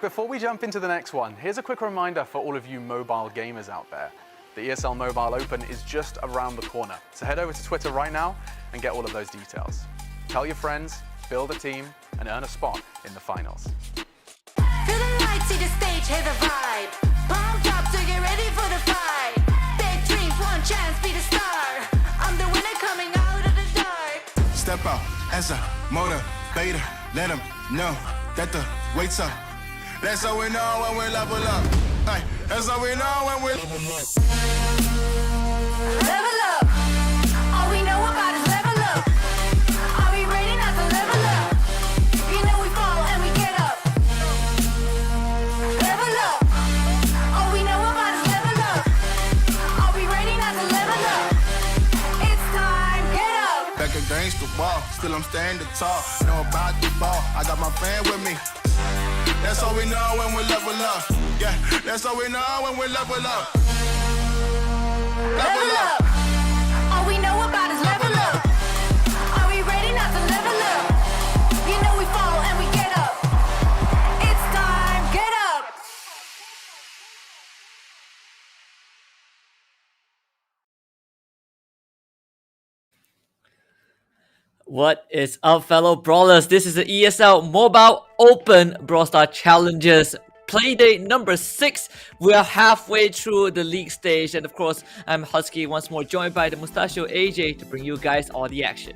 before we jump into the next one, here's a quick reminder for all of you mobile gamers out there. The ESL Mobile Open is just around the corner, so head over to Twitter right now and get all of those details. Tell your friends, build a team, and earn a spot in the finals. Feel the lights, see the stage, hear the vibe. Pumped up to get ready for the fight. Big dreams, one chance, be the star. I'm the winner coming out of the dark. Step out as a motivator. Let them know that the wait's up. That's how we know when we level up. Hey, that's how we know when we level up. Level up. All we know about is level up. Are we ready not to level up? You know we fall and we get up. Level up. All we know about is level up. Are we ready not to level up? It's time, get up. Back against the wall, still I'm standing tall. Know about the ball, I got my fan with me. That's how we know when we level up. Yeah, that's how we know when we level up. Level up. All we know about is level up. Are we ready not to level up? You know we fall and we get up. It's time, get up. What is up, fellow brawlers? This is the ESL Mobile Open Brawl Stars Challenges Playdate number 6. We are halfway through the league stage, and of course, I'm Husky once more, joined by the Mustachio AJ to bring you guys all the action.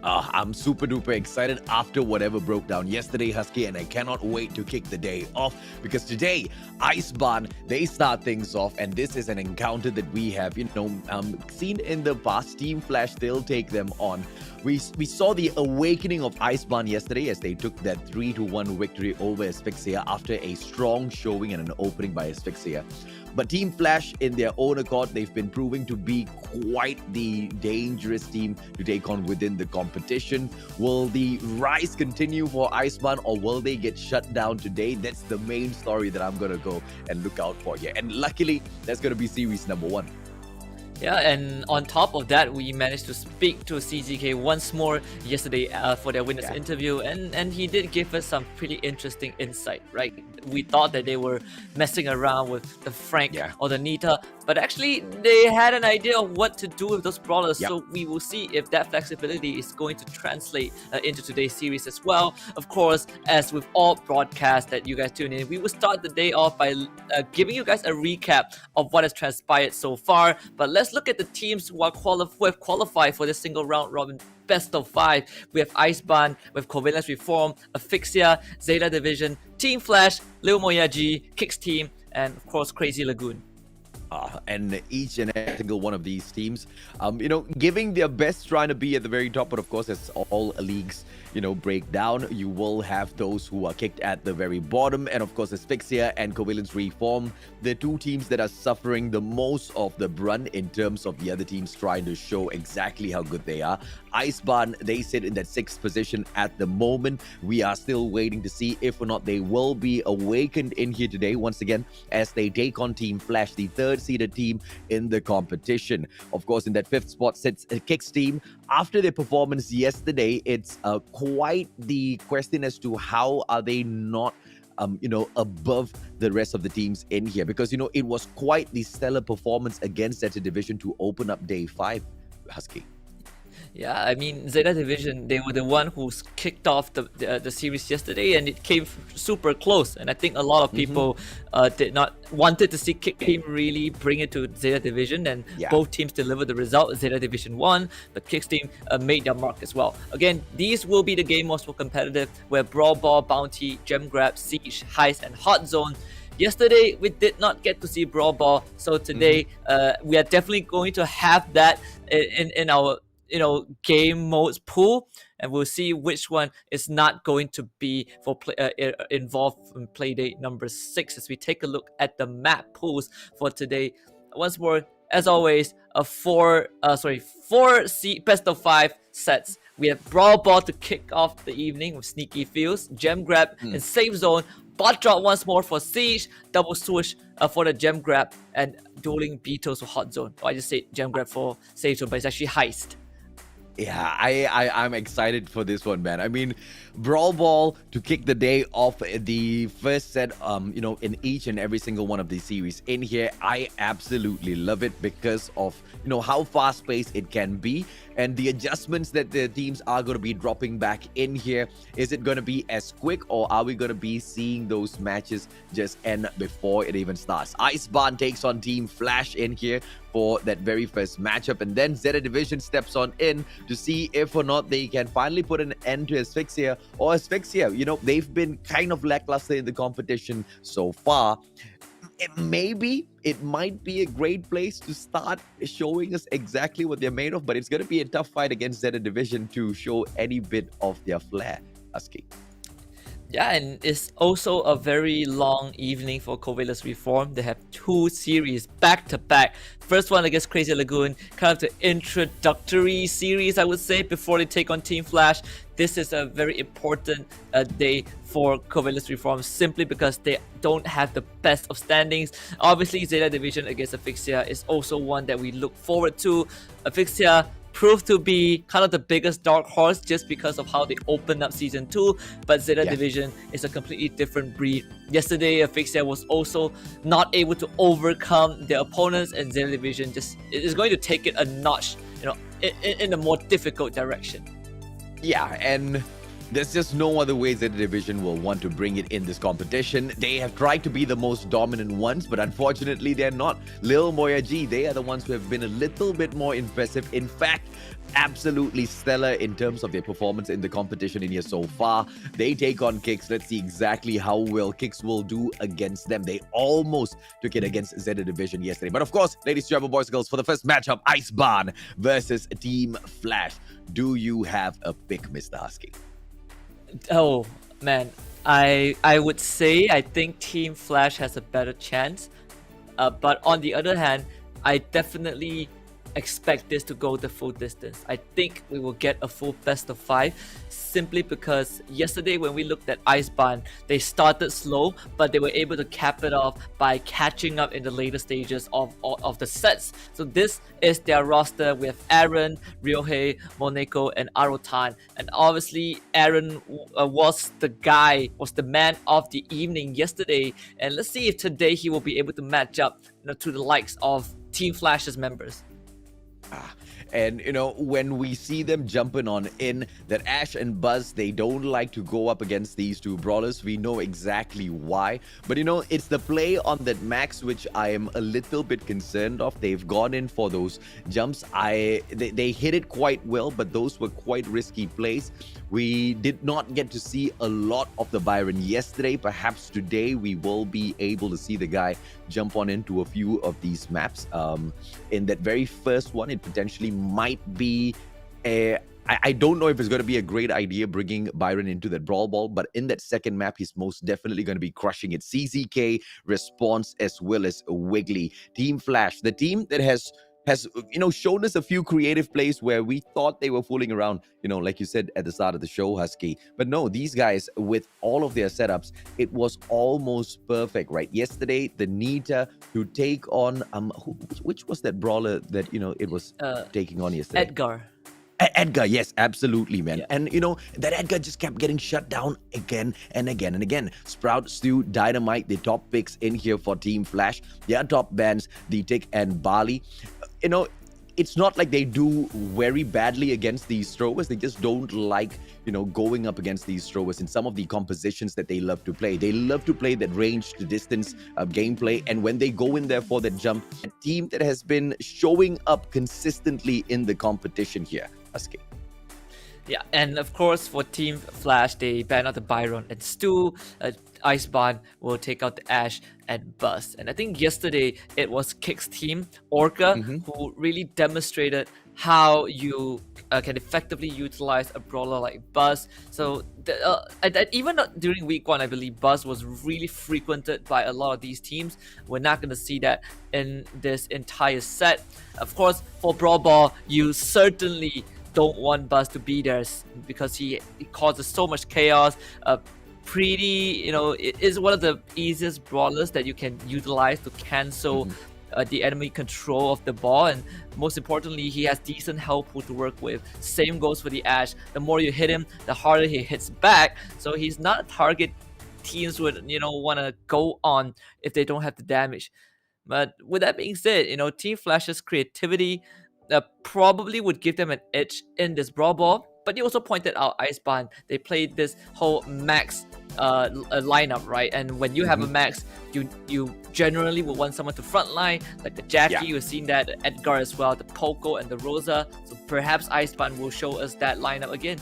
I'm super duper excited after whatever broke down yesterday, Husky, and I cannot wait to kick the day off because today, Icebarn, they start things off, and this is an encounter that we have, seen in the past. Team Flash, they'll take them on. We saw the awakening of Icebarn yesterday as they took that 3-1 victory over Asphyxia after a strong showing and an opening by Asphyxia. But Team Flash, in their own accord, they've been proving to be quite the dangerous team to take on within the competition. Will the rise continue for Icebarn, or will they get shut down today? That's the main story that I'm going to go and look out for here. And luckily, that's going to be series number 1. Yeah, and on top of that, we managed to speak to CZK once more yesterday for their winners interview, and he did give us some pretty interesting insight, right? We thought that they were messing around with the Frank or the Nita, but actually they had an idea of what to do with those brawlers, so we will see if that flexibility is going to translate into today's series as well. Of course, as with all broadcasts that you guys tune in, we will start the day off by giving you guys a recap of what has transpired so far, but let's look at the teams who have qualified for this single round robin best of 5. We have Icebarn, we have Covales Reform, Asphyxia, Zeta Division, Team Flash, Lil Moyagi, Kicks Team, and of course Crazy Lagoon. And each and every single one of these teams, giving their best, trying to be at the very top. But of course, as all leagues, break down, you will have those who are kicked at the very bottom. And of course, Asphyxia and Covales Reform, the two teams that are suffering the most of the brunt in terms of the other teams trying to show exactly how good they are. Icebarn, they sit in that 6th position at the moment. We are still waiting to see if or not they will be awakened in here today once again as they take on Team Flash, the 3rd-seeded team in the competition. Of course, in that 5th spot sits Kicks Team. After their performance yesterday, it's quite the question as to how are they not above the rest of the teams in here, because it was quite the stellar performance against Zeta Division to open up day 5, Husky. Yeah, I mean, Zeta Division, they were the one who kicked off the series yesterday, and it came super close. And I think a lot of people wanted to see Kick Team really bring it to Zeta Division, and both teams delivered the result. Zeta Division won, but Kick Team made their mark as well. Again, these will be the game most competitive, where Brawl Ball, Bounty, Gem Grab, Siege, Heist, and Hot Zone. Yesterday, we did not get to see Brawl Ball, so today we are definitely going to have that in our game modes pool, and we'll see which one is not going to be involved in playdate number 6 as we take a look at the map pools for today. Once more, as always, 4 best of 5 sets. We have Brawl Ball to kick off the evening with Sneaky Fields, Gem Grab and Safe Zone, Bot Drop once more for Siege, Double Swoosh for the Gem Grab, and Dueling Beetles for Hot Zone. I just said Gem Grab for Safe Zone, but it's actually Heist. Yeah, I'm excited for this one, man. I mean, Brawl Ball to kick the day off the first set, in each and every single one of these series in here. I absolutely love it because of, how fast-paced it can be and the adjustments that the teams are going to be dropping back in here. Is it going to be as quick, or are we going to be seeing those matches just end before it even starts? Icebarn takes on Team Flash in here for that very first matchup, and then Zeta Division steps on in to see if or not they can finally put an end to Asphyxia. They've been kind of lackluster in the competition so far. It might be a great place to start showing us exactly what they're made of, but it's going to be a tough fight against Zeta Division to show any bit of their flair, Husky. Yeah, and it's also a very long evening for Covales Reform. They have 2 series back to back. First one against Crazy Lagoon, kind of the introductory series, I would say, before they take on Team Flash. This is a very important day for Covales Reform simply because they don't have the best of standings. Obviously, Zeta Division against Asphyxia is also one that we look forward to. Asphyxia proved to be kind of the biggest dark horse just because of how they opened up Season 2, but Zeta Division is a completely different breed. Yesterday, Asphyxia was also not able to overcome their opponents, and Zeta Division is going to take it a notch, in a more difficult direction. Yeah, and there's just no other way that the division will want to bring it in this competition. They have tried to be the most dominant ones, but unfortunately they're not. Lil Moyagi, they are the ones who have been a little bit more impressive. In fact, absolutely stellar in terms of their performance in the competition in here so far. They take on Kicks. Let's see exactly how well Kicks will do against them. They almost took it against Zeta Division yesterday. But of course, ladies and gentlemen, boys and girls, for the first matchup, Icebarn versus Team Flash. Do you have a pick, Mr. Husky? Oh man, I would say I think Team Flash has a better chance, but on the other hand, I definitely expect this to go the full distance. I think we will get a full best of 5 simply because yesterday when we looked at Icebarn, they started slow, but they were able to cap it off by catching up in the later stages of the sets. So this is their roster with Aaron, Ryohei, Moneko, and Arotan. And obviously Aaron was the man of the evening yesterday. And let's see if today he will be able to match up to the likes of Team Flash's members. And when we see them jumping on in, that Ash and Buzz, they don't like to go up against these two brawlers. We know exactly why, but it's the play on that Max which I am a little bit concerned of. They've gone in for those jumps. They hit it quite well, but those were quite risky plays. We did not get to see a lot of the Byron yesterday. Perhaps today we will be able to see the guy jump on into a few of these maps. In that very first one, it potentially might be I don't know if it's going to be a great idea bringing Byron into that Brawl Ball, but in that second map, he's most definitely going to be crushing it. CZK, Response, as well as Wiggly. Team Flash, the team that has shown us a few creative plays where we thought they were fooling around, like you said at the start of the show, Husky. But no, these guys, with all of their setups, it was almost perfect, right? Yesterday, the Nita to take on, which was that brawler that, it was taking on yesterday? Edgar, yes, absolutely, man. Yeah. And, that Edgar just kept getting shut down again and again and again. Sprout, Stu, Dynamite, the top picks in here for Team Flash. Their top bands, the Tick and Bali. It's not like they do very badly against these throwers. They just don't like, going up against these throwers in some of the compositions that they love to play. They love to play that range to distance gameplay. And when they go in there for that jump, a team that has been showing up consistently in the competition here. Husky. Yeah, and of course for Team Flash, they ban out the Byron and Stu. Icebarn will take out the Ash and Buzz. And I think yesterday it was Kick's team, Orca, who really demonstrated how you can effectively utilize a brawler like Buzz. So even during week 1, I believe Buzz was really frequented by a lot of these teams. We're not going to see that in this entire set. Of course, for Brawl Ball, you certainly don't want Buzz to be there because he causes so much chaos. It is one of the easiest brawlers that you can utilize to cancel the enemy control of the ball, and most importantly, he has decent health pool to work with. Same goes for the Ashe. The more you hit him, the harder he hits back. So he's not a target teams would want to go on if they don't have the damage. But with that being said, Team Flash's creativity probably would give them an edge in this Brawl Ball. But you also pointed out Iceborne. They played this whole max lineup, right? And when you have a max, you generally would want someone to frontline, like the Jackie. We've seen that Edgar as well, the Poco and the Rosa. So perhaps Iceborne will show us that lineup again.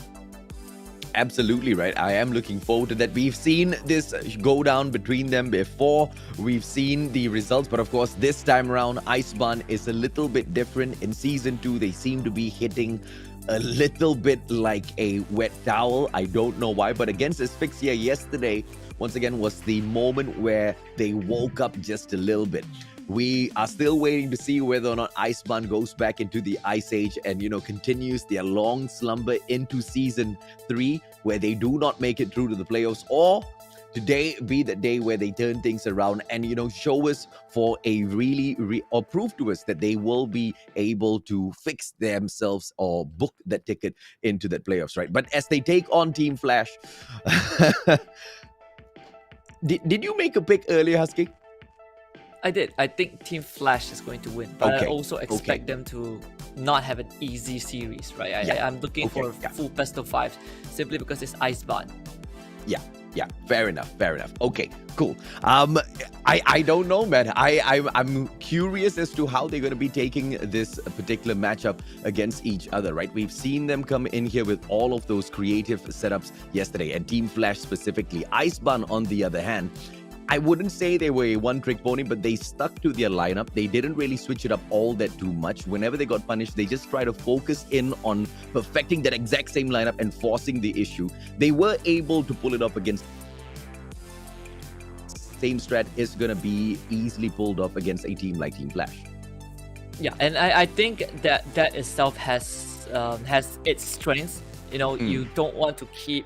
Absolutely right. I am looking forward to that. We've seen this go down between them before. We've seen the results, but of course, this time around, Iceborne is a little bit different. In Season 2, they seem to be hitting a little bit like a wet towel. I don't know why, but against Asphyxia yesterday, once again, was the moment where they woke up just a little bit. We are still waiting to see whether or not Iceborne goes back into the Ice Age and, continues their long slumber into Season 3, where they do not make it through to the playoffs, or today be the day where they turn things around and, show us for a or prove to us that they will be able to fix themselves or book that ticket into that playoffs, right? But as they take on Team Flash, did you make a pick earlier, Husky? I did. I think Team Flash is going to win, but Okay. I also expect them to not have an easy series, right? I'm looking for full best of 5 simply because it's Iceborne. Yeah, fair enough. Okay, cool. I don't know, man. I'm curious as to how they're going to be taking this particular matchup against each other, right? We've seen them come in here with all of those creative setups yesterday, and Team Flash specifically. Iceborne, on the other hand, I wouldn't say they were a one-trick pony, but they stuck to their lineup. They didn't really switch it up all that too much. Whenever they got punished, they just try to focus in on perfecting that exact same lineup and forcing the issue. They were able to pull it off against same strat is going to be easily pulled off against a team like Team Flash. Yeah, and I think that itself has its strengths. You don't want to keep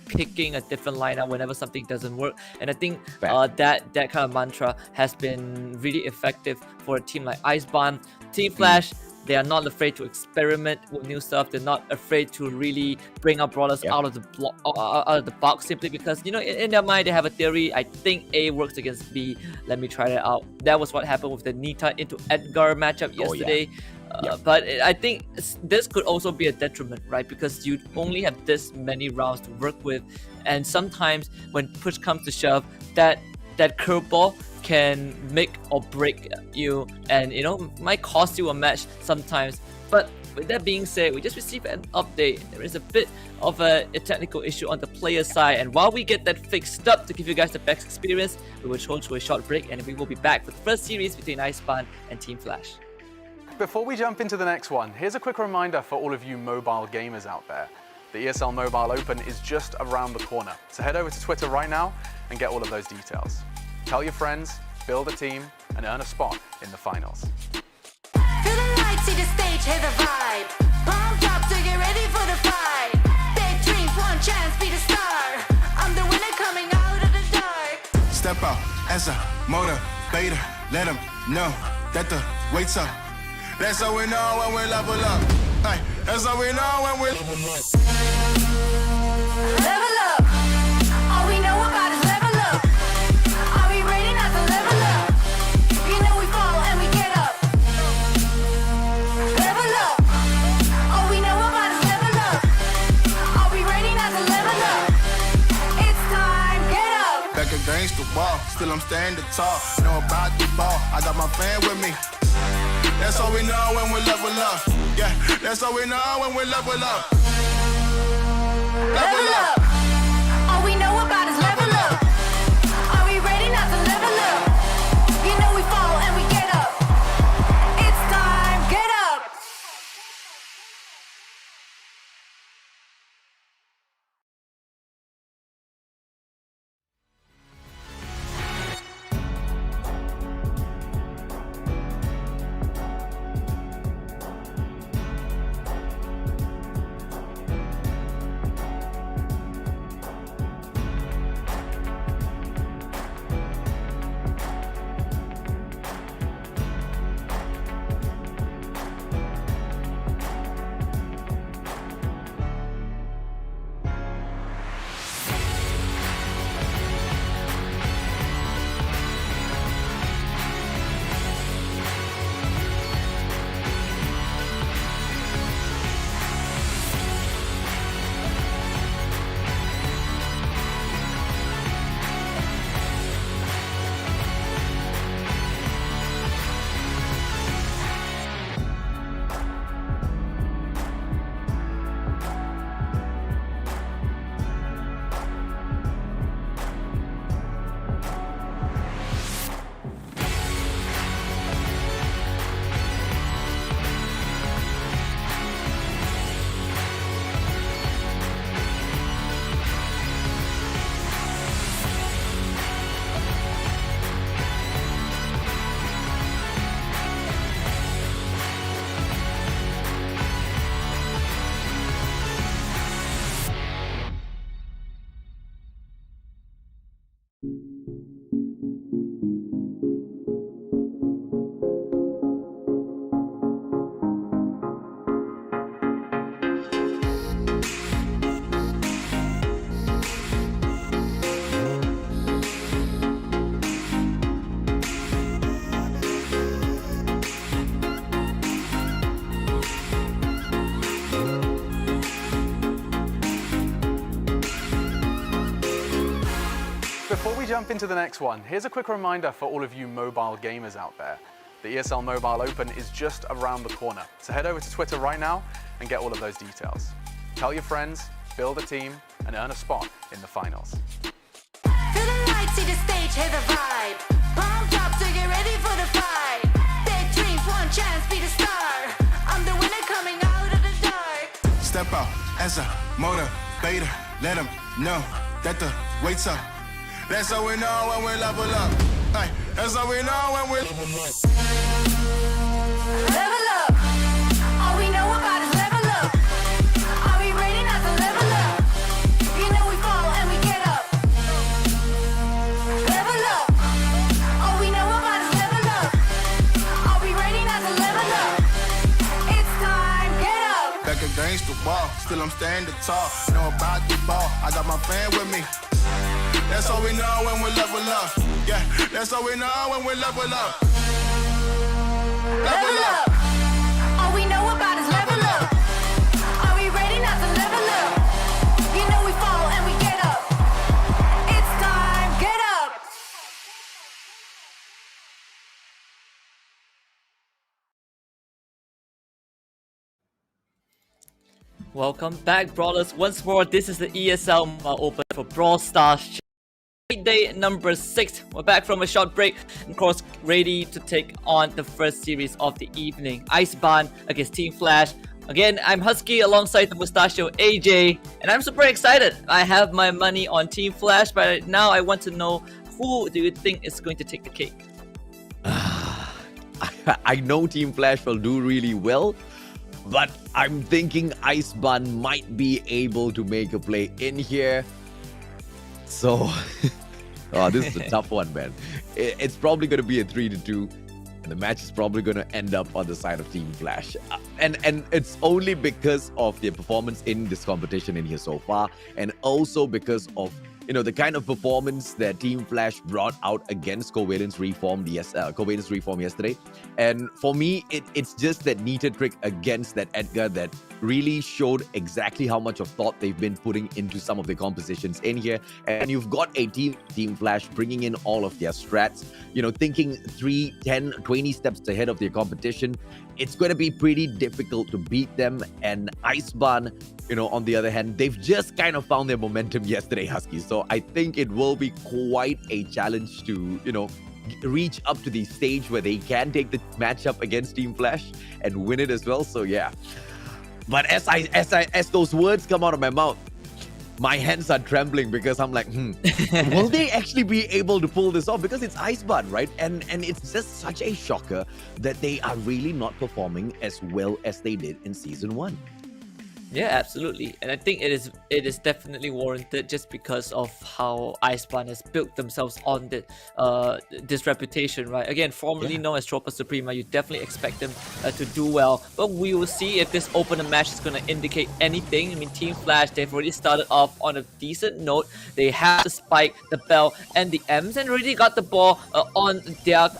picking a different lineup whenever something doesn't work. And I think that kind of mantra has been really effective for a team like Iceborne. Team Flash, they are not afraid to experiment with new stuff. They're not afraid to really bring up brawlers out of the box, simply because in their mind they have a theory. I think A works against B. Let me try that out. That was what happened with the Nita into Edgar matchup yesterday. But I think this could also be a detriment, right? Because you only have this many rounds to work with, and sometimes when push comes to shove, that curveball can make or break you, and might cost you a match sometimes. But with that being said, we just received an update. There is a bit of a technical issue on the player side, and while we get that fixed up to give you guys the best experience, we will go to a short break, and we will be back for the first series between Iceborne and Team Flash. Before we jump into the next one, here's a quick reminder for all of you mobile gamers out there. The ESL Mobile Open is just around the corner, so head over to Twitter right now and get all of those details. Tell your friends, build a team, and earn a spot in the finals. Feel the lights, see the stage, hear the vibe. Pumped up to get ready for the fight. Big dreams, one chance, be the star. I'm the winner coming out of the dark. Step out as a motivator. Let them know that the wait's up. That's how we know when we level up. Hey, that's how we know when we level up. Level up. All we know about is level up. Are we ready not to level up? You know we fall and we get up. Level up. All we know about is level up. Are we ready not to level up? It's time, get up. Back against the wall, still I'm standing tall. Know about the ball, I got my fan with me. That's how we know when we level up. Yeah, that's how we know when we level up. Level up. All we know about is level up. Are we ready not to level up? You know we fall and we get up. It's time, get up. jump into the next one, here's a quick reminder for all of you mobile gamers out there. The ESL Mobile Open is just around the corner, so head over to Twitter right now and get all of those details. Tell your friends, build a team, and earn a spot in the finals. Feel the lights, see the stage, hear the vibe. Pumped up to get ready for the fight. Big dreams, one chance, be the star. I'm the winner coming out of the dark. Step out as a motivator. Let them know that the wait's up. That's how we know when we level up. Ay, that's how we know when we level up. Level up. All we know about is level up. Are we ready not to level up? You know we fall and we get up. Level up. All we know about is level up. Are we ready not to level up? It's time, get up. Back against the wall, still I'm standing tall. Know about the ball, I got my fan with me. That's how we know when we level up. Yeah, that's how we know when we level up. Level up. All we know about is level up. Are we ready not to level up? You know we fall and we get up. It's time, get up. Welcome back, Brawlers. Once more, this is the ESL Open for Brawl Stars. Day number 6. We're back from a short break. Of course, ready to take on the first series of the evening. Iceban against Team Flash. Again, I'm Husky alongside the Mustachio AJ, and I'm super excited. I have my money on Team Flash, but now I want to know, who do you think is going to take the cake? I know Team Flash will do really well, but I'm thinking Iceban might be able to make a play in here. So, this is a tough one, man. It's probably going to be a 3-2, and the match is probably going to end up on the side of Team Flash. And it's only because of their performance in this competition in here so far, and also because of, you know, the kind of performance that Team Flash brought out against Covales Reform yesterday. And for me, it's just that Nita trick against that Edgar that really showed exactly how much of thought they've been putting into some of the compositions in here. And you've got a Team Flash bringing in all of their strats, you know, thinking 3, 10, 20 steps ahead of their competition. It's going to be pretty difficult to beat them. And Iceban, you know, on the other hand, they've just kind of found their momentum yesterday, Husky. So I think it will be quite a challenge to, you know, reach up to the stage where they can take the matchup against Team Flash and win it as well. So yeah. But as those words come out of my mouth, my hands are trembling because I'm like, will they actually be able to pull this off? Because it's Iceban, right? And it's just such a shocker that they are really not performing as well as they did in Season 1. Yeah, absolutely. And I think it is definitely warranted just because of how Iceban has built themselves on this reputation, right? Again, formerly known as Tropa Suprema, you definitely expect them to do well. But we will see if this opener match is going to indicate anything. I mean, Team Flash, they've already started off on a decent note. They have the Spike, the Bell, and the M's, and already got the ball on their,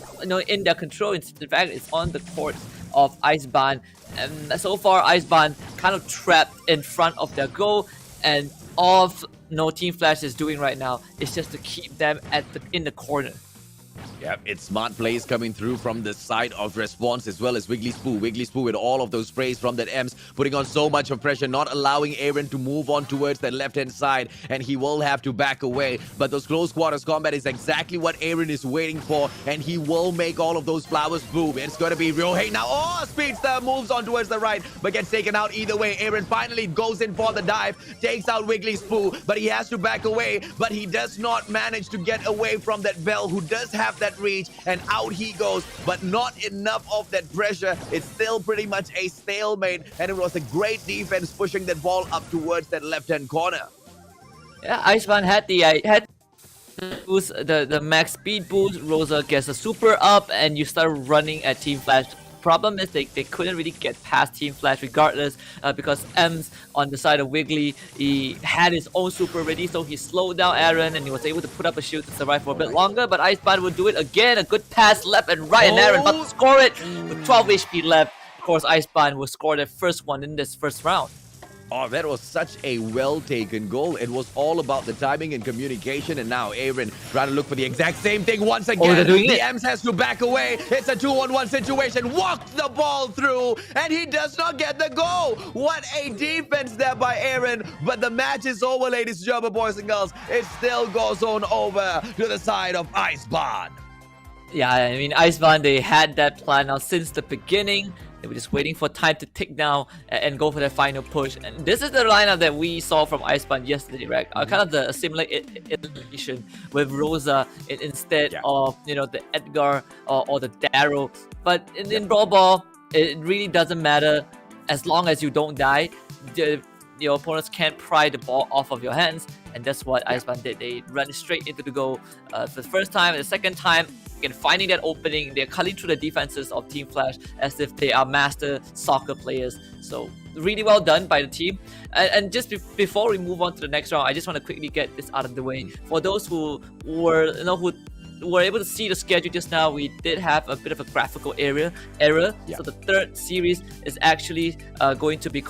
in their control. In fact, it's on the court of Iceban. And so far, Iceban kind of trapped in front of their goal, and all Team Flash is doing right now is just to keep them in the corner. Yeah, it's smart plays coming through from the side of Response as well as Wiggly Spoo. Wiggly Spoo with all of those sprays from that Ems, putting on so much of pressure, not allowing Aaron to move on towards that left-hand side, and he will have to back away. But those close quarters combat is exactly what Aaron is waiting for, and he will make all of those flowers bloom. It's going to be real hate now. Oh, Speedster moves on towards the right, but gets taken out either way. Aaron finally goes in for the dive, takes out Wiggly Spoo, but he has to back away, but he does not manage to get away from that Bell, who does have that reach, and out he goes, but not enough of that pressure. It's still pretty much a stalemate, and it was a great defense pushing that ball up towards that left-hand corner. Yeah, Iceman had the boost, the max speed boost. Rosa gets a super up, and you start running at Team Flash. Problem is they couldn't really get past Team Flash regardless, because Ems on the side of Wiggly, he had his own super ready, so he slowed down Aaron and he was able to put up a shield to survive for a bit longer. But Iceman would do it again, a good pass left and right, and Aaron about to score it with 12 HP left. Of course, Iceman will score their first one in this first round. Oh, that was such a well-taken goal. It was all about the timing and communication, and now Aaron trying to look for the exact same thing once again. they're doing the it. Ems has to back away. It's a 2-on-1 situation. Walks the ball through, and he does not get the goal. What a defense there by Aaron. But the match is over, ladies and gentlemen, boys and girls. It still goes on over to the side of Icebarn. Yeah, I mean, Icebarn, they had that plan now since the beginning. They were just waiting for time to tick down and go for their final push. And this is the lineup that we saw from Icebarn yesterday, right? Kind of the similar iteration with Rosa instead of, you know, the Edgar or the Darrow. But in Brawl Ball, it really doesn't matter as long as you don't die. Your opponents can't pry the ball off of your hands, and that's what Icebarn did. They run straight into the goal for the first time, and the second time, again, finding that opening, they're cutting through the defenses of Team Flash as if they are master soccer players. So really well done by the team. And just before we move on to the next round, I just want to quickly get this out of the way. For those who were able to see the schedule just now, we did have a bit of a graphical error. So the third series is actually going to be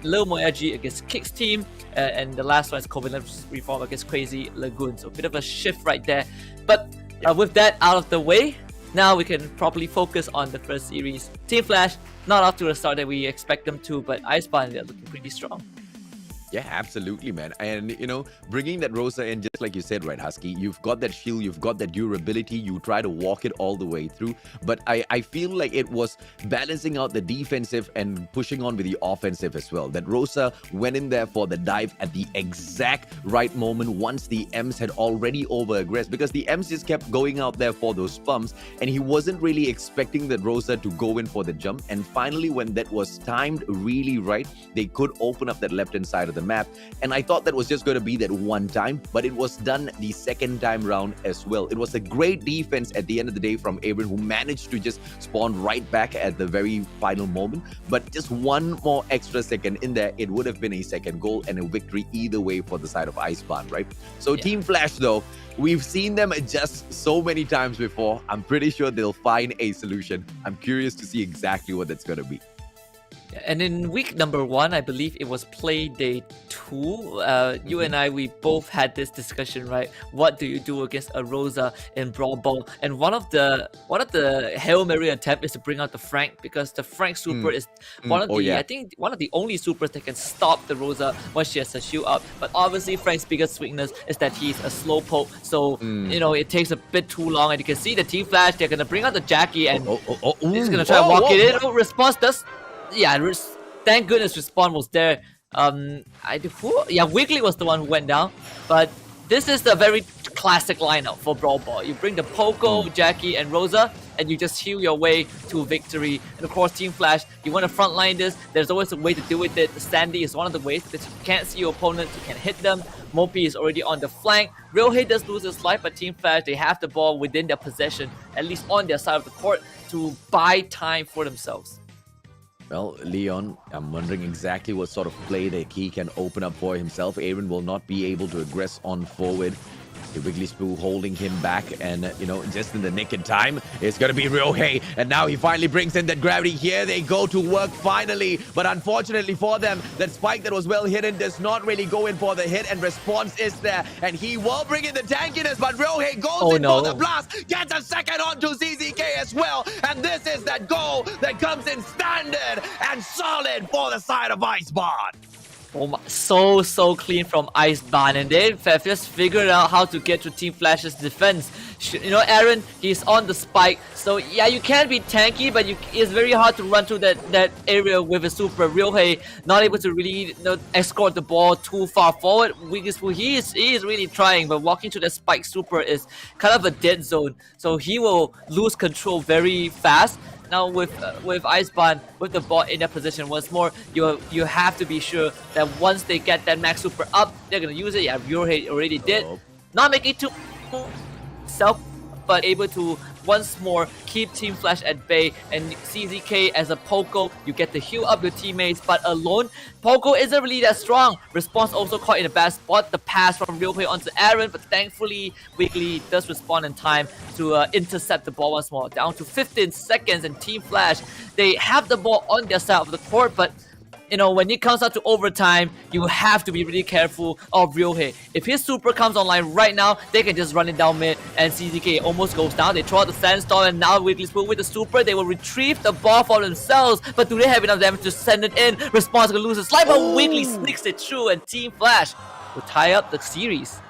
Lil Moyagi against Kick's team, and the last one is Covales Reform against Crazy Lagoon. So a bit of a shift right there. But with that out of the way, now we can properly focus on the first series. Team Flash, not off to the start that we expect them to, but Icebarn, they're looking pretty strong. Yeah, absolutely, man. And, you know, bringing that Rosa in, just like you said, right, Husky, you've got that shield, you've got that durability, you try to walk it all the way through. But I feel like it was balancing out the defensive and pushing on with the offensive as well. That Rosa went in there for the dive at the exact right moment once the Ems had already over-aggressed, because the Ems just kept going out there for those pumps, and he wasn't really expecting that Rosa to go in for the jump. And finally, when that was timed really right, they could open up that left-hand side of the map, and I thought that was just going to be that one time, but it was done the second time round as well. It was a great defense at the end of the day from Aaron, who managed to just spawn right back at the very final moment. But just one more extra second in there, it would have been a second goal and a victory either way for the side of Icebarn, right? So Team Flash, though, we've seen them adjust so many times before. I'm pretty sure they'll find a solution. I'm curious to see exactly what that's going to be. And in week number 1, I believe it was play day 2, you and I, we both had this discussion, right? What do you do against a Rosa in Brawl Ball? And one of the Hail Mary attempt is to bring out the Frank, because the Frank super is one of I think one of the only supers that can stop the Rosa once she has a shield up. But obviously Frank's biggest weakness is that he's a slow poke, so you know, it takes a bit too long. And you can see the Team Flash, they're gonna bring out the Jackie, and he's gonna try and walk it in. Response does. Thank goodness Respawn was there. Wiggly was the one who went down. But this is the very classic lineup for Brawl Ball. You bring the Poco, Jackie, and Rosa, and you just heal your way to victory. And of course, Team Flash, you want to frontline this. There's always a way to deal with it. Sandy is one of the ways, because you can't see your opponent, you can hit them. Mopi is already on the flank. Realhay does lose his life, but Team Flash, they have the ball within their possession, at least on their side of the court, to buy time for themselves. Well, Leon, I'm wondering exactly what sort of play that he can open up for himself. Aaron will not be able to aggress on forward. The Wiggly Spoo holding him back, and you know, just in the nick of time, it's gonna be Realhay, and now he finally brings in that gravity. Here they go to work finally, but unfortunately for them, that spike that was well hidden does not really go in for the hit, and Response is there, and he will bring in the tankiness, but Realhay goes in for the blast, gets a second onto ZZK as well, and this is that goal that comes in standard and solid for the side of Icebarn. Oh my, so clean from Icebarn, and they have just figured out how to get to Team Flash's defense. You know, Aaron, he's on the spike, so yeah, you can be tanky, but it's very hard to run through that area with a super. Realhay not able to really escort the ball too far forward. He is really trying, but walking to the spike super is kind of a dead zone, so he will lose control very fast. Now with Icebarn, with the ball in that position, once more, you have to be sure that once they get that max super up, they're gonna use it. Yeah, Realhay already did. Not making too self, but able to once more keep Team Flash at bay. And CZK as a Poco, you get to heal up your teammates, but alone, Poco isn't really that strong. Response also caught in a bad spot. The pass from Realhay onto Aaron, but thankfully Wiggly does respond in time to intercept the ball once more. Down to 15 seconds, and Team Flash, they have the ball on their side of the court, but when it comes out to overtime, you have to be really careful of Ryohei. If his super comes online right now, they can just run it down mid, and CZK almost goes down. They throw out the sandstorm, and now Wiggly's with the super, they will retrieve the ball for themselves. But do they have enough damage to send it in? Response gonna lose his life, but Wiggly sneaks it through, and Team Flash will tie up the series.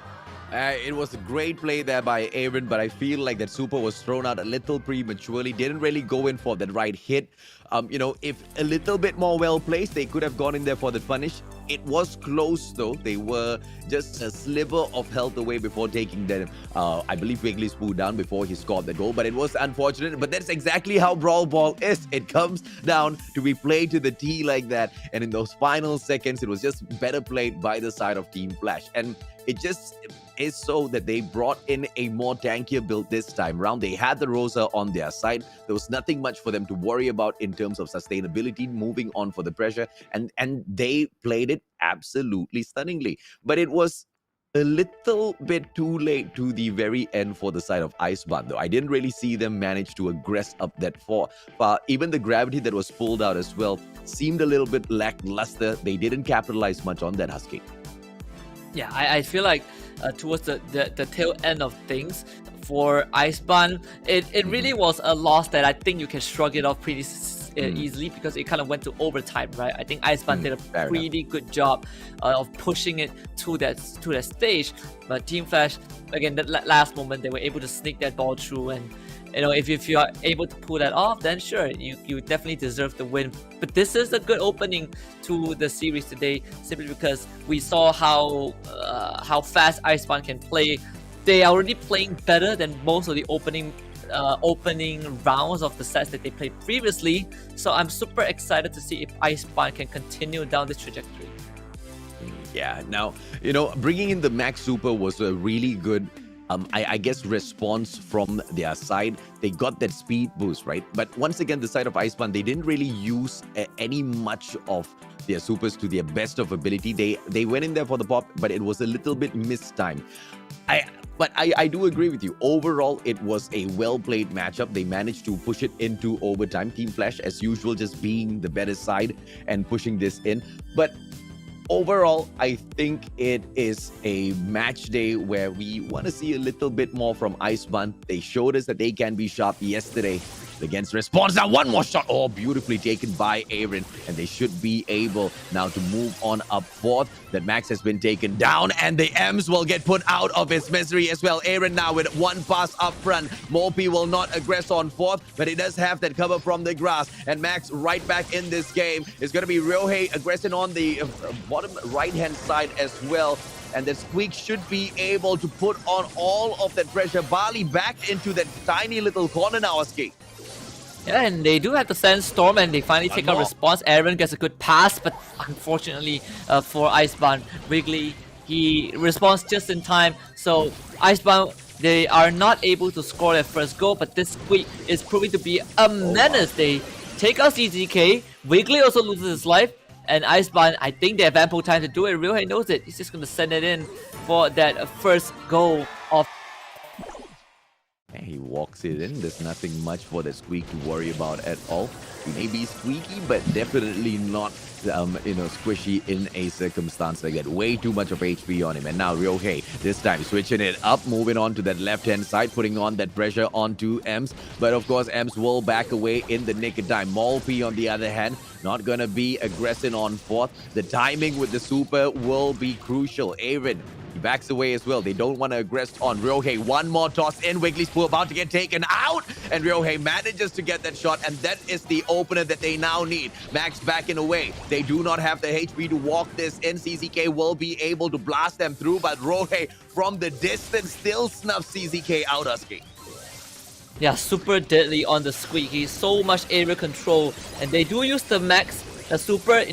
It was a great play there by Aaron, but I feel like that super was thrown out a little prematurely. Didn't really go in for that right hit. If a little bit more well placed, they could have gone in there for the punish. It was close though. They were just a sliver of health away before taking the, I believe, Wiggly's Poo down before he scored the goal. But it was unfortunate. But that's exactly how Brawl Ball is. It comes down to be played to the T like that. And in those final seconds, it was just better played by the side of Team Flash. And it just is so that they brought in a more tankier build this time around. They had the Rosa on their side. There was nothing much for them to worry about in terms of sustainability, moving on for the pressure, and they played it absolutely stunningly. But it was a little bit too late to the very end for the side of Iceborne, though. I didn't really see them manage to aggress up that far. Even the gravity that was pulled out as well seemed a little bit lackluster. They didn't capitalize much on that, Husky. Yeah, I feel like towards the tail end of things for Iceborne, it really was a loss that I think you can shrug it off pretty easily, because it kind of went to overtime, right? I think Iceborne did a pretty good job of pushing it to that stage, but Team Flash, again, that last moment, they were able to sneak that ball through, and if you are able to pull that off, then sure, you definitely deserve the win. But this is a good opening to the series today, simply because we saw how fast Iceborne can play. They are already playing better than most of the opening rounds of the sets that they played previously. So I'm super excited to see if Iceborne can continue down this trajectory. Yeah, now, bringing in the Max Super was a really good I guess response from their side. They got that speed boost, right? But once again, the side of Iceborne, they didn't really use any much of their supers to their best of ability. They went in there for the pop, but it was a little bit mistimed. But I do agree with you. Overall, it was a well-played matchup. They managed to push it into overtime. Team Flash, as usual, just being the better side and pushing this in. But overall, I think it is a match day where we want to see a little bit more from Iceborne. They showed us that they can be sharp yesterday against Response. Now one more shot. Oh, beautifully taken by Aaron. And they should be able now to move on up fourth. That Max has been taken down, and the M's will get put out of his misery as well. Aaron now with one pass up front. Mopi will not aggress on fourth, but he does have that cover from the grass. And Max right back in this game. Is going to be Ryohei aggressing on the bottom right-hand side as well. And the Squeak should be able to put on all of that pressure. Bali back into that tiny little corner now, Aski. Yeah, and they do have the Sandstorm, and they finally take a response. Aaron gets a good pass, but unfortunately for Iceborne, Wiggly, he responds just in time. So Iceborne, they are not able to score their first goal, but this Squeak is proving to be a menace. They take out CZK, Wiggly also loses his life, and Iceborne, I think they have ample time to do it. Ryohei knows it. He's just going to send it in for that first goal of... And he walks it in. There's nothing much for the Squeak to worry about at all. He may be squeaky, but definitely not, squishy in a circumstance like that. Way too much of HP on him. And now Ryohei, this time switching it up, moving on to that left-hand side, putting on that pressure onto Ems. But of course, Ems will back away in the nick of time. Malpi, on the other hand, not gonna be aggressing on fourth. The timing with the super will be crucial. Aaron, he backs away as well. They don't want to aggress on Ryohei. One more toss in. Wiggly's Poo about to get taken out. And Ryohei manages to get that shot. And that is the opener that they now need. Max backing away. They do not have the HP to walk this in. CZK will be able to blast them through. But Ryohei from the distance still snuffs CZK out, Husky. Yeah, super deadly on the Squeak. He's so much area control. And they do use the Max, the super,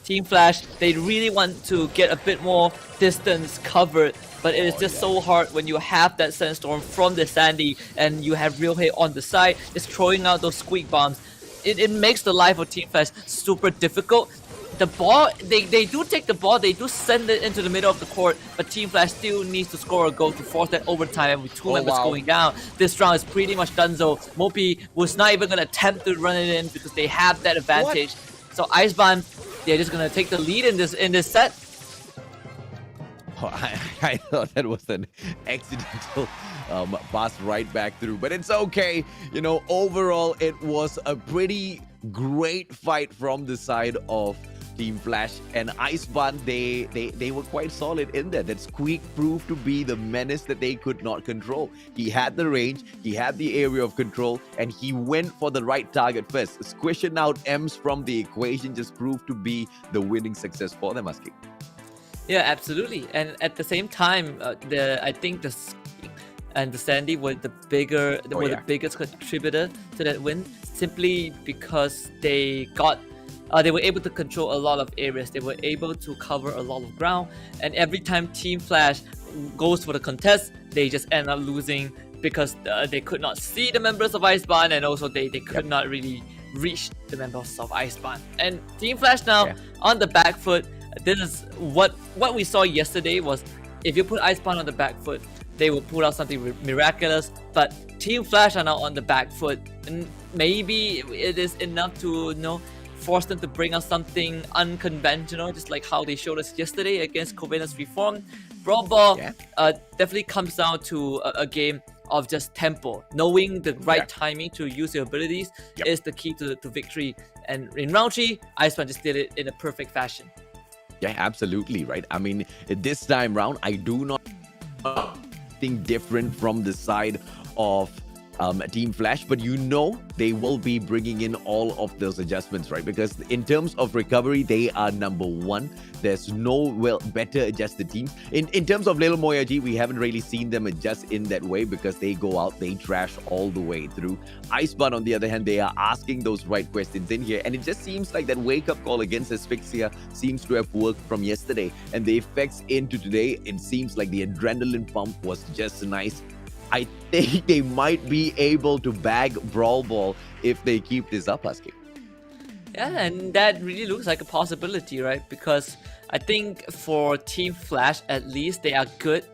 Team Flash, they really want to get a bit more distance covered, but it is just so hard when you have that Sandstorm from the Sandy and you have Ryohei on the side, just throwing out those Squeak bombs. It makes the life of Team Flash super difficult. The ball, they do take the ball, they do send it into the middle of the court, but Team Flash still needs to score a goal to force that overtime, and with two members going down, this round is pretty much donezo. Mopi was not even going to attempt to run it in because they have that advantage. So Iceborne, they're just gonna take the lead in this set. Oh, I thought that was an accidental pass right back through, but it's okay. You know, overall, it was a pretty great fight from the side of Team Flash and Iceban. They were quite solid in there. That Squeak proved to be the menace that they could not control. He had the range, he had the area of control, and he went for the right target first. Squishing out Ems from the equation just proved to be the winning success for them, Aski. Yeah, absolutely. And at the same time, I think the Squeak and the Sandy were the biggest contributor to that win, simply because they were able to control a lot of areas. They were able to cover a lot of ground, and every time Team Flash goes for the contest, they just end up losing because they could not see the members of Iceban, and also they could not really reach the members of Iceban. And Team Flash now on the back foot. This is what we saw yesterday was, if you put Iceban on the back foot, they will pull out something miraculous. But Team Flash are now on the back foot, and maybe it is enough to force them to bring out something unconventional, just like how they showed us yesterday against Covales Reform. Brawl Ball definitely comes down to a game of just tempo. Knowing the right timing to use your abilities is the key to victory. And in round 3, Iceman just did it in a perfect fashion. Yeah, absolutely, right? I mean, this time round, I do not think different from the side of Team Flash, but they will be bringing in all of those adjustments, right? Because in terms of recovery, they are number 1. There's no better adjusted team. In terms of Little Moyagi, we haven't really seen them adjust in that way because they go out, they trash all the way through. Iceban, on the other hand, they are asking those right questions in here, and it just seems like that wake-up call against Asphyxia seems to have worked from yesterday, and the effects into today, it seems like the adrenaline pump was just nice. I think they might be able to bag Brawl Ball if they keep this up, Husky. Yeah, and that really looks like a possibility, right? Because I think for Team Flash, at least they are good.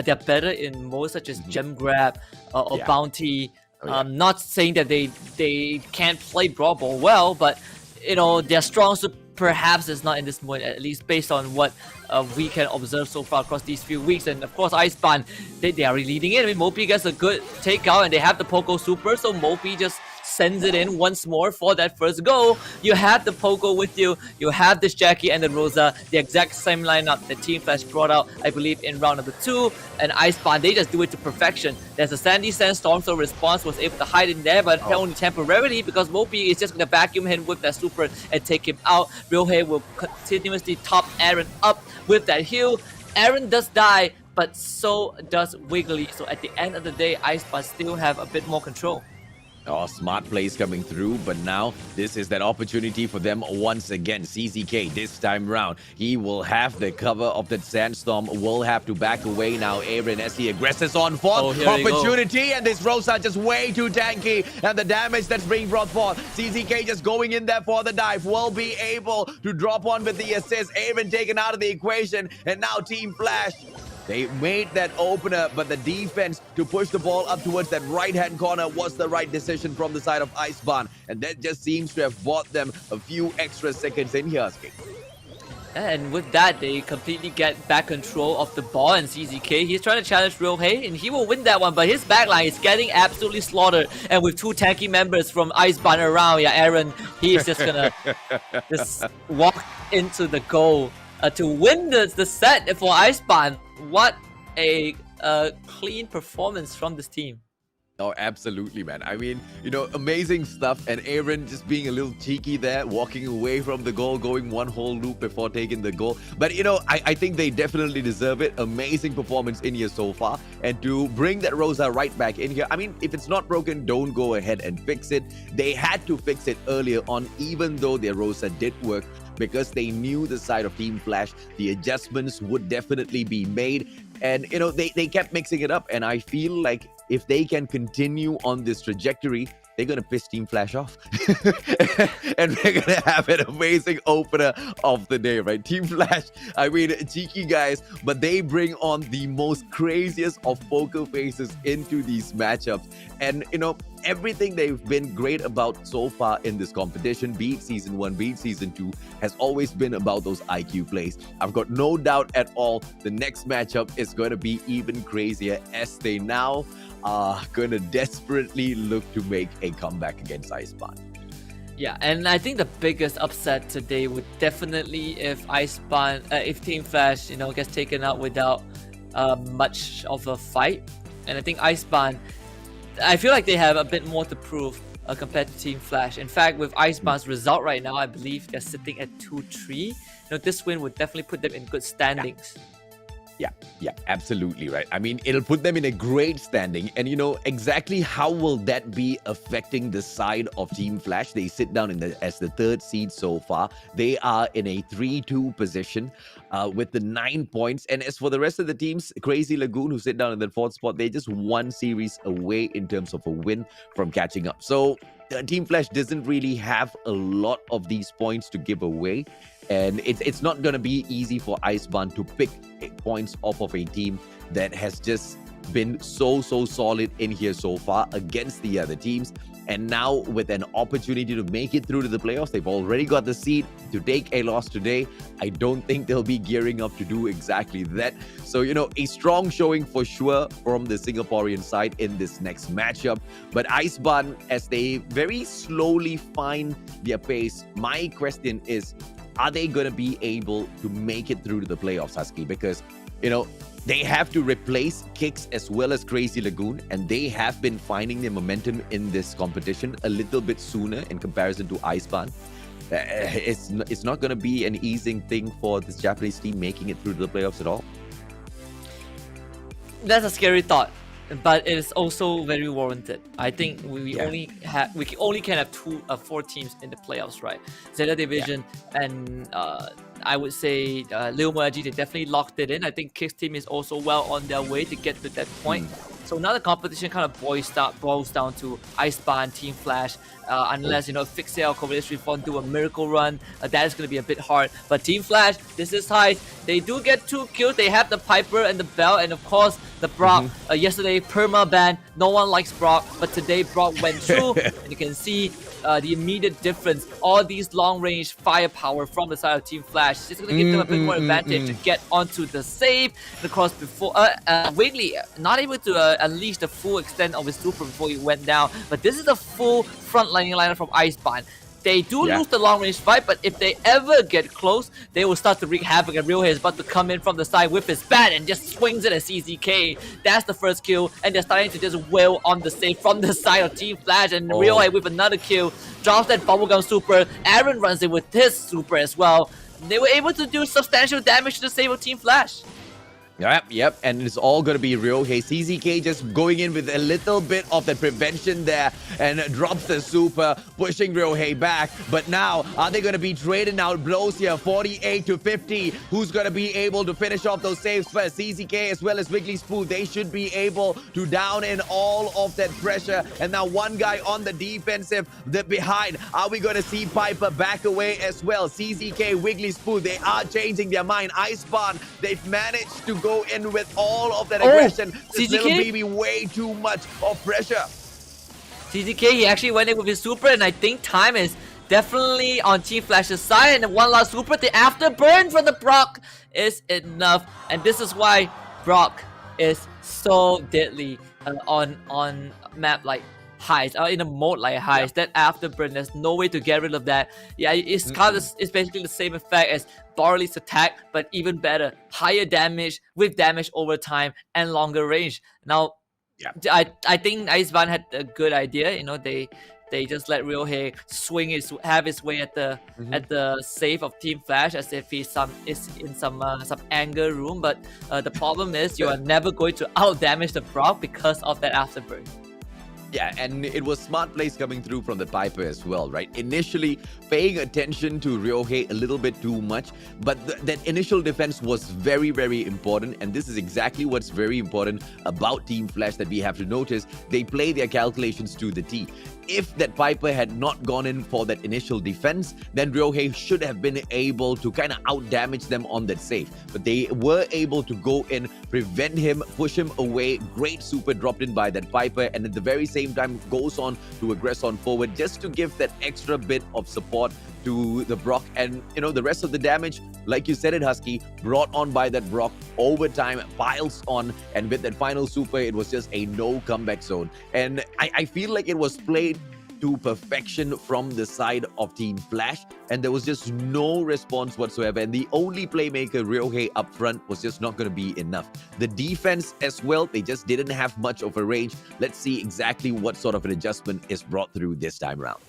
They're better in modes such as gem grab or bounty. Not saying that they can't play Brawl Ball well, but they're strong. So perhaps it's not in this mode, at least based on what we can observe so far across these few weeks. And of course, Iceban, they are really leading in. I mean, Mopi gets a good takeout, and they have the Poco Super, so Mopi just sends it in once more for that first goal. You have the Poco with you. You have this Jackie and the Rosa, the exact same lineup that Team Flash brought out, I believe, in round number 2. And Iceban, they just do it to perfection. There's a Sandy Sandstorm, so Response was able to hide in there, but only temporarily because Mopi is just going to vacuum him with that super and take him out. Ryohei will continuously top Aaron up with that heal. Aaron does die, but so does Wiggly. So at the end of the day, Iceban still have a bit more control. Oh, smart plays coming through, but now this is that opportunity for them once again. CZK this time round, he will have the cover of that Sandstorm, will have to back away now. Aaron as he aggresses on forth. Opportunity, and this Rosa just way too tanky, and the damage that's being brought forth. CZK just going in there for the dive, will be able to drop on with the assist. Aaron taken out of the equation, and now Team Flash, they made that opener, but the defense to push the ball up towards that right-hand corner was the right decision from the side of Iceban. And that just seems to have bought them a few extra seconds in here, Ski. And with that, they completely get back control of the ball, and CZK, he's trying to challenge Ryohei, and he will win that one, but his backline is getting absolutely slaughtered. And with 2 tanky members from Iceban around, Aaron, he is just gonna just walk into the goal to win the set for Iceban. What a clean performance from this team. Oh, absolutely, man. I mean, amazing stuff. And Aaron just being a little cheeky there, walking away from the goal, going one whole loop before taking the goal. But, I think they definitely deserve it. Amazing performance in here so far. And to bring that Rosa right back in here, I mean, if it's not broken, don't go ahead and fix it. They had to fix it earlier on, even though their Rosa did work, because they knew the side of Team Flash, the adjustments would definitely be made. And, they kept mixing it up. And I feel like if they can continue on this trajectory, they're going to piss Team Flash off. And we're going to have an amazing opener of the day, right? Team Flash, I mean, cheeky guys, but they bring on the most craziest of poker faces into these matchups. And, everything they've been great about so far in this competition, be it Season 1, be it Season 2, has always been about those IQ plays. I've got no doubt at all the next matchup is going to be even crazier as they now are going to desperately look to make a comeback against Icebarn. Yeah, and I think the biggest upset today would definitely if if Team Flash, gets taken out without much of a fight. And I think Icebarn, I feel like they have a bit more to prove compared to Team Flash. In fact, with Icebarn's result right now, I believe they're sitting at 2-3. This win would definitely put them in good standings. Yeah, absolutely right. I mean, it'll put them in a great standing. And exactly how will that be affecting the side of Team Flash? They sit down as the third seed so far. They are in a 3-2 position with the 9 points. And as for the rest of the teams, Crazy Lagoon, who sit down in the fourth spot, they're just one series away in terms of a win from catching up. So Team Flash doesn't really have a lot of these points to give away. And it's not going to be easy for Icebarn to pick points off of a team that has just been so solid in here so far against the other teams. And now with an opportunity to make it through to the playoffs, they've already got the seed to take a loss today. I don't think they'll be gearing up to do exactly that. So, a strong showing for sure from the Singaporean side in this next matchup. But Icebarn, as they very slowly find their pace, my question is, are they going to be able to make it through to the playoffs, Husky? Because, they have to replace Kicks as well as Crazy Lagoon, and they have been finding their momentum in this competition a little bit sooner in comparison to Icebarn. It's not going to be an easy thing for this Japanese team making it through to the playoffs at all. That's a scary thought, but it is also very warranted. I think we only can have 4 teams in the playoffs, right? Zeta Division and I would say Moyagi, they definitely locked it in. I think Kick's team is also well on their way to get to that point. So now the competition kind of boils down to Icebarn, Team Flash, unless, Asphyxia or Covales Reform do a miracle run, that is going to be a bit hard. But Team Flash, this is high. They do get 2 kills. They have the Piper and the Bell, and of course, the Brock. Yesterday, perma ban. No one likes Brock, but today Brock went through, and you can see the immediate difference. All these long-range firepower from the side of Team Flash. It's going to give them a bit more advantage to get onto the save. And of course, before Wiggly not able to unleash the full extent of his super before he went down. But this is the full front-lining lineup from Icebarn. They do lose the long-range fight, but if they ever get close, they will start to wreak havoc. And Realhay is about to come in from the side with his bat and just swings it at CZK. That's the first kill, and they're starting to just wail on the save from the side of Team Flash. And Realhay with another kill drops that bubblegum super. Aaron runs in with his super as well. They were able to do substantial damage to the save of Team Flash. Yep, and it's all going to be Realhay. CZK just going in with a little bit of the prevention there and drops the super, pushing Realhay back. But now, are they going to be trading out blows here? 48-50. Who's going to be able to finish off those saves first? CZK as well as Wiggly Spoo. They should be able to down in all of that pressure. And now one guy on the defensive, the behind. Are we going to see Piper back away as well? CZK, Wiggly Spoo, they are changing their mind. Icebarn, they've managed to go in with all of that aggression. This little baby, way too much of pressure. CZK, he actually went in with his super, and I think time is definitely on Team Flash's side. And one last super, the afterburn from the Brock is enough. And this is why Brock is so deadly on map like Highs, in a mode like Highs. That afterburn, there's no way to get rid of that. Yeah, it's kind of, it's basically the same effect as Barley's attack, but even better, higher damage with damage over time and longer range. Now, I think Icebarn had a good idea. They just let Realhay have his way at the save of Team Flash as if he's in some anger room. But the problem is you are never going to out damage the Brock because of that afterburn. Yeah, and it was smart plays coming through from the Piper as well, right? Initially, paying attention to Realhay a little bit too much, but that initial defense was very, very important, and this is exactly what's very important about Team Flash that we have to notice. They play their calculations to the T. if that Piper had not gone in for that initial defense, then Ryohei should have been able to kind of out-damage them on that save. But they were able to go in, prevent him, push him away. Great super dropped in by that Piper, and at the very same time goes on to aggress on forward just to give that extra bit of support to the Brock. And the rest of the damage, like you said it, Husky, brought on by that Brock over time, piles on, and with that final super, it was just a no comeback zone. And I feel like it was played to perfection from the side of Team Flash, and there was just no response whatsoever. And the only playmaker, Ryohei, up front was just not going to be enough. The defense as well, they just didn't have much of a range. Let's see exactly what sort of an adjustment is brought through this time around.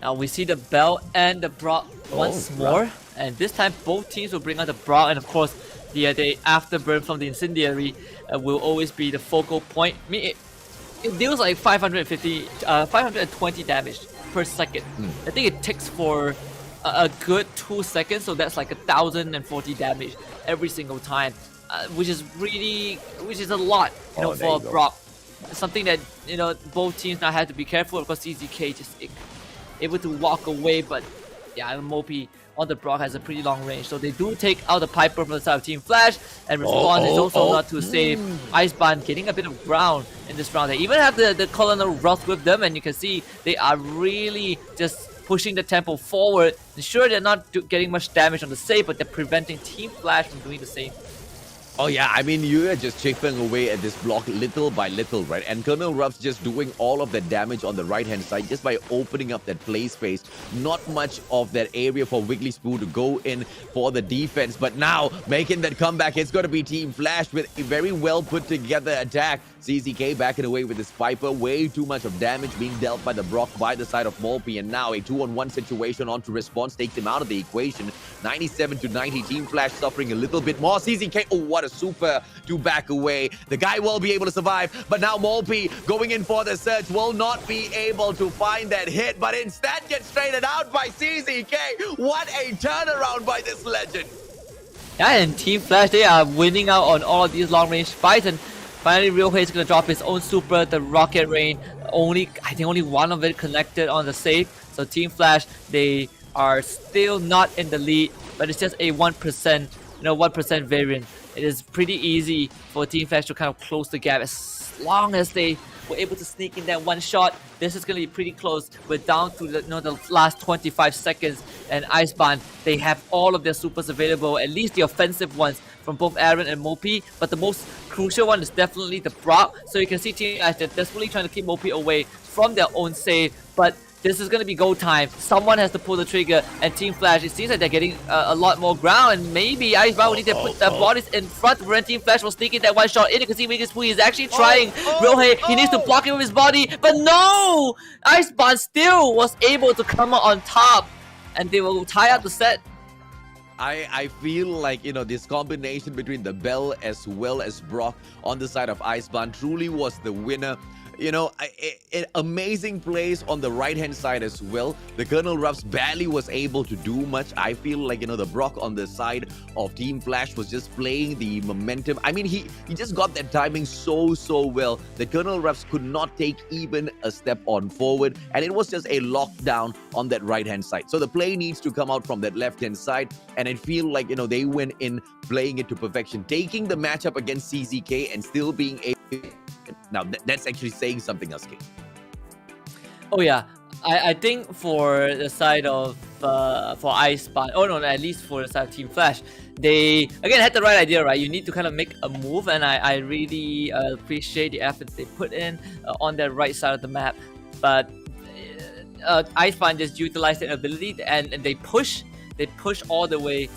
Now we see the Bell and the Brock once more, and this time both teams will bring out the Brock, and of course the afterburn from the Incendiary will always be the focal point. I mean, it deals like 520 damage per second. I think it takes for a good 2 seconds, so that's like 1,040 damage every single time, which is a lot, for Brock. Something that both teams now have to be careful. Of course, CZK just able to walk away, but yeah, Mopi on the Brock has a pretty long range, so they do take out the Piper from the side of Team Flash, and response is also not to save. Iceban getting a bit of ground in this round. They even have the Colonel Ruff with them, and you can see they are really just pushing the tempo forward. Sure, they're not getting much damage on the save, but they're preventing Team Flash from doing the same. Oh yeah, I mean, you are just chipping away at this block little by little, right? And Colonel Ruff's just doing all of that damage on the right-hand side just by opening up that play space. Not much of that area for Wiggly Spoo to go in for the defense. But now, making that comeback, it's going to be Team Flash with a very well put together attack. CZK backing away with his Piper. Way too much of damage being dealt by the Brock by the side of Molpy. And now a 2-on-1 situation onto response takes him out of the equation. 97 to 90. Team Flash suffering a little bit more. CZK, oh, what a super to back away. The guy will be able to survive, but now Molpy going in for the search will not be able to find that hit, but instead gets traded out by CZK. What a turnaround by this legend. Yeah, and Team Flash, they are winning out on all of these long-range fights, and finally Ryohei is going to drop his own super, the Rocket Rain. I think only one of it connected on the save. So Team Flash, they are still not in the lead, but it's just a 1%, 1% variant. It is pretty easy for Team Flash to kind of close the gap as long as they were able to sneak in that one shot. This is going to be pretty close. We're down to the last 25 seconds, and Iceban, they have all of their supers available, at least the offensive ones from both Aaron and Mopi, but the most crucial one is definitely the Brock. So you can see Team Flash, they're desperately trying to keep Mopi away from their own save, but this is going to be go time. Someone has to pull the trigger, and Team Flash, it seems like they're getting a lot more ground, and maybe Iceban will need to put their bodies in front when Team Flash will sneak in that one shot in. You can see Wiggly Spoo is actually trying. Ryohei, he needs to block it with his body, but no! Iceban still was able to come out on top, and they will tie up the set. I feel like, this combination between the Bell as well as Brock on the side of Iceban truly was the winner. Amazing plays on the right-hand side as well. The Colonel Ruffs barely was able to do much. I feel like, the Brock on the side of Team Flash was just playing the momentum. I mean, he just got that timing so well. The Colonel Ruffs could not take even a step on forward, and it was just a lockdown on that right-hand side. So the play needs to come out from that left-hand side, and I feel like, they went in playing it to perfection, taking the matchup against CZK and still being able. Now, that's actually saying something else, King. Oh yeah, I think for the side of for Iceban, at least for the side of Team Flash, they again had the right idea, right? You need to kind of make a move, and I really appreciate the effort they put in on that right side of the map. But Iceban just utilized their ability, and they push all the way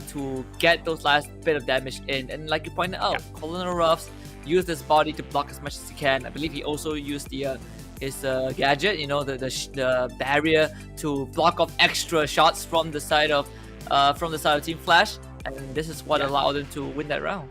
to get those last bit of damage in. And like you pointed out, Colonel Ruffs used his body to block as much as he can. I believe he also used his gadget, the barrier, to block off extra shots from the side of Team Flash, and this is what allowed them to win that round.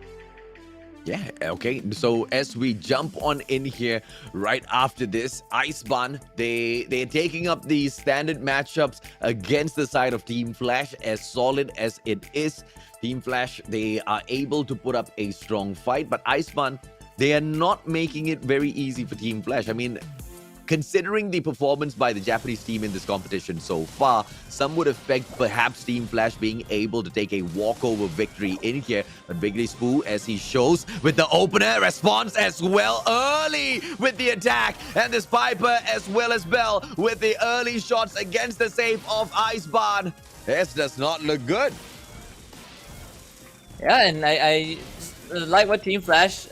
Yeah, okay. So as we jump on in here right after this, Iceban, they're taking up these standard matchups against the side of Team Flash, as solid as it is. Team Flash, they are able to put up a strong fight, but Iceban, they are not making it very easy for Team Flash. I mean, considering the performance by the Japanese team in this competition so far, some would expect perhaps Team Flash being able to take a walkover victory in here. But Biggly Spoo, as he shows with the opener, response as well early with the attack. And this Piper as well as Bell with the early shots against the save of Icebarn. This does not look good. Yeah, and I like what Team Flash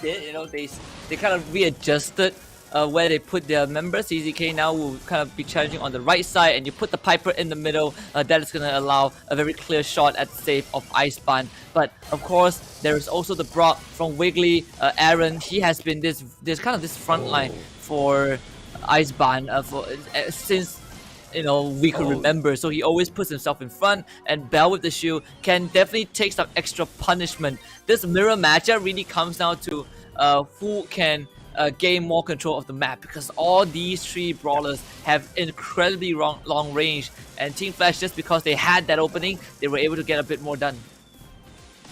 did. You know, they kind of readjusted where they put their members. CZK now will kind of be challenging on the right side, and you put the Piper in the middle. That is going to allow a very clear shot at the save of Icebarn. But of course, there is also the Brock from Wiggly. Aaron, he has been this front line for Icebarn since we could remember. So he always puts himself in front, and Bell with the shield can definitely take some extra punishment. This mirror matchup really comes down to who can gain more control of the map, because all these three brawlers have incredibly long range, and Team Flash, just because they had that opening, they were able to get a bit more done.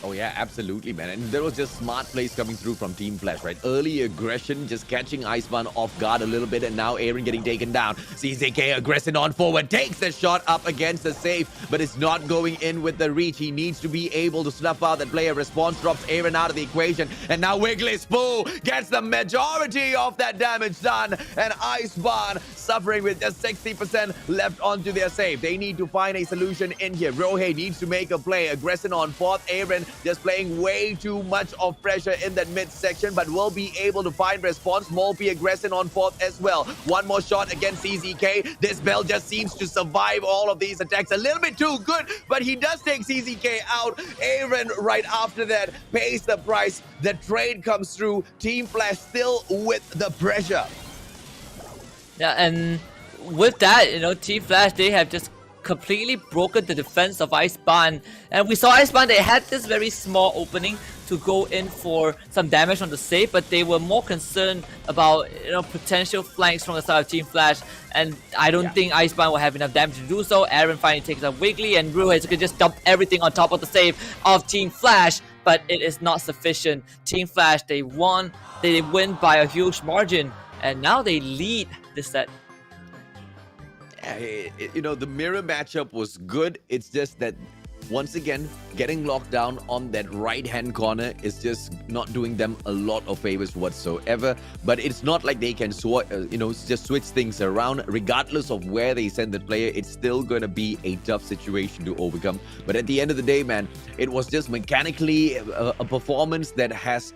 Oh yeah, absolutely, man. And there was just smart plays coming through from Team Flash, right? Early aggression, just catching Icebarn off guard a little bit, and now Aaron getting taken down. CZK aggressing on forward, takes the shot up against the save, but it's not going in with the reach. He needs to be able to snuff out that player. Response drops Aaron out of the equation, and now Wiggly Spoo gets the majority of that damage done, and Icebarn suffering with just 60% left onto their save. They need to find a solution in here. Rohe needs to make a play, aggressing on fourth. Aaron just playing way too much of pressure in that mid section, but will be able to find response. Molpy aggressing on fourth as well. One more shot against CZK. This Bell just seems to survive all of these attacks a little bit too good, but he does take CZK out. Aaron right after that pays the price. The trade comes through. Team Flash still with the pressure. Yeah, and with that, Team Flash, they have just completely broken the defense of Icebarn, and we saw Icebarn, they had this very small opening to go in for some damage on the save, but they were more concerned about potential flanks from the side of Team Flash, and I don't think Icebarn will have enough damage to do so. Aaron finally takes out Wiggly, and Ruiz could just dump everything on top of the save of Team Flash, but it is not sufficient. Team Flash, they win by a huge margin, and now they lead this set. The mirror matchup was good. It's just that once again, getting locked down on that right-hand corner is just not doing them a lot of favors whatsoever. But it's not like they can just switch things around. Regardless of where they send the player, it's still going to be a tough situation to overcome. But at the end of the day, man, it was just mechanically a performance that has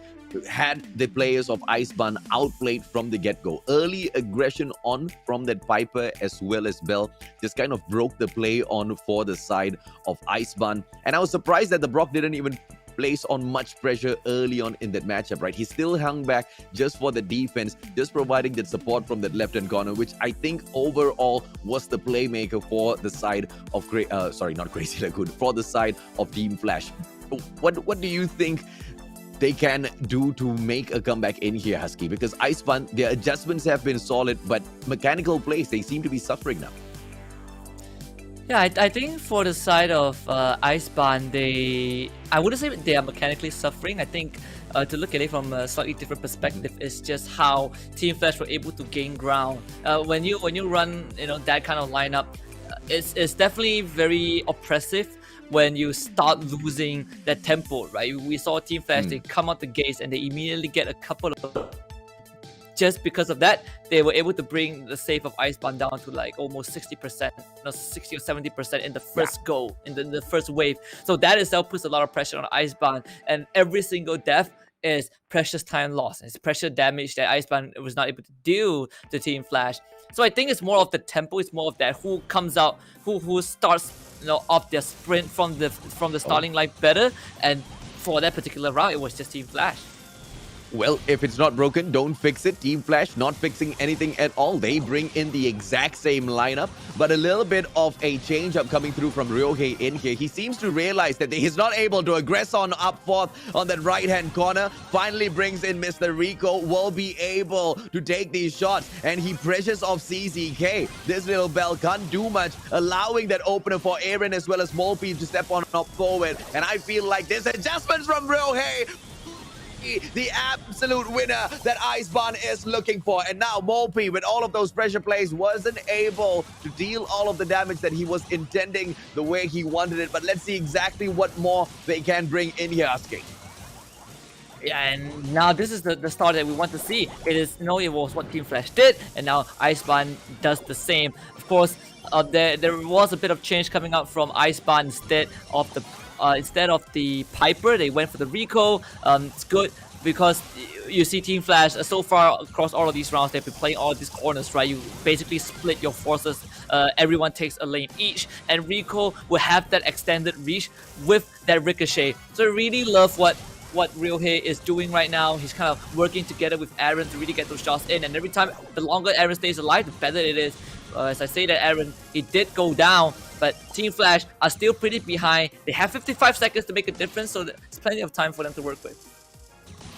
had the players of Icebarn outplayed from the get-go. Early aggression on from that Piper as well as Bell just kind of broke the play on for the side of Icebarn. And I was surprised that the Brock didn't even place on much pressure early on in that matchup, right? He still hung back just for the defense, just providing that support from that left-hand corner, which I think overall was the playmaker for the side of Lagoon, for the side of Team Flash. What do you think they can do to make a comeback in here, Husky? Because Icebarn, their adjustments have been solid, but mechanical plays, they seem to be suffering now. Yeah, I think for the side of Icebarn, I wouldn't say they are mechanically suffering. I think to look at it from a slightly different perspective is just how Team Flash were able to gain ground. When you run that kind of lineup, it's definitely very oppressive when you start losing that tempo, right? We saw Team Flash, they come out the gates and they immediately get a couple of... Just because of that, they were able to bring the save of Icebarn down to like almost 60%, 60 or 70% in the first go, in the first wave. So that itself puts a lot of pressure on Icebarn, and every single death is precious time loss. It's pressure damage that Icebarn was not able to do to Team Flash. So I think it's more of the tempo, it's more of that who comes out, who starts off their sprint from the starting line better, and for that particular round, it was just Team Flash. Well, if it's not broken, don't fix it. Team Flash not fixing anything at all. They bring in the exact same lineup, but a little bit of a change-up coming through from Ryohei in here. He seems to realize that he's not able to aggress on up fourth on that right-hand corner. Finally brings in Mr. Rico, will be able to take these shots, and he pressures off CZK. This little Bell can't do much, allowing that opener for Aaron as well as Molpy to step on up forward. And I feel like there's adjustments from Ryohei. the absolute winner that Iceborne is looking for. And now Mopi, with all of those pressure plays, wasn't able to deal all of the damage that he was intending the way he wanted it. But let's see exactly what more they can bring in here, Husky. Yeah, and now this is the start that we want to see. It was what Team Flash did, and now Iceborne does the same. Of course, there was a bit of change coming out from Iceborne instead of the Piper. They went for the Rico. It's good because you see Team Flash so far across all of these rounds, they've been playing all of these corners, right? You basically split your forces. Everyone takes a lane each, and Rico will have that extended reach with that ricochet. So I really love what Ryohei is doing right now. He's kind of working together with Aaron to really get those shots in, and every time, the longer Aaron stays alive, the better it is. As I say that Aaron, he did go down, but Team Flash are still pretty behind. They have 55 seconds to make a difference, so there's plenty of time for them to work with.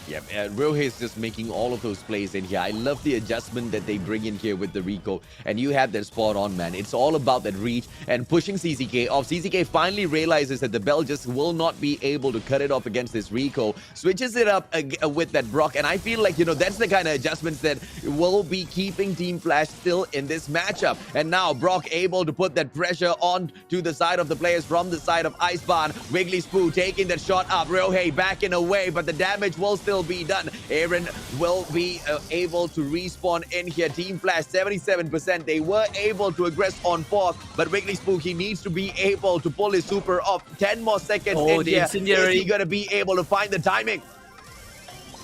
Yeah, Ryohei is just making all of those plays in here. I love the adjustment that they bring in here with the Rico. And you have that spot on, man. It's all about that reach and pushing CZK off. CZK finally realizes that the Bell just will not be able to cut it off against this Rico. Switches it up with that Brock. And I feel like, that's the kind of adjustments that will be keeping Team Flash still in this matchup. And now Brock able to put that pressure on to the side of the players from the side of Iceborne. Wiggly Spoo taking that shot up. Ryohei backing away, but the damage will still be done. Aaron will be able to respawn in here. Team Flash 77%. They were able to aggress on fourth, but Wiggly Spook, he needs to be able to pull his super off. 10 more seconds in here. Is he gonna be able to find the timing?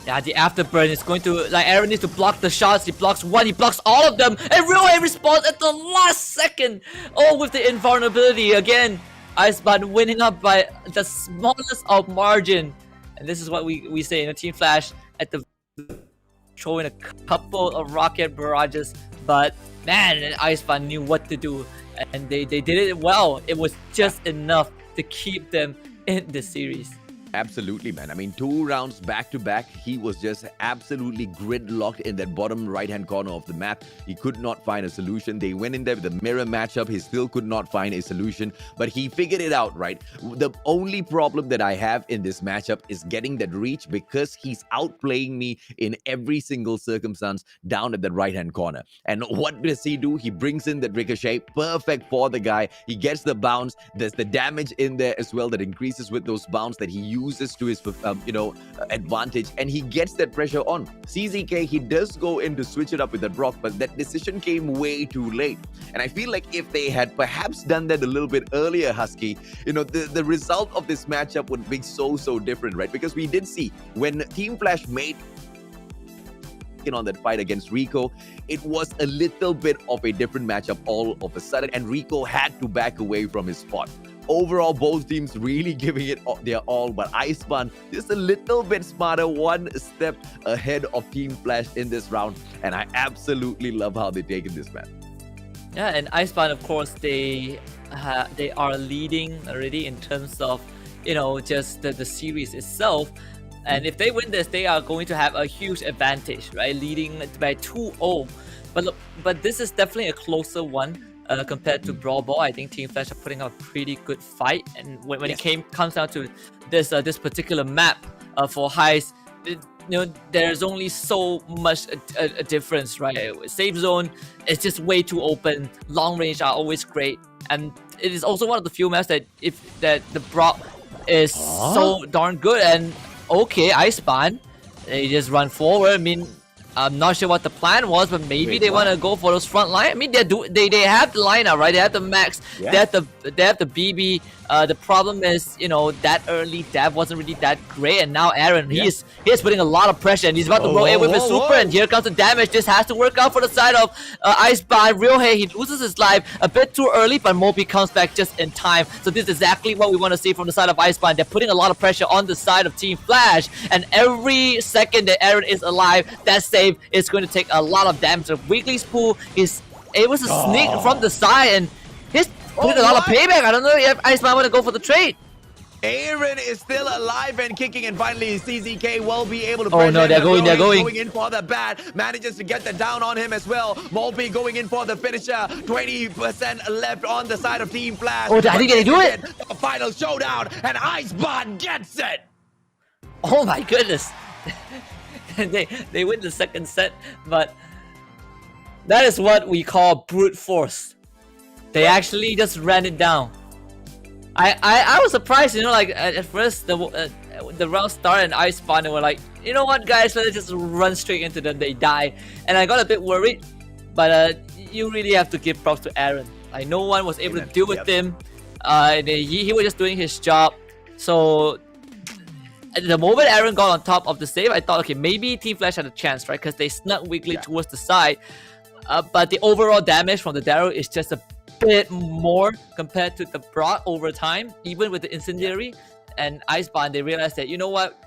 Yeah, the afterburn is going to, Aaron needs to block the shots. He blocks one, he blocks all of them, and Ryohei responds at the last second. Oh, with the invulnerability again. Iceborne winning up by the smallest of margin. And this is what we say, Team Flash at the throwing a couple of rocket barrages, but man, Iceborne knew what to do, and they did it well. It was just enough to keep them in the series. Absolutely, man. I mean, 2 rounds back to back, he was just absolutely gridlocked in that bottom right-hand corner of the map. He could not find a solution. They went in there with a mirror matchup. He still could not find a solution, but he figured it out, right? The only problem that I have in this matchup is getting that reach, because he's outplaying me in every single circumstance down at the right-hand corner. And what does he do? He brings in that ricochet, perfect for the guy. He gets the bounce. There's the damage in there as well that increases with those bounce that he uses to his advantage, and he gets that pressure on. CZK, he does go in to switch it up with the Brock, but that decision came way too late. And I feel like if they had perhaps done that a little bit earlier, Husky, the result of this matchup would be so different, right? Because we did see when Team Flash made on that fight against Rico, it was a little bit of a different matchup all of a sudden, and Rico had to back away from his spot. Overall, both teams really giving it their all, but Iceborne just a little bit smarter, one step ahead of Team Flash in this round, and I absolutely love how they've taken this, man. Yeah, and Iceborne, of course, they are leading already in terms of, just the series itself. And if they win this, they are going to have a huge advantage, right? Leading by 2-0. But this is definitely a closer one compared to Brawl Ball. I think Team Flash are putting up a pretty good fight. And when it comes down to this particular map for Heist, there's only so much a difference, right? Safe zone is just way too open. Long range are always great, and it is also one of the few maps that the Brock is so darn good. And okay, Iceborne, they just run forward. I mean, I'm not sure what the plan was, but maybe they want to go for those front line. I mean, they have the lineup, right? They have the Max, they have the BB. The problem is, that early Dab wasn't really that great, and now Aaron, he is putting a lot of pressure, and he's about to roll in with his super, and here comes the damage. This has to work out for the side of Iceborne. Ryohei, he loses his life a bit too early, but Mopi comes back just in time. So this is exactly what we want to see from the side of Iceborne. They're putting a lot of pressure on the side of Team Flash, and every second that Aaron is alive, that save is going to take a lot of damage. So Wiggly's pool is able to sneak from the side, and he's putting a lot of payback. I don't know if Iceborne want to go for the trade. Aaron is still alive and kicking, and finally CZK will be able to they're going in for the bat, manages to get the down on him as well. Mopi going in for the finisher. 20% left on the side of Team Flash. I think they do it. The final showdown, and Iceborne gets it. Oh my goodness. and they win the second set, but that is what we call brute force. They actually just ran it down. I was surprised, you know, like at first the round started and I spawned and were like, you know what, guys, let's just run straight into them. They die, and I got a bit worried. But you really have to give props to Aaron. Like no one was able to deal with him. He was just doing his job. So at the moment Aaron got on top of the save, I thought, okay, maybe Team Flash had a chance, right? Because they snuck weakly towards the side. But the overall damage from the Darrow is just a bit more compared to the Brock over time, even with the incendiary and Iceborne. They realized that, you know what,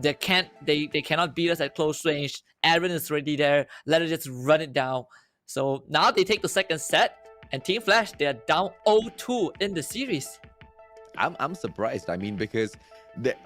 they cannot beat us at close range. Aaron is already there. Let us just run it down. So now they take the second set, and Team Flash, they are down 0-2 in the series. I'm surprised. I mean, because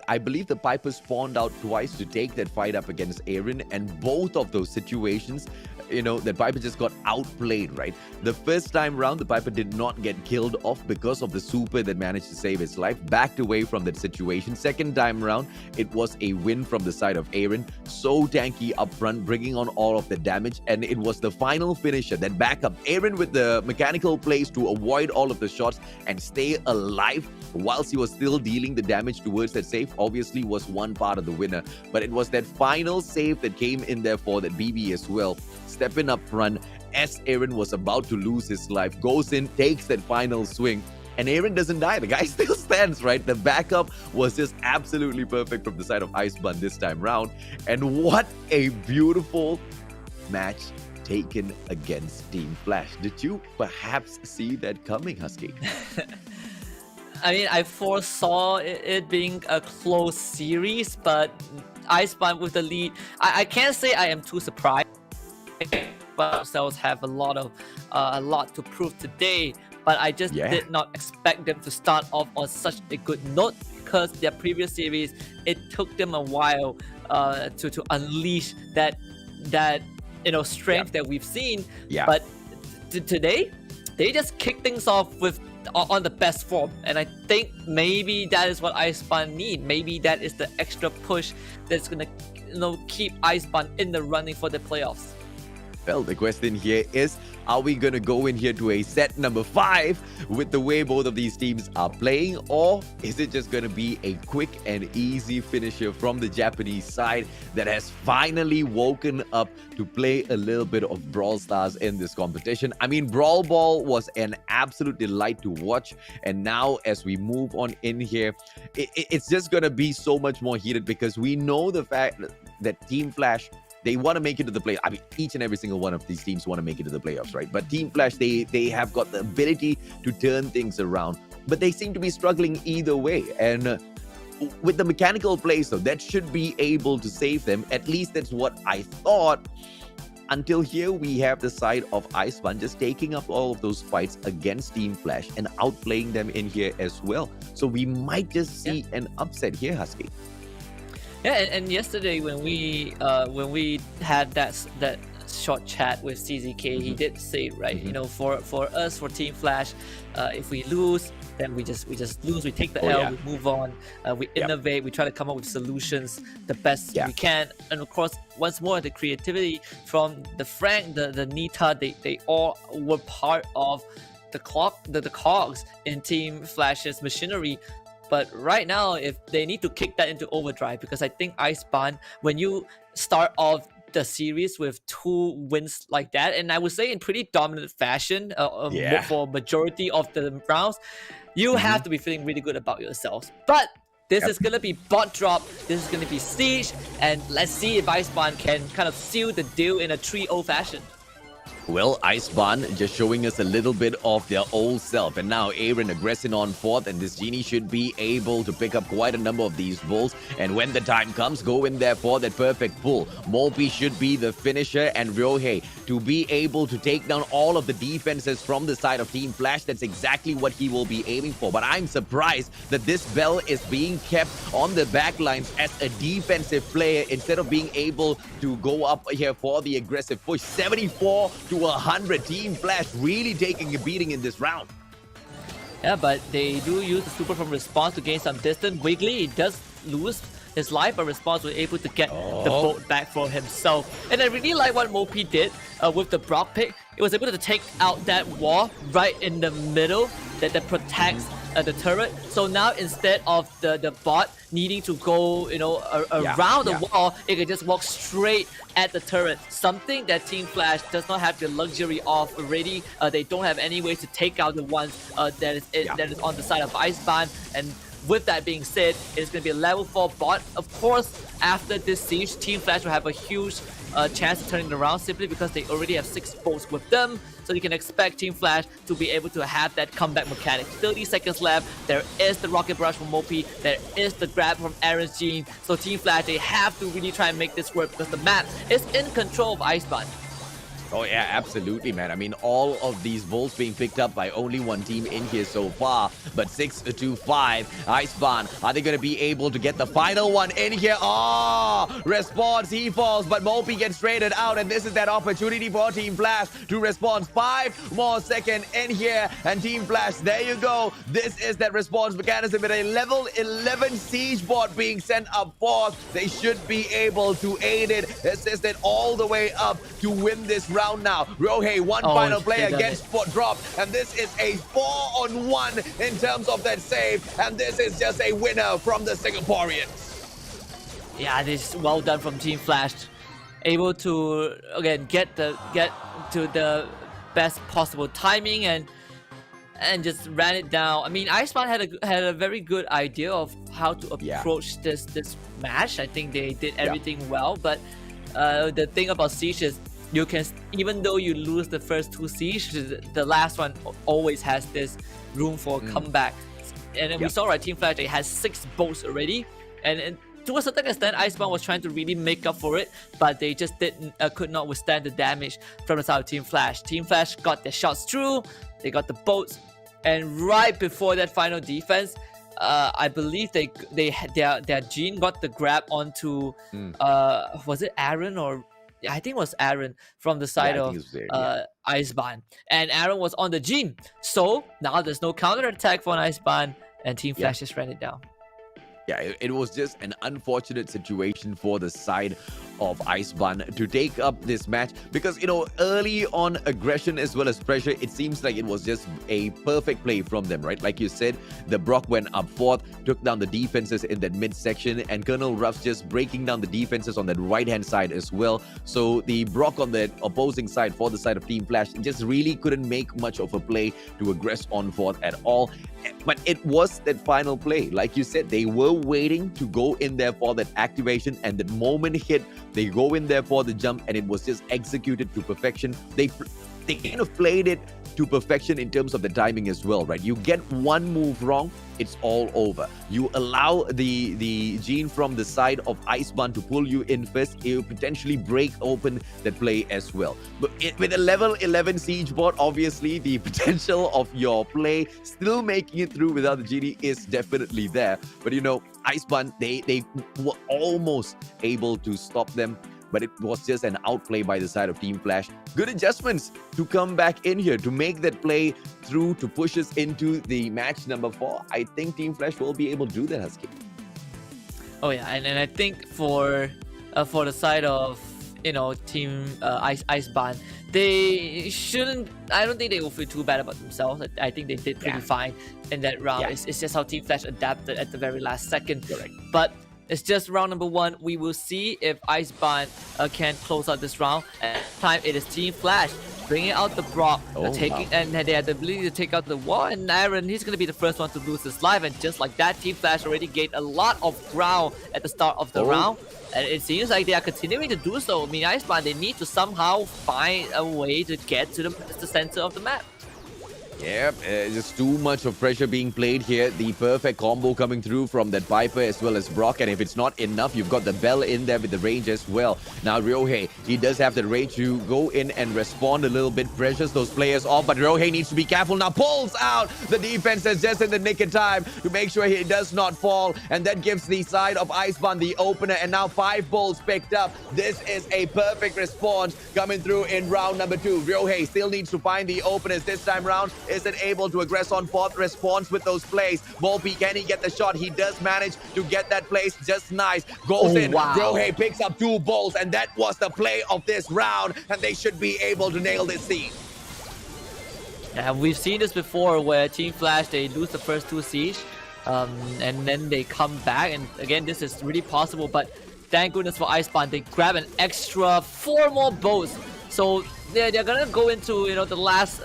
I believe the Piper spawned out twice to take that fight up against Aaron, and both of those situations, you know, the Piper just got outplayed, right? The first time round, the Piper did not get killed off because of the super that managed to save his life, backed away from that situation. Second time round, it was a win from the side of Aaron. So tanky up front, bringing on all of the damage, and it was the final finisher, that backup. Aaron with the mechanical plays to avoid all of the shots and stay alive whilst he was still dealing the damage towards that save, obviously was one part of the winner. But it was that final save that came in there for that BB as well. Stepping up front as Aaron was about to lose his life, goes in, takes that final swing, and Aaron doesn't die. The guy still stands, right? The backup was just absolutely perfect from the side of Iceborne this time round. And what a beautiful match taken against Team Flash. Did you perhaps see that coming, Husky? I mean, I foresaw it being a close series, but Iceborne with the lead, I can't say I am too surprised. But ourselves have a lot to prove today. But I just did not expect them to start off on such a good note, because their previous series, it took them a while to unleash that strength that we've seen. But today, they just kicked things off with on the best form, and I think maybe that is what Iceborne need. Maybe that is the extra push that's gonna keep Iceborne in the running for the playoffs. Well, the question here is, are we going to go in here to a set number 5 with the way both of these teams are playing, or is it just going to be a quick and easy finisher from the Japanese side that has finally woken up to play a little bit of Brawl Stars in this competition? I mean, Brawl Ball was an absolute delight to watch, and now as we move on in here, it's just going to be so much more heated, because we know the fact that Team Flash, they want to make it to the play. I mean, each and every single one of these teams want to make it to the playoffs, right? But Team Flash, they have got the ability to turn things around, but they seem to be struggling either way. And with the mechanical plays, though, that should be able to save them. At least that's what I thought. Until here, we have the side of Iceborne just taking up all of those fights against Team Flash and outplaying them in here as well. So we might just see an upset here, Husky. Yeah, and yesterday when we had that short chat with CZK, he did say, right, you know, for us, for Team Flash, if we lose, then we just lose. We take the L, we move on, we innovate, we try to come up with solutions the best we can, and of course, once more, the creativity from the Frank, the Nita, they all were part of the cogs in Team Flash's machinery. But right now, if they need to kick that into overdrive, because I think Iceborne, when you start off the series with 2 wins like that, and I would say in pretty dominant fashion for majority of the rounds, you have to be feeling really good about yourselves. But this is going to be bot drop, this is going to be siege, and let's see if Iceborne can kind of seal the deal in a 3-0 fashion. Well, Iceborne just showing us a little bit of their old self. And now Aaron aggressing on 4th, and this Genie should be able to pick up quite a number of these bulls. And when the time comes, go in there for that perfect pull. Molpi should be the finisher, and Ryohei to be able to take down all of the defenses from the side of Team Flash. That's exactly what he will be aiming for. But I'm surprised that this Bell is being kept on the back lines as a defensive player instead of being able to go up here for the aggressive push. 74 to 100. Team Flash really taking a beating in this round. Yeah, but they do use the super from response to gain some distance. Wiggly does lose his life, but Response was able to get the boat back for himself. And I really like what Mopi did with the Brock pick. It was able to take out that wall right in the middle that protects the turret. So now instead of the bot needing to go, around the wall, it can just walk straight at the turret. Something that Team Flash does not have the luxury of already. They don't have any way to take out the ones that is on the side of Iceban. And with that being said, it's going to be a level 4 bot. Of course, after this siege, Team Flash will have a huge chance to turn it around simply because they already have 6 bolts with them. So you can expect Team Flash to be able to have that comeback mechanic. 30 seconds left. There is the Rocket Barrage from Mopi. There is the grab from Aaron's Gene. So Team Flash, they have to really try and make this work because the map is in control of Iceban. Oh yeah, absolutely, man. I mean, all of these volts being picked up by only one team in here so far, but 6-5, Iceban, are they going to be able to get the final one in here? Oh, Response, he falls, but Mopi gets traded out, and this is that opportunity for Team Flash to respond. 5 more seconds in here, and Team Flash, there you go. This is that response mechanism with a level 11 siege bot being sent up forth. They should be able to aid it, assist it all the way up to win this round now. Rohe, one final player gets dropped, and this is a 4-on-1 in terms of that save, and this is just a winner from the Singaporeans. Yeah, this is well done from Team Flash. Able to, again, get to the best possible timing and just ran it down. I mean, Iceman had a very good idea of how to approach this match. I think they did everything well, but the thing about Siege is you can, even though you lose the first 2 Siege, the last one always has this room for comeback. And we saw Team Flash, they has 6 bolts already, and to a certain extent, Iceman was trying to really make up for it, but they just could not withstand the damage from the side of Team Flash. Team Flash got their shots through, they got the bolts, and right before that final defense, I believe their Gene got the grab onto was it Aaron or I think it was Aaron from the side of Iceban, and Aaron was on the Gene. So now there's no counter attack for an Iceban, and Team Flash just ran it down. Yeah, it was just an unfortunate situation for the side of Iceban to take up this match because, early on aggression as well as pressure, it seems like it was just a perfect play from them, right? Like you said, the Brock went up forth, took down the defenses in that midsection, and Colonel Ruff's just breaking down the defenses on that right-hand side as well. So the Brock on the opposing side for the side of Team Flash just really couldn't make much of a play to aggress on forth at all. But it was that final play. Like you said, they were waiting to go in there for that activation, and the moment hit, they go in there for the jump, and it was just executed to perfection. They kind of played it to perfection in terms of the timing as well, right? You get one move wrong, it's all over. You allow the Gene from the side of Iceban to pull you in first, it will potentially break open that play as well. But with a level 11 siege bot, obviously the potential of your play still making it through without the Genie is definitely there. But Iceban, they were almost able to stop them, but it was just an outplay by the side of Team Flash. Good adjustments to come back in here to make that play through to push us into the match number 4. I think Team Flash will be able to do that, Husky. Oh yeah, and I think for the side of Team Iceban, they shouldn't. I don't think they will feel too bad about themselves. I think they did pretty fine in that round. It's just how Team Flash adapted at the very last second. Correct. But it's just round number 1. We will see if Iceban can close out this round. And this time it is Team Flash bringing out the Brock, and they had the ability to take out the wall. And Aaron, he's going to be the first one to lose his life. And just like that, Team Flash already gained a lot of ground at the start of the round. And it seems like they are continuing to do so. I mean, Iceban, they need to somehow find a way to get to the center of the map. Yep, just too much of pressure being played here. The perfect combo coming through from that Viper as well as Brock. And if it's not enough, you've got the Bell in there with the range as well. Now, Ryohei, he does have the range to go in and respond a little bit. Pressures those players off, but Ryohei needs to be careful. Now, pulls out the defenses just in the nick of time to make sure he does not fall. And that gives the side of Iceban the opener. And now 5 balls picked up. This is a perfect response coming through in round number 2. Ryohei still needs to find the openers this time round. isn't able to aggress on fourth, response with those plays. Volpe, can he get the shot? He does manage to get that place just nice. Goes in, wow. Rohe picks up 2 balls, and that was the play of this round, and they should be able to nail this siege. Yeah, we've seen this before where Team Flash, they lose the first 2 siege, and then they come back, and again, this is really possible, but thank goodness for Iceborne, they grab an extra 4 more boats. So they're gonna go into, you know, the last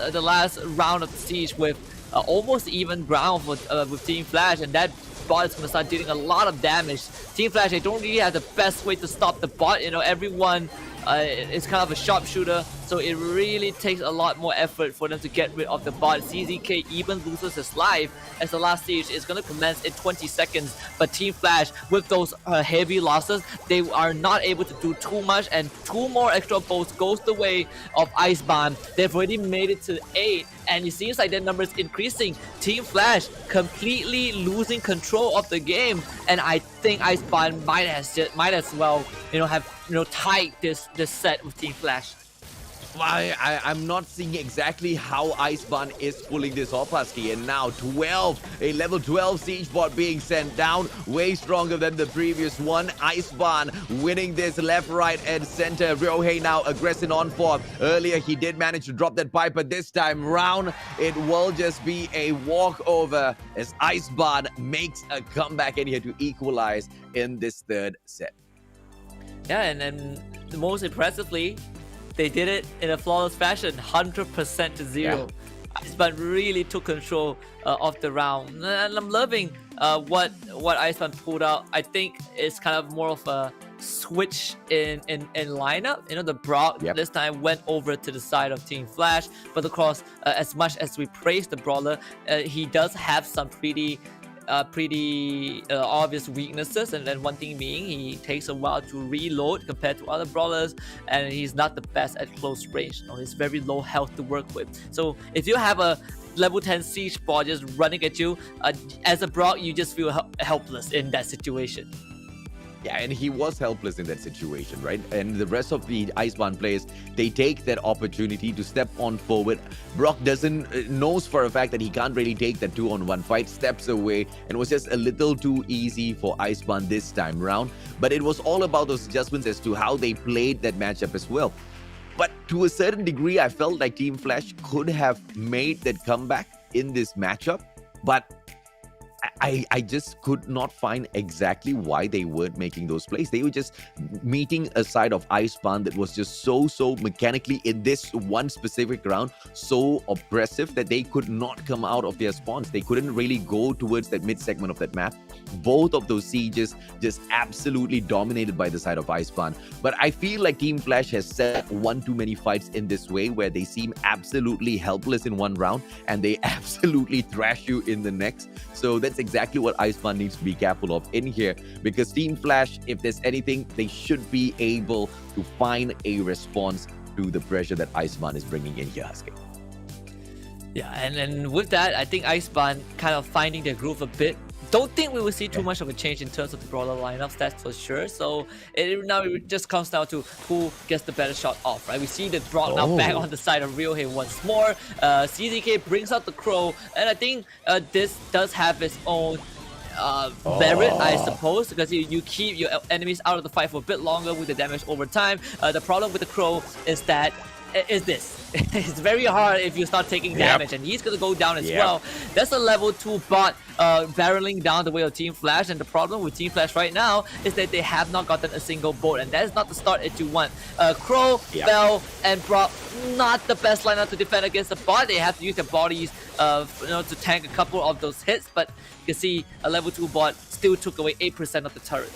round of the siege with almost even ground with Team Flash, and that bot is gonna start dealing a lot of damage. Team Flash, they don't really have the best way to stop the bot. You know, everyone is kind of a sharpshooter, so it really takes a lot more effort for them to get rid of the bot. CZK even loses his life as the last siege is going to commence in 20 seconds. But Team Flash, with those heavy losses, they are not able to do too much, and 2 more extra bolts goes the way of Iceborne. They've already made it to 8, and it seems like their numbers increasing. Team Flash completely losing control of the game, and I think Iceborne might as well, you know, have, you know, tied this set with Team Flash. I'm not seeing exactly how Iceborne is pulling this off, Husky. And now 12, a level 12 siege bot being sent down, way stronger than the previous one. Iceborne winning this left, right, and center. Ryohei now aggressing on fourth. Earlier, he did manage to drop that pipe, but this time round, it will just be a walkover as Iceborne makes a comeback in here to equalize in this 3rd set. Yeah, and then most impressively, they did it in a flawless fashion, 100% to 0. Iceborne really took control of the round, and I'm loving what Iceborne pulled out. I think it's kind of more of a switch in lineup. You know, the Brawl this time went over to the side of Team Flash, but of course, as much as we praise the Brawler, he does have some pretty obvious weaknesses, and then one thing being he takes a while to reload compared to other brawlers, and he's not the best at close range. You know, he's very low health to work with. So if you have a level 10 siege bot just running at you, as a Brawl, you just feel helpless in that situation. Yeah, and he was helpless in that situation, right? And the rest of the Iceborne players, they take that opportunity to step on forward. Brock knows for a fact that he can't really take that 2-on-1 fight, steps away, and was just a little too easy for Iceborne this time round. But it was all about those adjustments as to how they played that matchup as well. But to a certain degree, I felt like Team Flash could have made that comeback in this matchup, but I just could not find exactly why they weren't making those plays. They were just meeting a side of Iceborne that was just so mechanically in this one specific round, so oppressive that they could not come out of their spawns. They couldn't really go towards that mid segment of that map. Both of those sieges just absolutely dominated by the side of Iceborne. But I feel like Team Flash has set one too many fights in this way where they seem absolutely helpless in one round and they absolutely thrash you in the next. So that's exactly what Iceborne needs to be careful of in here, because Team Flash, if there's anything, they should be able to find a response to the pressure that Iceborne is bringing in here, Husky. Yeah, and with that, I think Iceborne kind of finding their groove a bit. Don't think we will see too much of a change in terms of the brawler lineups, that's for sure. So now it just comes down to who gets the better shot off, right? We see the Brock now back on the side of Ryohei once more. CZK brings out the Crow, and I think this does have its own merit, I suppose, because you keep your enemies out of the fight for a bit longer with the damage over time. The problem with the Crow is that it's very hard if you start taking damage, and he's gonna go down as well. That's a level 2 bot barreling down the way of Team Flash, and the problem with Team Flash right now is that they have not gotten a single boat, and that is not the start that you want. Crow, Bell, and Brock, not the best lineup to defend against the bot. They have to use their bodies to tank a couple of those hits, but you can see a level 2 bot still took away 8% of the turret.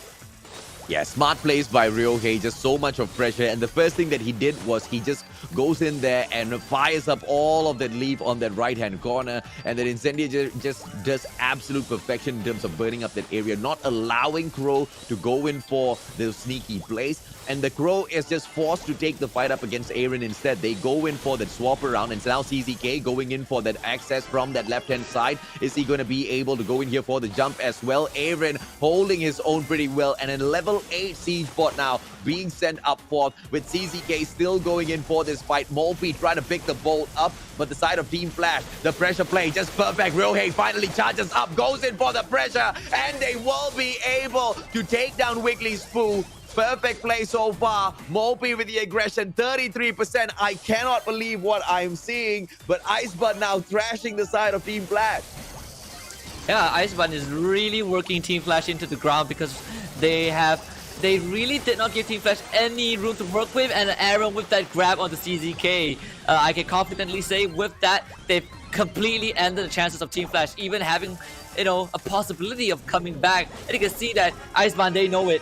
Yeah, smart plays by Ryohei, just so much of pressure, and the first thing that he did was he just goes in there and fires up all of that leaf on that right-hand corner, and then Incendia just does absolute perfection in terms of burning up that area, not allowing Crow to go in for those sneaky plays, and the Crow is just forced to take the fight up against Aaron instead. They go in for that swap around, and now CZK going in for that access from that left-hand side. Is he going to be able to go in here for the jump as well? Aaron holding his own pretty well, and in level level 8 siege bot now being sent up forth with CZK still going in for this fight. Molpy trying to pick the bolt up, but the side of Team Flash, the pressure play just perfect. Ryohei finally charges up, goes in for the pressure, and they will be able to take down Wiggly Spoo. Perfect play so far. Molpy with the aggression, 33%. I cannot believe what I'm seeing, but Icebud now thrashing the side of Team Flash. Yeah, Icebun is really working Team Flash into the ground because they really did not give Team Flash any room to work with, and Aaron with that grab on the CZK. I can confidently say with that, they've completely ended the chances of Team Flash even having, you know, a possibility of coming back. And you can see that Icebun, they know it.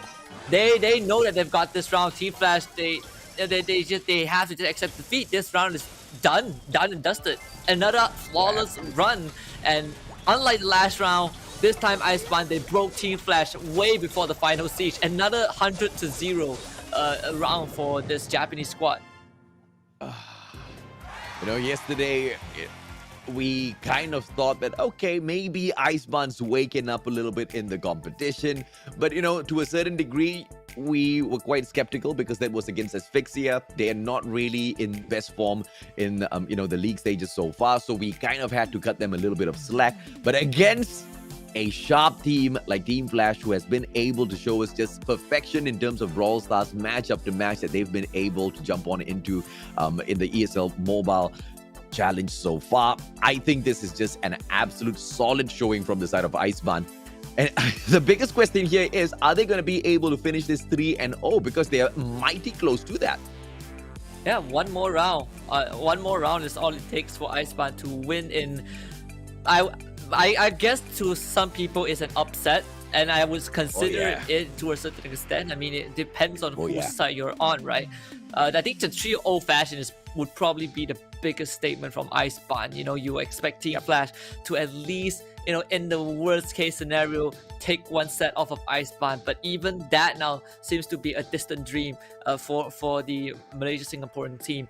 They know that they've got this round. Team Flash, they have to just accept defeat. This round is done and dusted. Another flawless run, and unlike the last round, this time Icebun, they broke Team Flash way before the final siege. Another 100-0 round for this Japanese squad. You know, yesterday we kind of thought that, okay, maybe Icebun's waking up a little bit in the competition. But, you know, to a certain degree, we were quite skeptical because that was against Asphyxia. They are not really in best form in, you know, the league stages so far. So we kind of had to cut them a little bit of slack. But against a sharp team like Team Flash, who has been able to show us just perfection in terms of Brawl Stars match after match that they've been able to jump on into in the ESL mobile challenge so far, I think this is just an absolute solid showing from the side of Icebun. And the biggest question here is, are they going to be able to finish this 3-0? Because they are mighty close to that. Yeah, one more round. One more round is all it takes for Icebun to win in... I guess to some people it's an upset, and I would consider it to a certain extent. I mean, it depends on whose side you're on, right? I think the 3-0 fashion would probably be the biggest statement from Icebun. You know, you expect Team Flash to at least, you know, in the worst case scenario, take one set off of Icebun, but even that now seems to be a distant dream for the Malaysia Singaporean team.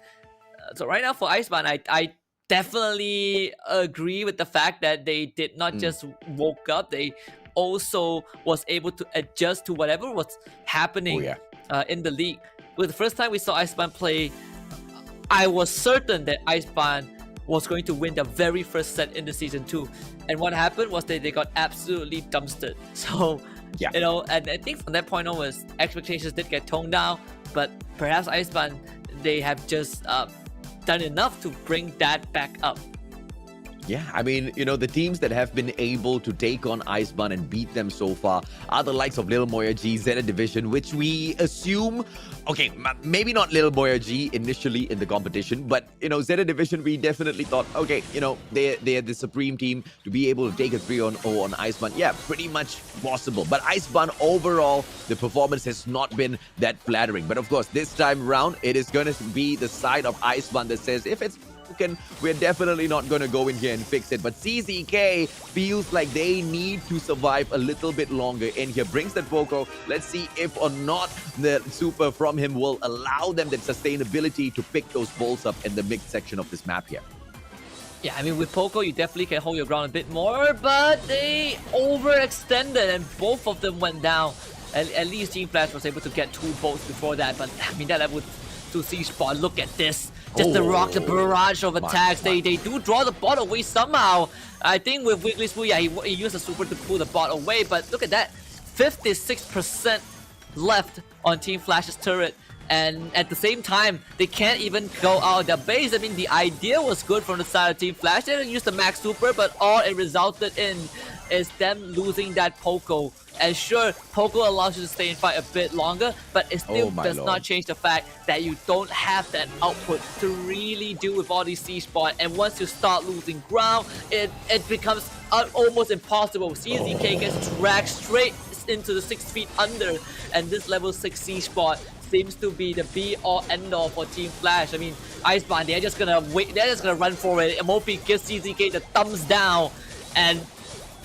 So right now for Icebun, I definitely agree with the fact that they did not just woke up, they also was able to adjust to whatever was happening in the league. With the first time we saw Icebun play, I was certain that Icebun was going to win the very first set in the season 2. And what happened was that they got absolutely dumpstered. So, you know, and I think from that point onwards, expectations did get toned down, but perhaps Icebun, they have just done enough to bring that back up. Yeah, I mean, you know, the teams that have been able to take on Icebun and beat them so far are the likes of Little Moyagi, Zeta Division, which we assume, okay, maybe not Little Moyagi initially in the competition, but, you know, Zeta Division, we definitely thought, okay, you know, they're the supreme team to be able to take a 3-0 on Icebun. Yeah, pretty much possible. But Icebun, overall, the performance has not been that flattering. But of course, this time around, it is going to be the side of Icebun that says, if it's we're definitely not going to go in here and fix it. But CZK feels like they need to survive a little bit longer in here. Brings that Poco. Let's see if or not the super from him will allow them that sustainability to pick those balls up in the mid section of this map here. Yeah, I mean, with Poco, you definitely can hold your ground a bit more, but they overextended and both of them went down. At least Team Flash was able to get 2 bolts before that, but I mean, that level 2 siege spot, look at this. Just the barrage of attacks. They do draw the bot away somehow. I think with Wiggly Spoo, yeah, he used the super to pull the bot away, but look at that. 56% left on Team Flash's turret. And at the same time, they can't even go out of their base. I mean, the idea was good from the side of Team Flash. They didn't use the max super, but all it resulted in is them losing that Poco. And sure, Poco allows you to stay in fight a bit longer, but it still does not change the fact that you don't have that output to really deal with all these siege spots. And once you start losing ground, it becomes almost impossible. CZK gets dragged straight into the 6 feet under, and this level 6 siege spot seems to be the be-all end-all for Team Flash. I mean, Icebun, they're just gonna wait, they're just gonna run for it. MOP gives CZK the thumbs down, and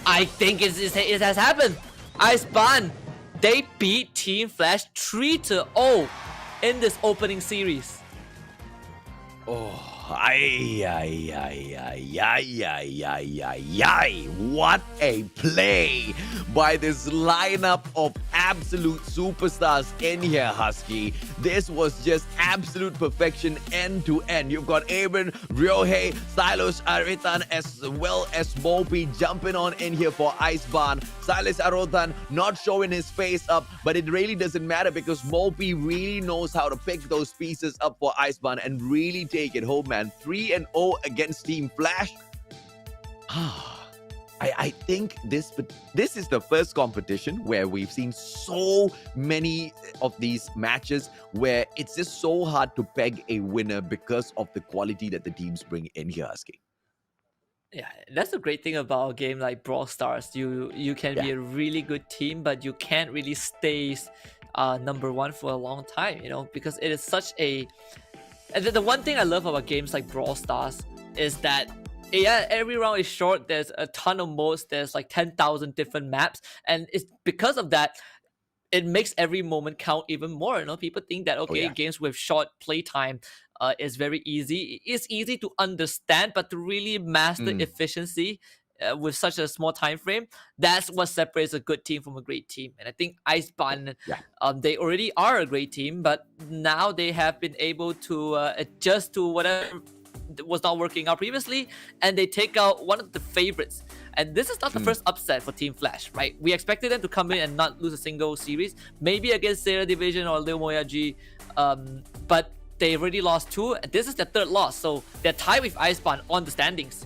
I think it has happened. Icebun, they beat Team Flash 3-0 in this opening series. What a play by this lineup of absolute superstars in here, Husky. This was just absolute perfection end to end. You've got Abram, Ryohei, Silas Aritan, as well as Mopi jumping on in here for Icebarn. Silas Arotan not showing his face up, but it really doesn't matter because Mopi really knows how to pick those pieces up for Icebarn and really take it home, man. 3-0 against Team Flash. I think this is the first competition where we've seen so many of these matches where it's just so hard to peg a winner because of the quality that the teams bring in here, Husky. Yeah, that's the great thing about a game like Brawl Stars. You can be a really good team, but you can't really stay number one for a long time, because it is such a... And the one thing I love about games like Brawl Stars is that every round is short. There's a ton of modes. There's like 10,000 different maps, and it's because of that it makes every moment count even more. People think that games with short playtime is very easy. It's easy to understand, but to really master efficiency with such a small time frame, that's what separates a good team from a great team. And I think Icebarn, they already are a great team, but now they have been able to adjust to whatever was not working out previously, and they take out one of the favorites. And this is not the first upset for Team Flash, right? We expected them to come in and not lose a single series, maybe against Zeta Division or Lil Moyagi, but they already lost 2. This is their 3rd loss, so they're tied with Icebarn on the standings.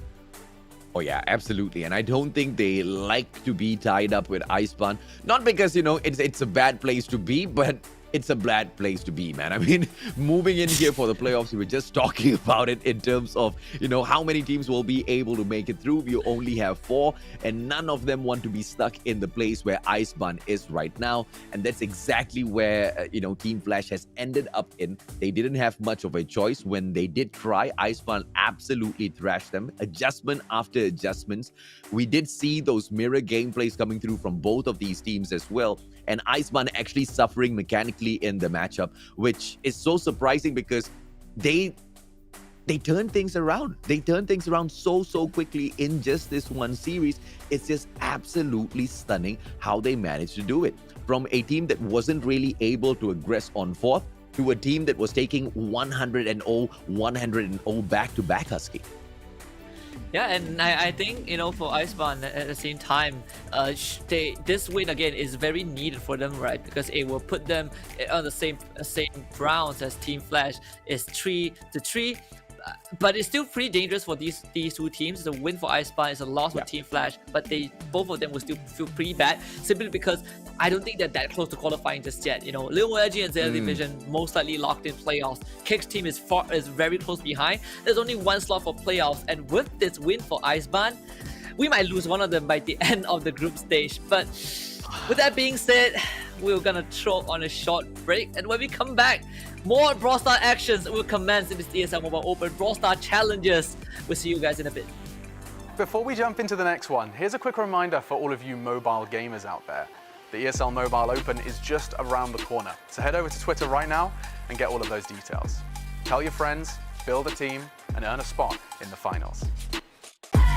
Oh yeah, absolutely. And I don't think they like to be tied up with Icebarn. Not because, it's a bad place to be, but it's a bad place to be, man. I mean, moving in here for the playoffs, we were just talking about it in terms of, how many teams will be able to make it through. You only have 4, and none of them want to be stuck in the place where Icebarn is right now. And that's exactly where, Team Flash has ended up in. They didn't have much of a choice. When they did try, Icebarn absolutely thrashed them. Adjustment after adjustments. We did see those mirror gameplays coming through from both of these teams as well. And Icebarn actually suffering mechanically in the matchup, which is so surprising because they turn things around. They turn things around so quickly in just this one series. It's just absolutely stunning how they managed to do it. From a team that wasn't really able to aggress on 4th to a team that was taking 100-0 back-to-back, Husky. Yeah, and I think, for Icebarn at the same time, this win again is very needed for them, right? Because it will put them on the same rounds as Team Flash. Is 3-3, but it's still pretty dangerous for these 2 teams. The win for Icebarn is a loss for Team Flash, but both of them will still feel pretty bad, simply because I don't think they're that close to qualifying just yet. Lil Moyagi and Zeta Division most likely locked in playoffs. Kick's team is very close behind. There's only 1 slot for playoffs, and with this win for Icebarn, we might lose one of them by the end of the group stage. But with that being said, we're gonna throw on a short break, and when we come back, more Brawl Stars actions will commence in this ESL Mobile Open Brawl Stars challenges. We'll see you guys in a bit. Before we jump into the next one, here's a quick reminder for all of you mobile gamers out there. The ESL Mobile Open is just around the corner, so head over to Twitter right now and get all of those details. Tell your friends, build a team, and earn a spot in the finals.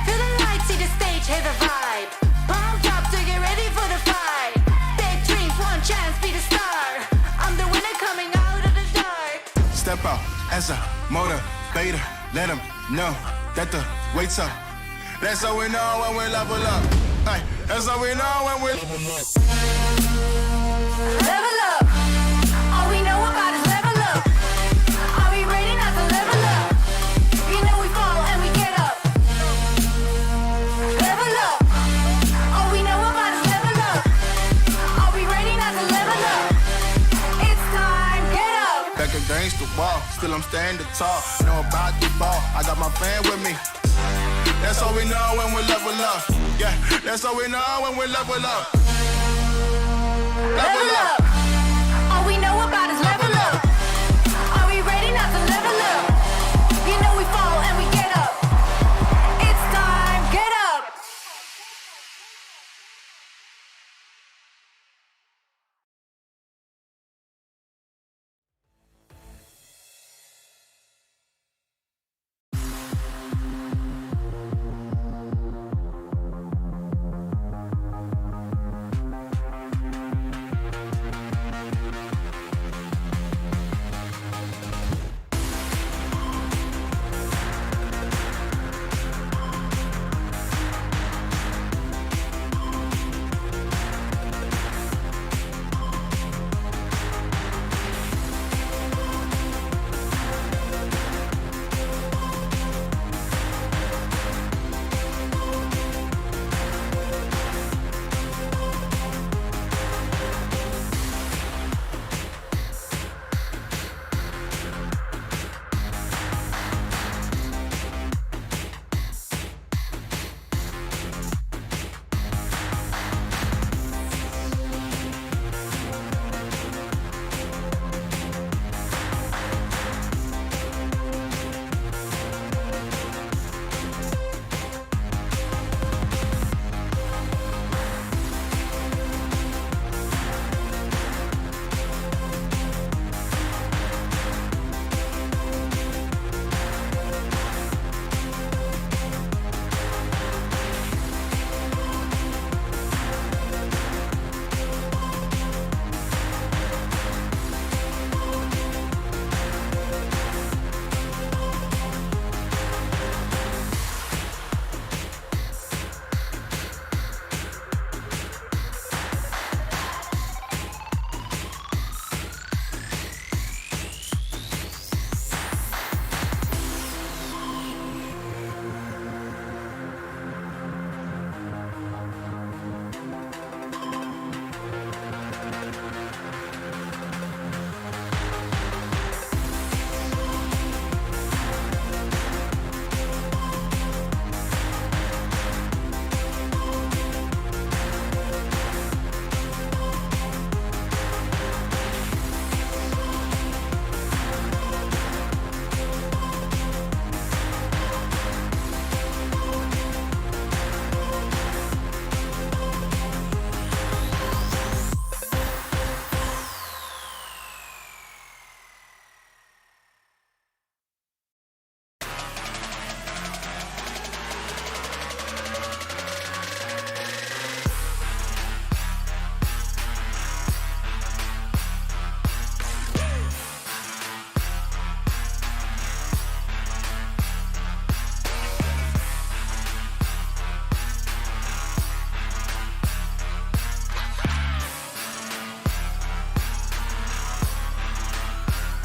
Feel the lights, see the stage, hear the vibe. Pumped up to get ready for the fight. Big dreams, one chance, be the star. I'm the winner coming out of the dark. Step out as a motivator. Let them know that the wait's up. That's how we know when we level up. Ay, that's how we know when we level up. Level up. All we know about is level up. Are we ready not to level up? We fall and we get up. Level up. All we know about is level up. Are we ready not to level up? It's time, get up. Back against the wall, still I'm standing tall. Know about the ball, I got my fan with me. That's how we know when we level up. Yeah, that's how we know when we level up. Level up. All we know about is level up. Are we ready not to level up? We fall and we get up. It's time, get up.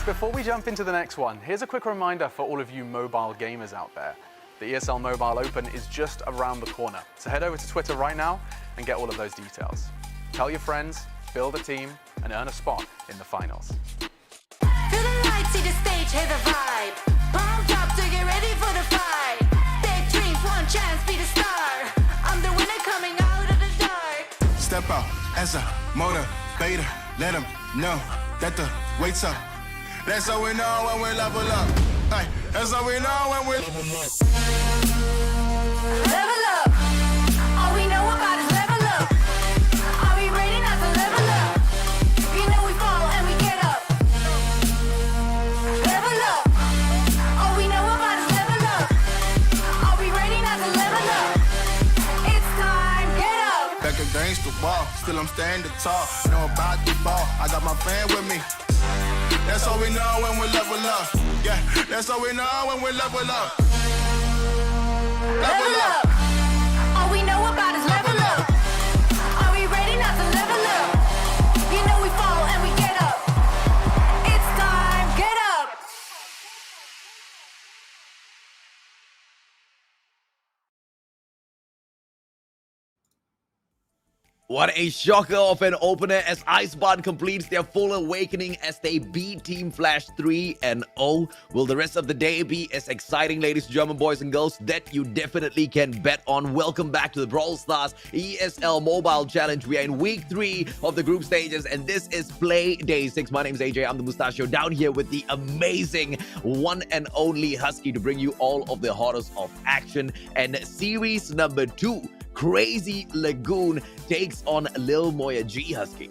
before we jump into the next one, here's a quick reminder for all of you mobile gamers out there. The ESL Mobile Open is just around the corner, so head over to Twitter right now and get all of those details. Tell your friends, build a team, and earn a spot in the finals. Feel the lights, see the stage, hear the vibe. Pumped up to get ready for the fight. Big dreams, one chance, be the star. I'm the winner coming out of the dark. Step out as a motivator. Let them know that the wait's up. That's how we know when we level up. Ay, that's how we know when we level up. Level up. All we know about is level up. Are we ready not to level up? You know we fall and we get up. Level up. All we know about is level up. Are we ready not to level up? It's time, get up. Back against the wall, still I'm standing tall. Know about the ball, I got my fan with me. That's how we know when we level up. Yeah, that's how we know when we level up. Level up. All we know about is level up. Are we ready not to level up? You know we fall and we get up. It's time, get up. What a shocker of an opener as Icebarn completes their full awakening as they beat Team Flash 3-0. Will the rest of the day be as exciting, ladies and gentlemen, boys and girls? That you definitely can bet on. Welcome back to the Brawl Stars ESL Mobile Challenge. We are in week 3 of the group stages, and this is play day 6. My name is AJ. I'm the Mustachio, down here with the amazing one and only Husky to bring you all of the hottest of action. And series number 2. Crazy Lagoon takes on Lil Moyagi, Husky.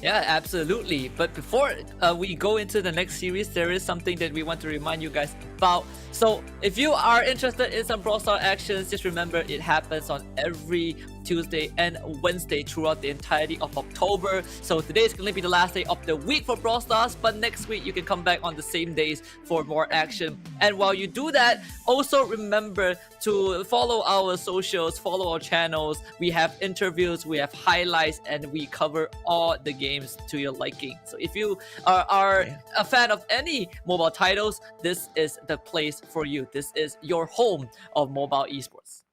Yeah, absolutely. But before we go into the next series, there is something that we want to remind you guys about. So if you are interested in some Brawl Stars actions, just remember it happens on every Tuesday and Wednesday throughout the entirety of October. So today is going to be the last day of the week for Brawl Stars, but next week you can come back on the same days for more action. And while you do that, also remember to follow our socials, follow our channels. We have interviews, we have highlights, and we cover all the games to your liking. So if you are a fan of any mobile titles, this is the place for you. This is your home of mobile esports.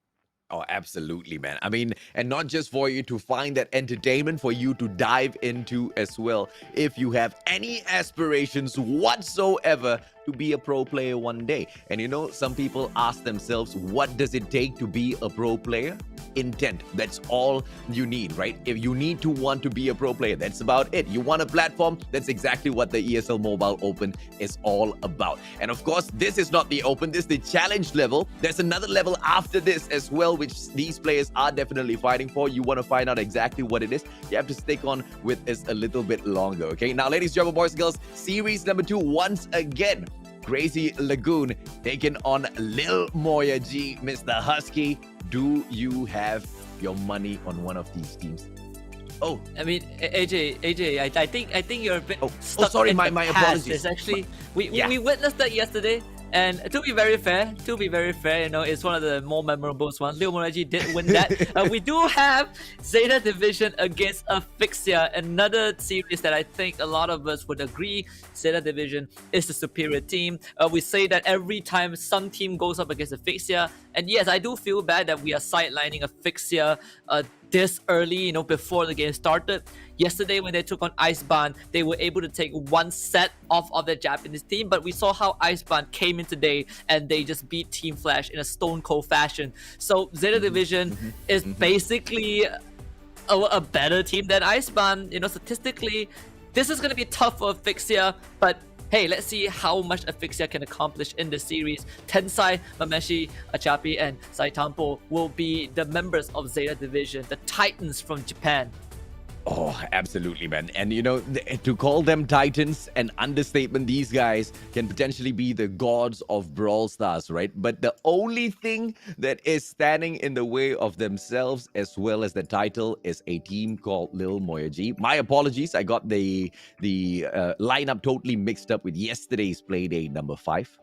Oh, absolutely, man. I mean, and not just for you to find that entertainment, for you to dive into as well. If you have any aspirations whatsoever to be a pro player one day. And you know, some people ask themselves, what does it take to be a pro player? Intent. That's all you need, right? If you need to want to be a pro player, that's about it. You want a platform, that's exactly what the ESL Mobile Open is all about. And of course, this is not the open, this is the challenge level. There's another level after this as well, which these players are definitely fighting for. You want to find out exactly what it is, you have to stick on with us a little bit longer, okay? Now, ladies and gentlemen, boys and girls, series number 2, once again, Crazy Lagoon taking on Lil Moyagi. Mr. Husky, do you have your money on one of these teams? Oh, I mean, AJ, I think you're a bit stuck sorry, in my the past. apologies. It's actually we witnessed that yesterday, and to be very fair, you know, it's one of the more memorable ones. Lil Moyagi did win that. We do have Zeta Division against Asphyxia, another series that I think a lot of us would agree Zeta Division is the superior team. We say that every time some team goes up against Asphyxia, and yes, I do feel bad that we are sidelining Asphyxia this early, you know, before the game started. Yesterday, when they took on Icebarn, they were able to take one set off of the Japanese team, but we saw how Icebarn came in today and they just beat Team Flash in a stone cold fashion. So Zeta Division is basically a better team than Icebarn. You know, statistically, this is going to be tough for Asphyxia, but hey, let's see how much Asphyxia can accomplish in the series. Tensai, Mameshi, Achapi, and Saitampo will be the members of Zeta Division, the Titans from Japan. Oh, absolutely, man. And you know, to call them Titans, an understatement. These guys can potentially be the gods of Brawl Stars, right? But the only thing that is standing in the way of themselves as well as the title is a team called Lil Moyagi. My apologies, I got the lineup totally mixed up with yesterday's Playdate number 5,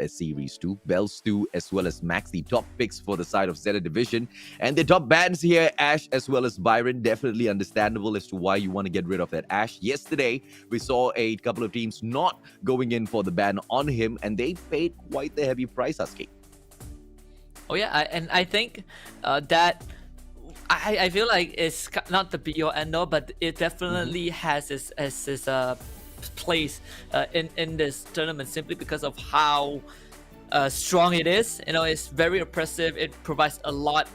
Series 2. Bells 2 as well as Max, the top picks for the side of Zeta Division. And the top bans here, Ash as well as Byron, definitely understandable as to why you want to get rid of that Ashe. Yesterday, we saw a couple of teams not going in for the ban on him, and they paid quite the heavy price, Husky. Oh yeah, and I think that I feel like it's not the be all end all, but it definitely has its place in this tournament simply because of how strong it is. You know, it's very oppressive. It provides a lot.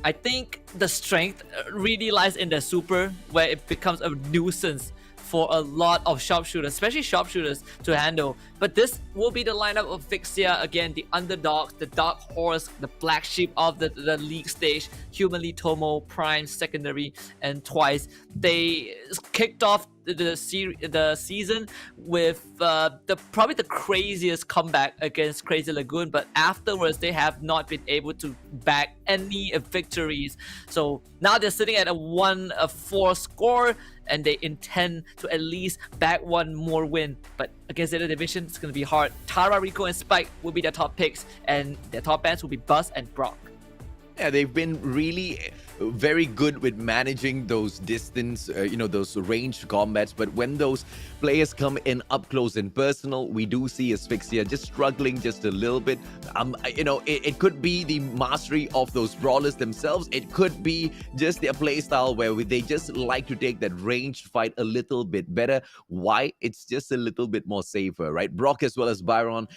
I think the strength really lies in the super, where it becomes a nuisance for a lot of sharpshooters, especially sharpshooters, to handle. But this will be the lineup of Asphyxia, again, the underdogs, the dark horse, the black sheep of the league stage, Humanly, Tomo, Prime, Secondary, and Twice. They kicked off the season with probably the craziest comeback against Crazy Lagoon, but afterwards they have not been able to back any victories. So now they're sitting at a 1-4 score, and they intend to at least back one more win. But against Zeta Division, it's going to be hard. Tara, Rico, and Spike will be their top picks, and their top bans will be Buzz and Brock. Yeah, they've been really very good with managing those distance, those ranged combats. But when those players come in up close and personal, we do see Asphyxia just struggling just a little bit. It could be the mastery of those brawlers themselves. It could be just their playstyle where they just like to take that ranged fight a little bit better. Why? It's just a little bit more safer, right? Brock as well as Byron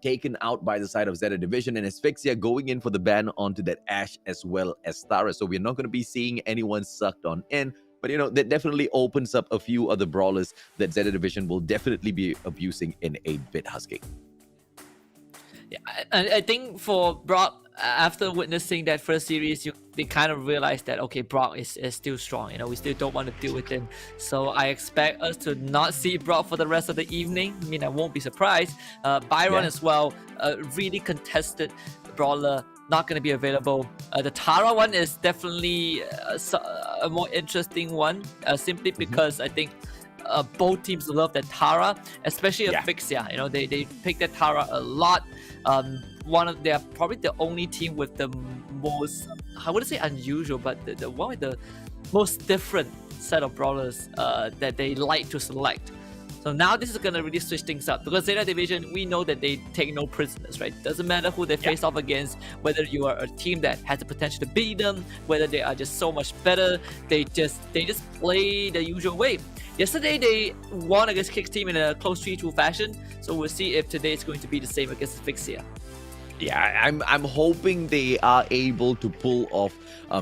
taken out by the side of Zeta Division, and Asphyxia going in for the ban onto that Ashe as well as Tara. So we're not going to be seeing anyone sucked on in. But, that definitely opens up a few other brawlers that Zeta Division will definitely be abusing in a bit, Husky. Yeah, I think for Brock, after witnessing that first series, they kind of realized that, okay, Brock is still strong. We still don't want to deal with him. So I expect us to not see Brock for the rest of the evening. I mean, I won't be surprised. Byron as well, really contested brawler, not going to be available. The Tara one is definitely a more interesting one, simply because I think both teams love that Tara, especially Asphyxia. They pick that Tara a lot. They're probably the only team with the most, I wouldn't say unusual, but the one with the most different set of brawlers that they like to select. So now this is going to really switch things up, because Zeta Division, we know that they take no prisoners, right? Doesn't matter who they face off against, whether you are a team that has the potential to beat them, whether they are just so much better, they just play the usual way. Yesterday they won against Kick's team in a close 3-2 fashion, so we'll see if today is going to be the same against Asphyxia. Yeah, I'm hoping they are able to pull off, a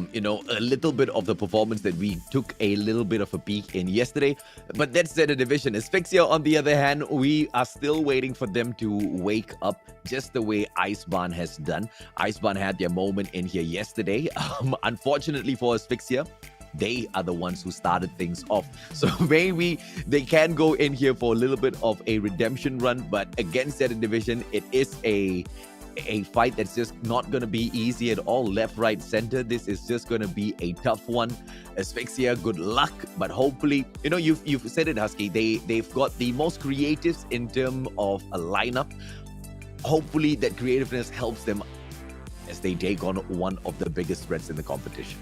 little bit of the performance that we took a little bit of a peek in yesterday. But that's Zeta Division. Asphyxia, on the other hand, we are still waiting for them to wake up, just the way Icebarn has done. Icebarn had their moment in here yesterday. Unfortunately for Asphyxia, they are the ones who started things off. So maybe they can go in here for a little bit of a redemption run. But against Zeta Division, it is a fight that's just not going to be easy at all. Left, right, center. This is just going to be a tough one. Asphyxia, good luck. But hopefully, you've said it, Husky. They've got the most creatives in terms of a lineup. Hopefully that creativeness helps them as they take on one of the biggest threats in the competition.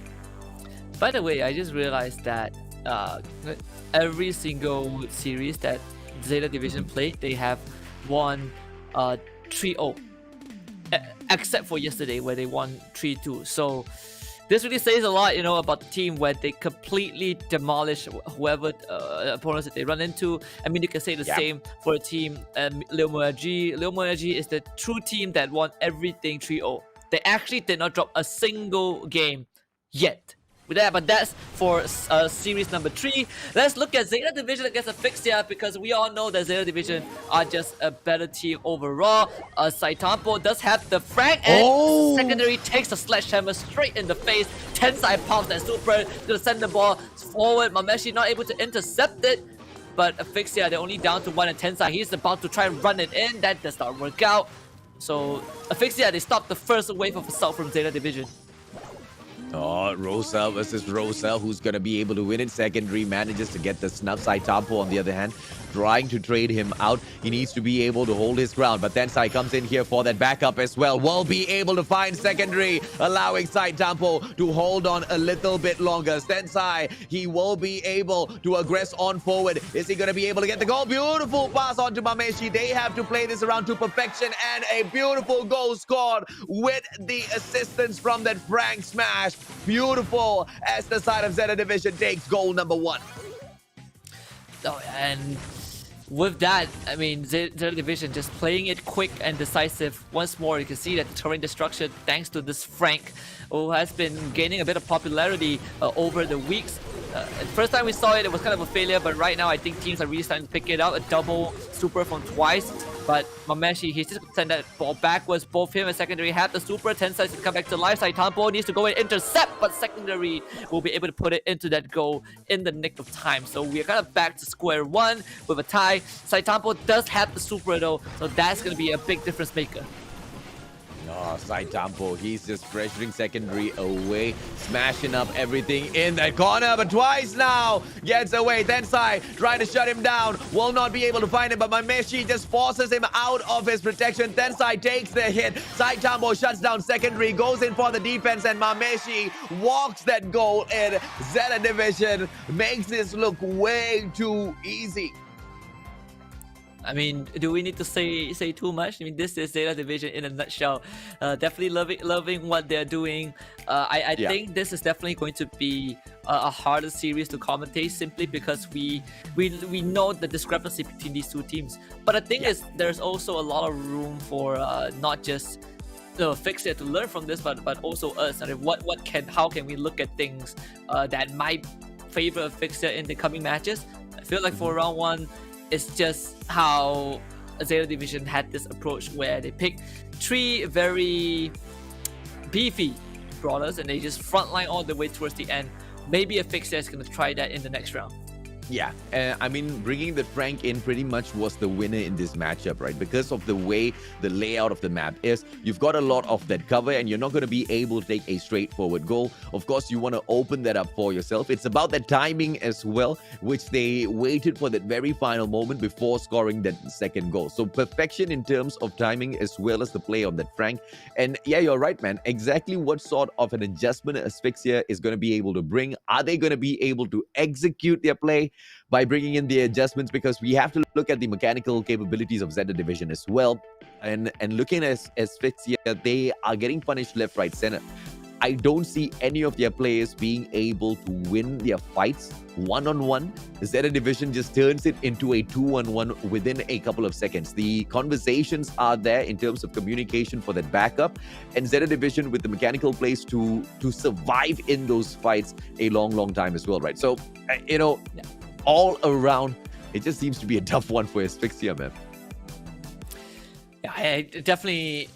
By the way, I just realized that every single series that Zeta Division played, they have won 3-0. Except for yesterday, where they won 3-2. So this really says a lot, about the team, where they completely demolish whoever opponents that they run into. I mean, you can say the same for a team, Leo Moyagi. Leo Moyagi is the true team that won everything 3-0. They actually did not drop a single game yet. But that's for series number 3. Let's look at Zeta Division against Asphyxia, because we all know that Zeta Division are just a better team overall. Saitampo does have the frag, and Secondary takes a sledgehammer straight in the face. Tensai pops that super to send the ball forward. Mameshi not able to intercept it, but Asphyxia, they're only down to 1, and Tensai, he's about to try and run it in. That does not work out. So Asphyxia, they stopped the first wave of assault from Zeta Division. Oh, Rosa versus Rosa, who's going to be able to win it. Secondary manages to get the snuff. Saitampo, on the other hand, trying to trade him out. He needs to be able to hold his ground, but then Sai comes in here for that backup as well. Will be able to find secondary, allowing Saitampo to hold on a little bit longer. Sensai, he will be able to aggress on forward. Is he going to be able to get the goal? Beautiful pass on to Mameshi. They have to play this around to perfection, and a beautiful goal scored with the assistance from that Frank smash. Beautiful as the side of Zeta Division takes goal number 1. Oh, and with that, I mean, Zeta Division just playing it quick and decisive. Once more, you can see that the terrain destruction, thanks to this Frank, who has been gaining a bit of popularity over the weeks. The first time we saw it, it was kind of a failure, but right now I think teams are really starting to pick it out. A double super from Twice, but Mameshi, he's just going to send that ball backwards. Both him and Secondary have the super. Tensai to come back to life. Saitampo needs to go and intercept, but Secondary will be able to put it into that goal in the nick of time. So we are kind of back to square one with a tie. Saitampo does have the super though, so that's going to be a big difference maker. Oh, Saitampo, he's just pressuring Secondary away, smashing up everything in that corner, but Twice now gets away. Tensai trying to shut him down, will not be able to find him, but Mameshi just forces him out of his protection. Tensai takes the hit. Saitampo shuts down Secondary, goes in for the defense, and Mameshi walks that goal in. Zeta Division makes this look way too easy. I mean, do we need to say too much? I mean, this is Zeta Division in a nutshell. Definitely loving what they're doing. I think this is definitely going to be a harder series to commentate, simply because we know the discrepancy between these two teams. But the thing is, there's also a lot of room for not just Asphyxia to learn from this, but also us. And how can we look at things that might favor Asphyxia in the coming matches? I feel like for round 1. It's just how Zeta Division had this approach where they pick 3 very beefy brawlers and they just frontline all the way towards the end. Maybe Asphyxia is going to try that in the next round. Yeah, I mean, bringing the Frank in pretty much was the winner in this matchup, right? Because of the way the layout of the map is, you've got a lot of that cover and you're not going to be able to take a straightforward goal. Of course, you want to open that up for yourself. It's about the timing as well, which they waited for that very final moment before scoring that second goal. So perfection in terms of timing as well as the play on that Frank. And yeah, you're right, man. Exactly what sort of an adjustment Asphyxia is going to be able to bring. Are they going to be able to execute their play by bringing in the adjustments? Because we have to look at the mechanical capabilities of Zeta Division as well. And looking at Asphyxia, they are getting punished left, right, center. I don't see any of their players being able to win their fights one-on-one. Zeta Division just turns it into a 2-on-1 within a couple of seconds. The conversations are there in terms of communication for that backup, and Zeta Division with the mechanical plays to survive in those fights a long time as well, right? So, all around, it just seems to be a tough one for Asphyxia, man. Yeah, I definitely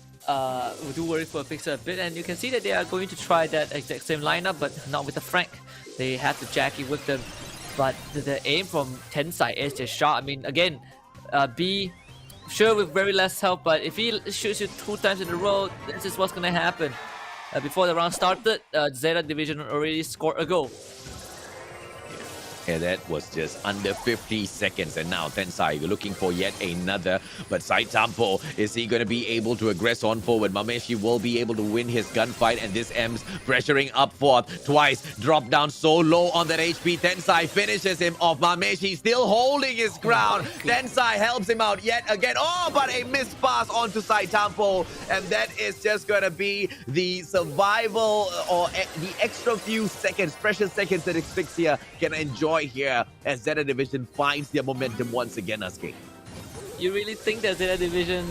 do worry for Asphyxia a bit, and you can see that they are going to try that exact same lineup, but not with the Frank. They have the Jackie with them, but the aim from Tensai is just shot. I mean, again, B, sure with very less help, but if he shoots you 2 times in a row, this is what's going to happen. Before the round started, Zeta Division already scored a goal. Yeah, that was just under 50 seconds. And now Tensai, we're looking for yet another. But Saitampo, is he going to be able to aggress on forward? Mameshi will be able to win his gunfight. And this M's pressuring up forth. Twice, drop down so low on that HP. Tensai finishes him off. Mameshi still holding his ground. Tensai helps him out yet again. Oh, but a missed pass onto Saitampo. And that is just going to be the survival or the extra few seconds, precious seconds that Asphyxia can enjoy here as Zeta Division finds their momentum once again, Aske. You really think that Zeta Division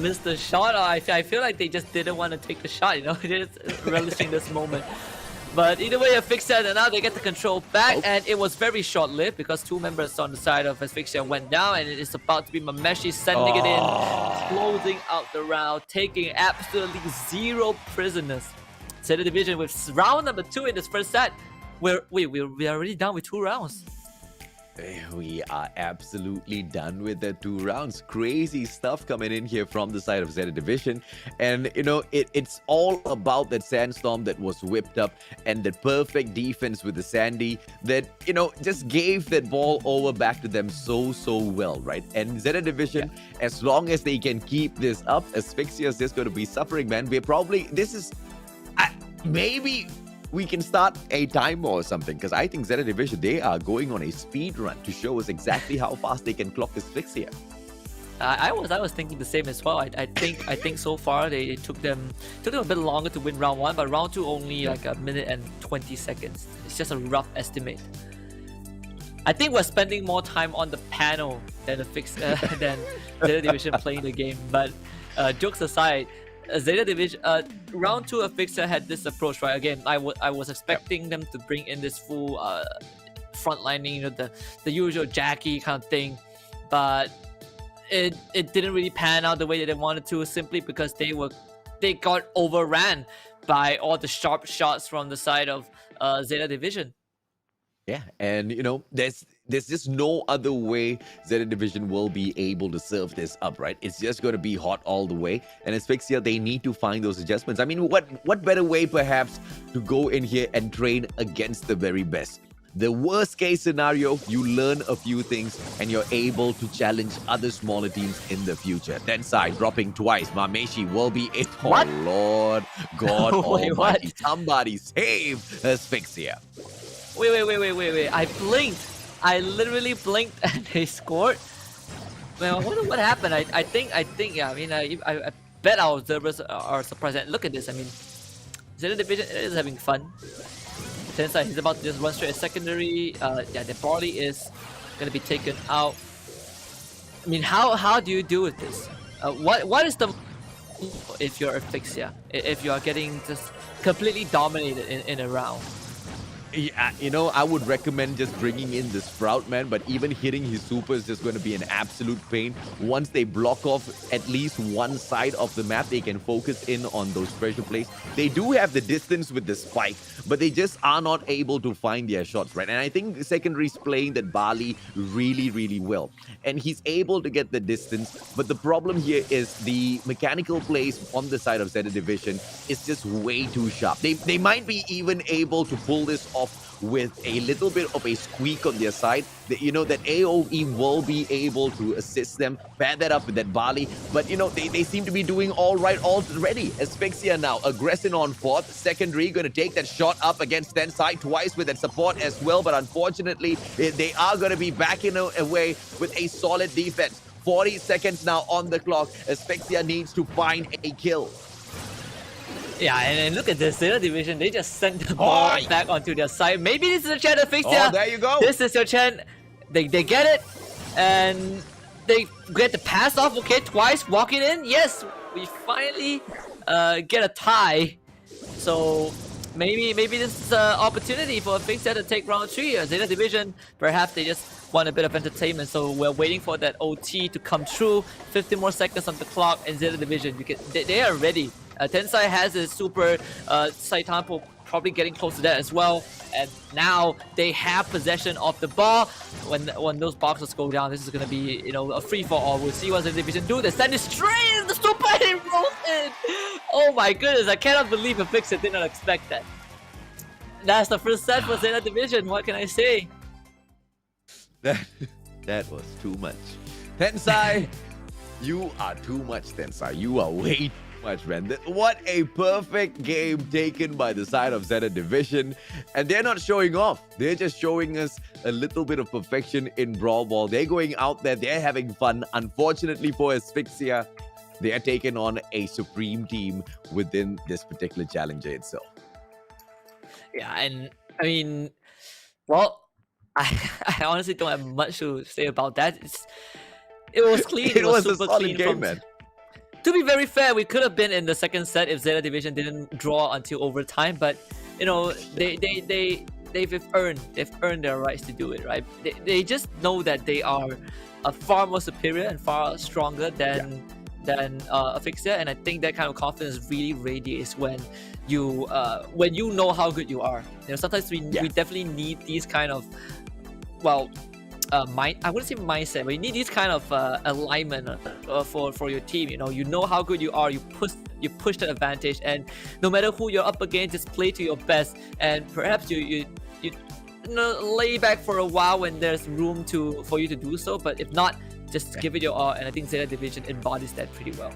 missed the shot? Or I feel like they just didn't want to take the shot, They're just relishing this moment. But either way, Asphyxia, and now they get the control back, and it was very short-lived because 2 members on the side of Asphyxia went down, and it is about to be Mameshi sending it in, closing out the round, taking absolutely 0 prisoners. Zeta Division with round number 2 in this first set. We're already done with 2 rounds. We are absolutely done with the 2 rounds. Crazy stuff coming in here from the side of Zeta Division. And, it's all about that Sandstorm that was whipped up and the perfect defense with the Sandy that, just gave that ball over back to them so well, right? And Zeta Division, as long as they can keep this up, Asphyxia is just going to be suffering, man. Maybe we can start a timer or something, because I think Zeta Division, they are going on a speed run to show us exactly how fast they can clock Asphyxia. I was thinking the same as well. I think so far they took them a bit longer to win round 1, but round 2 only like 1 minute and 20 seconds. It's just a rough estimate. I think we're spending more time on the panel than than Zeta Division playing the game. But jokes aside, Zeta Division, round 2 Asphyxia had this approach, right? Again, I was expecting them to bring in this full frontlining, the usual Jackie kind of thing, but it didn't really pan out the way that they wanted to, simply because they got overran by all the sharp shots from the side of Zeta Division. Yeah, and there's just no other way Zeta Division will be able to serve this up, right? It's just going to be hot all the way. And Asphyxia, they need to find those adjustments. I mean, what better way perhaps to go in here and train against the very best? The worst case scenario, you learn a few things and you're able to challenge other smaller teams in the future. Tensai dropping twice. Mameshi will be it. What? Oh, Lord God Wait, almighty. what? Somebody save Asphyxia. Wait. I blinked. I literally blinked and they scored. Well, I wonder what happened. I think, yeah, I mean, I bet our observers are surprised. And look at this. I mean, Zeta Division is having fun. Tensai, he's about to just run straight at secondary. Yeah, the barley is going to be taken out. I mean, how do you deal with this? What is the if you're Asphyxia? If you are getting just completely dominated in a round? Yeah, I would recommend just bringing in the Sprout, man, but even hitting his super is just going to be an absolute pain. Once they block off at least one side of the map, they can focus in on those pressure plays. They do have the distance with the spike, but they just are not able to find their shots, right? And I think the secondary's playing that Bali really well. And he's able to get the distance, but the problem here is the mechanical plays on the side of Zeta Division is just way too sharp. They might be even able to pull this off with a little bit of a squeak on their side. That AoE will be able to assist them, pair that up with that Bali. But they seem to be doing all right already. Asphyxia now aggressing on fourth. Secondary going to take that shot up against Tensai twice with that support as well. But unfortunately, they are going to be backing away with a solid defense. 40 seconds now on the clock. Asphyxia needs to find a kill. Yeah, and look at this, Zeta Division, they just sent the ball back onto their side. Maybe this is a chance to fix it. Oh, there you go. This is your chance. They get it, and they get the pass off, okay, twice, walking in. Yes, we finally get a tie. So maybe this is an opportunity for Asphyxia to take round 3. Zeta Division, perhaps they just want a bit of entertainment, so we're waiting for that OT to come through. 15 more seconds on the clock, and Zeta Division, they are ready. Tensai has his super, Saitampo probably getting close to that as well. And now they have possession of the ball. When those boxes go down, this is going to be, a free-for-all. We'll see what the division do. They send it straight in the super and it rolls in. Oh my goodness, I cannot believe Asphyxia did not expect that. That's the first set for Zeta Division. What can I say? That was too much. Tensai, you are too much, Tensai. You are way much, man. What a perfect game taken by the side of Zeta Division. And they're not showing off. They're just showing us a little bit of perfection in Brawl Ball. They're going out there. They're having fun. Unfortunately for Asphyxia, they are taking on a supreme team within this particular challenger itself. Yeah, and I mean, well, I honestly don't have much to say about that. It was clean. It was super a solid clean game, man. To be very fair, we could have been in the second set if Zeta Division didn't draw until overtime, but they've earned their rights to do it, right? They just know that they are far more superior and far stronger than Asphyxia, and I think that kind of confidence really radiates when you know how good you are. Sometimes we definitely need these kind of mind. I wouldn't say mindset, but you need this kind of alignment for your team. You know how good you are. You push the advantage, and no matter who you're up against, just play to your best. And perhaps you lay back for a while when there's room for you to do so. But if not, just give it your all. And I think Zeta Division embodies that pretty well.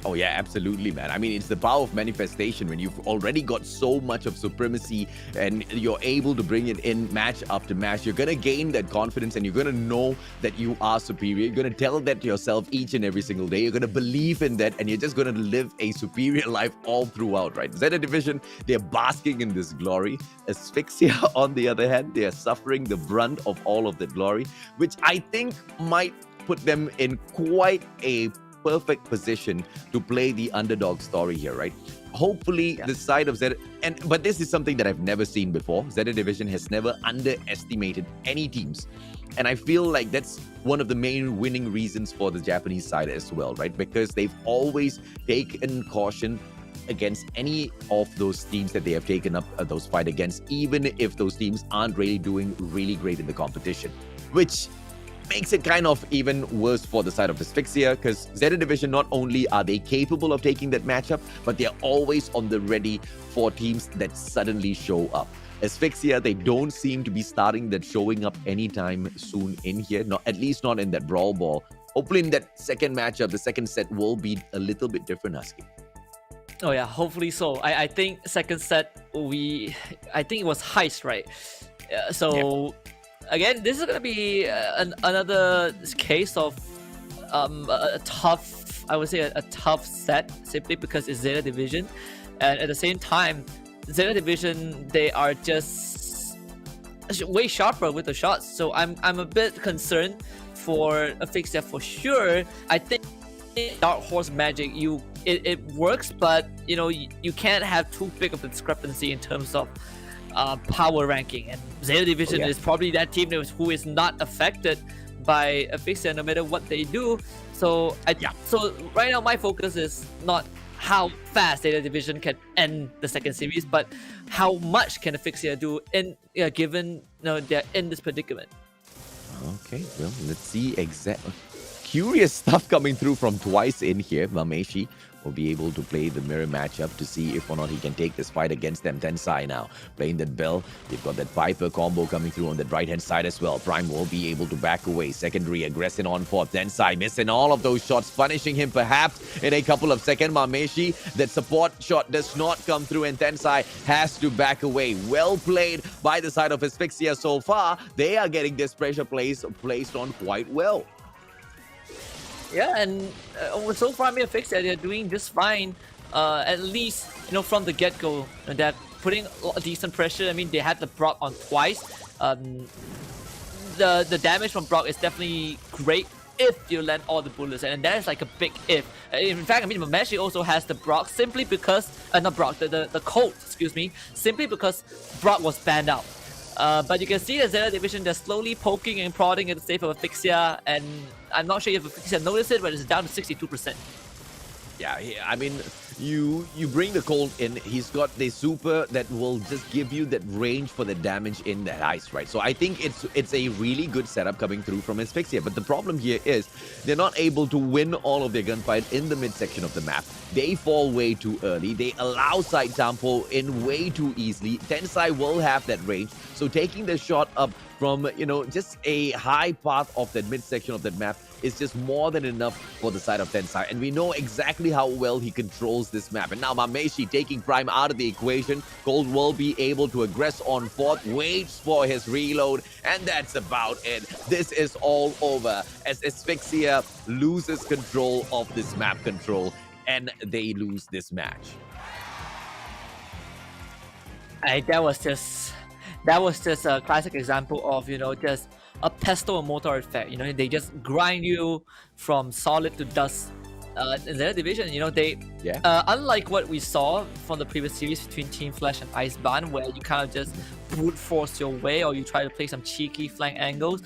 Oh yeah, absolutely, man. I mean, it's the power of manifestation when you've already got so much of supremacy and you're able to bring it in match after match. You're going to gain that confidence and you're going to know that you are superior. You're going to tell that to yourself each and every single day. You're going to believe in that and you're just going to live a superior life all throughout, right? Zeta Division, they're basking in this glory. Asphyxia, on the other hand, they are suffering the brunt of all of that glory, which I think might put them in quite a perfect position to play the underdog story here, right? Hopefully, the side of Zeta, but this is something that I've never seen before. Zeta Division has never underestimated any teams, and I feel like that's one of the main winning reasons for the Japanese side as well, right? Because they've always taken caution against any of those teams that they have taken up those fight against, even if those teams aren't really doing really great in the competition, which makes it kind of even worse for the side of Asphyxia, because Zeta Division, not only are they capable of taking that matchup, but they're always on the ready for teams that suddenly show up. Asphyxia, they don't seem to be starting that showing up anytime soon in here, at least not in that Brawl Ball. Hopefully in that second matchup, the second set will be a little bit different, Husky. Oh yeah, hopefully so. I think second set, I think it was Heist, right? Again, this is going to be another case of a tough, I would say a tough set, simply because it's Zeta Division. And at the same time, Zeta Division, they are just way sharper with the shots. So I'm a bit concerned for Asphyxia for sure. I think Dark Horse Magic, it works, but you can't have too big of a discrepancy in terms of power ranking, and Zeta Division is probably that team who is not affected by Asphyxia no matter what they do. So right now my focus is not how fast Zeta Division can end the second series, but how much can Asphyxia do given they're in this predicament. Okay, well, let's see exactly. Curious stuff coming through from Twice in here. Mameshi will be able to play the mirror matchup to see if or not he can take this fight against them. Tensai now playing that Bell. They've got that Piper combo coming through on the right-hand side as well. Prime will be able to back away. Secondary aggressing on for Tensai, missing all of those shots, punishing him perhaps in a couple of seconds. Mameshi, that support shot does not come through and Tensai has to back away. Well played by the side of Asphyxia so far. They are getting this pressure placed on quite well. Yeah, and so far, Asphyxia, they're doing just fine. At least, from the get-go, they're putting a decent pressure. I mean, they had the Brock on Twice. The damage from Brock is definitely great if you land all the bullets, and that is like a big if. In fact, I mean, Mameshi also has the Brock simply because, not Brock, the Colt, excuse me, simply because Brock was banned out. But you can see the Zeta Division, they're slowly poking and prodding at the save of Asphyxia, and I'm not sure if Asphyxia noticed it, but it's down to 62%. Yeah, I mean, you bring the Colt in, he's got the super that will just give you that range for the damage in that ice, right? So I think it's a really good setup coming through from Asphyxia, but the problem here is they're not able to win all of their gunfight in the midsection of the map. They fall way too early. They allow side tempo in way too easily. Tensai will have that range, so taking the shot up from, just a high path of that midsection of that map is just more than enough for the side of Tensai. And we know exactly how well he controls this map. And now Mameshi taking Prime out of the equation. Cold will be able to aggress on fourth, waits for his reload, and that's about it. This is all over as Asphyxia loses control of this map control, and they lose this match. That was just a classic example of, just a pestle and mortar effect. They just grind you from solid to dust. In their division, unlike what we saw from the previous series between Team Flash and Iceban, where you kind of just brute force your way or you try to play some cheeky flank angles,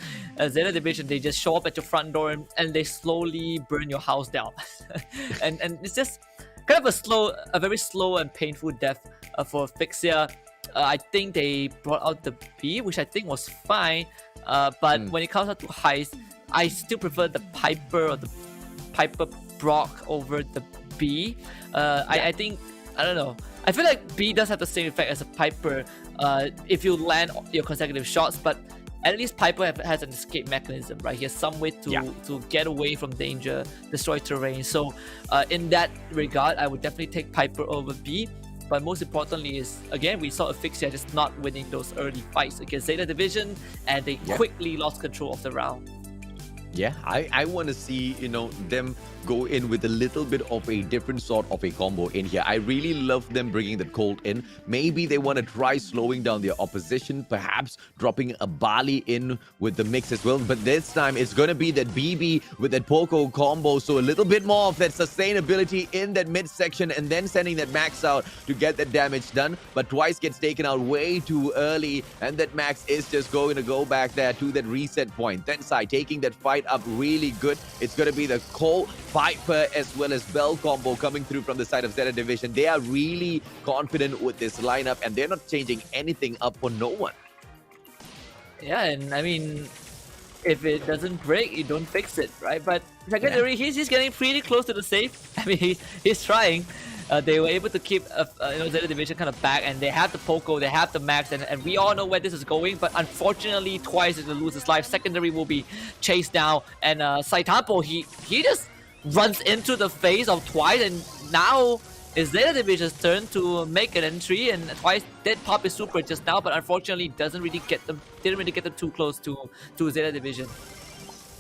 Zeta Division, they just show up at your front door and they slowly burn your house down. and it's just kind of a very slow and painful death for Asphyxia. I think they brought out the B, which I think was fine. But when it comes out to heist, I still prefer the Piper or the Piper Brock over the B. I think, I don't know. I feel like B does have the same effect as a Piper if you land your consecutive shots, but at least Piper has an escape mechanism, right? He has some way to get away from danger, destroy terrain. So in that regard, I would definitely take Piper over B. But most importantly is, again, we saw Asphyxia just not winning those early fights against Zeta Division, and they quickly lost control of the round. Yeah, I want to see, them go in with a little bit of a different sort of a combo in here. I really love them bringing that Colt in. Maybe they want to try slowing down their opposition, perhaps dropping a Bali in with the mix as well. But this time, it's going to be that BB with that Poco combo. So a little bit more of that sustainability in that midsection and then sending that Max out to get that damage done. But Twice gets taken out way too early. And that Max is just going to go back there to that reset point. Tensai taking that fight up really good. It's going to be the Colt, Viper as well as Bell combo coming through from the side of Zeta Division. They are really confident with this lineup and they're not changing anything up for no one. Yeah, and I mean, if it doesn't break, you don't fix it, right? But secondary, he's getting pretty close to the safe. I mean, he's trying. They were able to keep Zeta Division kind of back, and they have the Poco, they have the Max, and we all know where this is going. But unfortunately, Twice is going to lose his life. Secondary will be chased down, and Saitapo, he just runs into the face of Twice, and now it's Zeta Division's turn to make an entry, and Twice did pop his super just now, but unfortunately didn't really get them too close to Zeta Division.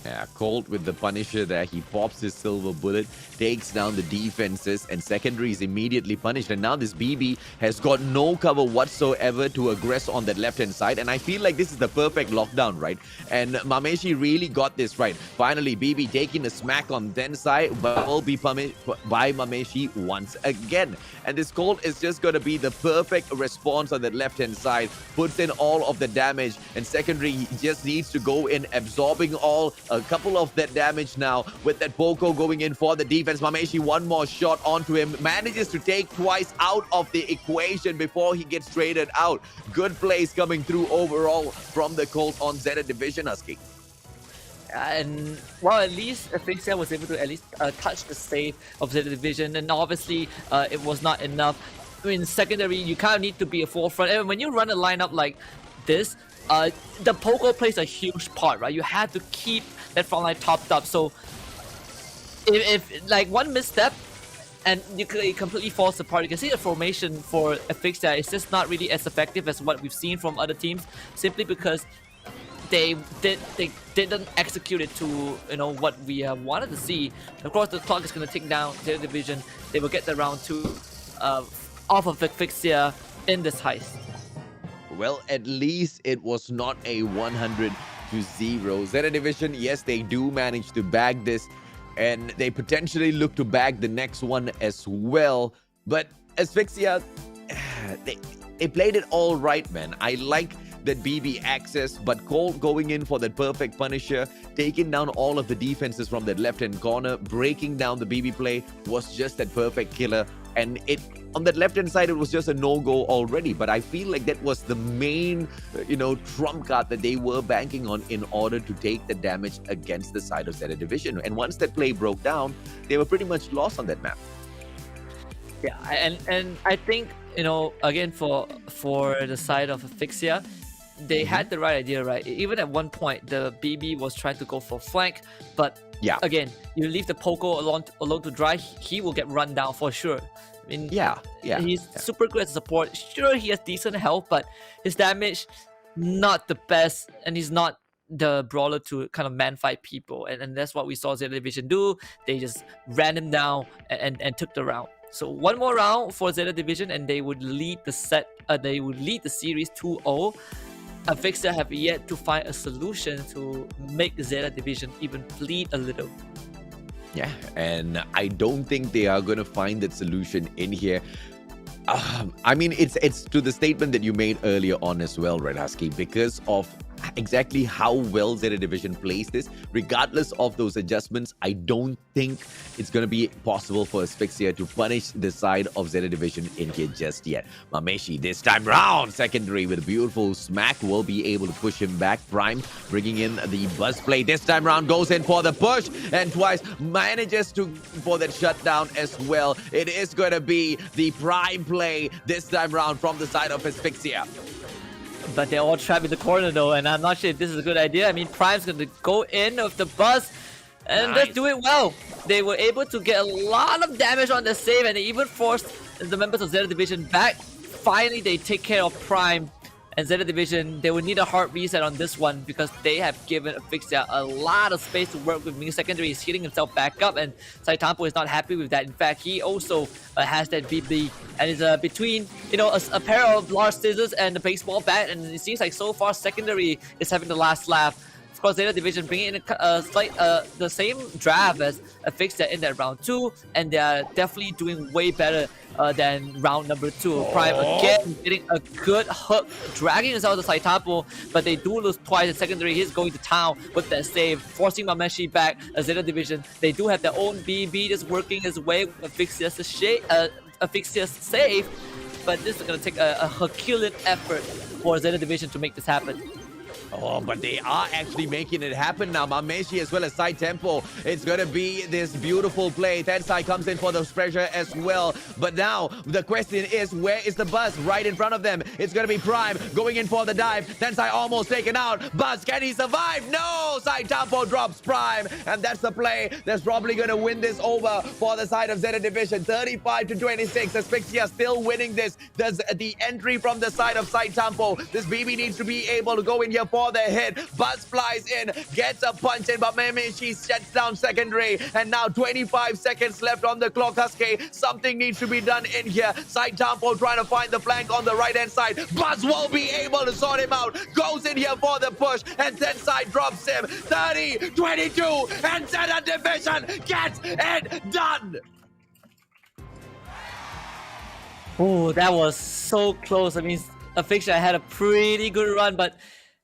Yeah, Colt with the Punisher there. He pops his silver bullet, takes down the defenses, and secondary is immediately punished. And now this BB has got no cover whatsoever to aggress on that left-hand side. And I feel like this is the perfect lockdown, right? And Mameshi really got this right. Finally, BB taking a smack on Tensai, but will be punished by Mameshi once again. And this Colt is just going to be the perfect response on that left-hand side. Puts in all of the damage, and secondary just needs to go in, absorbing all. A couple of that damage now with that Poco going in for the defense. Mameshi, one more shot onto him. Manages to take Twice out of the equation before he gets traded out. Good plays coming through overall from the Colt on Zeta Division, Husky. And well, at least Asphyxia was able to at least touch the save of Zeta Division, and obviously it was not enough. I mean, secondary, you kind of need to be a forefront, and when you run a lineup like this, the Poco plays a huge part, right? You have to keep that front line topped up. So if like one misstep and it completely falls apart, you can see the formation for Asphyxia is just not really as effective as what we've seen from other teams, simply because they didn't execute it to what we wanted to see. Of course, the clock is going to tick down Zeta Division. They will get the round 2 off of Asphyxia in this heist. Well, at least it was not a 100-0. Zeta Division, yes, they do manage to bag this, and they potentially look to bag the next one as well. But Asphyxia, they played it all right, man. I like that BB access, but Colt going in for that perfect Punisher, taking down all of the defenses from that left-hand corner, breaking down the BB play was just that perfect killer. And on that left-hand side, it was just a no-go already. But I feel like that was the main, trump card that they were banking on in order to take the damage against the side of Zeta Division. And once that play broke down, they were pretty much lost on that map. Yeah, and I think, again, for the side of Asphyxia, they had the right idea, right? Even at one point, the BB was trying to go for flank, but again, you leave the Poco alone to dry, he will get run down for sure. I mean, he's super good as a support. Sure, he has decent health, but his damage, not the best, and he's not the brawler to kind of man fight people, and that's what we saw Zeta Division do. They just ran him down and took the round. So one more round for Zeta Division, and they would lead the series 2-0. Asphyxia have yet to find a solution to make Zeta Division even bleed a little. Yeah, and I don't think they are going to find that solution in here. I mean, it's to the statement that you made earlier on as well, Red Husky, because of exactly how well Zeta Division plays this. Regardless of those adjustments, I don't think it's going to be possible for Asphyxia to punish the side of Zeta Division in here just yet. Mameshi this time round, secondary with a beautiful smack, will be able to push him back. Prime bringing in the buzz play this time round, goes in for the push and twice manages to for that shutdown as well. It is going to be the Prime play this time round from the side of Asphyxia. But they're all trapped in the corner though, and I'm not sure if this is a good idea. I mean, Prime's going to go in with the buzz and Nice. just do it well. They were able to get a lot of damage on the save, and they even forced the members of Zeta Division back. Finally, they take care of Prime. And Zeta Division, they will need a hard reset on this one because they have given Asphyxia a lot of space to work with. Ming Secondary is heating himself back up, and Saitampo is not happy with that. In fact, he also has that BB and is between, you know, a pair of large scissors and a baseball bat. And it seems like so far Secondary is having the last laugh. Of course, Zeta Division bringing in the same draft as Asphyxia in that round 2, and they are definitely doing way better than round number 2. Prime again getting a good hook, dragging us out of Saitampo, but they do lose twice in secondary. He's going to town with that save, forcing Mameshi back. Zeta Division, they do have their own BB just working his way with Asphyxia's save, but this is going to take a Herculean effort for Zeta Division to make this happen. Oh, but they are actually making it happen now. Mameshi as well as Side Tempo. It's going to be this beautiful play. Tensai comes in for the pressure as well. But now the question is, where is the Buzz? Right in front of them. It's going to be Prime going in for the dive. Tensai almost taken out. Buzz, can he survive? No! Side Tempo drops Prime. And that's the play that's probably going to win this over for the side of Zeta Division. 35-26. Asphyxia still winning this. There's the entry from the side of Side Tempo. This BB needs to be able to go in here for the hit. Buzz flies in, gets a punch in, but Mameshi shuts down secondary. And now 25 seconds left on the clock, Husky. Something needs to be done in here. Side Tampo trying to find the flank on the right-hand side. Buzz won't be able to sort him out. Goes in here for the push, and then side drops him. 30-22, and Zeta Division gets it done. Oh, that was so close. I mean, Asphyxia had a pretty good run, but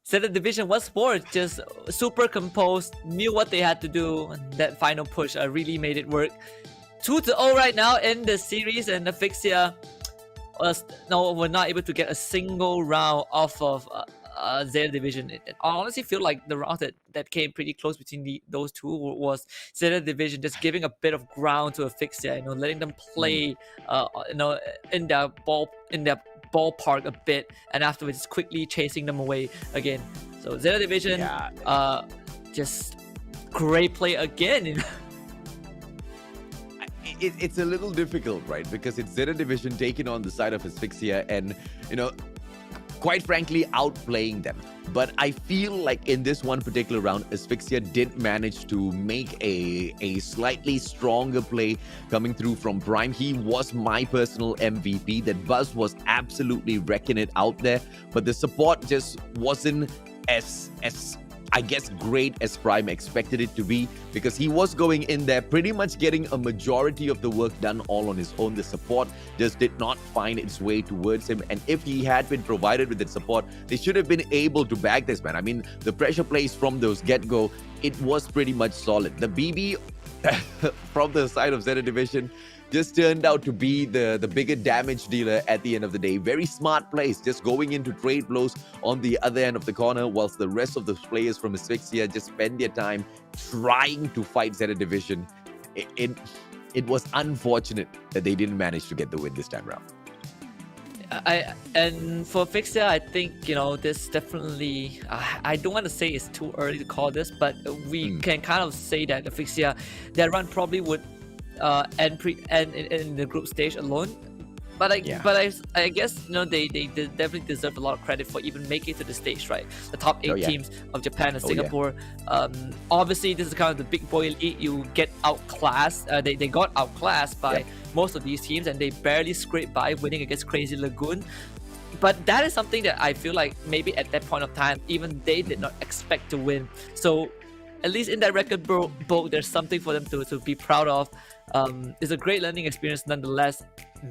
Zeta Division once more just super composed, knew what they had to do, and that final push really made it work. 2-0 right now in the series, and Asphyxia were not able to get a single round off of Zeta Division. I honestly feel like the round that came pretty close between those two was Zeta Division just giving a bit of ground to Asphyxia, letting them play, in their ballpark a bit, and afterwards quickly chasing them away again. So Zeta Division, just great play again. It's a little difficult, right? Because it's Zeta Division taking on the side of Asphyxia and, quite frankly, outplaying them. But I feel like in this one particular round, Asphyxia did manage to make a slightly stronger play coming through from Prime. He was my personal MVP. That Buzz was absolutely wrecking it out there. But the support just wasn't as I guess, great as Prime expected it to be, because he was going in there pretty much getting a majority of the work done all on his own. The support just did not find its way towards him, and if he had been provided with that support, they should have been able to bag this, man. I mean, the pressure plays from those get-go, it was pretty much solid. The BB from the side of Zeta Division just turned out to be the bigger damage dealer at the end of the day. Very smart plays, just going into trade blows on the other end of the corner, whilst the rest of the players from Asphyxia just spend their time trying to fight Zeta Division. It was unfortunate that they didn't manage to get the win this time around. And for Asphyxia, I think, this definitely, I don't want to say it's too early to call this, but we can kind of say that Asphyxia, their run probably would end in the group stage alone. But I guess they definitely deserve a lot of credit for even making it to the stage, right? The top 8 teams of Japan and Singapore. Obviously, this is kind of the big boy elite. You get outclassed. They got outclassed by most of these teams, and they barely scraped by, winning against Crazy Lagoon. But that is something that I feel like maybe at that point of time, even they did not expect to win. So at least in that record book, there's something for them to be proud of. It's a great learning experience nonetheless.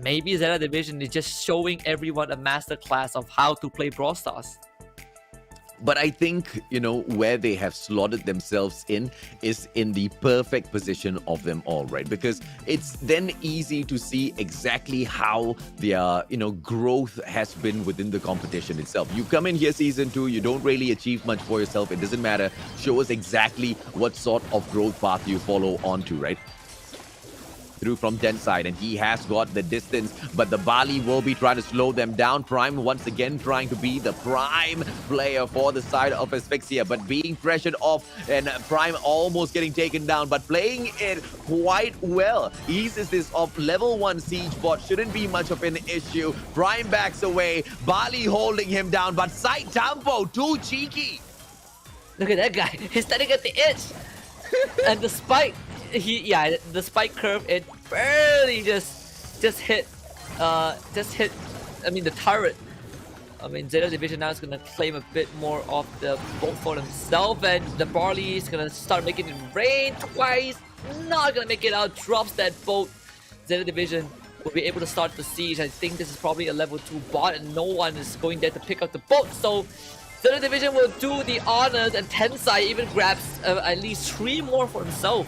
Maybe Zeta Division is just showing everyone a masterclass of how to play Brawl Stars. But I think, you know, where they have slotted themselves in is in the perfect position of them all, right? Because it's then easy to see exactly how their, you know, growth has been within the competition itself. You come in here season 2, you don't really achieve much for yourself. It doesn't matter. Show us exactly what sort of growth path you follow onto, right? Through from 10 side, and he has got the distance, but the Bali will be trying to slow them down. Prime once again trying to be the prime player for the side of Asphyxia, but being pressured off, and Prime almost getting taken down, but playing it quite well. Eases this off. Level 1 siege bot shouldn't be much of an issue. Prime backs away, Bali holding him down, but Side Tampo too cheeky. Look at that guy. He's standing at the edge. And the spike, the spike curve, it barely just hit, I mean, the turret. I mean, Zeta Division now is gonna claim a bit more of the boat for himself, and the Barley is gonna start making it rain twice. Not gonna make it out. Drops that boat. Zeta Division will be able to start the siege. I think this is probably a level 2 bot, and no one is going there to pick up the boat. So Zeta Division will do the honors, and Tensai even grabs at least 3 more for himself.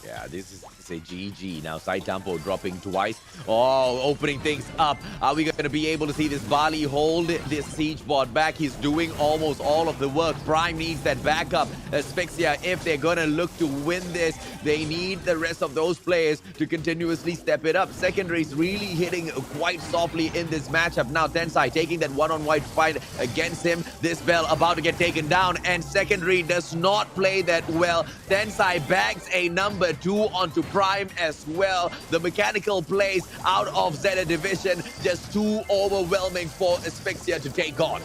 Yeah, this is a GG. Now Side Tampo dropping twice. Oh, opening things up. Are we going to be able to see this Bali hold this siege bot back? He's doing almost all of the work. Prime needs that backup. Asphyxia, if they're going to look to win this, they need the rest of those players to continuously step it up. Secondary's really hitting quite softly in this matchup. Now Tensai taking that one-on-one fight against him. This Bell about to get taken down, and Secondary does not play that well. Tensai bags a number 2 onto Prime as well. The mechanical plays out of Zeta Division just too overwhelming for Asphyxia to take on.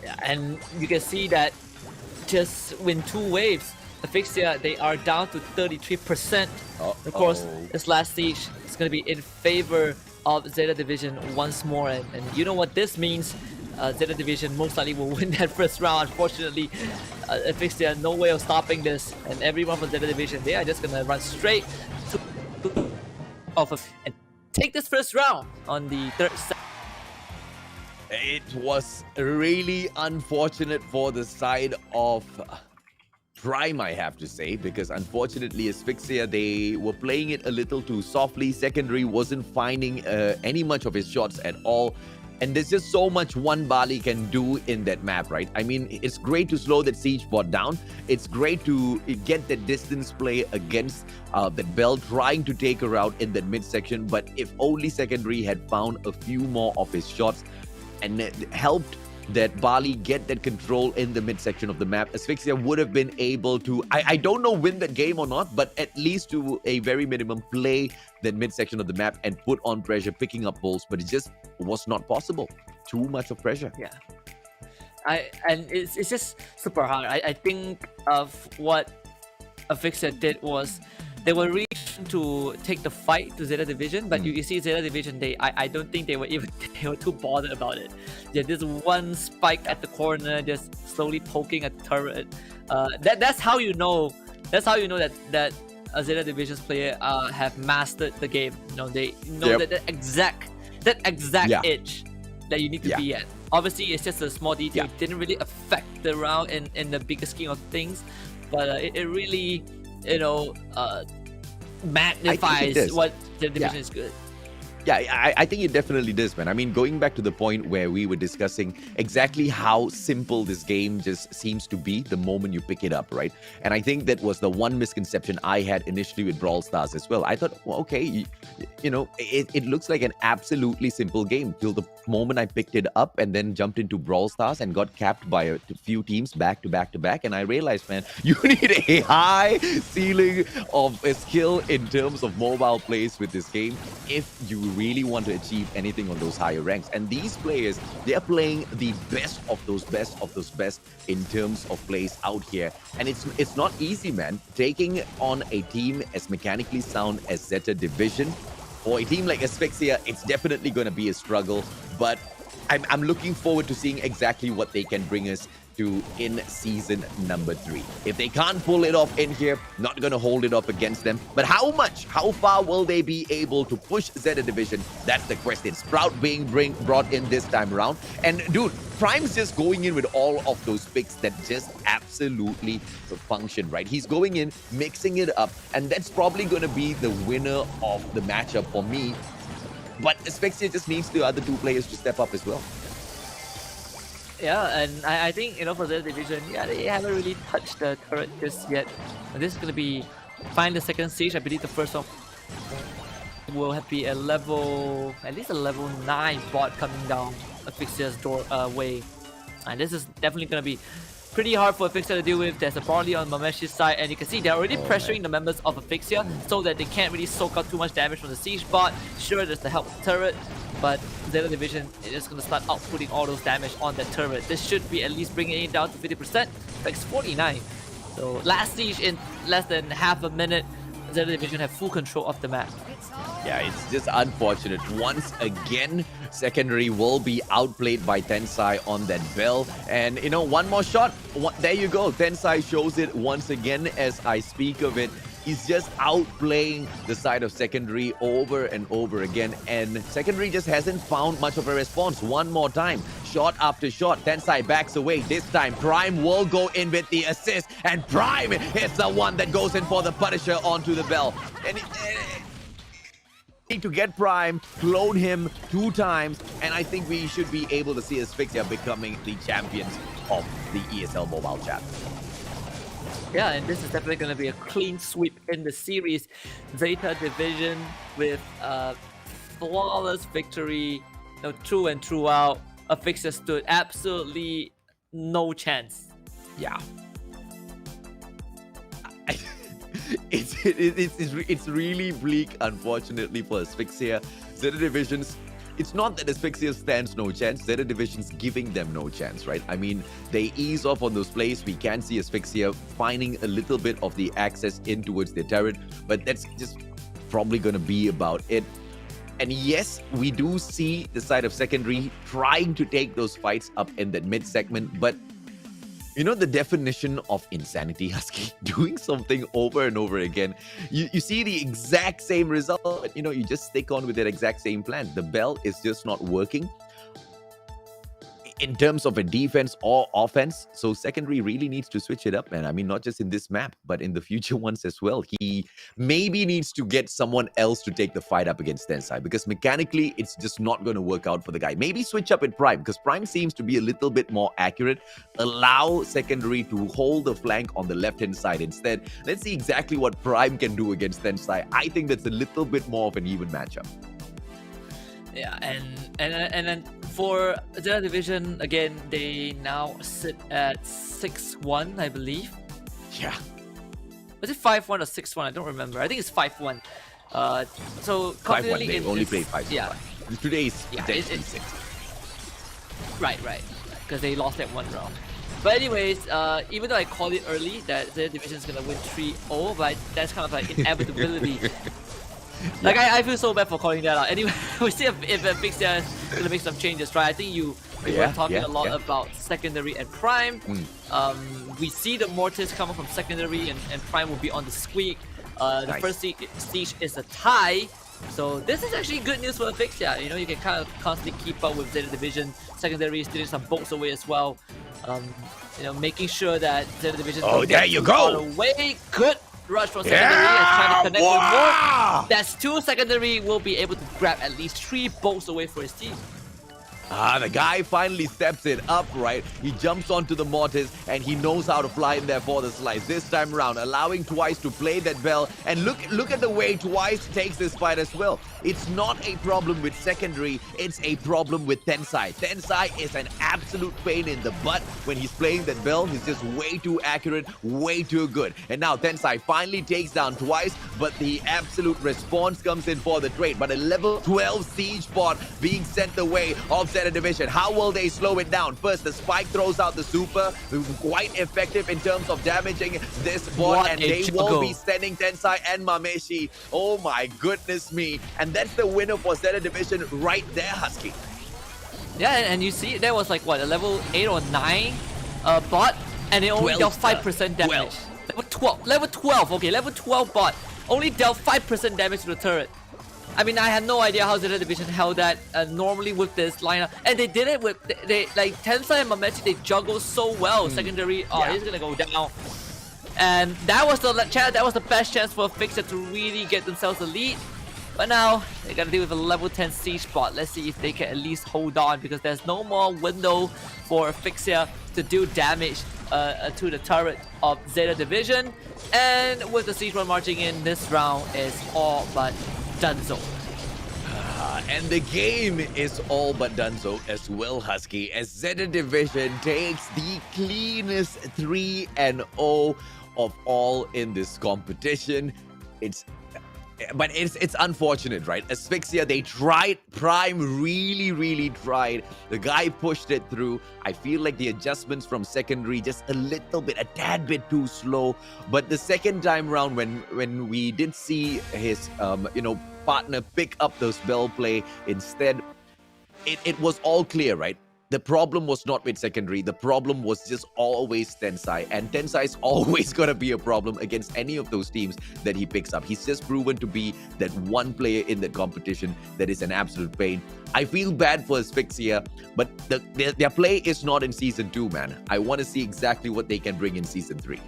Yeah, and you can see that just win 2 waves, Asphyxia, they are down to 33%. Of course, this last siege is going to be in favor of Zeta Division once more, and you know what this means. Zeta Division most likely will win that first round. Unfortunately, Asphyxia, no way of stopping this, and everyone from Zeta Division, they are just gonna run straight to off of and take this first round on the third set. It was really unfortunate for the side of Prime, I have to say, because unfortunately Asphyxia, they were playing it a little too softly. Secondary wasn't finding any much of his shots at all. And there's just so much one Bali can do in that map, right? I mean, it's great to slow that siege bot down. It's great to get the distance play against that Bell trying to take her out in that midsection. But if only Secondary had found a few more of his shots and helped that Bali get that control in the midsection of the map, Asphyxia would have been able to, I don't know win that game or not, but at least to a very minimum play that midsection of the map and put on pressure, picking up balls, but it just was not possible. Too much of pressure. Yeah. And it's just super hard. I think of what Asphyxia did was they were really trying to take the fight to Zeta Division, but you see Zeta Division, I don't think they were too bothered about it. Yeah, this one spike at the corner, just slowly poking at the turret. That's how you know. That's how you know that Zeta Division's player have mastered the game. You know, they know that exact edge that you need to be at. Obviously, it's just a small detail. It didn't really affect the round in the bigger scheme of things, but it really, you know, magnifies what the division is good. Yeah, I think it definitely does, man. I mean, going back to the point where we were discussing exactly how simple this game just seems to be the moment you pick it up, right? And I think that was the one misconception I had initially with Brawl Stars as well. I thought, well, okay, you know, it looks like an absolutely simple game till the moment I picked it up and then jumped into Brawl Stars and got capped by a few teams back to back to back. And I realized, man, you need a high ceiling of a skill in terms of mobile plays with this game if you really want to achieve anything on those higher ranks. And these players, they are playing the best of those best in terms of plays out here. And it's not easy, man. Taking on a team as mechanically sound as Zeta Division, or a team like Asphyxia, it's definitely going to be a struggle. But I'm looking forward to seeing exactly what they can bring us to in season number 3. If they can't pull it off in here, not going to hold it up against them. But how much? How far will they be able to push Zeta Division? That's the question. Sprout being brought in this time around. And dude, Prime's just going in with all of those picks that just absolutely function, right? He's going in, mixing it up, and that's probably going to be the winner of the matchup for me. But Asphyxia just needs the other 2 players to step up as well. Yeah, and I think, for Zeta Division, they haven't really touched the turret just yet. And this is going to be, find the second stage. I believe the first one will be at least a level 9 bot coming down Asphyxia's way. And this is definitely going to be pretty hard for Asphyxia to deal with. There's a Barley on Mameshi's side, and you can see they're already pressuring the members of Asphyxia so that they can't really soak up too much damage from the siege bot. Sure, there's the help turret, but Zeta Division is just going to start outputting all those damage on that turret. This should be at least bringing it down to 50%, like 49. So last siege in less than half a minute, Zeta Division have full control of the map. Yeah, it's just unfortunate. Once again, secondary will be outplayed by Tensai on that bell. And, one more shot. There you go. Tensai shows it once again as I speak of it. He's just outplaying the side of secondary over and over again. And secondary just hasn't found much of a response. One more time. Shot after shot. Tensai backs away. This time, Prime will go in with the assist. And Prime is the one that goes in for the Punisher onto the bell. And to get Prime, clone him 2 times, and I think we should be able to see Asphyxia becoming the champions of the ESL Mobile Chat. Yeah, and this is definitely going to be a clean sweep in the series. Zeta Division with a flawless victory, through and throughout. Asphyxia stood absolutely no chance. Yeah. It's really bleak, unfortunately, for Asphyxia. Zeta Division's, it's not that Asphyxia stands no chance, Zeta Division's giving them no chance, right? I mean, they ease off on those plays. We can see Asphyxia finding a little bit of the access in towards their turret, but that's just probably going to be about it. And yes, we do see the side of secondary trying to take those fights up in that mid segment, but the definition of insanity, Husky, doing something over and over again. You see the exact same result, but you just stick on with that exact same plan. The bell is just not working in terms of a defense or offense. So secondary really needs to switch it up, man. I mean, not just in this map, but in the future ones as well. He maybe needs to get someone else to take the fight up against Tensai, because mechanically, it's just not going to work out for the guy. Maybe switch up with Prime, because Prime seems to be a little bit more accurate. Allow secondary to hold the flank on the left-hand side instead. Let's see exactly what Prime can do against Tensai. I think that's a little bit more of an even matchup. Yeah, and then for Zeta Division, again, they now sit at 6-1, I believe. Yeah. Was it 5-1 or 6-1? I don't remember. I think it's 5-1. So 5-1. They only played 5-1. Yeah. Today's it's 6. Right. Because they lost that one round. But anyways, even though I called it early that Zeta Division is gonna win 3-0, but that's kind of like inevitability. Like, I feel so bad for calling that out. Anyway, we see if Asphyxia is going to make some changes, right? I think we were talking a lot about secondary and Prime. We see the Mortis coming from secondary, and Prime will be on the squeak. The first siege is a tie. So this is actually good news for Asphyxia. You can kind of constantly keep up with Zeta Division. Secondary is stealing some bolts away as well. Making sure that Zeta Division there you go. Away. Good rush from secondary and trying to connect with more. That's 2 secondary will be able to grab at least 3 bolts away for his team. The guy finally steps it up, right? He jumps onto the Mortis, and he knows how to fly in there for the slice. This time around, allowing Twice to play that bell. And look at the way Twice takes this fight as well. It's not a problem with secondary, it's a problem with Tensai. Tensai is an absolute pain in the butt when he's playing that bell. He's just way too accurate, way too good. And now Tensai finally takes down Twice, but the absolute response comes in for the trade. But a level 12 siege bot being sent the way of Zeta Division. How will they slow it down? First, the spike throws out the super. Quite effective in terms of damaging this bot. And they will be sending Tensai and Mameshi. Oh my goodness me. And that's the winner for Zeta Division right there, Husky. Yeah, and you see, that was like, what, a level 8 or 9 bot, and it only 12 dealt 5% damage. Level 12, okay, level 12 bot only dealt 5% damage to the turret. I mean, I have no idea how Zeta Division held that normally with this lineup, and they did it with they like Tensai and Mamechi. They juggle so well. Secondary, he's gonna go down, and that was the best chance for Asphyxia to really get themselves a lead. But now they gotta deal with a level 10 siege bot. Let's see if they can at least hold on, because there's no more window for Asphyxia to do damage to the turret of Zeta Division. And with the siege bot marching in, this round is all but donezo. And the game is all but donezo as well, Husky, as Zeta Division takes the cleanest 3-0 of all in this competition. It's unfortunate, right? Asphyxia, they tried. Prime really tried. The guy pushed it through. I feel like the adjustments from secondary just a tad bit too slow. But the second time round, when we did see his partner pick up the spell play instead, it was all clear, right? The problem was not with secondary. The problem was just always Tensai. And Tensai is always going to be a problem against any of those teams that he picks up. He's just proven to be that one player in that competition that is an absolute pain. I feel bad for Asphyxia, but their play is not in Season 2, man. I want to see exactly what they can bring in Season 3.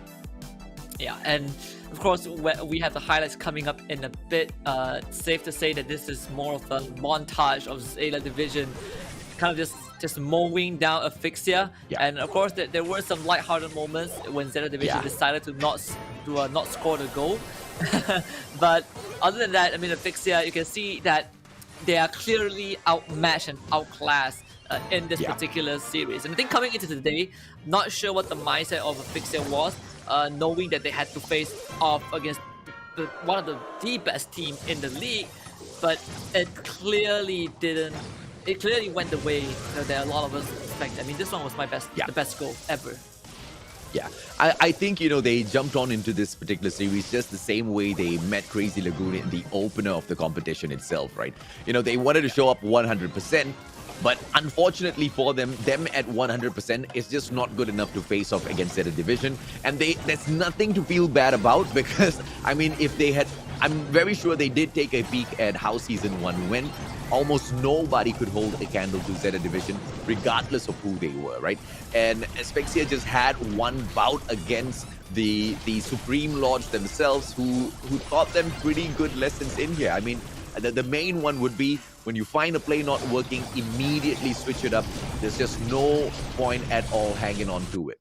Yeah, and of course, we have the highlights coming up in a bit. Safe to say that this is more of a montage of Zeta Division, kind of just mowing down Asphyxia. And of course, there were some lighthearted moments when Zeta Division decided to not score the goal. But other than that, I mean, Asphyxia, you can see that they are clearly outmatched and outclassed in this particular series. And I think coming into today, not sure what the mindset of Asphyxia was, knowing that they had to face off against one of the best team in the league, but it clearly didn't. It clearly went the way that a lot of us expected. I mean, this one was the best goal ever. Yeah, I think, they jumped on into this particular series just the same way they met Crazy Lagoon in the opener of the competition itself, right? They wanted to show up 100%, but unfortunately for them at 100% is just not good enough to face off against Zeta Division. And there's nothing to feel bad about, because, I mean, if they had... I'm very sure they did take a peek at how Season 1 went. Almost nobody could hold a candle to Zeta Division, regardless of who they were, right? And Asphyxia just had one bout against the Supreme Lords themselves, who taught them pretty good lessons in here. I mean, the main one would be, when you find a play not working, immediately switch it up. There's just no point at all hanging on to it.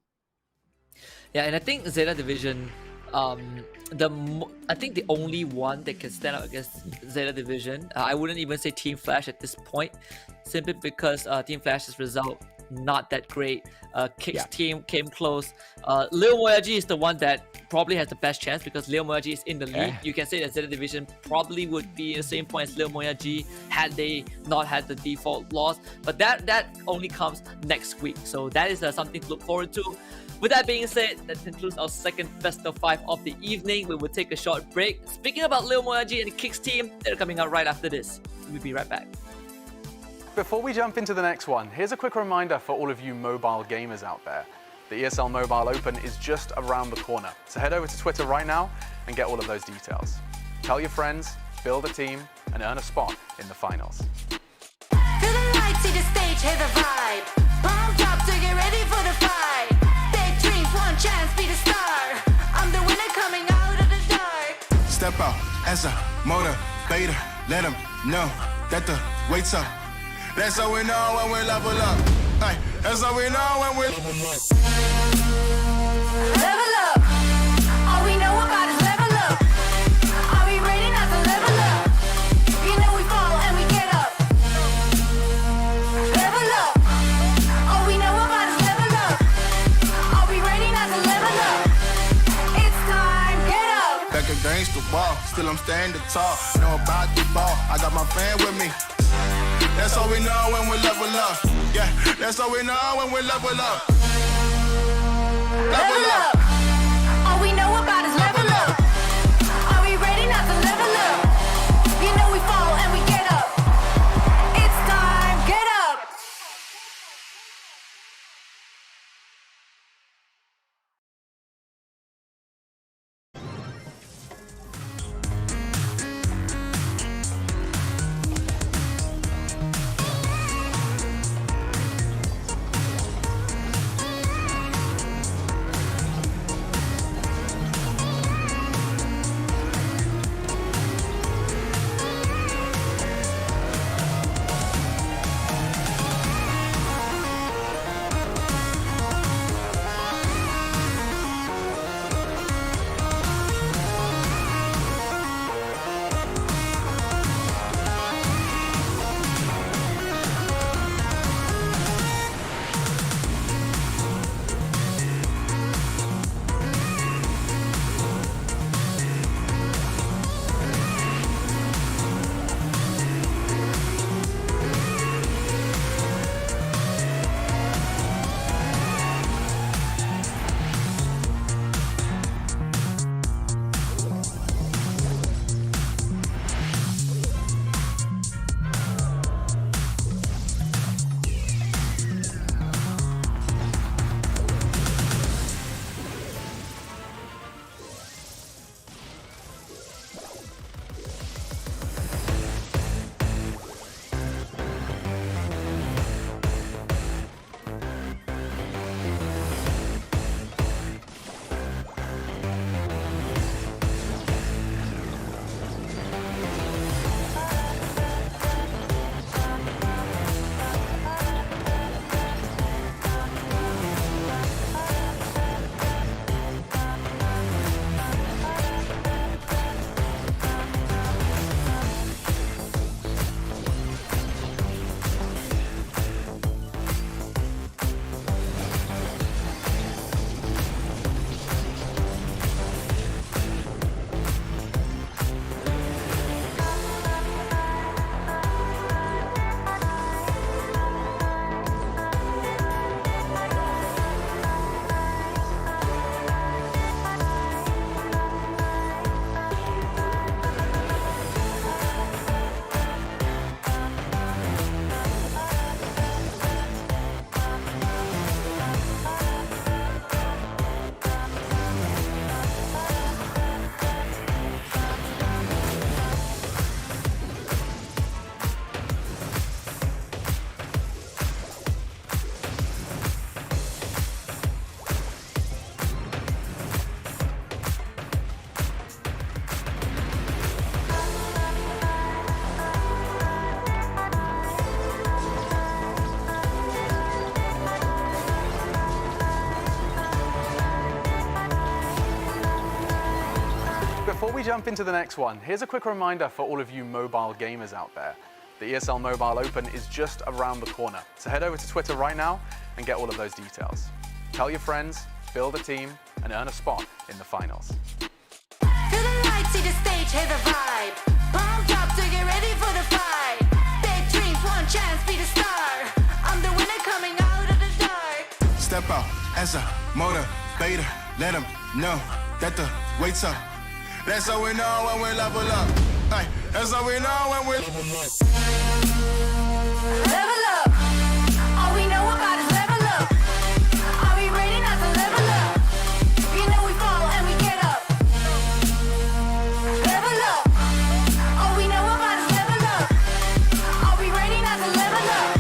Yeah, and I think Zeta Division, I think the only one that can stand out against Zeta Division, I wouldn't even say Team Flash at this point, simply because Team Flash's result not that great. Kick's team came close. Lil Moyagi is the one that probably has the best chance, because Lil Moyagi is in the lead. You can say that Zeta Division probably would be the same point as Lil Moyagi had they not had the default loss, but that only comes next week, so that is something to look forward to. With that being said, that concludes our second best of 5 of the evening. We will take a short break. Speaking about Lil Moyagi and the Kicks team, they're coming out right after this. We'll be right back. Before we jump into the next one, here's a quick reminder for all of you mobile gamers out there. The ESL Mobile Open is just around the corner, so head over to Twitter right now and get all of those details. Tell your friends, build a team, and earn a spot in the finals. Feel the light, see the stage, hear the vibe. Pumped up to get ready for the fight. Big dreams, one chance, be the star. I'm the winner coming out of the dark. Step out as a motivator. Let them know that the wait's up. That's how we know when we level up. Hey, that's how we know when we level up. Level up. All we know about is level up. Are we ready not to level up? You know we fall and we get up. Level up. All we know about is level up. Are we ready not to level up? It's time, get up. Back against the wall, still I'm standing tall. Know about the ball, I got my fan with me. That's how we know when we level up. Yeah, that's how we know when we level up. Level up. All we know about is level up. Are we ready not to level up? You know we fall and we get up. It's time, get up. we jump into the next one, here's a quick reminder for all of you mobile gamers out there. The ESL Mobile Open is just around the corner, so head over to Twitter right now and get all of those details. Tell your friends, build a team, and earn a spot in the finals. Feel the lights, see the stage, hear the vibe. Pumped up to get ready for the fight. Big dreams, one chance, be the star. I'm the winner coming out of the dark. Step out as a motivator. Let them know that the wait's up. That's how we know when we level up. Ay, that's how we know when we level up. Level up. All we know about is level up. Are we ready not to level up? You know we fall and we get up. Level up. All we know about is level up. Are we ready not to level up?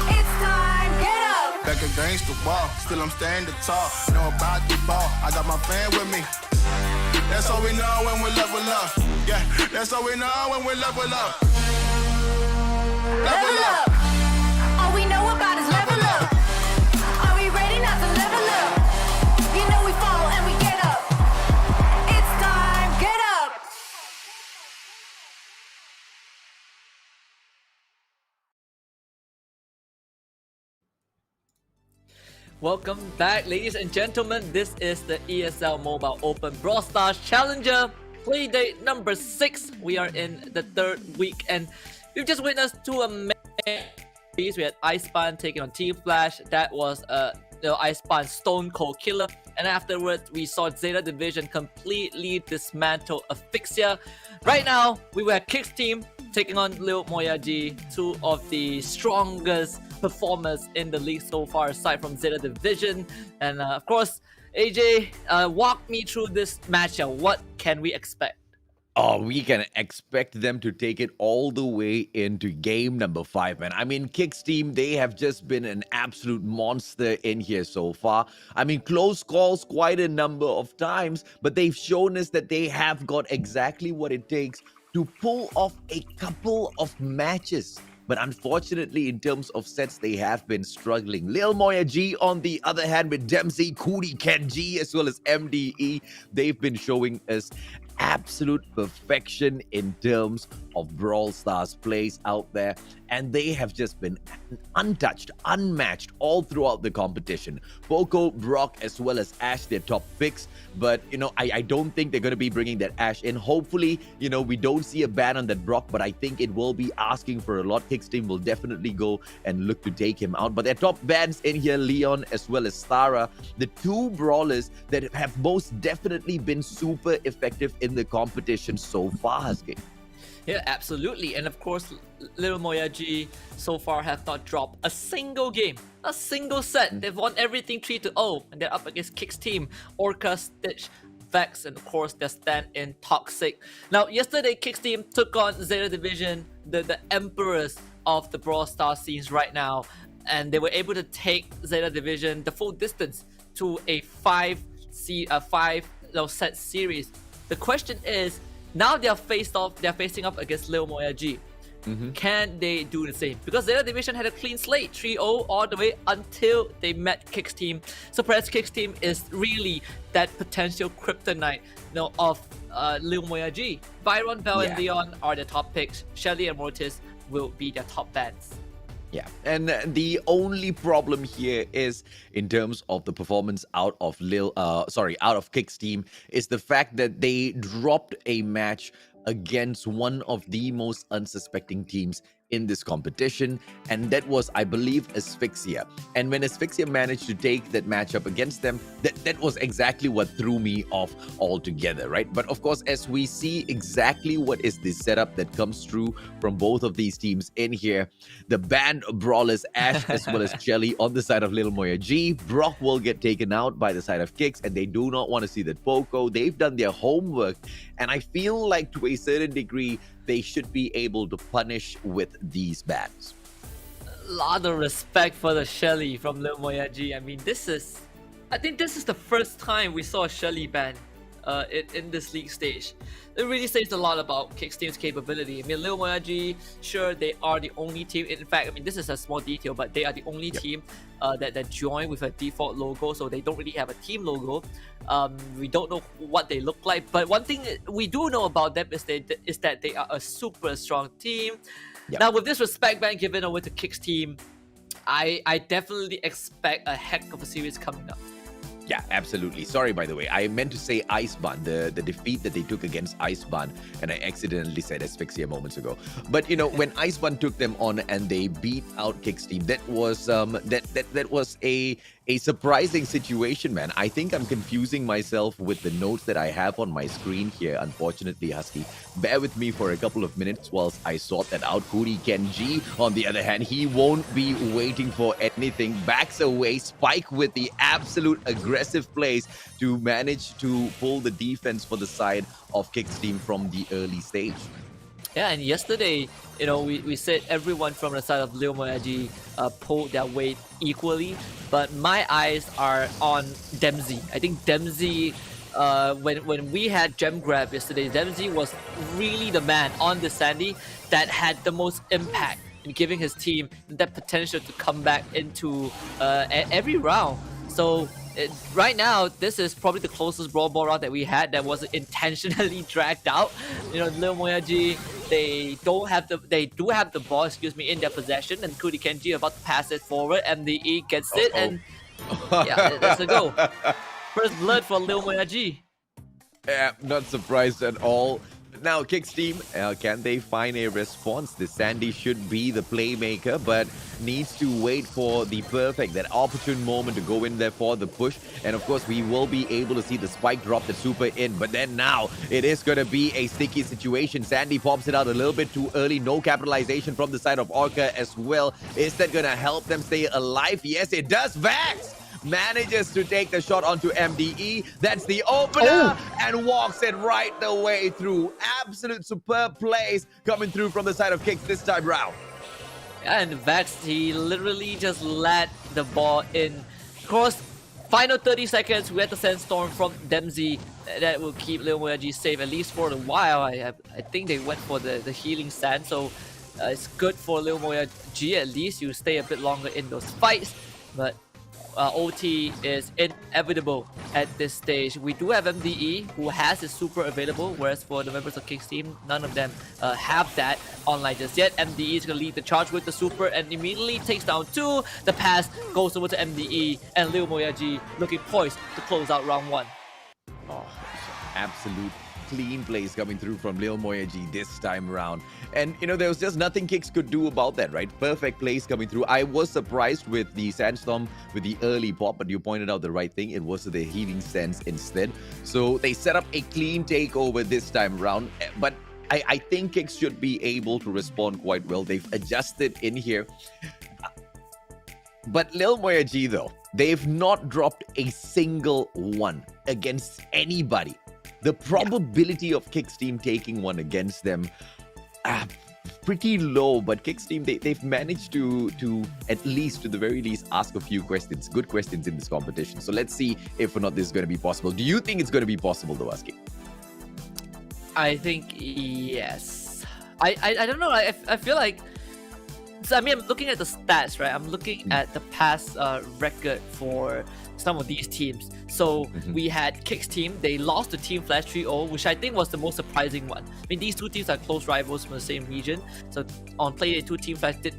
It's time, get up. Back against the wall, still I'm standing tall. Know about the ball, I got my fan with me. That's how we know when we level up. Yeah, that's how we know when we level up. Level up. All we know about is level up. Are we ready not to level up? You know we fall and we get up. It's time, get up. Welcome back, ladies and gentlemen. This is the ESL Mobile Open Brawl Stars Challenger Playdate number 6. We are in the 3rd week and we've just witnessed two amazing series. We had Icepan taking on Team Flash. That was the Icepan Stone Cold Killer. And afterwards, we saw Zeta Division completely dismantle Asphyxia. Right now, we were at Kick's team taking on Lil Moyagi, two of the strongest performers in the league so far, aside from Zeta Division. And of course, AJ, walk me through this matchup. What can we expect? Oh, we can expect them to take it all the way into game number 5, man. I mean, Kick's team, they have just been an absolute monster in here so far. I mean, close calls quite a number of times, but they've shown us that they have got exactly what it takes to pull off a couple of matches. But unfortunately, in terms of sets, they have been struggling. Lil Moyagi, on the other hand, with Dempsey, Kudi, Kenji, as well as MDE, they've been showing us absolute perfection in terms of Brawl Stars plays out there, and they have just been untouched, unmatched all throughout the competition. Poco, Brock, as well as Ash, their top picks, but I don't think they're going to be bringing that Ash in. Hopefully, we don't see a ban on that Brock, but I think it will be asking for a lot. Kick's team will definitely go and look to take him out, but their top bans in here, Leon as well as Stara, the two brawlers that have most definitely been super effective in the competition so far, Husky. Yeah, absolutely. And of course, Little Moyagi so far have not dropped a single game, a single set. They've won everything 3-0, and they're up against Kick's team, Orca, Stitch, Vex, and of course their stand-in Toxic. Now, yesterday, Kick's team took on Zeta Division, the emperors of the Brawl Stars scenes right now, and they were able to take Zeta Division the full distance to a 5-set series. The question is, now they're facing off against Lil Moyagi. Can they do the same? Because Zeta Division had a clean slate, 3-0 all the way until they met Kick's team. So perhaps Kick's team is really that potential kryptonite of Lil Moyagi. Byron, Bell, and Leon are the top picks. Shelly and Mortis will be their top bans. Yeah, and the only problem here is in terms of the performance out of Kick's team is the fact that they dropped a match against one of the most unsuspecting teams in this competition, and that was, I believe, Asphyxia. And when Asphyxia managed to take that matchup against them, that was exactly what threw me off altogether, right? But of course, as we see exactly what is the setup that comes through from both of these teams in here, the banned brawlers Ash as well as Shelly on the side of Lil Moyagi, Brock will get taken out by the side of Kicks, and they do not want to see that Poco. They've done their homework, and I feel like to a certain degree, they should be able to punish with these bans. A lot of respect for the Shelly from Lil Moyagi. I mean, I think this is the first time we saw a Shelly ban in this league stage. It really says a lot about Kicks team's capability. I mean, Lil Moyagi, sure, they are the only team. In fact, I mean, this is a small detail, but they are the only team that joined with a default logo, so they don't really have a team logo. We don't know what they look like, but one thing we do know about them is that they are a super strong team. Now, with this respect being given over to Kicks team, I definitely expect a heck of a series coming up. Yeah, absolutely. Sorry, by the way. I meant to say Iceban, the defeat that they took against Iceban, and I accidentally said Asphyxia moments ago. But you know, when Iceban took them on and they beat out Kicks team, that was that was a surprising situation, man. I think I'm confusing myself with the notes that I have on my screen here, unfortunately, Husky. Bear with me for a couple of minutes whilst I sort that out. Kuri Kenji, on the other hand, he won't be waiting for anything. Backs away, Spike with the absolute aggressive plays to manage to pull the defense for the side of Kicks team from the early stage. Yeah, and yesterday, you know, we said everyone from the side of Lil Moyagi pulled their weight equally, but my eyes are on Dempsey. I think Dempsey, when we had Gem Grab yesterday, Dempsey was really the man on the Sandy that had the most impact in giving his team that potential to come back into every round. So right now, this is probably the closest Brawl Ball round that we had that wasn't intentionally dragged out. You know, Lil Moyagi, they do have the ball, in their possession, and Kuri Kenji about to pass it forward. MDE gets it, and yeah, that's a go. First blood for Lil Moyagi. Yeah, not surprised at all. Now, Kicks team, can they find a response? The Sandy should be the playmaker, but needs to wait for the perfect, that opportune moment to go in there for the push. And of course, we will be able to see the Spike drop the super in. But then now, it is going to be a sticky situation. Sandy pops it out a little bit too early. No capitalization from the side of Orca as well. Is that going to help them stay alive? Yes, it does. Vax manages to take the shot onto MDE. That's the opener and walks it right the way through. Absolute superb plays coming through from the side of Kicks this time round. And Vax, he literally just let the ball in. Of course, final 30 seconds, we had the Sandstorm from Dempsey. That will keep Lil Moyagi safe, at least for a while. I think they went for the healing sand, so it's good for Lil Moyagi. At least you stay a bit longer in those fights. But OT is inevitable at this stage. We do have MDE who has his super available, whereas for the members of Kicks team, none of them have that online just yet. MDE is going to lead the charge with the super and immediately takes down 2. The pass goes over to MDE, and Lil Moyagi looking poised to close out round 1. Oh, absolute clean plays coming through from Lil Moyagi this time around. And, you know, there was just nothing Kicks could do about that, right? Perfect plays coming through. I was surprised with the Sandstorm with the early pop, but you pointed out the right thing. It was the healing sands instead. So they set up a clean takeover this time around. But I think Kicks should be able to respond quite well. They've adjusted in here. But Lil Moyagi, though, they've not dropped a single one against anybody. The probability of Kicks team taking one against them, pretty low. But Kicks team, they've managed to at least, to the very least, ask a few questions, good questions in this competition. So let's see if or not this is going to be possible. Do you think it's going to be possible, though, Aski? I think yes. I don't know. I feel like. So, I mean, I'm looking at the stats, right? I'm looking at the past record for some of these teams. So we had Kicks team. They lost to Team Flash 3-0, which I think was the most surprising one. I mean, these two teams are close rivals from the same region. So on Playday 2, Team Flash did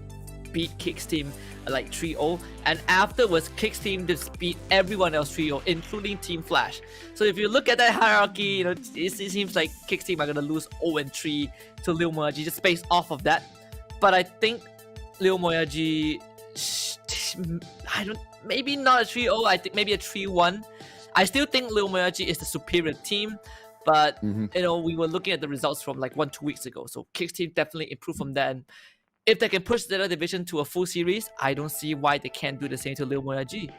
beat Kicks team like 3-0. And afterwards, Kicks team just beat everyone else 3-0, including Team Flash. So if you look at that hierarchy, you know, it seems like Kicks team are going to lose 0-3 to Lil Moyagi just based off of that. But I think Lil Moyagi, maybe not a 3-0, I think maybe a 3-1. I still think Lil Moyagi is the superior team, but you know, we were looking at the results from like 1-2 weeks ago, so Kicks team definitely improved from that. And if they can push Zeta division to a full series, I don't see why they can't do the same to Lil Moyagi.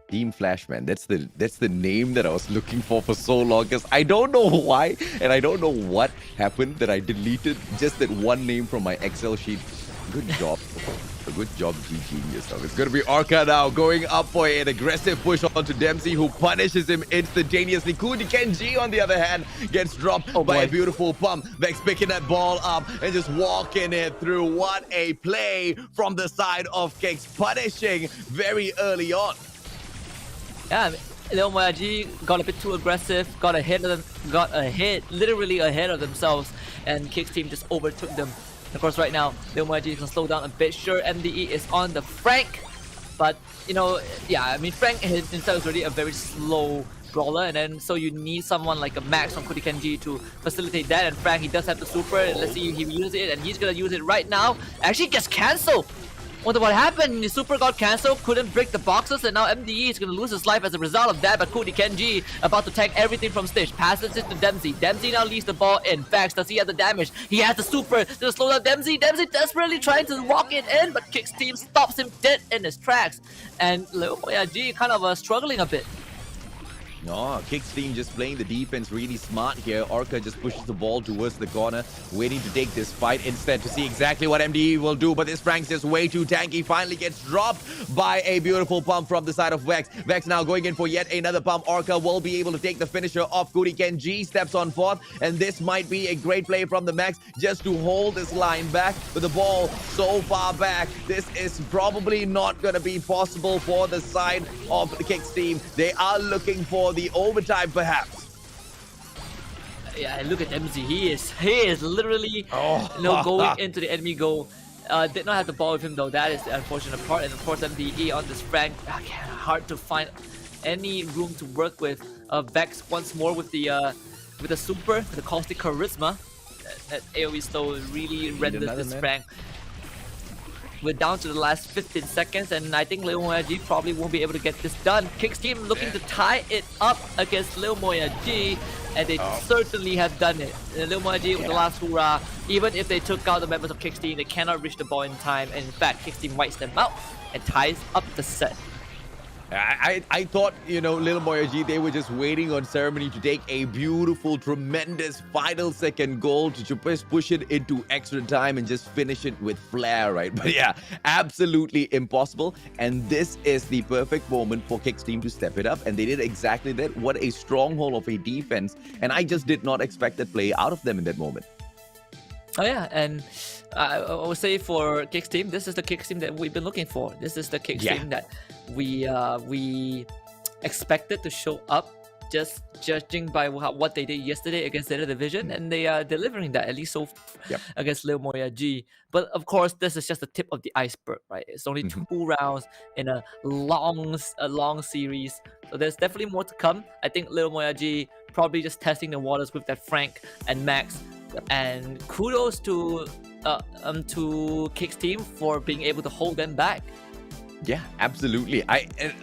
Team Flash, man. That's the name that I was looking for so long, because I don't know why and I don't know what happened that I deleted just that one name from my Excel sheet. Good job. Good job, GG yourself. It's going to be Orca now going up for an aggressive push onto Dempsey, who punishes him instantaneously. Kudi Kenji, on the other hand, gets dropped by a beautiful pump. Vex picking that ball up and just walking it through. What a play from the side of Kicks, punishing very early on. Yeah, Lil Moyagi got a bit too aggressive, got ahead literally ahead of themselves, and Kicks team just overtook them. Of course, right now, Lil Moyagi can slow down a bit. Sure, MDE is on the Frank, but you know, yeah, I mean, Frank himself is already a very slow brawler, and then so you need someone like a Max from Kudi Kenji to facilitate that. And Frank, he does have the super. Let's see if he uses it, and he's gonna use it right now. Actually, gets cancelled. Wonder what happened. The super got cancelled, couldn't break the boxes, and now MDE is gonna lose his life as a result of that. But Kudi Kenji about to tank everything from Stitch, passes it to Dempsey. Dempsey now leaves the ball in. Fax, does he have the damage? He has the super to slow down Dempsey. Dempsey desperately trying to walk it in, but Kicks team stops him dead in his tracks. And Lil Moyagi kind of struggling a bit. No, Kicks team just playing the defense really smart here. Orca just pushes the ball towards the corner, waiting to take this fight instead to see exactly what MDE will do. But this Frank's just way too tanky. Finally gets dropped by a beautiful pump from the side of Vex. Vex now going in for yet another pump. Orca will be able to take the finisher off. Kudi Kenji steps on fourth, and this might be a great play from the Max just to hold this line back. With the ball so far back, this is probably not going to be possible for the side of the Kicks team. They are looking for the overtime, perhaps. Yeah, look at MZ. He is literally going into the enemy goal. Did not have the ball with him though. That is the unfortunate part. And of course, MDE on this Frank. Hard to find any room to work with. Vex once more with the super, with the caustic charisma. That AoE slow really renders this Frank. We're down to the last 15 seconds, and I think Lil Moyagi probably won't be able to get this done. Kicks team looking to tie it up against Lil Moyagi, and they certainly have done it. Lil Moyagi with the last hurrah. Even if they took out the members of Kicks team, they cannot reach the ball in time, and in fact, Kicks team wipes them out and ties up the set. I thought, you know, Lil Moyagi, they were just waiting on Ceremony to take a beautiful, tremendous final second goal to just push it into extra time and just finish it with flair, right? But yeah, absolutely impossible. And this is the perfect moment for Kicks team to step it up. And they did exactly that. What a stronghold of a defense. And I just did not expect that play out of them in that moment. Oh yeah, and I would say for Kicks team, this is the Kicks team that we've been looking for. This is the Kicks team that we expected to show up, just judging by what they did yesterday against Zeta Division, and they are delivering that, at least so against Lil Moyagi. But of course, this is just the tip of the iceberg, right? It's only 2 rounds in a long series, so there's definitely more to come. I think Lil Moyagi probably just testing the waters with that Frank and Max. And kudos to Kicks team for being able to hold them back. Yeah, absolutely.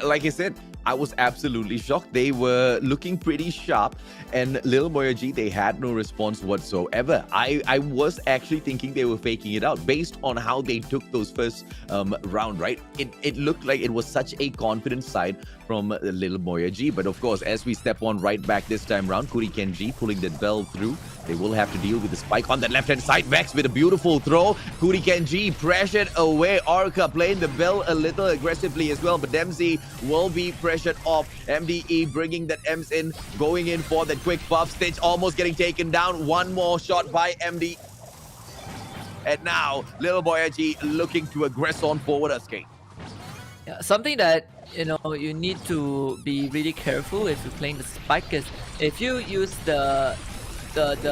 Like I said, I was absolutely shocked. They were looking pretty sharp, and Lil Moyagi, they had no response whatsoever. I was actually thinking they were faking it out based on how they took those first round, right? It looked like it was such a confident side from Lil Moyagi, but of course, as we step on right back this time round, Kudi Kenji pulling that bell through. They will have to deal with the spike on the left-hand side. Vex with a beautiful throw. Kudi Kenji pressured away. Orca playing the bell a little aggressively as well, but Dempsey will be pressured off. MDE bringing that Ems in, going in for that quick buff. Stitch almost getting taken down. One more shot by MD. And now, Lil Moyagi looking to aggress on forward escape. Yeah, something that you need to be really careful if you're playing the spike is if you use the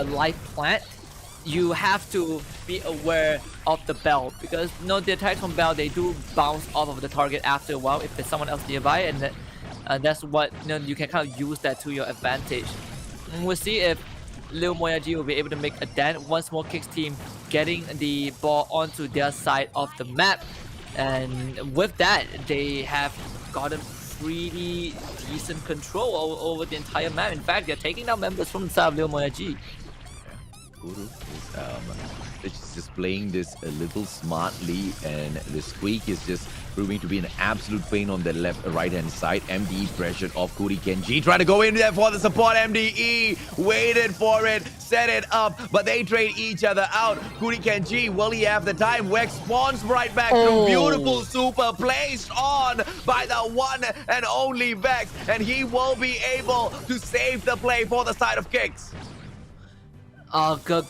life plant, you have to be aware of the bell, because the attacks from bell, they do bounce off of the target after a while if there's someone else nearby, and that's what you can kind of use that to your advantage. And we'll see if Lil Moyagi will be able to make a dent. Once more, Kicks team getting the ball onto their side of the map, and with that, they have gotten pretty decent control over the entire map. In fact, they're taking down members from the side of Lil Moyagi. Guru is just playing this a little smartly, and the Squeak is just proving to be an absolute pain on the right-hand side. MDE pressured off Kuri Kenji, trying to go in there for the support. MDE waited for it, set it up, but they trade each other out. Kuri Kenji, will he have the time? Wex spawns right back through. Beautiful super placed on by the one and only Vex, and he will be able to save the play for the side of Kicks.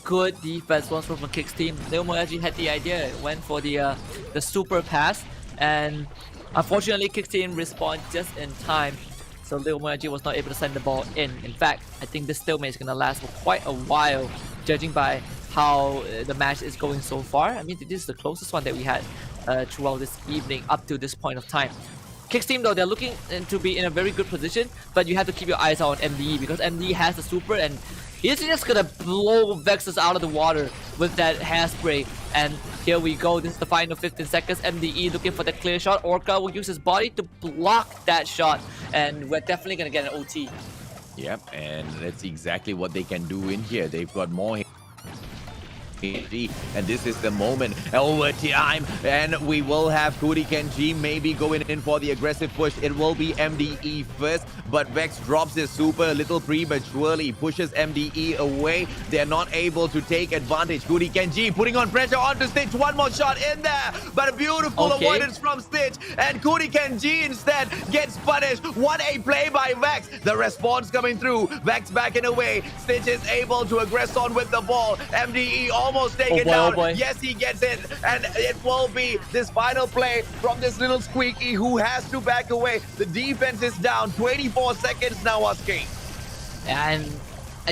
Good defense once from Kicks team. Moyagi had the idea, went for the super pass, and unfortunately Kicks team responded just in time, so Moyagi was not able to send the ball in. In fact, I think this stalemate is going to last for quite a while, judging by how the match is going so far. I mean, this is the closest one that we had throughout this evening up to this point of time. Kicks team though, they're looking to be in a very good position, but you have to keep your eyes on MDE because MDE has the super, and he's just gonna blow Vexus out of the water with that hairspray. And here we go, this is the final 15 seconds. MDE looking for the clear shot. Orca will use his body to block that shot, and we're definitely gonna get an OT. Yep, and that's exactly what they can do in here. They've got more, and this is the moment. Overtime, and we will have Kuri Kenji maybe going in for the aggressive push. It will be MDE first, but Vex drops his super a little prematurely, pushes MDE away. They're not able to take advantage. Kuri Kenji putting on pressure onto Stitch. One more shot in there, but a beautiful avoidance from Stitch, and Kuri Kenji instead gets punished. What a play by Vex. The response coming through. Vex backing away. Stitch is able to aggress on with the ball. MDE almost taken down. Yes, he gets it, and it will be this final play from this little Squeaky who has to back away. The defense is down. 24 seconds now, Aski. And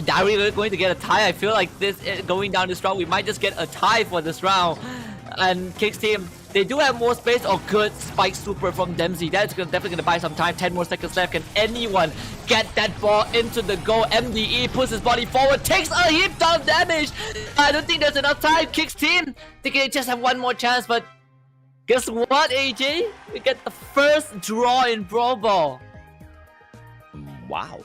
are we going to get a tie? I feel like this going down this round, we might just get a tie for this round. And Kicks team, they do have more space. Oh, good spike super from Dempsey. That's definitely going to buy some time. 10 more seconds left. Can anyone get that ball into the goal? MDE puts his body forward, takes a heap of damage. I don't think there's enough time. Kicks team, they can just have one more chance. But guess what, AJ? We get the first draw in Brawl Ball. Wow.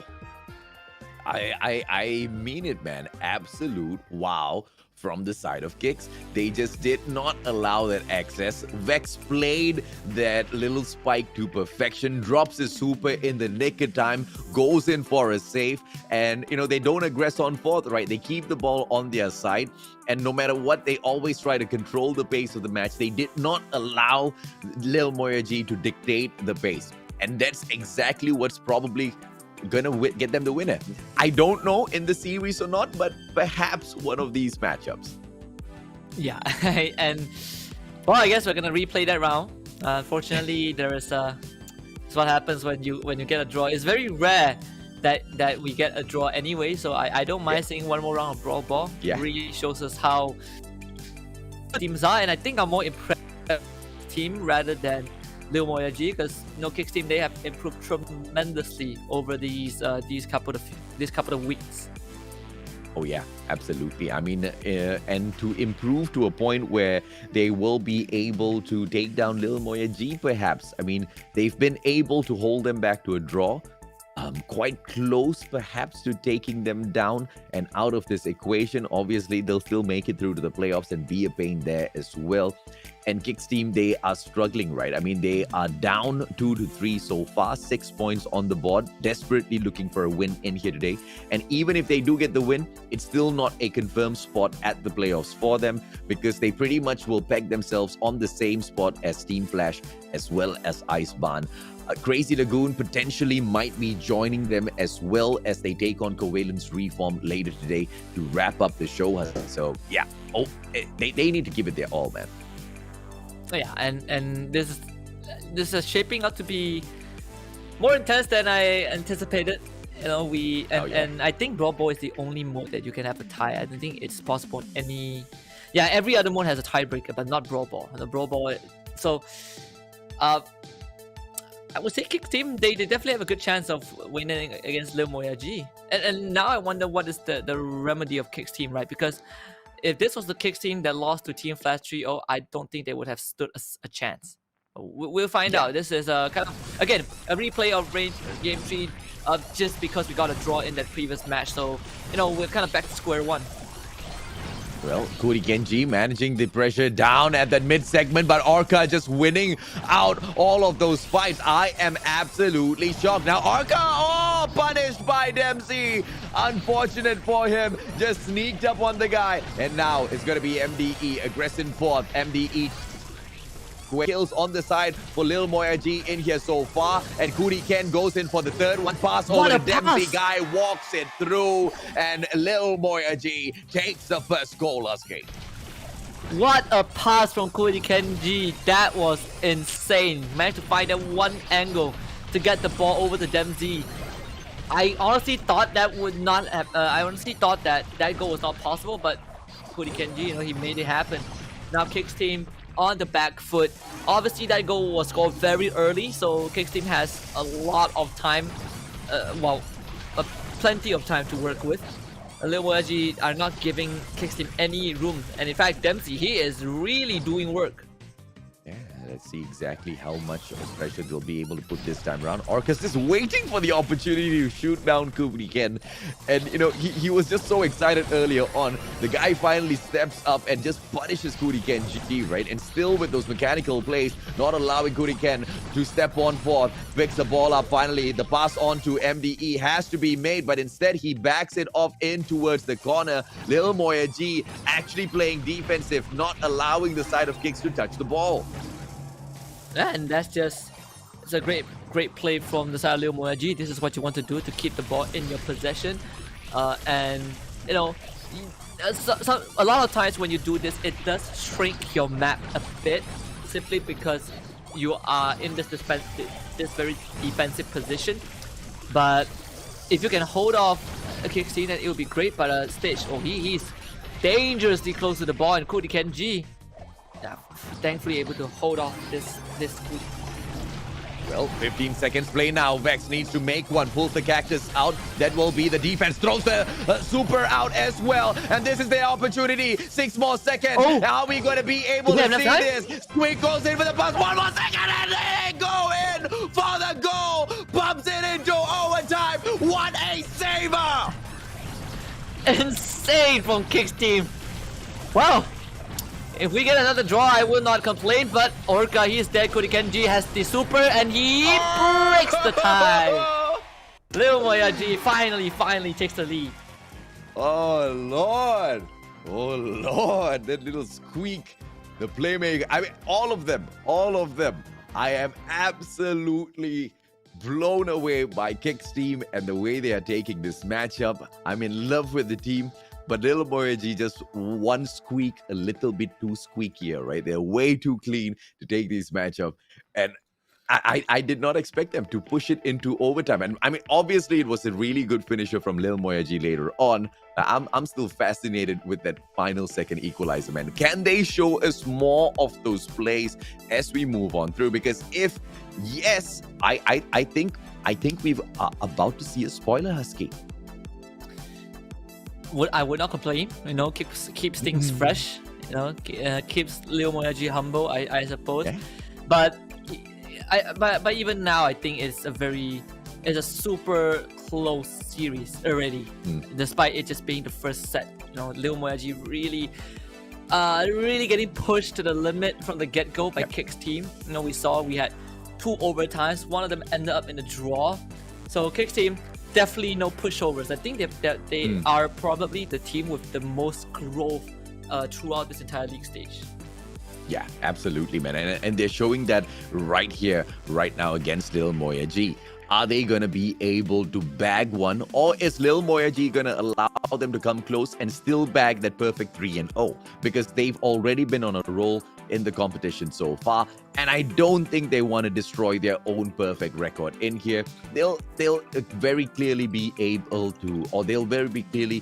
I mean it, man. Absolute wow. From the side of Kicks, they just did not allow that access. Vex played that little spike to perfection, drops his super in the nick of time, goes in for a save, and they don't aggress on fourth, right? They keep the ball on their side, and no matter what, they always try to control the pace of the match. They did not allow Lil Moyagi to dictate the pace, and that's exactly what's probably gonna get them the winner. I don't know in the series or not, but perhaps one of these matchups. Yeah, and well, I guess we're gonna replay that round. Unfortunately, there is it's what happens when you get a draw. It's very rare that we get a draw anyway, so I don't mind seeing one more round of Brawl Ball. It really shows us how teams are, and I think I'm more impressed with the team rather than Lil Moyagi, because Kicks team, they have improved tremendously over these couple of weeks. Oh yeah, absolutely. I mean, and to improve to a point where they will be able to take down Lil Moyagi, perhaps. I mean, they've been able to hold them back to a draw. Quite close perhaps to taking them down and out of this equation. Obviously, they'll still make it through to the playoffs and be a pain there as well. And Kicks team, they are struggling, right? I mean, they are down 2-3 so far, 6 points on the board, desperately looking for a win in here today. And even if they do get the win, it's still not a confirmed spot at the playoffs for them, because they pretty much will peg themselves on the same spot as Team Flash as well as Icebarn. Crazy Lagoon potentially might be joining them as well as they take on Covales Reform later today to wrap up the show. So yeah, they need to give it their all, man. Yeah, and this is shaping up to be more intense than I anticipated. And I think Brawl Ball is the only mode that you can have a tie. I don't think it's possible in any. Yeah, every other mode has a tiebreaker, but not Brawl Ball. The Brawl Ball, so I would say Kicks team, they definitely have a good chance of winning against Lil Moyagi. And now I wonder what is the remedy of Kicks team, right? Because if this was the Kicks team that lost to Team Flash 3-0, I don't think they would have stood a chance. We'll find out. This is kind of, again, a replay of Game 3 just because we got a draw in that previous match. So, we're kind of back to square one. Well, Cody Genji managing the pressure down at that mid segment, but Orca just winning out all of those fights. I am absolutely shocked. Now, Orca, punished by Dempsey. Unfortunate for him, just sneaked up on the guy. And now it's going to be MDE, aggressive fourth. MDE kills on the side for Lil Moyagi in here so far, and Cody Ken goes in for the third one. Pass over to Dempsey, guy walks it through, and Lil Moyagi takes the first goal, Husky. What a pass from Cody Kenji. That was insane. Managed to find that one angle to get the ball over to Dempsey. I honestly thought that would not have, I honestly thought that goal was not possible, but Cody Kenji, he made it happen. Now Kicks team on the back foot. Obviously that goal was scored very early, so Kicks team has a lot of time, plenty of time to work with. Lil Moyagi are not giving Kicks team any room, and in fact Dempsey, he is really doing work. Yeah, let's see exactly how much of pressure they'll be able to put this time around. Orcus is waiting for the opportunity to shoot down Cody Ken. And, he was just so excited earlier on. The guy finally steps up and just punishes Cody Ken GG, right? And still with those mechanical plays, not allowing Cody Ken to step on forth, picks the ball up finally. The pass on to MDE has to be made, but instead he backs it off in towards the corner. Lil Moyagi actually playing defensive, not allowing the side of Kicks to touch the ball. Yeah, and it's a great play from the side of Lil Moyagi. This is what you want to do to keep the ball in your possession. And a lot of times when you do this, it does shrink your map a bit, simply because you are in this very defensive position. But if you can hold off a kick scene, then it would be great. But Stitch, he's dangerously close to the ball, and Cody Kenji, thankfully able to hold off this scoop. Well, 15 seconds play now. Vex needs to make one, pulls the cactus out. That will be the defense, throws the super out as well. And this is the opportunity. 6 more seconds. Oh. Are we going to be able to see this? Squeak goes in for the pass. 1 more second, and they go in for the goal. Bumps it into overtime. What a saver! Insane from Kicks team. Wow. If we get another draw, I will not complain, but Orca, he's dead. Cody Kenji has the super, and he breaks the tie. Lil Moyagi finally takes the lead. Oh, Lord. Oh, Lord. That little squeak. The playmaker. I mean, all of them. I am absolutely blown away by Kicks team and the way they are taking this matchup. I'm in love with the team. But Lil Moyagi just one squeak, a little bit too squeakier, right? They're way too clean to take this matchup. And I did not expect them to push it into overtime. And I mean, obviously, it was a really good finisher from Lil Moyagi later on. I'm still fascinated with that final second equalizer, man. Can they show us more of those plays as we move on through? Because if yes, I think we've about to see a spoiler, Husky. I would not complain. Keeps things fresh. Keeps Lil Moyagi humble, I suppose. Okay. But even now, I think it's a super close series already. Despite it just being the first set, Lil Moyagi really getting pushed to the limit from the get-go by Kicks team. We had 2 overtimes. One of them ended up in a draw. So Kicks team, definitely no pushovers. I think they are probably the team with the most growth throughout this entire league stage. Yeah, absolutely, man. And they're showing that right here, right now against Lil Moyagi. Are they going to be able to bag one? Or is Lil Moyagi going to allow them to come close and still bag that perfect 3-0? Because they've already been on a roll in the competition so far. And I don't think they want to destroy their own perfect record in here. They'll very clearly be able to, or they'll very clearly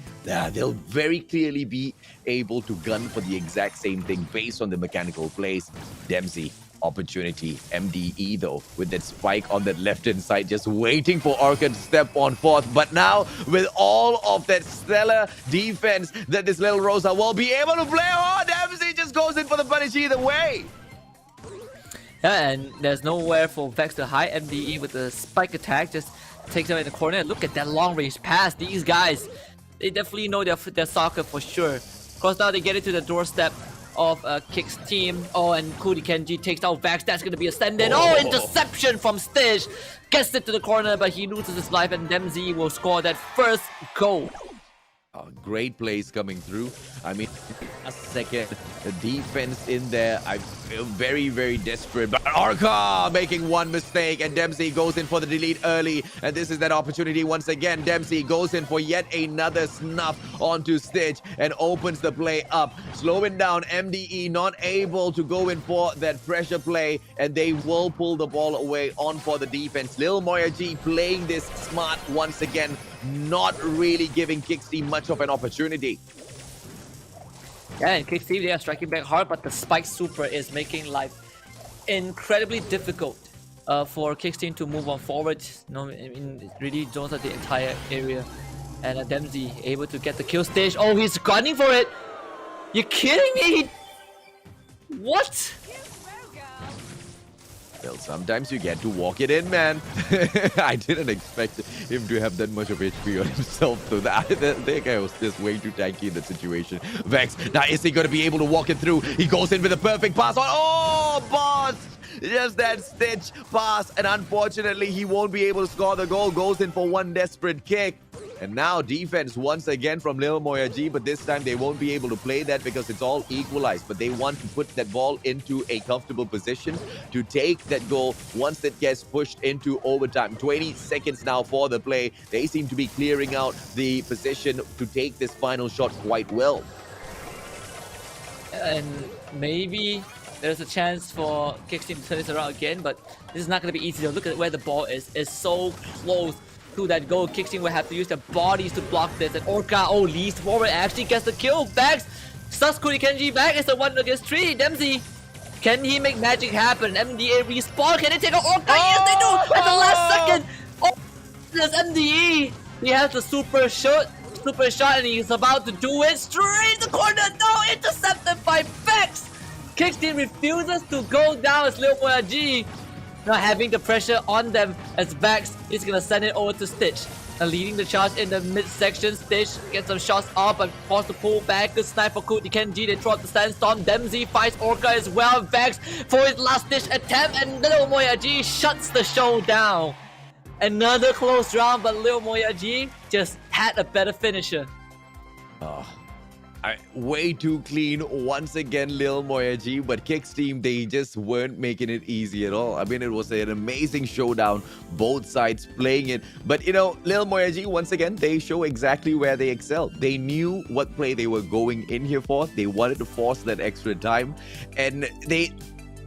be able to gun for the exact same thing based on the mechanical plays. Dempsey, opportunity. MDE though, with that spike on that left-hand side, just waiting for Orca to step on forth. But now, with all of that stellar defense that this little Rosa will be able to play on, Dempsey just goes in for the punish either way. Yeah, and there's nowhere for Vex to hide. MDE with the spike attack just takes them in the corner. Look at that long-range pass. These guys, they definitely know their soccer for sure. Course now they get into the doorstep of Kick's team. Oh, and Cody Kenji takes out Vax. That's gonna be a stand-in. Oh, interception from Stitch. Gets it to the corner, but he loses his life, and Dempsey will score that first goal. Great plays coming through. I mean, a second, the defense in there, I feel very, very desperate. But Orca making one mistake, and Dempsey goes in for the delete early. And this is that opportunity once again. Dempsey goes in for yet another snuff onto Stitch and opens the play up. Slowing down, MDE not able to go in for that pressure play, and they will pull the ball away on for the defense. Lil Moyagi playing this smart once again, not really giving Kick's team much of an opportunity. Yeah, and Kick's team, they are striking back hard, but the Spike Super is making life incredibly difficult for Kick's team to move on forward. You know, I mean, it really zones out the entire area. And Dempsey able to get the kill stage. Oh, he's gunning for it! You kidding me? What? Well, sometimes you get to walk it in, man. I didn't expect him to have that much of HP on himself, so that guy was just way too tanky in that situation. Vex, now is he going to be able to walk it through? He goes in with a perfect pass on. Oh, boss! Just that Stitch pass, and unfortunately, he won't be able to score the goal. Goes in for one desperate kick. And now defense once again from Lil Moyagi, but this time they won't be able to play that because it's all equalized. But they want to put that ball into a comfortable position to take that goal once it gets pushed into overtime. 20 seconds now for the play. They seem to be clearing out the position to take this final shot quite well. And maybe there's a chance for Kick's team to turn this around again, but this is not going to be easy. Look at where the ball is. It's so close to that goal. Kick's team will have to use their bodies to block this. And Orca, leads forward, actually gets the kill. Bags, sucks Cody Kenji back. It's a 1 against 3. Dempsey, can he make magic happen? MDA respawn. Can they take out Orca? Yes, they do! At the last second! Oh, there's MDE. He has the super shot, and he's about to do it. Straight the corner. No, intercepted by Vex. Kick's team refuses to go down as Lil Moyagi. Not having the pressure on them as Vax is gonna send it over to Stitch. And leading the charge in the midsection. Stitch gets some shots off but forced to pull back. Good snipe for Cody Kenji. They throw out the sandstorm. Dempsey fights Orca as well. Vax for his last ditch attempt, and Lil Moyagi shuts the show down. Another close round, but Lil Moyagi just had a better finisher. Way too clean once again, Lil Moyagi, but Kick's team, they just weren't making it easy at all. I mean, it was an amazing showdown, both sides playing it. But, you know, Lil Moyagi, once again, they show exactly where they excel. They knew what play they were going in here for. They wanted to force that extra time. And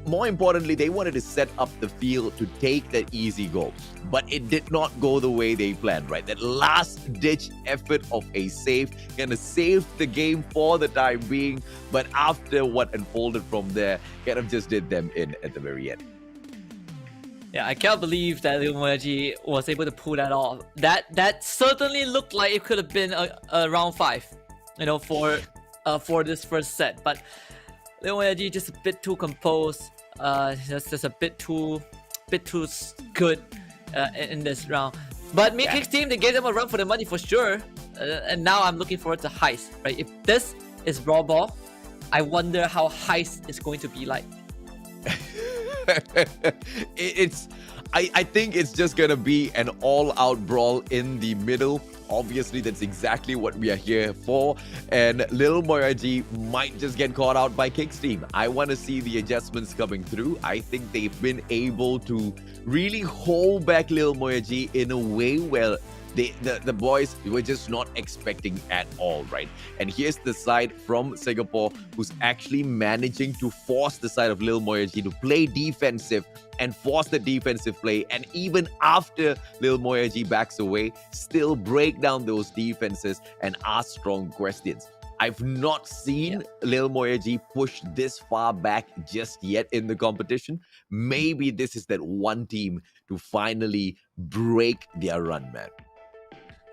more importantly, they wanted to set up the field to take that easy goal. But it did not go the way they planned, right? That last-ditch effort of a save kind of saved the game for the time being. But after what unfolded from there, kind of just did them in at the very end. Yeah, I can't believe that Lil Moyagi was able to pull that off. That certainly looked like it could have been a round 5, you know, for this first set. But Lil Moyagi just a bit too composed, just a bit too good in this round. But Kick's team, they gave them a run for the money for sure. And now I'm looking forward to Heist, right? If this is Brawl Ball, I wonder how Heist is going to be like. I think it's just gonna be an all-out brawl in the middle. Obviously, that's exactly what we are here for. And Lil Moyagi might just get caught out by Kick's team. I want to see the adjustments coming through. I think they've been able to really hold back Lil Moyagi in a way where the boys were just not expecting at all, right? And here's the side from Singapore who's actually managing to force the side of Lil Moyagi to play defensive and force the defensive play. And even after Lil Moyagi backs away, still break down those defenses and ask strong questions. I've not seen Lil Moyagi push this far back just yet in the competition. Maybe this is that one team to finally break their run, man.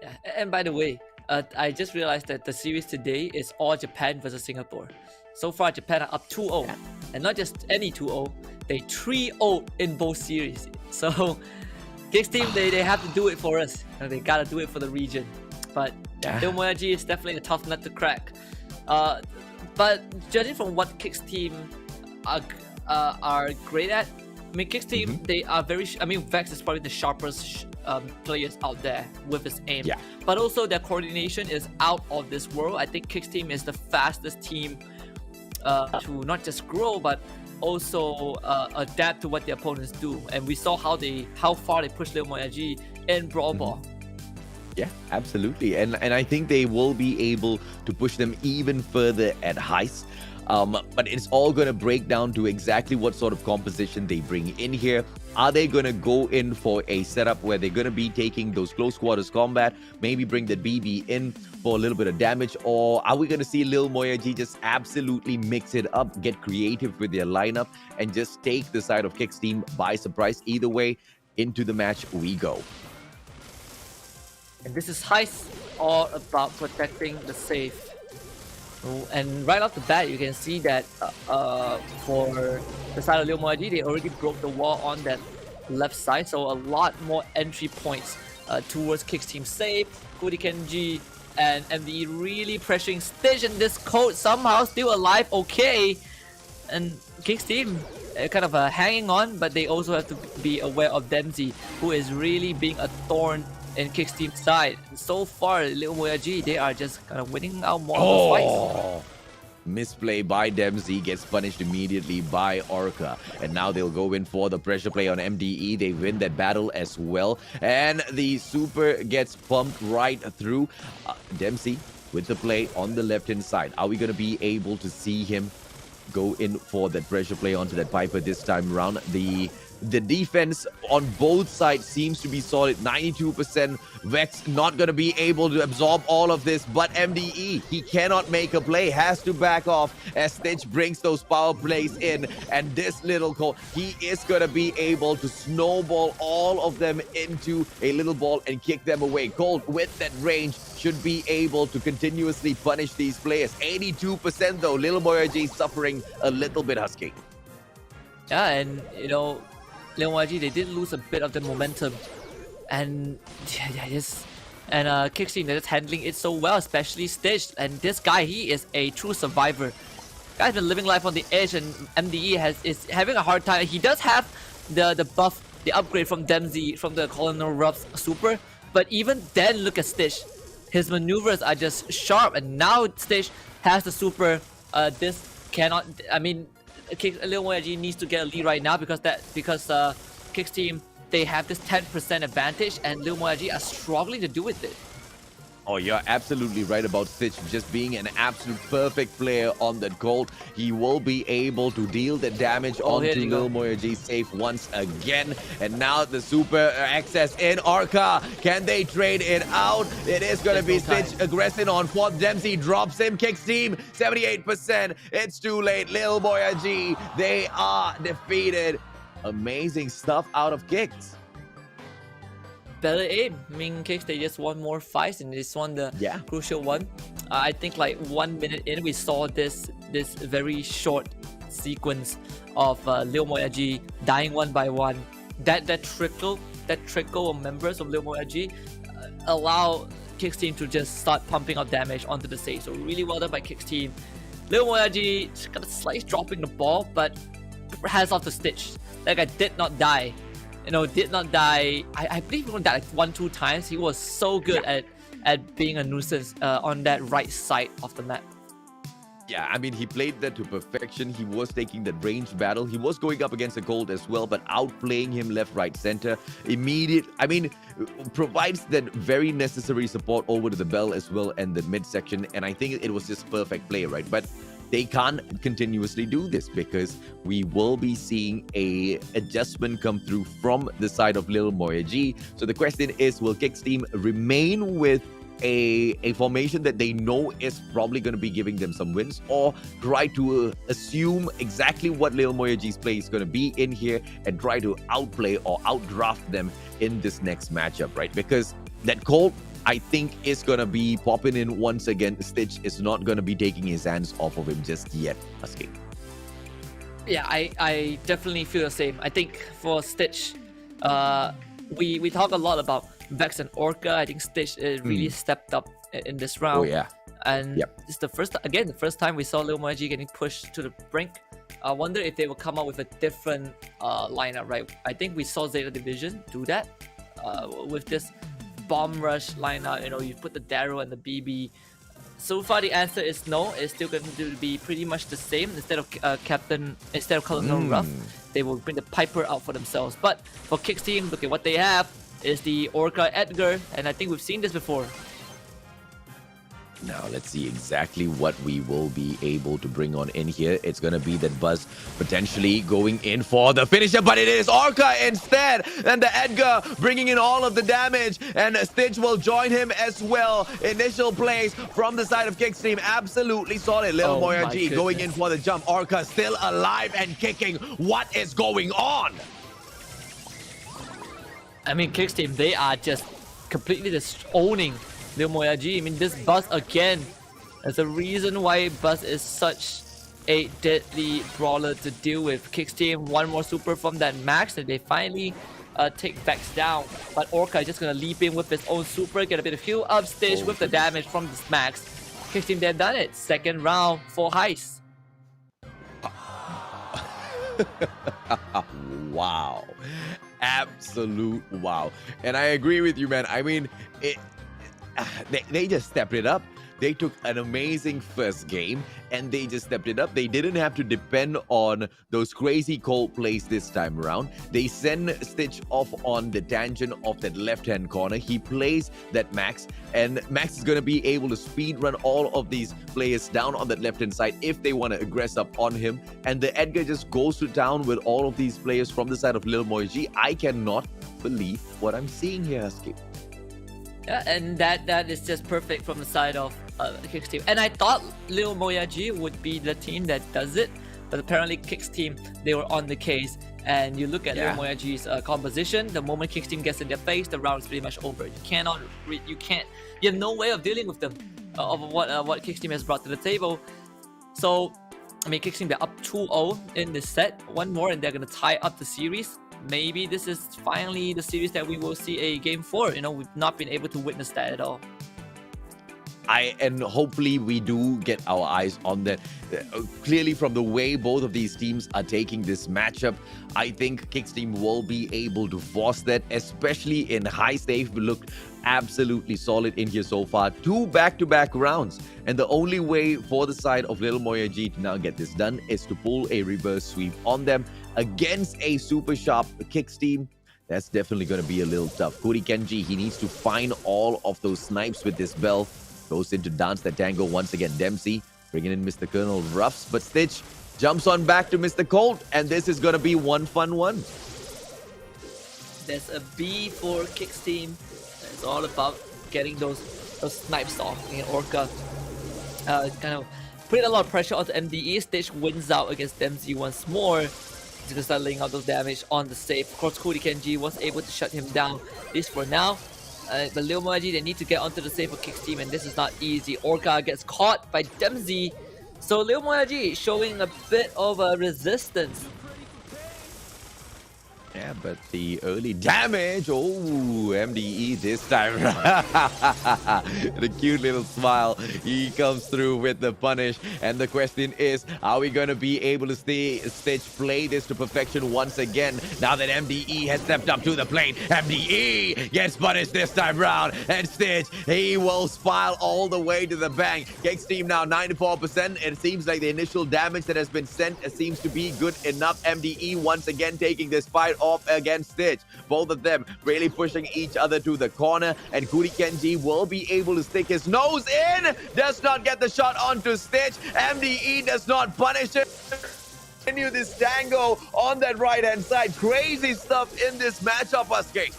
Yeah, and by the way, I just realized that the series today is all Japan versus Singapore. So far, Japan are up 2-0. And not just any 2-0, they 3-0 in both series. So, Kick's team, they have to do it for us. They gotta do it for the region. But Lil Moyagi is definitely a tough nut to crack. But judging from what Kick's team are great at, I mean, Kick's team, they are very. I mean, Vex is probably the sharpest players out there with his aim. Yeah. But also their coordination is out of this world. I think Kick's team is the fastest team to not just grow, but also adapt to what the opponents do. And we saw how far they pushed Lil Moyagi in Brawl Ball. Yeah, absolutely. And I think they will be able to push them even further at Heist. But it's all going to break down to exactly what sort of composition they bring in here. Are they going to go in for a setup where they're going to be taking those close quarters combat, maybe bring the BB in for a little bit of damage, or are we going to see Lil Moyagi just absolutely mix it up, get creative with their lineup, and just take the side of Kick's team by surprise? Either way, into the match we go. And this is Heist all about protecting the safe. And right off the bat, you can see that for the side of Lil Moyagi, they already broke the wall on that left side, so a lot more entry points towards Kick's team safe. Kudi Kenji and MDE really pressuring Stitch, and this code somehow still alive, okay. And Kick's team kind of hanging on, but they also have to be aware of Dempsey, who is really being a thorn in Kick's team's side. So far, Lil Moyagi, they are just kind of winning out more of the fights. Misplay by Dempsey gets punished immediately by Orca. And now they'll go in for the pressure play on MDE. They win that battle as well. And the super gets pumped right through. Dempsey with the play on the left-hand side. Are we going to be able to see him go in for that pressure play onto that Piper this time around? The defense on both sides seems to be solid. 92%. Vex not going to be able to absorb all of this, but MDE, he cannot make a play, has to back off as Stitch brings those power plays in. And this little Cole, he is going to be able to snowball all of them into a little ball and kick them away. Cold with that range should be able to continuously punish these players. 82% though, Lil Moyagi suffering a little bit, Husky. Yeah, and you know, Lil Moyagi, they did lose a bit of the momentum, and Kick's team, they're just handling it so well, especially Stitch. And this guy, he is a true survivor. Guy's been living life on the edge, and MDE is having a hard time. He does have the buff, the upgrade from Dempsey, from the Colonel Ruff's super, but even then, look at Stitch. His maneuvers are just sharp, and now Stitch has the super. This cannot, I mean, Lil Moyagi needs to get a lead right now because Kick's team, they have this 10% advantage, and Lil Moyagi are struggling to do with it. Oh, you're absolutely right about Stitch just being an absolute perfect player on that gold. He will be able to deal the damage onto Lil Moyagi safe once again. And now the super access in Orca. Can they trade it out? It is going to be Stitch aggressing on fourth. Dempsey drops him. Kick's team 78%. It's too late. Lil Moyagi, they are defeated. Amazing stuff out of Kicks. Better aim. I mean, Kicks, they just won more fights, and this one, the crucial one. I think like 1 minute in, we saw this very short sequence of Lil Moyagi dying one by one. That trickle of members of Lil Moyagi allow Kicks team to just start pumping out damage onto the save. So really well done by Kicks team. Lil Moyagi just kind of slightly dropping the ball, but hands off to Stitch. That guy did not die. You know, did not die. I believe he only died like 1-2 times. He was so good at being a nuisance on that right side of the map. Yeah, I mean, he played that to perfection. He was taking that ranged battle. He was going up against the gold as well, but outplaying him left, right, center. Provides that very necessary support over to the bell as well and the midsection. And I think it was just perfect play, right? But they can't continuously do this because we will be seeing a adjustment come through from the side of Lil Moyagi. So the question is, will Kick's team remain with a formation that they know is probably going to be giving them some wins, or try to assume exactly what Lil Moyagi's play is going to be in here and try to outplay or outdraft them in this next matchup, right? Because that Colt, I think, is going to be popping in once again. Stitch is not going to be taking his hands off of him just yet, Husky. Yeah, I definitely feel the same. I think for Stitch, we talk a lot about Vex and Orca. I think Stitch really stepped up in this round. Oh, yeah. And Yep. it's the first time we saw Lil Moyagi getting pushed to the brink. I wonder if they will come up with a different lineup, right? I think we saw Zeta Division do that with this bomb rush lineup. You know, you put the Daryl and the BB. So far, the answer is no. It's still going to be pretty much the same. Instead of Colonel Ruff, they will bring the Piper out for themselves. But for Kicks team, look at what they have. Is the Orca Edgar, and I think we've seen this before. Now let's see exactly what we will be able to bring on in here. It's going to be that Buzz potentially going in for the finisher, but it is Orca instead. And the Edgar bringing in all of the damage, and Stitch will join him as well. Initial plays from the side of Kicks team, absolutely solid. Little Moyagi going in for the jump. Orca still alive and kicking. What is going on? I mean, Kicks team, they are just completely just owning Lil Moyagi. I mean, this Buzz again. There's a reason why Buzz is such a deadly brawler to deal with. Kicks team, one more super from that Max, and they finally take Vex down. But Orca is just gonna leap in with his own super, get a bit of heal up stage with the damage from this Max. Kicks team, they've done it. Second round for Heist. Wow. Absolute wow. And I agree with you, man. I mean, they just stepped it up. They took an amazing first game and they just stepped it up. They didn't have to depend on those crazy cold plays this time around. They send Stitch off on the tangent of that left-hand corner. He plays that Max, and Max is going to be able to speed run all of these players down on that left-hand side if they want to aggress up on him. And the Edgar just goes to town with all of these players from the side of Lil Moyagi. I cannot believe what I'm seeing here, Husky. Yeah, and that is just perfect from the side of Kicks team. And I thought Lil Moyagi would be the team that does it, but apparently Kicks team, they were on the case. And you look at Lil Moyagi's composition. The moment Kicks team gets in their face, the round is pretty much over. You have no way of dealing with them of what Kicks team has brought to the table. So, I mean, Kicks team, they're up 2-0 in this set. One more, and they're gonna tie up the series. Maybe this is finally the series that we will see a game 4. You know, we've not been able to witness that at all. And hopefully we do get our eyes on that. Clearly, from the way both of these teams are taking this matchup, I think Kicks team will be able to force that, especially in Heist. They've looked absolutely solid in here so far. 2 back-to-back rounds. And the only way for the side of Lil Moyagi to now get this done is to pull a reverse sweep on them against a super sharp Kicks team. That's definitely going to be a little tough. Cody Kenji, he needs to find all of those snipes with this bell. Goes in to dance that tango once again. Dempsey bringing in Mr. Colonel Ruffs, but Stitch jumps on back to Mr. Colt, and this is going to be one fun one. There's a B for Kicks team. It's all about getting those snipes off. Orca kind of putting a lot of pressure on the MDE. Stitch wins out against Dempsey once more. He's going to start laying out those damage on the safe. Of course, Cody Kenji was able to shut him down, at least for now. But Lil Moyagi, they need to get onto the safe for Kicks team, and this is not easy. Orca gets caught by Dempsey. So Lil Moyagi showing a bit of a resistance. Yeah, but the early damage, MDE this time. The cute little smile, he comes through with the punish. And the question is, are we going to be able to Stitch play this to perfection once again? Now that MDE has stepped up to the plate, MDE gets punished this time round. And Stitch, he will spile all the way to the bank. Kicks team now 94%. It seems like the initial damage that has been sent seems to be good enough. MDE once again taking this fight off against Stitch. Both of them really pushing each other to the corner, and Cody Kenji will be able to stick his nose in. Does not get the shot onto Stitch. MDE does not punish it. Continue this tango on that right-hand side. Crazy stuff in this matchup, Husky.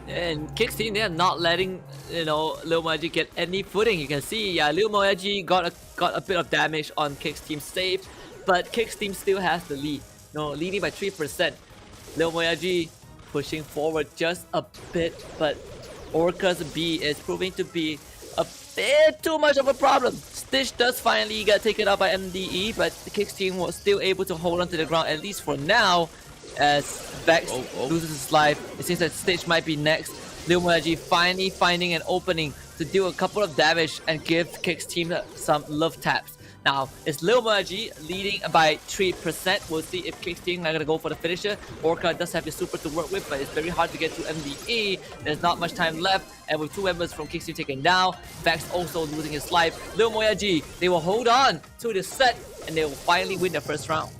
And Kicks team, they are not letting Lil Moyagi get any footing. You can see, Lil Moyagi got a bit of damage on Kicks team save, but Kicks team still has the lead. Leading by 3%. Lil Moyagi pushing forward just a bit, but Orca's B is proving to be a bit too much of a problem. Stitch does finally get taken out by MDE, but the Kicks team was still able to hold on to the ground, at least for now, as Vex loses his life. It seems that Stitch might be next. Lil Moyagi finally finding an opening to deal a couple of damage and give Kick's team some love taps. Now, it's Lil Moyagi leading by 3%. We'll see if Kick's team are going to go for the finisher. Orca does have his super to work with, but it's very hard to get to MDE. There's not much time left, and with 2 members from Kick's team taken down, Vex also losing his life. Lil Moyagi, they will hold on to this set, and they will finally win the first round.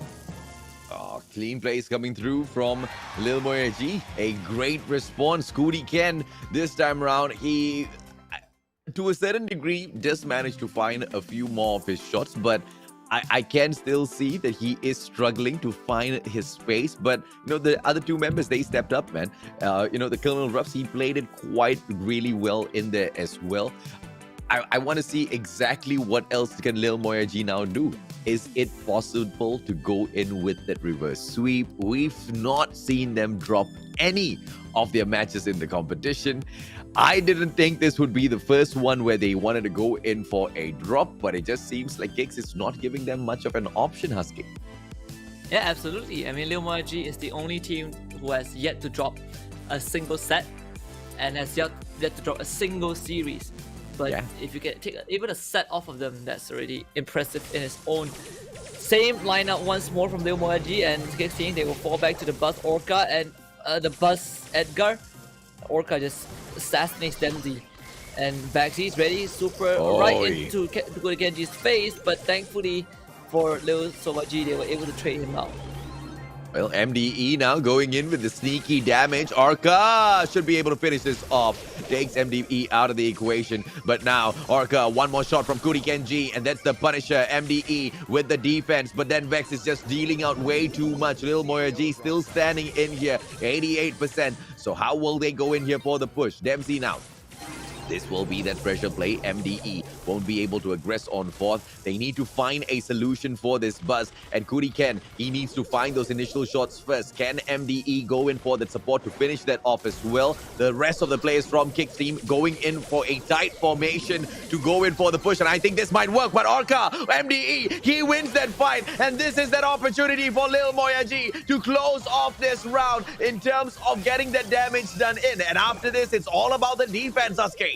Oh, clean plays coming through from Lil Moyagi. A great response. Cootie Ken, this time around, he, to a certain degree, just managed to find a few more of his shots, but I can still see that he is struggling to find his space. But, you know, the other 2 members, they stepped up, man. You know, the Colonel Ruffs, he played it quite really well in there as well. I want to see exactly what else can Lil Moyagi now do. Is it possible to go in with that reverse sweep? We've not seen them drop any of their matches in the competition. I didn't think this would be the first one where they wanted to go in for a drop, but it just seems like Kicks is not giving them much of an option, Husky. Yeah, absolutely. I mean, Lil Moyagi is the only team who has yet to drop a single set and has yet to drop a single series. But Yeah. if you can take even a set off of them, that's already impressive in its own. Same lineup once more from Lil Moyagi and Kick's team. They will fall back to the Buzz Orca and the Buzz Edgar. Orca just assassinates Dempsey. And Baxy's ready, super right into Genji's face, but thankfully for Lil Moyagi, they were able to trade him out. Well, MDE now going in with the sneaky damage. Orca should be able to finish this off. Takes MDE out of the equation. But now, Orca, one more shot from Kuri Kenji. And that's the Punisher. MDE with the defense. But then Vex is just dealing out way too much. Lil Moyagi still standing in here. 88%. So how will they go in here for the push? Dempsey now. This will be that pressure play. MDE won't be able to aggress on fourth. They need to find a solution for this Buzz. And Kuri Ken, he needs to find those initial shots first. Can MDE go in for that support to finish that off as well? The rest of the players from Kick's team going in for a tight formation to go in for the push. And I think this might work. But Orca, MDE, he wins that fight. And this is that opportunity for Lil Moyagi to close off this round in terms of getting that damage done in. And after this, it's all about the defense, Sasuke.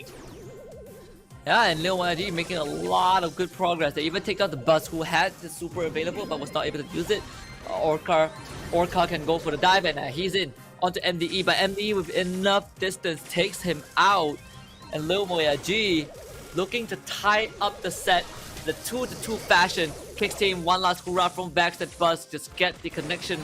Yeah, and Lil Moyagi making a lot of good progress. They even take out the Buzz who had the super available but was not able to use it. Orca can go for the dive and he's in onto MDE, but MDE with enough distance takes him out. And Lil Moyagi looking to tie up the set, the 2-2 fashion. Kick's team, one last hurrah from Vax that Buzz just get the connection,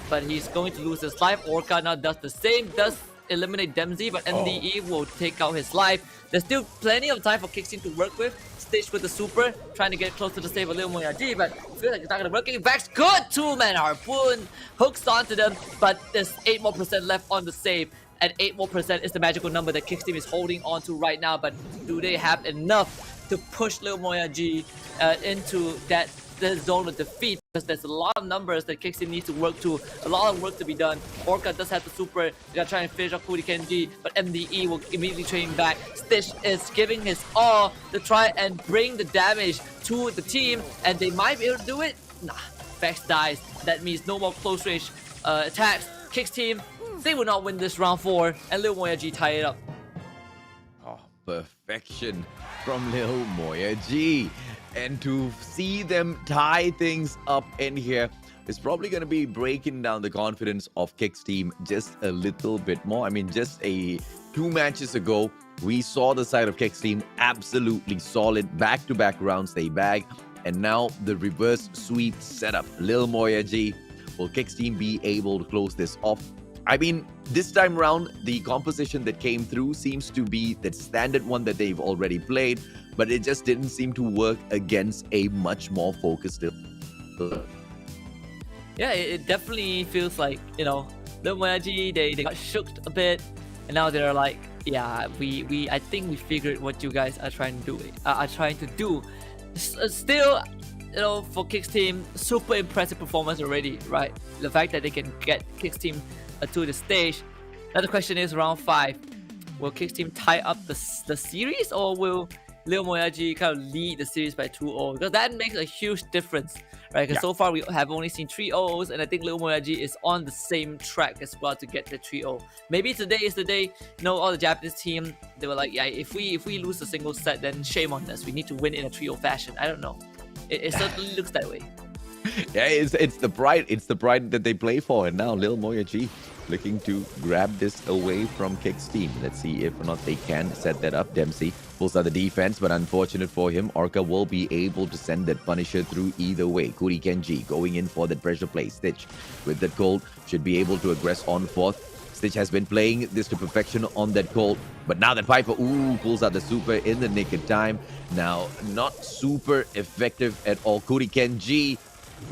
but he's going to lose his life. Orca now does the same, does eliminate Dempsey, but MDE will take out his life. There's still plenty of time for Kick's team to work with. Stitch with the super, trying to get close to the save of Lil Moyagi, but feels like it's not gonna work. Vax, good 2-man harpoon, hooks onto them, but there's 8% more left on the save, and 8% more is the magical number that Kick's team is holding on to right now. But do they have enough to push Lil Moyagi into the zone of defeat? Because there's a lot of numbers that Kick's team needs to work to, a lot of work to be done. Orca does have the super, they gotta try and finish off Kuri Kenji, but MDE will immediately train back. Stitch is giving his all to try and bring the damage to the team, and they might be able to do it. Nah, Vex dies. That means no more close range attacks. Kick's team, they will not win this round 4, and Lil Moyagi tie it up. Oh, perfection from Lil Moyagi. And to see them tie things up in here is probably going to be breaking down the confidence of Kick's team just a little bit more. I mean, just 2 matches ago, we saw the side of Kick's team absolutely solid. Back-to-back rounds they bag. And now the reverse sweep setup. Lil Moyagi, will Kick's team be able to close this off? I mean, this time around, the composition that came through seems to be that standard one that they've already played, but it just didn't seem to work against a much more focused. Yeah, it definitely feels like, you know, Lil Moyagi, they got shooked a bit, and now they're like, yeah, I think we figured what you guys are trying to do. Still, you know, for Kick's team, super impressive performance already, right? The fact that they can get Kick's team to the stage. Now the question is, round 5, will Kick's team tie up the series, or will Lil Moyagi kind of lead the series by 2-0? Because that makes a huge difference, right? Because Yeah. so far we have only seen 3-0s, and I think Lil Moyagi is on the same track as well to get the 3-0. Maybe today is the day. All the Japanese team, they were like, yeah, if we lose a single set, then shame on us. We need to win in a 3-0 fashion. I don't know. It certainly looks that way. Yeah, it's the pride. It's the pride that they play for. And now Lil Moyagi looking to grab this away from Kick's team. Let's see if or not they can set that up. Dempsey pulls out the defense, but unfortunate for him, Orca will be able to send that Punisher through either way. Kuri Kenji going in for that pressure play. Stitch with that gold should be able to aggress on fourth. Stitch has been playing this to perfection on that gold, but now that Piper, pulls out the super in the nick of time. Now, not super effective at all. Kuri Kenji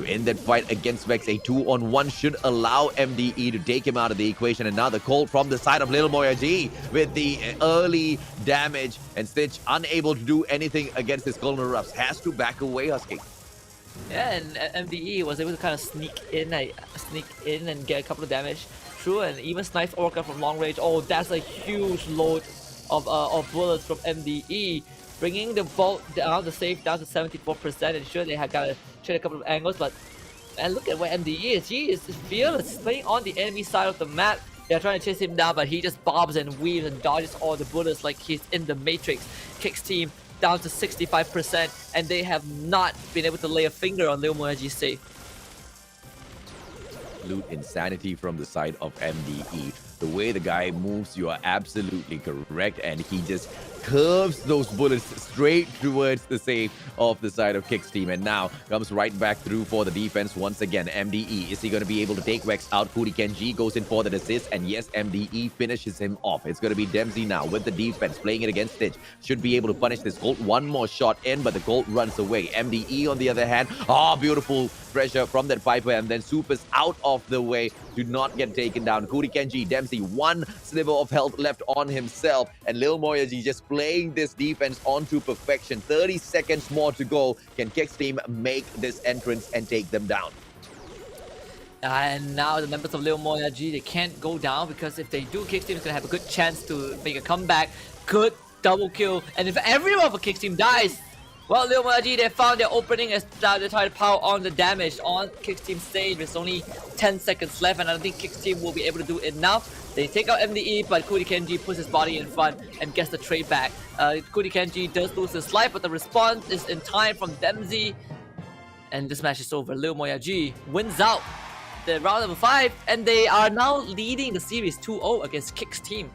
in that fight against Vex, a 2-on-1 should allow MDE to take him out of the equation. And now the call from the side of Lil Moyagi with the early damage, and Stitch unable to do anything against his golden erupts. Has to back away, Husky. Yeah, and MDE was able to kind of sneak in and get a couple of damage through, and even snipe Orca from long range. Oh, that's a huge load of bullets from MDE, bringing the vault down, the save down to 74%. And sure, they have got to trade a couple of angles, but and look at where MDE is. He is fearless. He's playing on the enemy side of the map. They're trying to chase him down, but he just bobs and weaves and dodges all the bullets like he's in the Matrix. Kick's team down to 65%, and they have not been able to lay a finger on Lil Moyagi's save. Absolute insanity from the side of MDE. The way the guy moves, you are absolutely correct, and he just curves those bullets straight towards the save of the side of Kick's team, and now comes right back through for the defense once again. MDE, is he going to be able to take Vex out? Kuri Kenji goes in for the assist, and yes, MDE finishes him off. It's going to be Dempsey now with the defense, playing it against Stitch. Should be able to punish this Colt. One more shot in, but the Colt runs away. MDE, on the other hand, beautiful pressure from that Piper, and then Supers out of the way to not get taken down. Kuri Kenji, Dempsey, one sliver of health left on himself, and Lil Moyagi just playing this defense onto perfection. 30 seconds more to go. Can Kick's team make this entrance and take them down? And now the members of Lil Moyagi, they can't go down, because if they do, Kick's team is going to have a good chance to make a comeback. Good double kill. And if everyone for Kick's team dies, well, Lil Moyagi, they found their opening as they try to power on the damage on Kick's team stage. There's only 10 seconds left, and I don't think Kick's team will be able to do enough. They take out MDE, but Kuri Kenji puts his body in front and gets the trade back. Kuri Kenji does lose his life, but the response is in time from Dempsey. And this match is over. Lil Moyagi wins out the round number 5, and they are now leading the series 2-0 against Kick's team.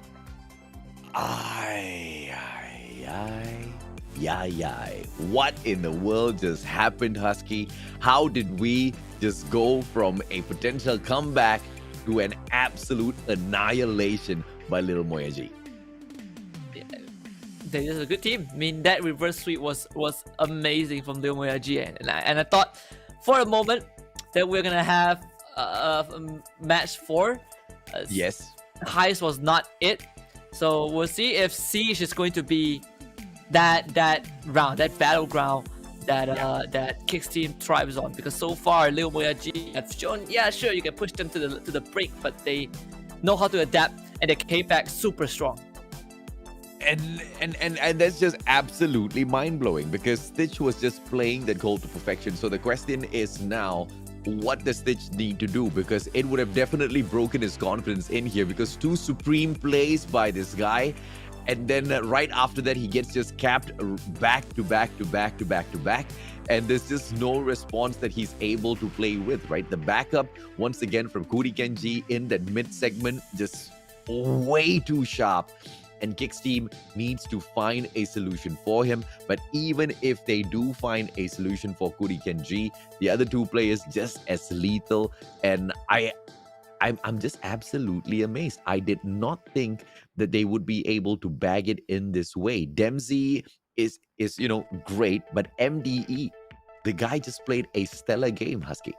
What in the world just happened, Husky? How did we just go from a potential comeback to an absolute annihilation by Lil Moyagi? They're just a good team. I mean, that reverse sweep was amazing from Lil Moyagi, and I thought for a moment that we're gonna have match 4. Yes. Highest was not it, so we'll see if Siege is going to be that round, that battleground that Kick's team thrives on. Because so far, Lil Moyagi have shown, yeah, sure, you can push them to the brink, but they know how to adapt, and they came back super strong. And that's just absolutely mind-blowing, because Stitch was just playing that goal to perfection. So the question is now, what does Stitch need to do? Because it would have definitely broken his confidence in here, because 2 supreme plays by this guy, and then right after that he gets just capped back to back, and there's just no response that he's able to play with, right? The backup once again from Kuri Kenji in that mid segment, just way too sharp, and Kick's team needs to find a solution for him. But even if they do find a solution for Kuri Kenji, the other 2 players just as lethal, and I'm just absolutely amazed. I did not think that they would be able to bag it in this way. Dempsey is great, but MDE, the guy just played a stellar game, Husky.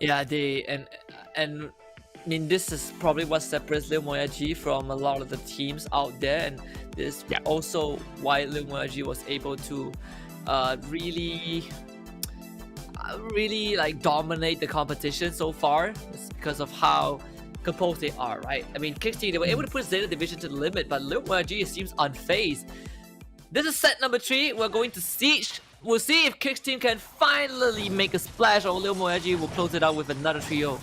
Yeah, and I mean, this is probably what separates Lil Moyagi from a lot of the teams out there, and this is also why Lil Moyagi was able to really like dominate the competition so far. It's because of how composed they are, right? I mean, Kick's team, they were able to push Zeta Division to the limit, but Lil Moyagi seems unfazed. This is set number 3. We're going to Siege. we'll see if Kicks team can finally make a splash, or Lil Moyagi will close it out with another trio.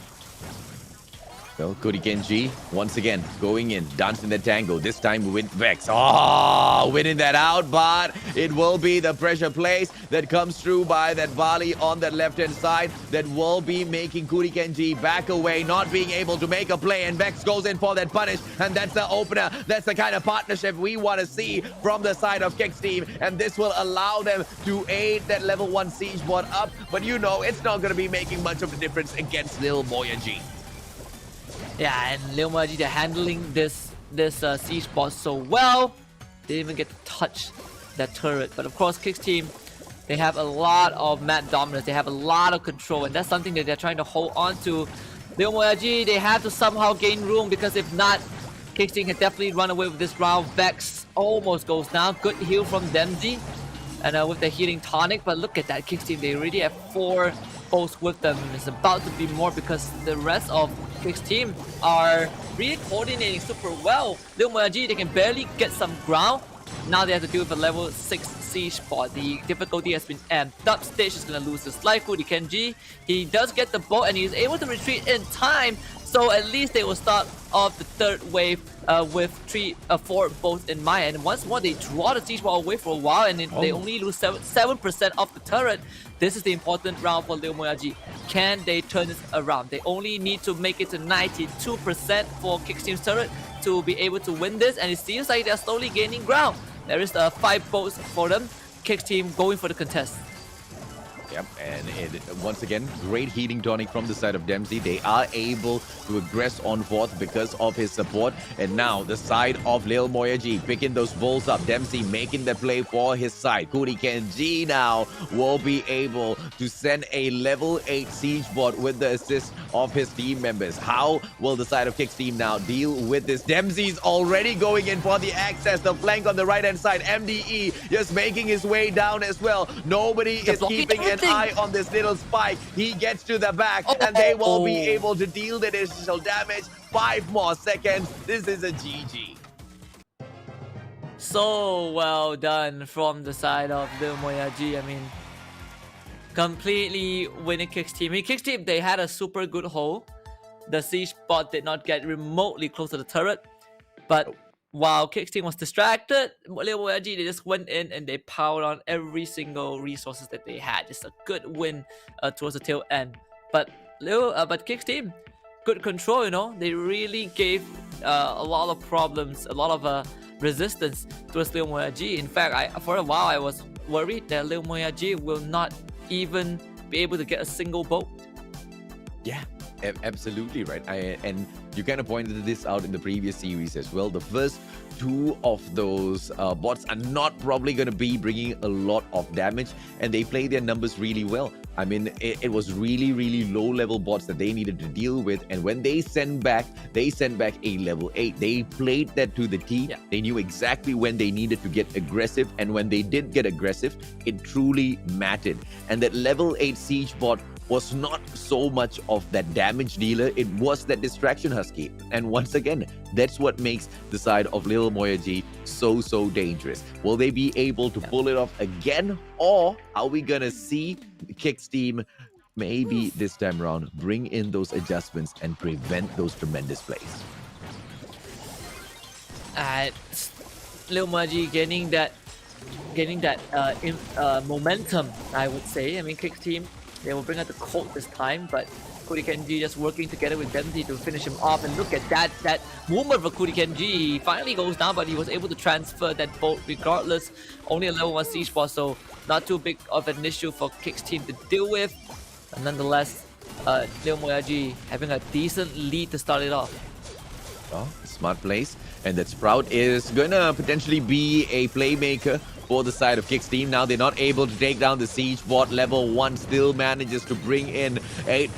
Well, Cody Kenji, once again, going in, dancing the tango. This time with Vex. Oh, winning that out, but it will be the pressure plays that comes through by that Bali on that left-hand side that will be making Cody Kenji back away, not being able to make a play, and Vex goes in for that punish, and that's the opener. That's the kind of partnership we want to see from the side of Kicks team, and this will allow them to aid that level 1 siege bot up, but you know, it's not going to be making much of a difference against Lil Moyagi. Yeah, and Lil Moyagi, they're handling this siege bot so well. They didn't even get to touch that turret. But of course, Kicks team, they have a lot of map dominance. They have a lot of control, and that's something that they're trying to hold on to. Lil Moyagi, they have to somehow gain room, because if not, Kicks team can definitely run away with this round. Vex almost goes down. Good heal from Dempsey, and with the healing tonic. But look at that, Kicks team, they already have 4 bolts with them. It's about to be more, because the rest of Kicks team are really coordinating super well. Lil Moyagi, they can barely get some ground. Now they have to deal with a level 6 siege bot. The difficulty has been amped up. Stage is gonna lose his life. Cody Kenji, he does get the bolt, and he's able to retreat in time. So at least they will start off the third wave with 4 bolts in mind. And once more, they draw the siege bot away for a while, and they only lose 7% of the turret. This is the important round for Lil Moyagi. Can they turn this around? They only need to make it to 92% for Kicks team's turret to be able to win this, and it seems like they're slowly gaining ground. There is 5 bolts for them. Kicks team going for the contest. Yep, and once again, great healing tonic from the side of Dempsey. They are able to aggress on forth because of his support. And now the side of Lil Moyagi picking those balls up. Dempsey making the play for his side. Cody Kenji now will be able to send a level 8 siege bot with the assist of his team members. How will the side of Kicks team now deal with this? Dempsey's already going in for the access, the flank on the right-hand side. MDE just making his way down as well. Nobody is keeping an eye on this little spike. He gets to the back, and they will be able to deal the additional damage. 5 more seconds. This is a GG. So well done from the side of Lil Moyagi. I mean, completely winning Kicks team. I mean, Kicks team, they had a super good hold. The siege bot did not get remotely close to the turret, but while Kicks team was distracted, Lil Moyagi, they just went in and they powered on every single resources that they had. Just a good win towards the tail end. But Kicks team, good control, you know. They really gave a lot of problems, a lot of resistance towards Lil Moyagi. In fact, for a while I was worried that Lil Moyagi will not even be able to get a single bolt. Yeah, absolutely right. And you kind of pointed this out in the previous series as well. The first 2 of those bots are not probably going to be bringing a lot of damage, and they play their numbers really well. I mean, it was really, really low-level bots that they needed to deal with, and when they sent back a level 8. They played that to the T. Yeah. They knew exactly when they needed to get aggressive, and when they did get aggressive, it truly mattered. And that level 8 siege bot was not so much of that damage dealer, it was that distraction husky. And once again, that's what makes the side of Lil Moyagi so dangerous. Will they be able to pull it off again, or are we gonna see the Kicks team maybe this time around bring in those adjustments and prevent those tremendous plays? Lil Moyagi gaining that momentum, I would say. I mean, Kicks team, they will bring out the Colt this time, but Cody Kenji just working together with Dempsey to finish him off. And look at that movement for Cody Kenji. He finally goes down, but he was able to transfer that bolt regardless. Only a level 1 siege bot, so not too big of an issue for Kicks team to deal with. And nonetheless, Lil Moyagi having a decent lead to start it off. Oh, smart plays. And that Sprout is gonna potentially be a playmaker for the side of Kicks team. Now they're not able to take down the siege bot. Level 1 still manages to bring in 8.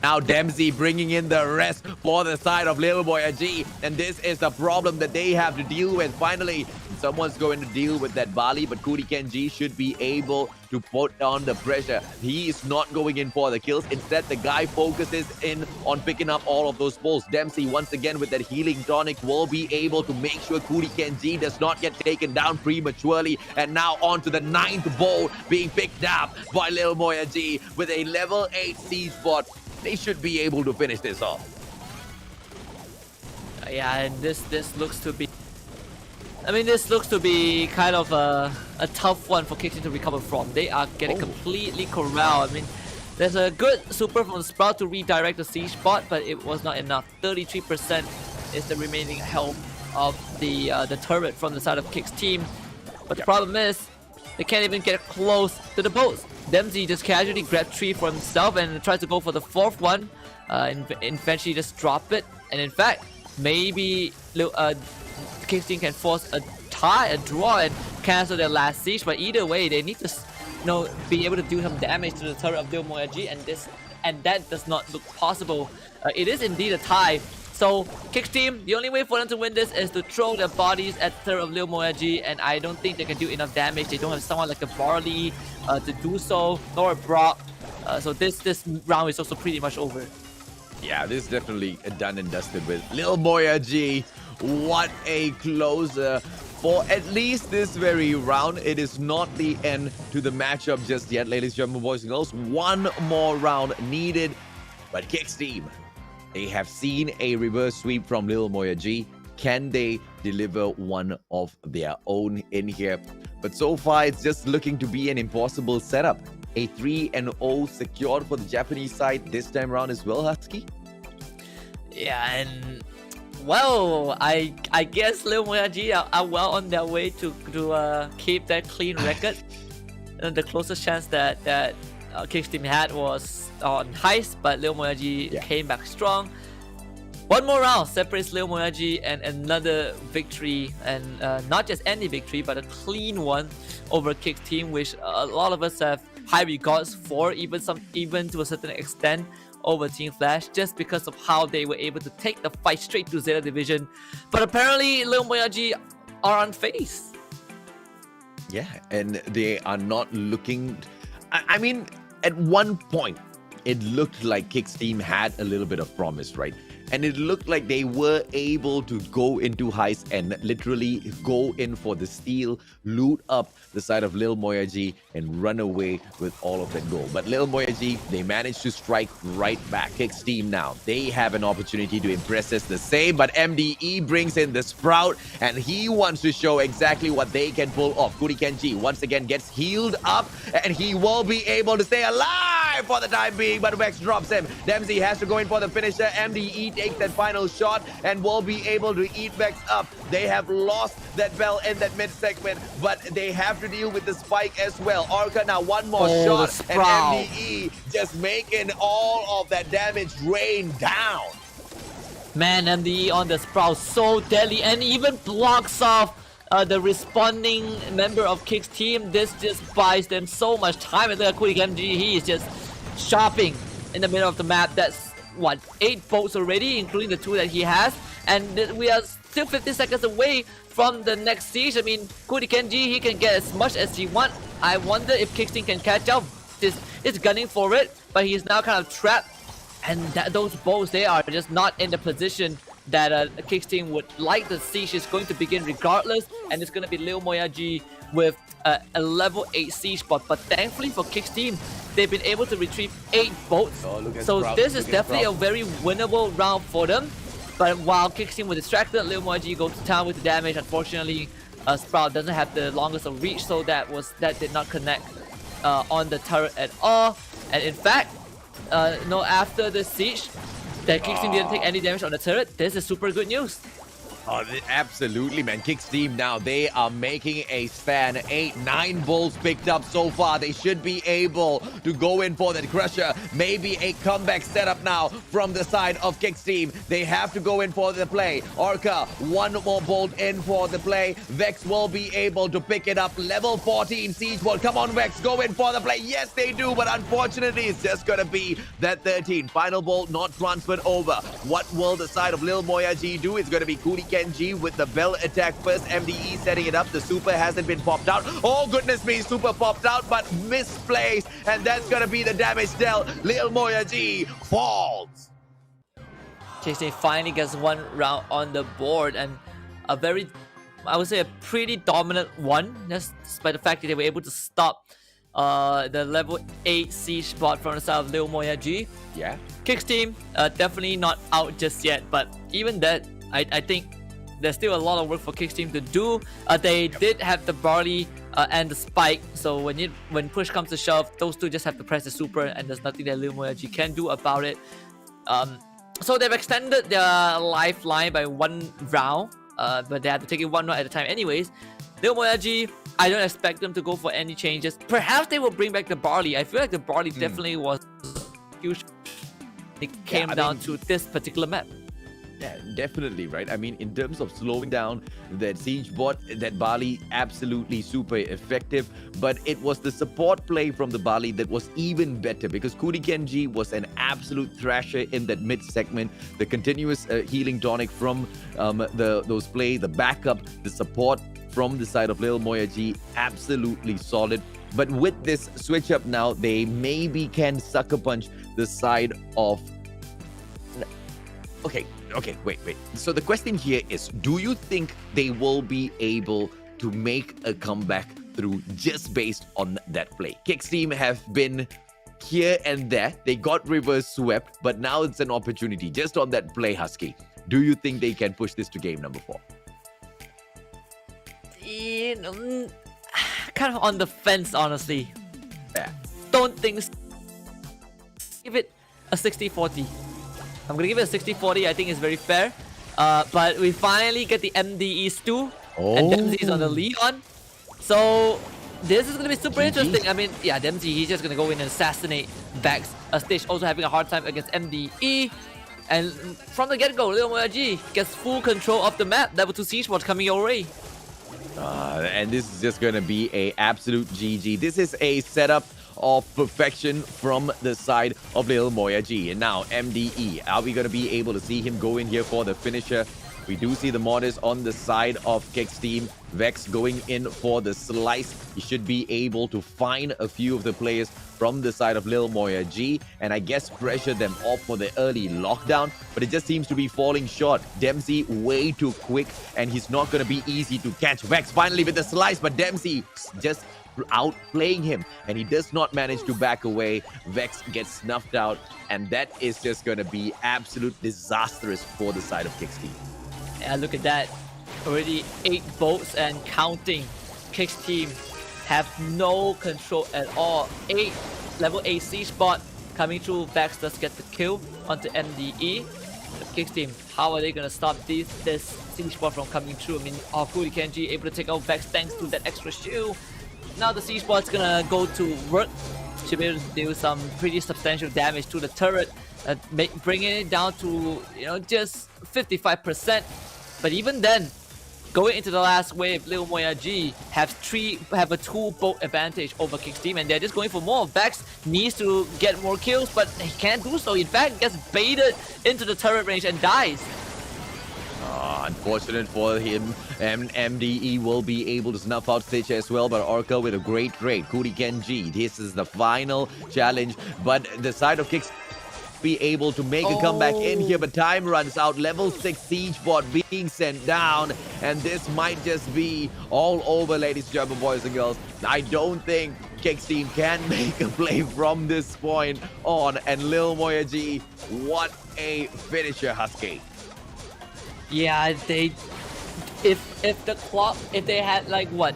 Now Dempsey bringing in the rest for the side of Lil Moyagi, and this is the problem that they have to deal with. Finally, someone's going to deal with that Bali, but Kuri Kenji should be able to put on the pressure. He is not going in for the kills. Instead, the guy focuses in on picking up all of those balls. Dempsey, once again, with that healing tonic, will be able to make sure Kuri Kenji does not get taken down prematurely. And now on to the 9th ball being picked up by Lil Moyagi with a level 8 siege bot. They should be able to finish this off. Yeah, and this looks to be... I mean, this looks to be kind of a tough one for Kicksteam to recover from. They are getting completely corralled. I mean, there's a good super from Sprout to redirect the siege bot, but it was not enough. 33% is the remaining health of the turret from the side of Kicksteam. But the problem is, they can't even get close to the boats. Dempsey just casually grabbed 3 for himself and tries to go for the 4th one. And eventually just drop it. And in fact, maybe Kicksteam can force a tie, a draw, and cancel their last siege. But either way, they need to, be able to do some damage to the turret of Lil Moyagi, and that does not look possible. It is indeed a tie. So Kicksteam, the only way for them to win this is to throw their bodies at the turret of Lil Moyagi, and I don't think they can do enough damage. They don't have someone like a Barley to do so, nor a Brock. So this round is also pretty much over. Yeah, this is definitely done and dusted with Lil Moyagi. What a closer for at least this very round. It is not the end to the matchup just yet, ladies and gentlemen, boys and girls. One more round needed. But Kicksteam, they have seen a reverse sweep from Lil Moyagi. Can they deliver one of their own in here? But so far, it's just looking to be an impossible setup. A 3-0 secured for the Japanese side this time around as well, Husky? Yeah, and well, I guess Lil Moyagi are well on their way to keep that clean record. And the closest chance that Kicksteam had was on Heist, but Lil Moyagi came back strong. One more round separates Lil Moyagi and another victory, and not just any victory, but a clean one over Kicksteam, which a lot of us have high regards for, even to a certain extent over Team Flash, just because of how they were able to take the fight straight to Zeta Division. But apparently Lil Moyagi are unfazed. Yeah, and they are not looking... I mean, at one point, it looked like Kicksteam had a little bit of promise, right? And it looked like they were able to go into Heist and literally go in for the steal, loot up the side of Lil Moyagi, and run away with all of that gold. But Lil Moyagi, they managed to strike right back. Kicksteam now, they have an opportunity to impress us the same, but MDE brings in the Sprout, and he wants to show exactly what they can pull off. Kuri Kenji once again gets healed up, and he will be able to stay alive for the time being, but Vex drops him. Dempsey has to go in for the finisher. MDE takes that final shot and will be able to eat Vex up. They have lost that bell in that mid segment, but they have to deal with the spike as well. Orca now one more shot, and MDE just making all of that damage rain down. Man, MDE on the Sprout, so deadly, and even blocks off the responding member of Kicksteam. This just buys them so much time. And look at Kuri Kenji, he is just shopping in the middle of the map. That's what, 8 boats already, including the 2 that he has, and we are still 50 seconds away from the next siege. I mean, Kuri Kenji, he can get as much as he wants. I wonder if Kicksteam can catch up. Is gunning for it, but he's now kind of trapped, and those boats, they are just not in the position that Kicksteam would like. The siege is going to begin regardless, and it's going to be Lil Moyagi with a level 8 siege bot. But thankfully for Kicksteam, they've been able to retrieve 8 boats. So this is definitely a very winnable round for them. But while Kicksteam was distracted, Lil Moyagi goes to town with the damage. Unfortunately, Sprout doesn't have the longest of reach, so that did not connect on the turret at all. And in fact, after the siege, that Kicksteam didn't take any damage on the turret. This is super good news. Oh, absolutely, man. Kicksteam now, they are making a stand. 9 bulls picked up so far. They should be able to go in for that crusher. Maybe a comeback setup now from the side of Kicksteam. They have to go in for the play. Orca, 1 more bolt in for the play. Vex will be able to pick it up. Level 14 siege bolt. Come on, Vex, go in for the play. Yes, they do, but unfortunately, it's just gonna be that 13. Final bolt not transferred over. What will the side of Lil Moyagi do? It's gonna be Kuri Kenji with the bell attack first. MDE setting it up. The super hasn't been popped out. Oh, goodness me, super popped out, but misplaced. And that's gonna be the damage dealt. Lil Moyagi falls. KC finally gets one round on the board, and a very, I would say, a pretty dominant one, just despite the fact that they were able to stop the level 8 siege bot from the side of Lil Moyagi. Yeah. Kicks team, definitely not out just yet, but even that, I think there's still a lot of work for Kicks team to do. They did have the barley and the spike, so when push comes to shove, those two just have to press the super, and there's nothing that Lil Moyagi can do about it. So they've extended their lifeline by one round, but they have to take it one round at a time anyways. Lil Moyagi, I don't expect them to go for any changes. Perhaps they will bring back the barley. I feel like the barley definitely was huge. It came down to this particular map. Yeah, definitely, right? I mean, in terms of slowing down that siege bot, that Bali absolutely super effective, but it was the support play from the Bali that was even better, because Kuri Kenji was an absolute thrasher in that mid segment. The continuous healing tonic from those play, the backup, the support from the side of Lil Moyagi, absolutely solid. But with this switch up now, they maybe can sucker punch the side of... Okay, wait. So the question here is, do you think they will be able to make a comeback through just based on that play? Kicks team have been here and there. They got reverse swept, but now it's an opportunity just on that play, Husky. Do you think they can push this to game number 4? Kind of on the fence, honestly. Yeah. Don't think so. Give it a 60-40. I'm gonna give it a 60-40. I think it's very fair. But we finally get the MDE stew, and Dempsey's on the Leon. So this is gonna be super interesting. I mean, yeah, Dempsey, he's just gonna go in and assassinate Vex. Stage also having a hard time against MDE. And from the get-go, Lil Moyagi gets full control of the map. Level 2 siege bot coming your way. And this is just going to be a absolute GG. This is a setup of perfection from the side of Lil Moyagi. And now MDE, are we going to be able to see him go in here for the finisher? We do see the Mortis on the side of Kek's team. Vex going in for the slice. He should be able to find a few of the players from the side of Lil Moyagi, and I guess pressure them off for the early lockdown, but it just seems to be falling short. Dempsey way too quick, and he's not going to be easy to catch. Vex finally with the slice, but Dempsey just outplaying him, and he does not manage to back away. Vex gets snuffed out, and that is just going to be absolute disastrous for the side of Kek's team. Yeah, look at that. Already 8 bolts and counting. Kicks team have no control at all. Level 8 siege bot coming through. Vex does get the kill onto MDE. The Kicks team, how are they gonna stop this siege bot from coming through? I mean, Kuri Kenji able to take out Vex thanks to that extra shield. Now the siege bot's gonna go to work. Should be able to do some pretty substantial damage to the turret, bringing it down to, you know, just 55%. But even then, going into the last wave, Lil Moyagi have a 2 bolt advantage over Kicks team, and they're just going for more. Vex needs to get more kills, but he can't do so. In fact, gets baited into the turret range and dies. Unfortunate for him, and MDE will be able to snuff out Stitch as well, but Orca with a great trade. Kuri Kenji, this is the final challenge, but the side of Kicks be able to make a comeback in here, but time runs out. Level 6 siege bot being sent down, and this might just be all over, ladies and gentlemen, boys and girls. I don't think Kicks team can make a play from this point on, and Lil Moyagi, what a finisher, Husky. Yeah, if they had like what,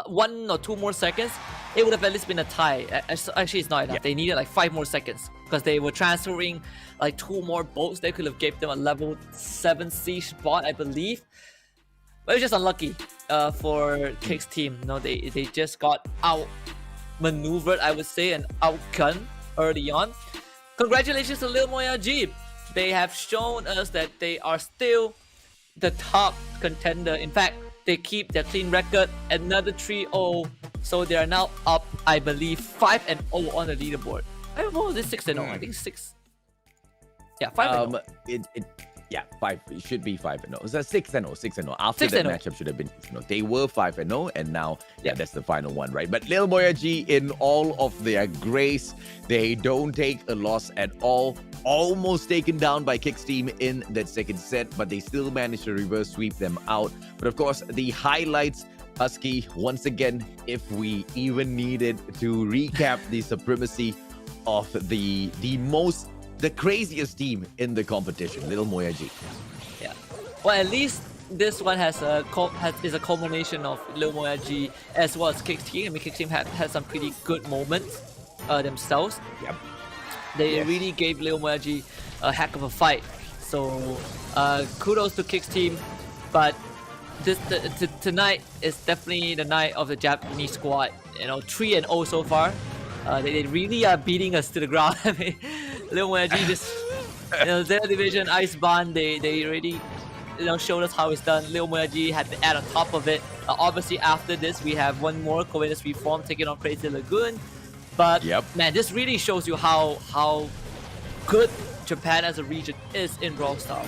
1 or 2 more seconds, it would have at least been a tie. Actually, it's not enough. They needed like 5 more seconds because they were transferring like 2 more bolts. They could have gave them a level 7 siege bot, I believe. But it was just unlucky for Kicks team. No, they just got outmaneuvered, I would say, and outgunned early on. Congratulations to Lil Moyagi. They have shown us that they are still the top contender. In fact, they keep their clean record, another 3-0. So they are now up, I believe, 5-0 on the leaderboard. I don't know, this 6-0. I think 6. Yeah, 5-0. Yeah, 5. It should be 5-0. It's a 6-0. 6-0. After 6-0. that matchup should have been 6-0. They were 5-0, and now, that's the final one, right? But Lil Moyagi, in all of their grace, they don't take a loss at all. Almost taken down by Kicks team in that second set, but they still managed to reverse sweep them out. But of course, the highlights, Husky, once again, if we even needed to recap the supremacy of the craziest team in the competition, Little Moyagi. Yeah. Well, at least this one is a culmination of Lil Moyagi as well as Kicks team. I mean, Kicks team had some pretty good moments themselves. Yep. They really gave Lil Moyagi a heck of a fight. So kudos to Kicks team, but tonight is definitely the night of the Japanese squad. 3-0 so far. They really are beating us to the ground. I mean, Lil Moyagi just, Zeta Division, Iceborne, they already, showed us how it's done. Lil Moyagi had to add on top of it. Obviously, after this, we have one more Covales reform taking on Crazy Lagoon. But, man, this really shows you how good Japan as a region is in Brawl Stars.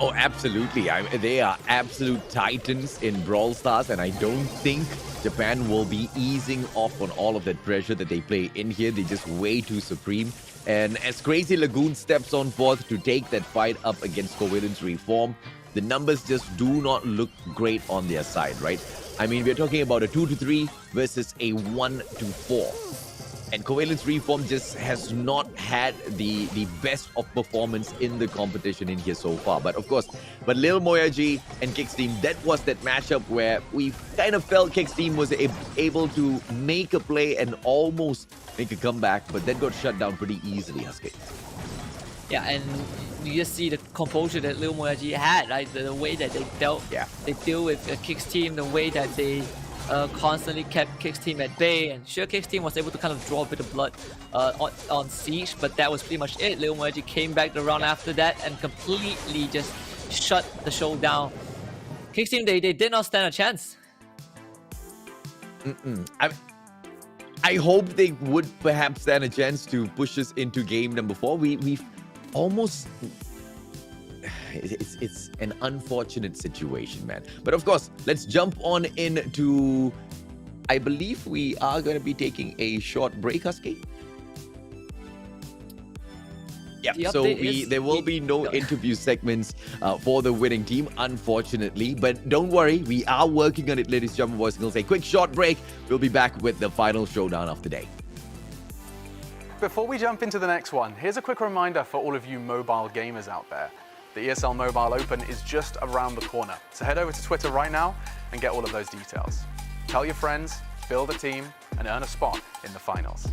Oh, absolutely. They are absolute titans in Brawl Stars, and I don't think Japan will be easing off on all of that pressure that they play in here. They're just way too supreme. And as Crazy Lagoon steps on forth to take that fight up against Covalent's Reform, the numbers just do not look great on their side, right? I mean, we're talking about a 2-3 versus a 1-4. And Covalent's Reform just has not had the best of performance in the competition in here so far. But of course, Lil Moyagi and Kicks team, that was that matchup where we kind of felt Kicks team was able to make a play and almost make a comeback, but that got shut down pretty easily, Husky. Yeah, and you just see the composure that Lil Moyagi had, right? The way that they dealt, they deal with Kicks team, the way that they constantly kept Kicks team at bay, and sure, Kicks team was able to kind of draw a bit of blood on Siege, but that was pretty much it. Lil Moyagi came back the round after that and completely just shut the show down. Kicks team, they did not stand a chance. I hope they would perhaps stand a chance to push us into game number 4. We've almost... It's an unfortunate situation, man. But of course, let's jump on into... I believe we are going to be taking a short break, Husky. Yeah, so there will be no interview segments for the winning team, unfortunately. But don't worry, we are working on it, ladies and gentlemen, boys and girls. A quick short break. We'll be back with the final showdown of the day. Before we jump into the next one, here's a quick reminder for all of you mobile gamers out there. The ESL Mobile Open is just around the corner, so head over to Twitter right now and get all of those details. Tell your friends, build a team, and earn a spot in the finals.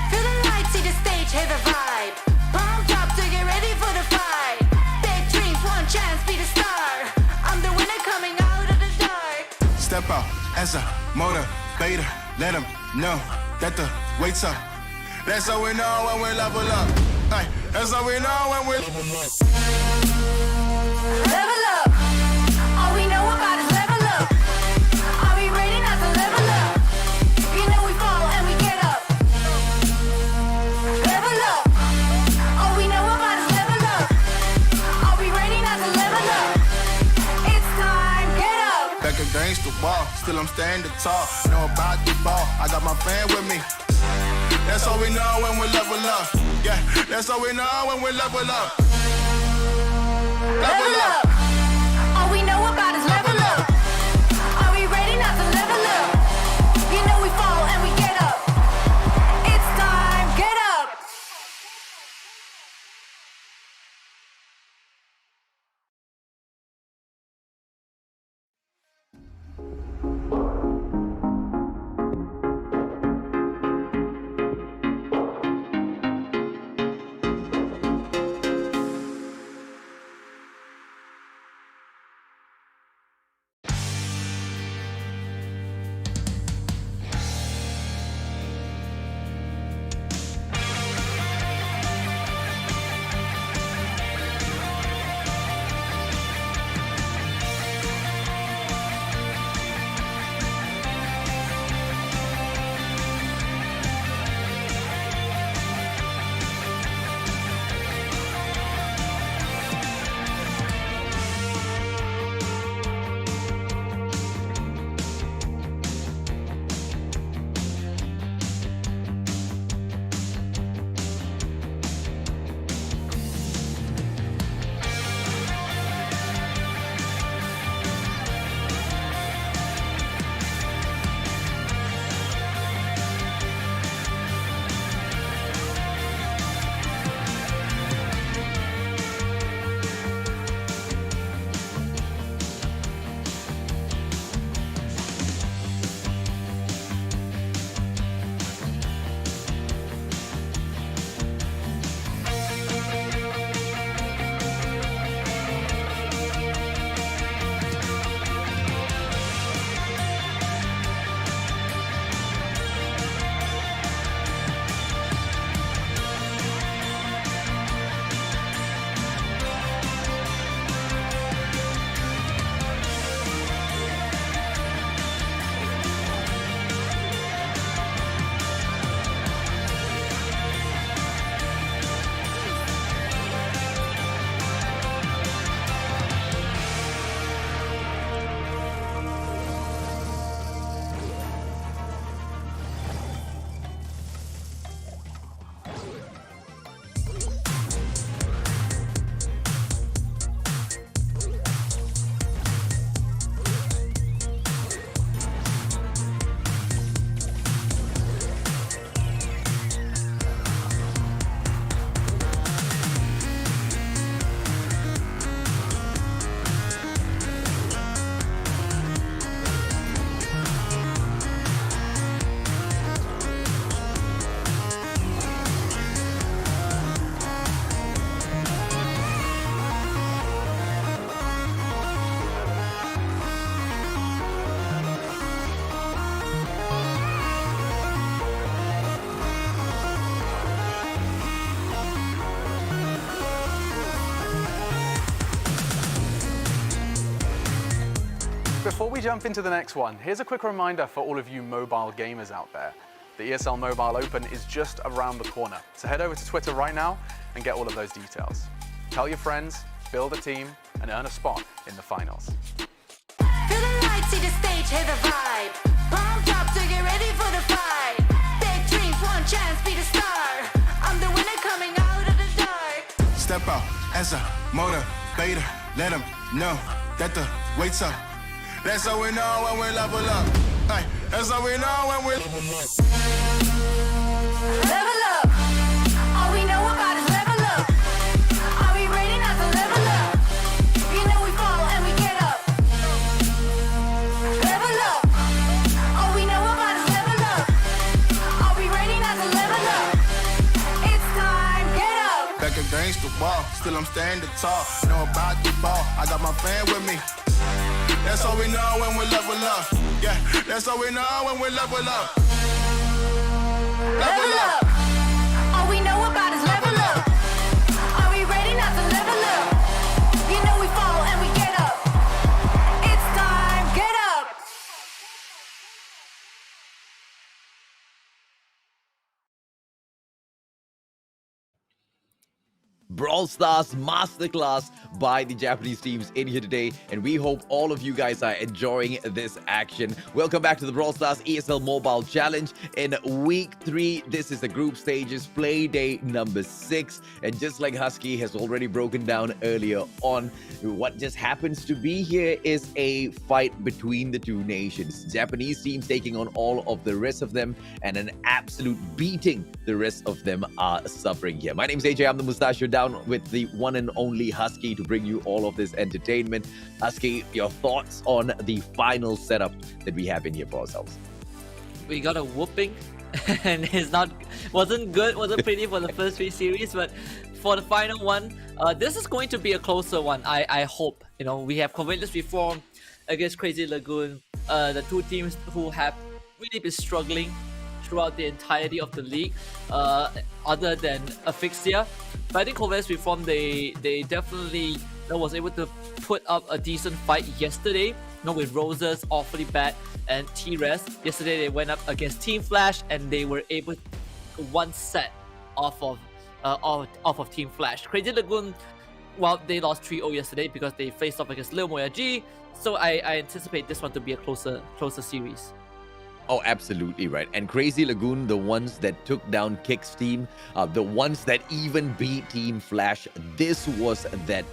Feel the lights, see the stage, hear the vibe. Pumped up to get ready for the fight. Big dreams, one chance, be the star. I'm the winner coming out of the dark. Step out as a motivator. Let them know that the weight's up. That's how we know when we level up. Ay, that's how we know when we level up. Level up. All we know about is level up. Are we ready not to level up? You know we fall and we get up. Level up. All we know about is level up. Are we ready not to level up? It's time, get up. Back against the wall, still I'm standing tall. Know about the ball, I got my fan with me. That's how we know when we level up. Yeah, that's how we know when we level up. Level up. All we know about is level up. Are we ready not to level up? You know we fall and we get up. It's time, get up. Before we jump into the next one, here's a quick reminder for all of you mobile gamers out there. The ESL Mobile Open is just around the corner, so head over to Twitter right now and get all of those details. Tell your friends, build a team, and earn a spot in the finals. Feel the lights, see the stage, hear the vibe. Pumped up to get ready for the fight. Big dreams, one chance, be the star. I'm the winner coming out of the dark. Step out as a motivator. Let them know that the wait's up. That's how we know when we level up. Ay, that's how we know when we level up. Level up. All we know about is level up. Are we ready not to level up? You know we fall and we get up. Level up. All we know about is level up. Are we ready not to level up? It's time, get up. Back against the wall, still I'm standing tall. Know about the ball, I got my fan with me. That's how we know when we level up. Yeah, that's how we know when we level up. Level up. All we know about is level up. Are we ready not to level up? You know we fall and we get up. It's time, get up. Brawl Stars Masterclass by the Japanese teams in here today, and we hope all of you guys are enjoying this action. Welcome back to the Brawl Stars ESL Mobile Challenge. In week 3, this is the group stages, play day number 6, and just like Husky has already broken down earlier on, what just happens to be here is a fight between the two nations. Japanese teams taking on all of the rest of them, and an absolute beating the rest of them are suffering here. My name is AJ, I'm the Mustachio, down with the one and only Husky to bring you all of this entertainment. Husky, your thoughts on the final setup that we have in here for ourselves? We got a whooping, and wasn't pretty for the first 3 series, but for the final one, this is going to be a closer one. I hope. You know, we have Covales Reform against Crazy Lagoon, the two teams who have really been struggling throughout the entirety of the league, other than Asphyxia. But I think Covales Reform, they definitely was able to put up a decent fight yesterday. With Roses awfully bad and T-Res. Yesterday they went up against Team Flash and they were able to one set off of Team Flash. Crazy Lagoon, well, they lost 3-0 yesterday because they faced off against Lil Moyagi. So I anticipate this one to be a closer series. Oh, absolutely right. And Crazy Lagoon, the ones that took down Kick's team, the ones that even beat Team Flash, this was that,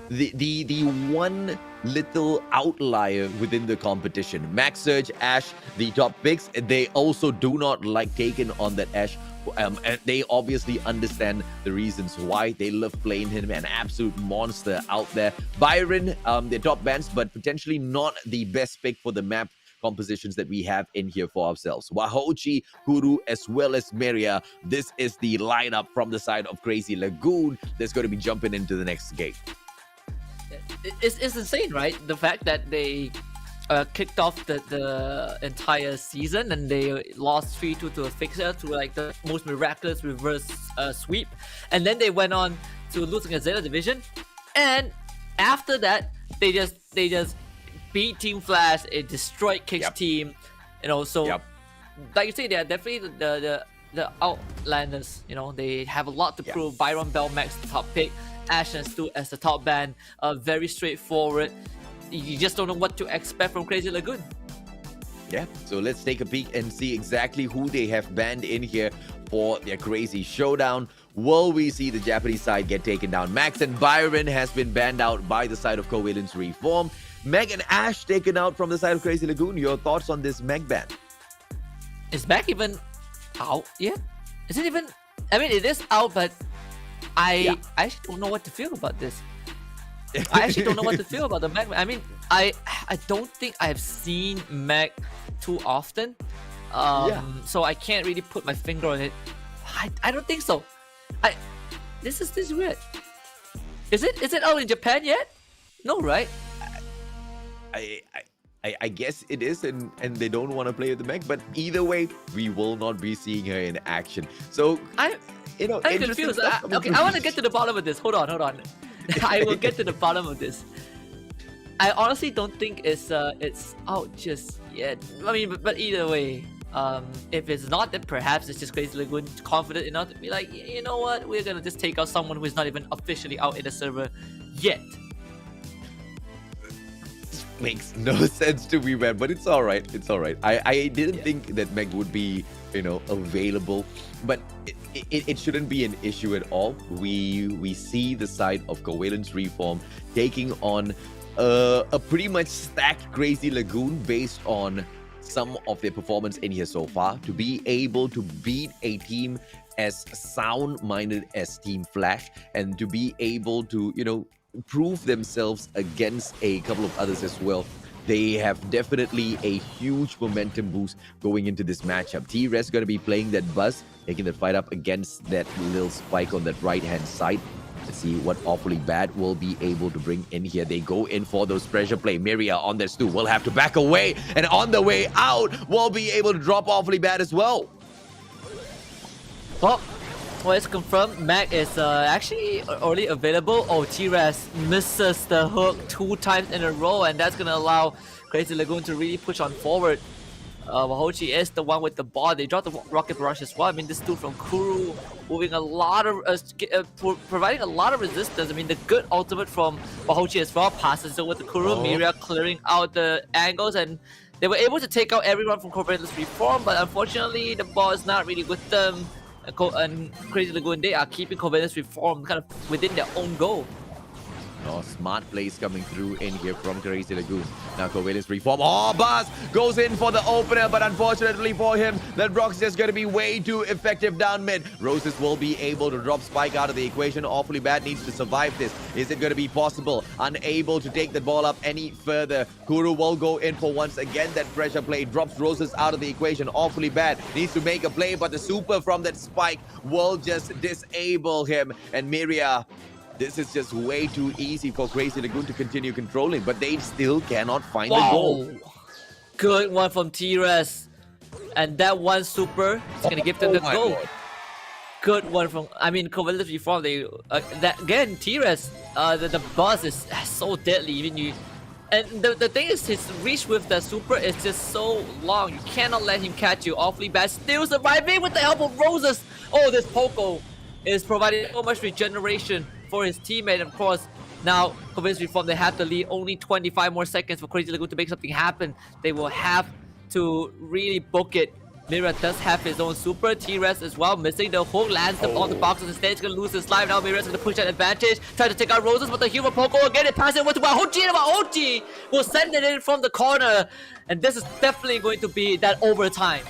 the one little outlier within the competition. Max Surge, Ash, the top picks, they also do not like taking on that Ash. And they obviously understand the reasons why. They love playing him, an absolute monster out there. Byron, their top bands, but potentially not the best pick for the map compositions that we have in here for ourselves. Wahochi, Huru, as well as Meria. This is the lineup from the side of Crazy Lagoon that's going to be jumping into the next game. It's insane, right? The fact that they kicked off the entire season and they lost 3-2 to Asphyxia through like the most miraculous reverse sweep, and then they went on to losing a Zeta division, and after that they just beat Team Flash, it destroyed Kick's team, so like you say, they are definitely the outlanders. They have a lot to prove. Byron Belmax, the top pick, Ash and Stu as the top ban, very straightforward. You just don't know what to expect from Crazy Lagoon. Yeah, so let's take a peek and see exactly who they have banned in here for their crazy showdown. Will we see the Japanese side get taken down? Max and Byron has been banned out by the side of Covales Reform. Meg and Ash taken out from the side of Crazy Lagoon. Your thoughts on this Meg ban? Is Meg even out yet? Is it even... I mean, it is out, but I actually don't know what to feel about this. I actually don't know what to feel about the Meg. I mean, I don't think I've seen Meg too often. So I can't really put my finger on it. I don't think so. This is weird. Is it out in Japan yet? No, right? I guess it is, and they don't want to play with the Meg, but either way, we will not be seeing her in action. So I'm confused. I want to get to the bottom of this. Hold on. I will get to the bottom of this. I honestly don't think it's out just yet. I mean, but either way, if it's not, then perhaps it's just Crazy Lagoon confident enough to be like, you know what, we're gonna just take out someone who is not even officially out in the server yet. Makes no sense to me, man, but it's all right. It's all right. I didn't think that Meg would be, available, but it shouldn't be an issue at all. We see the side of Covales Reform taking on a pretty much stacked Crazy Lagoon based on some of their performance in here so far. To be able to beat a team as sound-minded as Team Flash, and to be able to, prove themselves against a couple of others as well. They have definitely a huge momentum boost going into this matchup. T-Res going to be playing that Buzz, taking that fight up against that little spike on that right-hand side. Let's see what Awfully Bad will be able to bring in here. They go in for those pressure play. Miria on this too will have to back away, and on the way out will be able to drop Awfully Bad as well. Well, it's confirmed. Mac is actually already available. Oh, T-Res misses the hook 2 times in a row, and that's gonna allow Crazy Lagoon to really push on forward. Wahochi is the one with the ball. They dropped the rocket barrage as well. I mean, this dude from Kuru moving a lot of, providing a lot of resistance. I mean, the good ultimate from Wahochi as well passes over to Kuru. Miria clearing out the angles, and they were able to take out everyone from Covales Reform, but unfortunately, the ball is not really with them. And Crazy Lagoon, they are keeping Covales Reform kind of within their own goal. Oh, smart plays coming through in here from Crazy Lagoon. Now Covales Reform. Oh, Buzz goes in for the opener, but unfortunately for him, that Rock's just going to be way too effective down mid. Roses will be able to drop Spike out of the equation. Awfully Bad needs to survive this. Is it going to be possible? Unable to take the ball up any further. Kuru will go in for once again that pressure play. Drops Roses out of the equation. Awfully Bad needs to make a play, but the super from that Spike will just disable him. And Miria, this is just way too easy for Crazy Lagoon to continue controlling, but they still cannot find the goal. Good one from T-Res. And that one super is going to give them the goal. God. Good one from, Covales Reform. They, again, T-Res, the boss is so deadly. Even and the thing is, his reach with the super is just so long. You cannot let him catch you. Awfully Bad, still surviving with the help of Roses. Oh, this Poco is providing so much regeneration for his teammate. Of course, now Covales Reform, they have to lead only 25 more seconds for Crazy Lagoon to make something happen. They will have to really book it. Mira does have his own super. T-Res as well, missing the hook, lands them on the boxes. Instead, he's gonna lose his life. Now Mira's gonna push that advantage, try to take out Roses, but the human Poco again, it passes over to Wahochi, and Wahochi will send it in from the corner. And this is definitely going to be that overtime.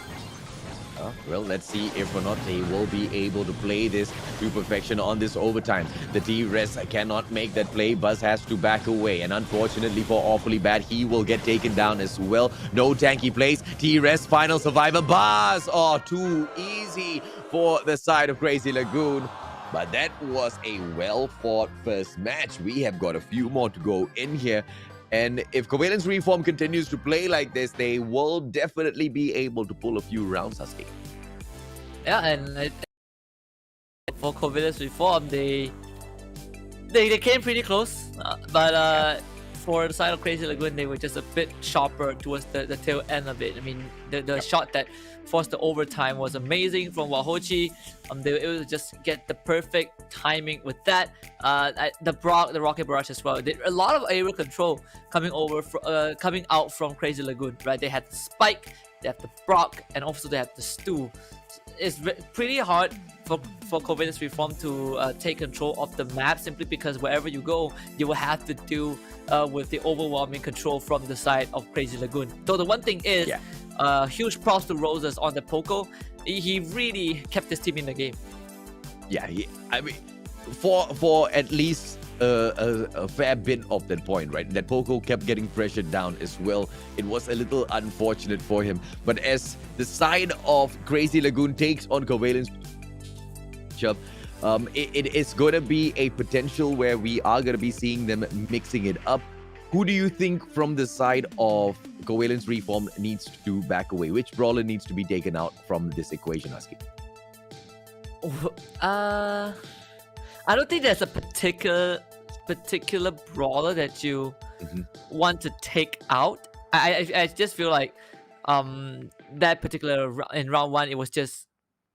Well, let's see if or not they will be able to play this to perfection on this overtime. The T-Res cannot make that play. Buzz has to back away, and unfortunately for Awfully Bad, he will get taken down as well. No tanky plays. T-Res final survivor. Buzz! Oh, too easy for the side of Crazy Lagoon. But that was a well-fought first match. We have got a few more to go in here. And if Covales Reform continues to play like this, they will definitely be able to pull a few rounds, Husky. Yeah, and for Covales Reform, they came pretty close, but for the side of Crazy Lagoon, they were just a bit sharper towards the tail end of it. I mean, the shot that forced the overtime was amazing from Wahochi. They were able to just get the perfect timing with that. The rocket barrage as well. A lot of aerial control coming out from Crazy Lagoon. Right, they had the spike, they have the Brock, and also they have the stew. It's pretty hard for Covales Reform to take control of the map, simply because wherever you go, you will have to deal with the overwhelming control from the side of Crazy Lagoon. So the one thing is, huge props to Roses on the Poco. He really kept his team in the game. Yeah, I mean, for at least a fair bit of that point, right? That Poco kept getting pressured down as well. It was a little unfortunate for him. But as the side of Crazy Lagoon takes on Covales, it is going to be a potential where we are going to be seeing them mixing it up. Who do you think from the side of Covales Reform needs to back away? Which brawler needs to be taken out from this equation, Husky? I don't think there's a particular brawler that you want to take out. I just feel like that particular in round 1 it was just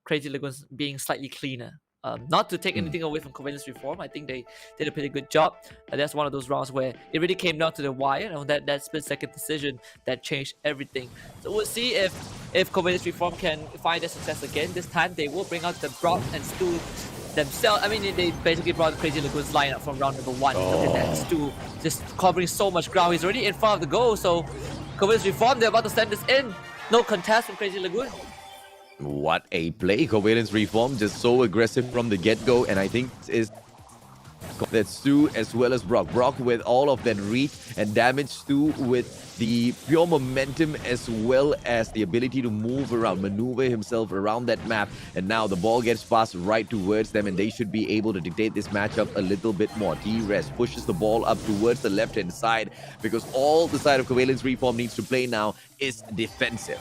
Crazy Lagoons being slightly cleaner. Not to take anything away from Covales Reform, I think they did a pretty good job. That's one of those rounds where it really came down to the wire, that split-second decision that changed everything. So we'll see if Covales Reform can find their success again. This time they will bring out the Brock and Stu themselves. I mean, they basically brought the Crazy Lagoons lineup from round number 1. Look at that, Stu just covering so much ground. He's already in front of the goal, so Covales Reform, they're about to send this in. No contest from Crazy Lagoon. What a play. Covales Reform just so aggressive from the get-go, and I think is that Stu as well as Brock. Brock with all of that reach and damage, Stu with the pure momentum as well as the ability to move around, maneuver himself around that map. And now the ball gets passed right towards them, and they should be able to dictate this matchup a little bit more. T-Res pushes the ball up towards the left-hand side because all the side of Covales Reform needs to play now is defensive.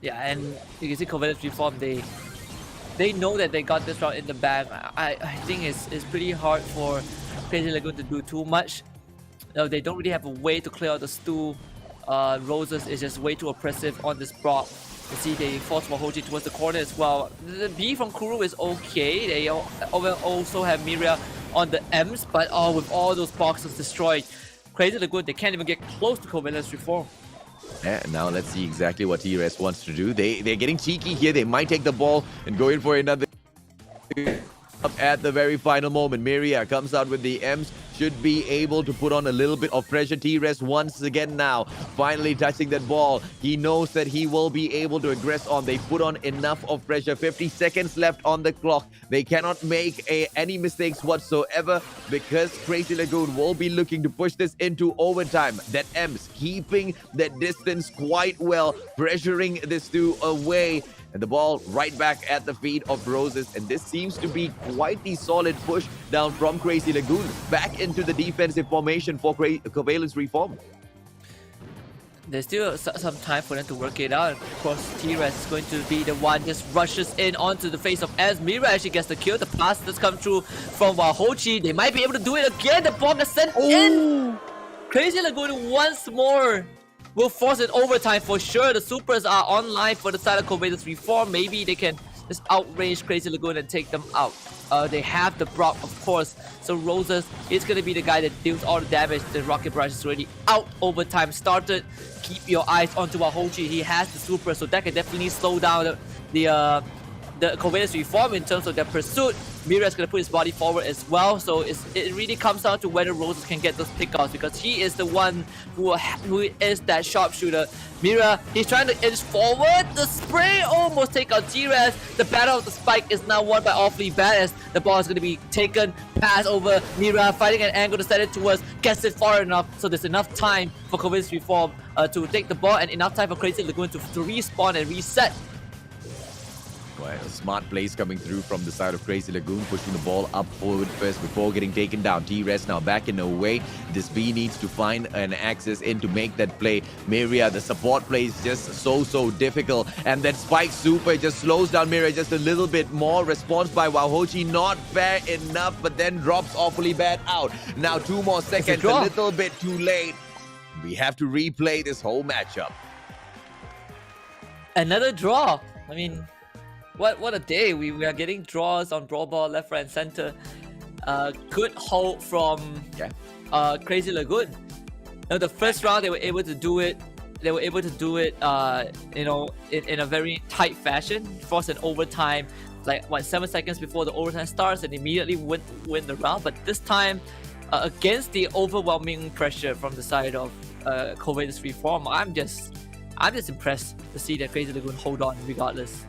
Yeah, and you can see Covales Reform, they know that they got this round in the bag. I think it's pretty hard for Crazy Lagoon to do too much. No, they don't really have a way to clear out the Stu. Roses is just way too oppressive on this Brock. You see they force Wahoji towards the corner as well. The B from Kuru is okay. They also have Miria on the M's, but with all those boxes destroyed, Crazy Lagoon, they can't even get close to Covales Reform. Yeah, now let's see exactly what T-Res wants to do. They're getting cheeky here. They might take the ball and go in for another up at the very final moment. Miria comes out with the M's. Should be able to put on a little bit of pressure. T-Res once again now, finally touching that ball. He knows that he will be able to aggress on. They put on enough of pressure. 50 seconds left on the clock. They cannot make any mistakes whatsoever because Crazy Lagoon will be looking to push this into overtime. That M's keeping that distance quite well, pressuring this two away. And the ball right back at the feet of Roses. And this seems to be quite the solid push down from Crazy Lagoon back into the defensive formation for Covales Reform. There's still some time for them to work it out. Of course, T-Res is going to be the one just rushes in onto the face of Ez. Mira actually gets the kill. The pass that's come through from Wahoji. They might be able to do it again. The ball is sent in. Crazy Lagoon once more will force it overtime for sure. The supers are online for the side of Covales Reform. Maybe they can just outrange Crazy Lagoon and take them out. They have the Brock, of course. So Roses is going to be the guy that deals all the damage. The Rocket Barrage is already out. Overtime started. Keep your eyes onto Wahoji. He has the super, so that can definitely slow down the Covales Reform in terms of their pursuit. Mira is going to put his body forward as well, so it really comes down to whether Roses can get those pickouts because he is the one who is that sharpshooter. Mira, he's trying to inch forward. The spray almost take out T-Res. The battle of the spike is now won by Awfully Bad as the ball is going to be taken, pass over. Mira fighting an angle to set it towards, gets it far enough, so there's enough time for Covales Reform to take the ball and enough time for Crazy Lagoon to respawn and reset. Well, smart plays coming through from the side of Crazy Lagoon, pushing the ball up forward first before getting taken down. T-Res now back in away. This B needs to find an access in to make that play. Miria, the support play is just so difficult. And that spike super just slows down Miria just a little bit more. Response by Wahoji, not fair enough, but then drops Awfully Bad out. Now 2 more seconds, a little bit too late. We have to replay this whole matchup. Another draw. I mean, what a day. We are getting draws on Brawl Ball left, right, and center. Good hold from Crazy Lagoon. Now, the first round they were able to do it. They were able to do it, in a very tight fashion. Force an overtime, 7 seconds before the overtime starts, and immediately win the round. But this time, against the overwhelming pressure from the side of Covales Reform, I'm just impressed to see that Crazy Lagoon hold on regardless.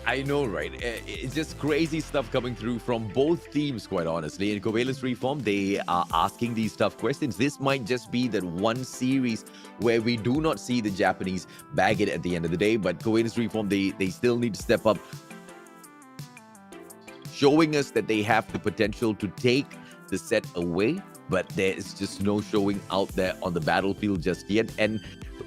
I know, right? It's just crazy stuff coming through from both teams, quite honestly. In Covales Reform, they are asking these tough questions. This might just be that one series where we do not see the Japanese bag it at the end of the day. But Covales Reform, they still need to step up, showing us that they have the potential to take the set away. But there is just no showing out there on the battlefield just yet. And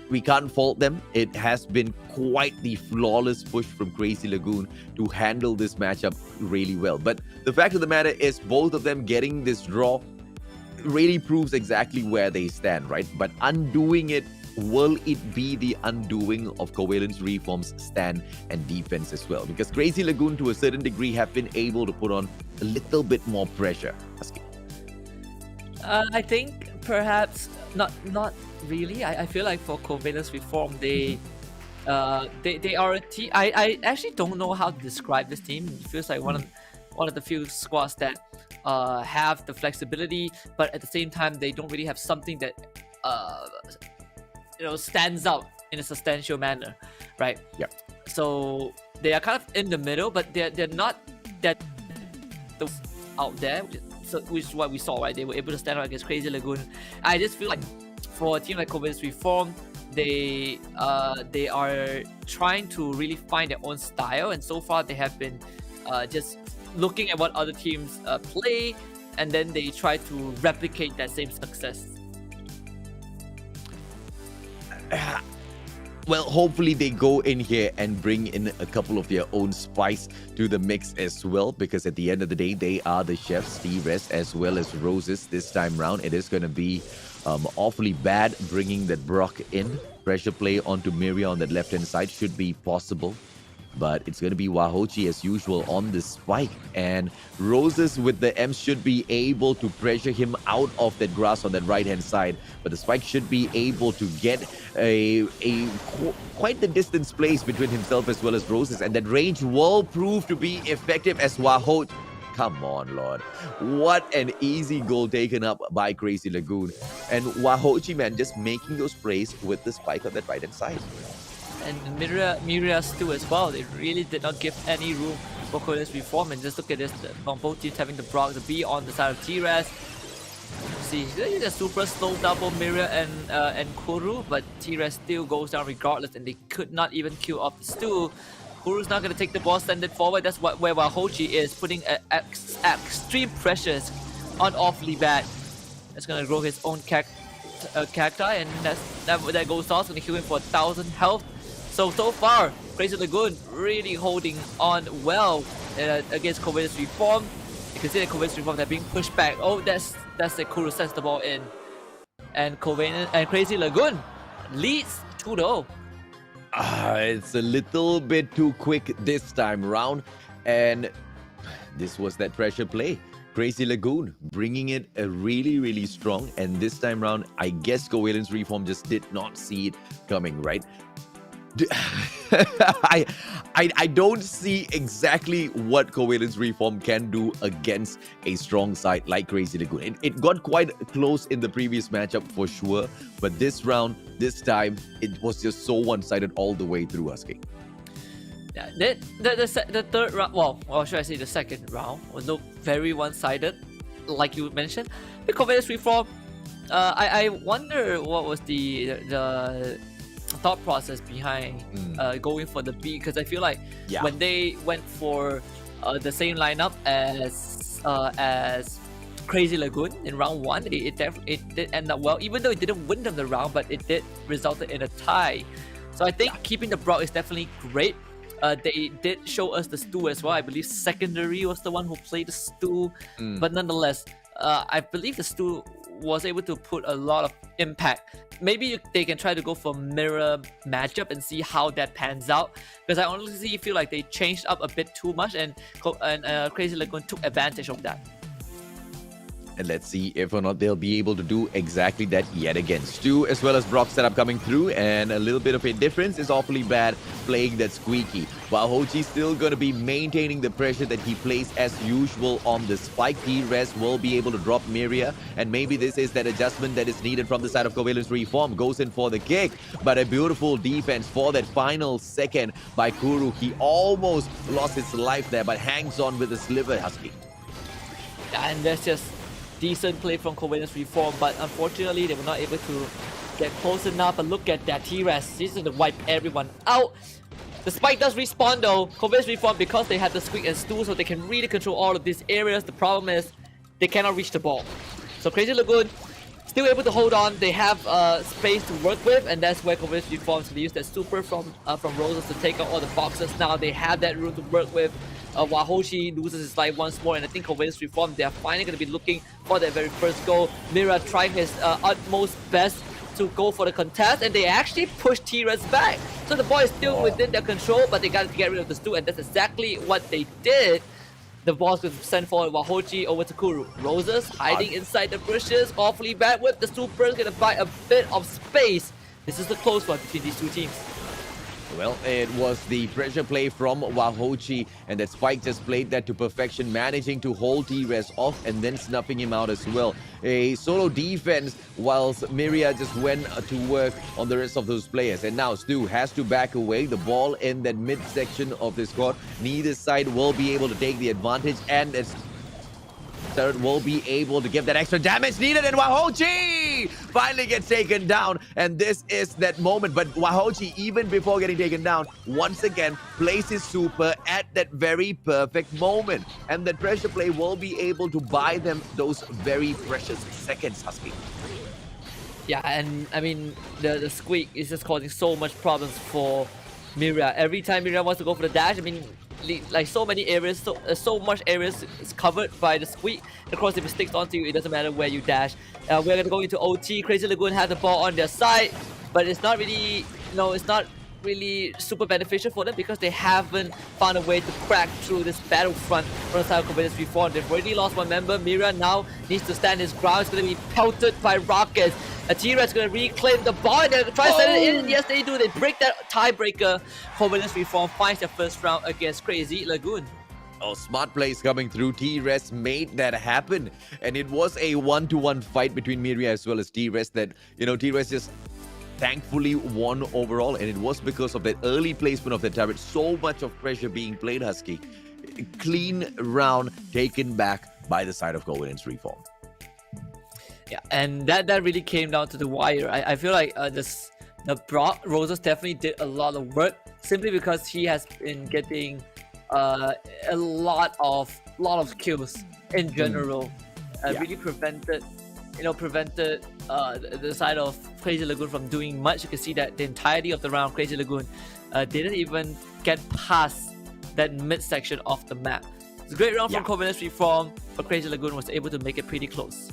we can't fault them. It has been quite the flawless push from Crazy Lagoon to handle this matchup really well. But the fact of the matter is both of them getting this draw really proves exactly where they stand, right? But undoing it, will it be the undoing of Covales Reform's stand and defense as well? Because Crazy Lagoon, to a certain degree, have been able to put on a little bit more pressure. I think perhaps not really. I feel like for Covales Reform, they are a team. I actually don't know how to describe this team. It feels like one of the few squads that have the flexibility, but at the same time they don't really have something that stands out in a substantial manner, right? Yep. So they are kind of in the middle, but they're not that out there. So which is what we saw, right? They were able to stand out against Crazy Lagoon. I just feel like for a team like Covales Reform, they are trying to really find their own style, and so far they have been just looking at what other teams play, and then they try to replicate that same success. Well, hopefully they go in here and bring in a couple of their own spice to the mix as well, because at the end of the day, they are the chefs, T-Res as well as Roses this time round. It is going to be awfully bad bringing that Brock in. Pressure play onto Miria on that left-hand side should be possible, but it's going to be Wahochi as usual on the spike, and Roses with the M should be able to pressure him out of that grass on that right-hand side, but the spike should be able to get quite the distance place between himself as well as Roses, and that range will prove to be effective as Wahochi. Come on, Lord. What an easy goal taken up by Crazy Lagoon, and Wahochi, man, just making those plays with the spike on that right-hand side. And Miria's too as well. They really did not give any room for Covales Reform. And just look at this, on both teams having the Brock, the B on the side of T-Res. See, there's a super slow double Miria and Kuru, but T-Res still goes down regardless, and they could not even kill off the Stu. Kuru's not going to take the ball, send it forward. That's where Wahochi is, putting extreme pressures on awfully bad. That's going to grow his own cacti, and that goes off, going to heal him for 1,000 health. So far, Crazy Lagoon really holding on well against Covales Reform. You can see that Covales Reform are being pushed back. Oh, that's the Kuru sends the ball in. And Crazy Lagoon leads 2-0. It's a little bit too quick this time round, and this was that pressure play. Crazy Lagoon bringing it really, really strong, and this time round, I guess Covales Reform just did not see it coming, right? I don't see exactly what Covales Reform can do against a strong side like Crazy Lagoon. It got quite close in the previous matchup for sure, but this round, this time, it was just so one-sided all the way through, Husky. Yeah, the third round, well, should I say the second round, was look very one-sided, like you mentioned. The Covales Reform, I wonder what was the thought process behind going for the B, because I feel like when they went for the same lineup as Crazy Lagoon in round 1, it did end up well, even though it didn't win them the round, but it did result in a tie. So I think keeping the Brock is definitely great. They did show us the Stu as well. I believe Secondary was the one who played the Stu, but nonetheless, I believe the Stu was able to put a lot of impact. Maybe they can try to go for mirror matchup and see how that pans out, because I honestly feel like they changed up a bit too much, and Crazy Lagoon took advantage of that. And let's see if or not they'll be able to do exactly that yet again. Stu as well as Brock setup coming through, and a little bit of a difference is awfully bad playing that squeaky. While Hochi's still going to be maintaining the pressure that he plays as usual on the spike. T-Res will be able to drop Miria, and maybe this is that adjustment that is needed from the side of Covales Reform. Goes in for the kick, but a beautiful defense for that final second by Kuru. He almost lost his life there, but hangs on with a sliver, Husky. And that's just decent play from Covales Reform, but unfortunately they were not able to get close enough. But look at that, T-Res, this is to wipe everyone out. The spike does respawn though. Covales Reform, because they have the Squeak and Stu, so they can really control all of these areas. The problem is they cannot reach the ball. So Crazy Lagoon still able to hold on. They have space to work with, and that's where Covales Reform use that super from Roses to take out all the boxes. Now they have that room to work with. Wahoshi loses his life once more, and I think Covales Reform, they are finally going to be looking for their very first goal. Mira trying his utmost best to go for the contest, and they actually push T-Res back. So the ball is still within their control, but they got to get rid of the Stu, and that's exactly what they did. The ball's going to send forward Wahoshi over to Kuru. Roses hiding inside the bushes, awfully bad whip. The Super is going to buy a bit of space. This is the close one between these two teams. Well, it was the pressure play from Wahoshi, and that Spike just played that to perfection, managing to hold T-Res off and then snuffing him out as well. A solo defense, whilst Miria just went to work on the rest of those players. And now Stu has to back away. The ball in that midsection of this court. Neither side will be able to take the advantage, and it's third will be able to give that extra damage needed, and Wahoshi finally gets taken down, and this is that moment. But Wahoshi, even before getting taken down, once again places super at that very perfect moment, and that pressure play will be able to buy them those very precious seconds, Husky. Yeah, and I mean, the squeak is just causing so much problems for Miria. Every time Miria wants to go for the dash, I mean, like so many areas, so much areas is covered by the squeak. Of course, if it sticks onto you, it doesn't matter where you dash. We're gonna go into OT. Crazy Lagoon has the ball on their side, but it's not really, it's not really super beneficial for them because they haven't found a way to crack through this battlefront from the side of Covales before. They've already lost one member. Mira now needs to stand his ground. It's going to be pelted by rockets. A T-Rex going to reclaim the ball, and they're going to try to send it in. Yes, they do. They break that tiebreaker. Covales Reform finds their first round against Crazy Lagoon. Oh, smart plays coming through. T-Res made that happen, and it was a one-to-one fight between Miria as well as T-Res that, T-Res just thankfully won overall, and it was because of that early placement of the turret. So much of pressure being played, Husky. Clean round taken back by the side of Covales Reform. Yeah, and that really came down to the wire. I feel like the Brock Roses definitely did a lot of work simply because he has been getting a lot of kills in general. Really prevented the side of Crazy Lagoon from doing much. You can see that the entirety of the round, Crazy Lagoon didn't even get past that midsection of the map. It's a great round from Covales Reform, but Crazy Lagoon was able to make it pretty close.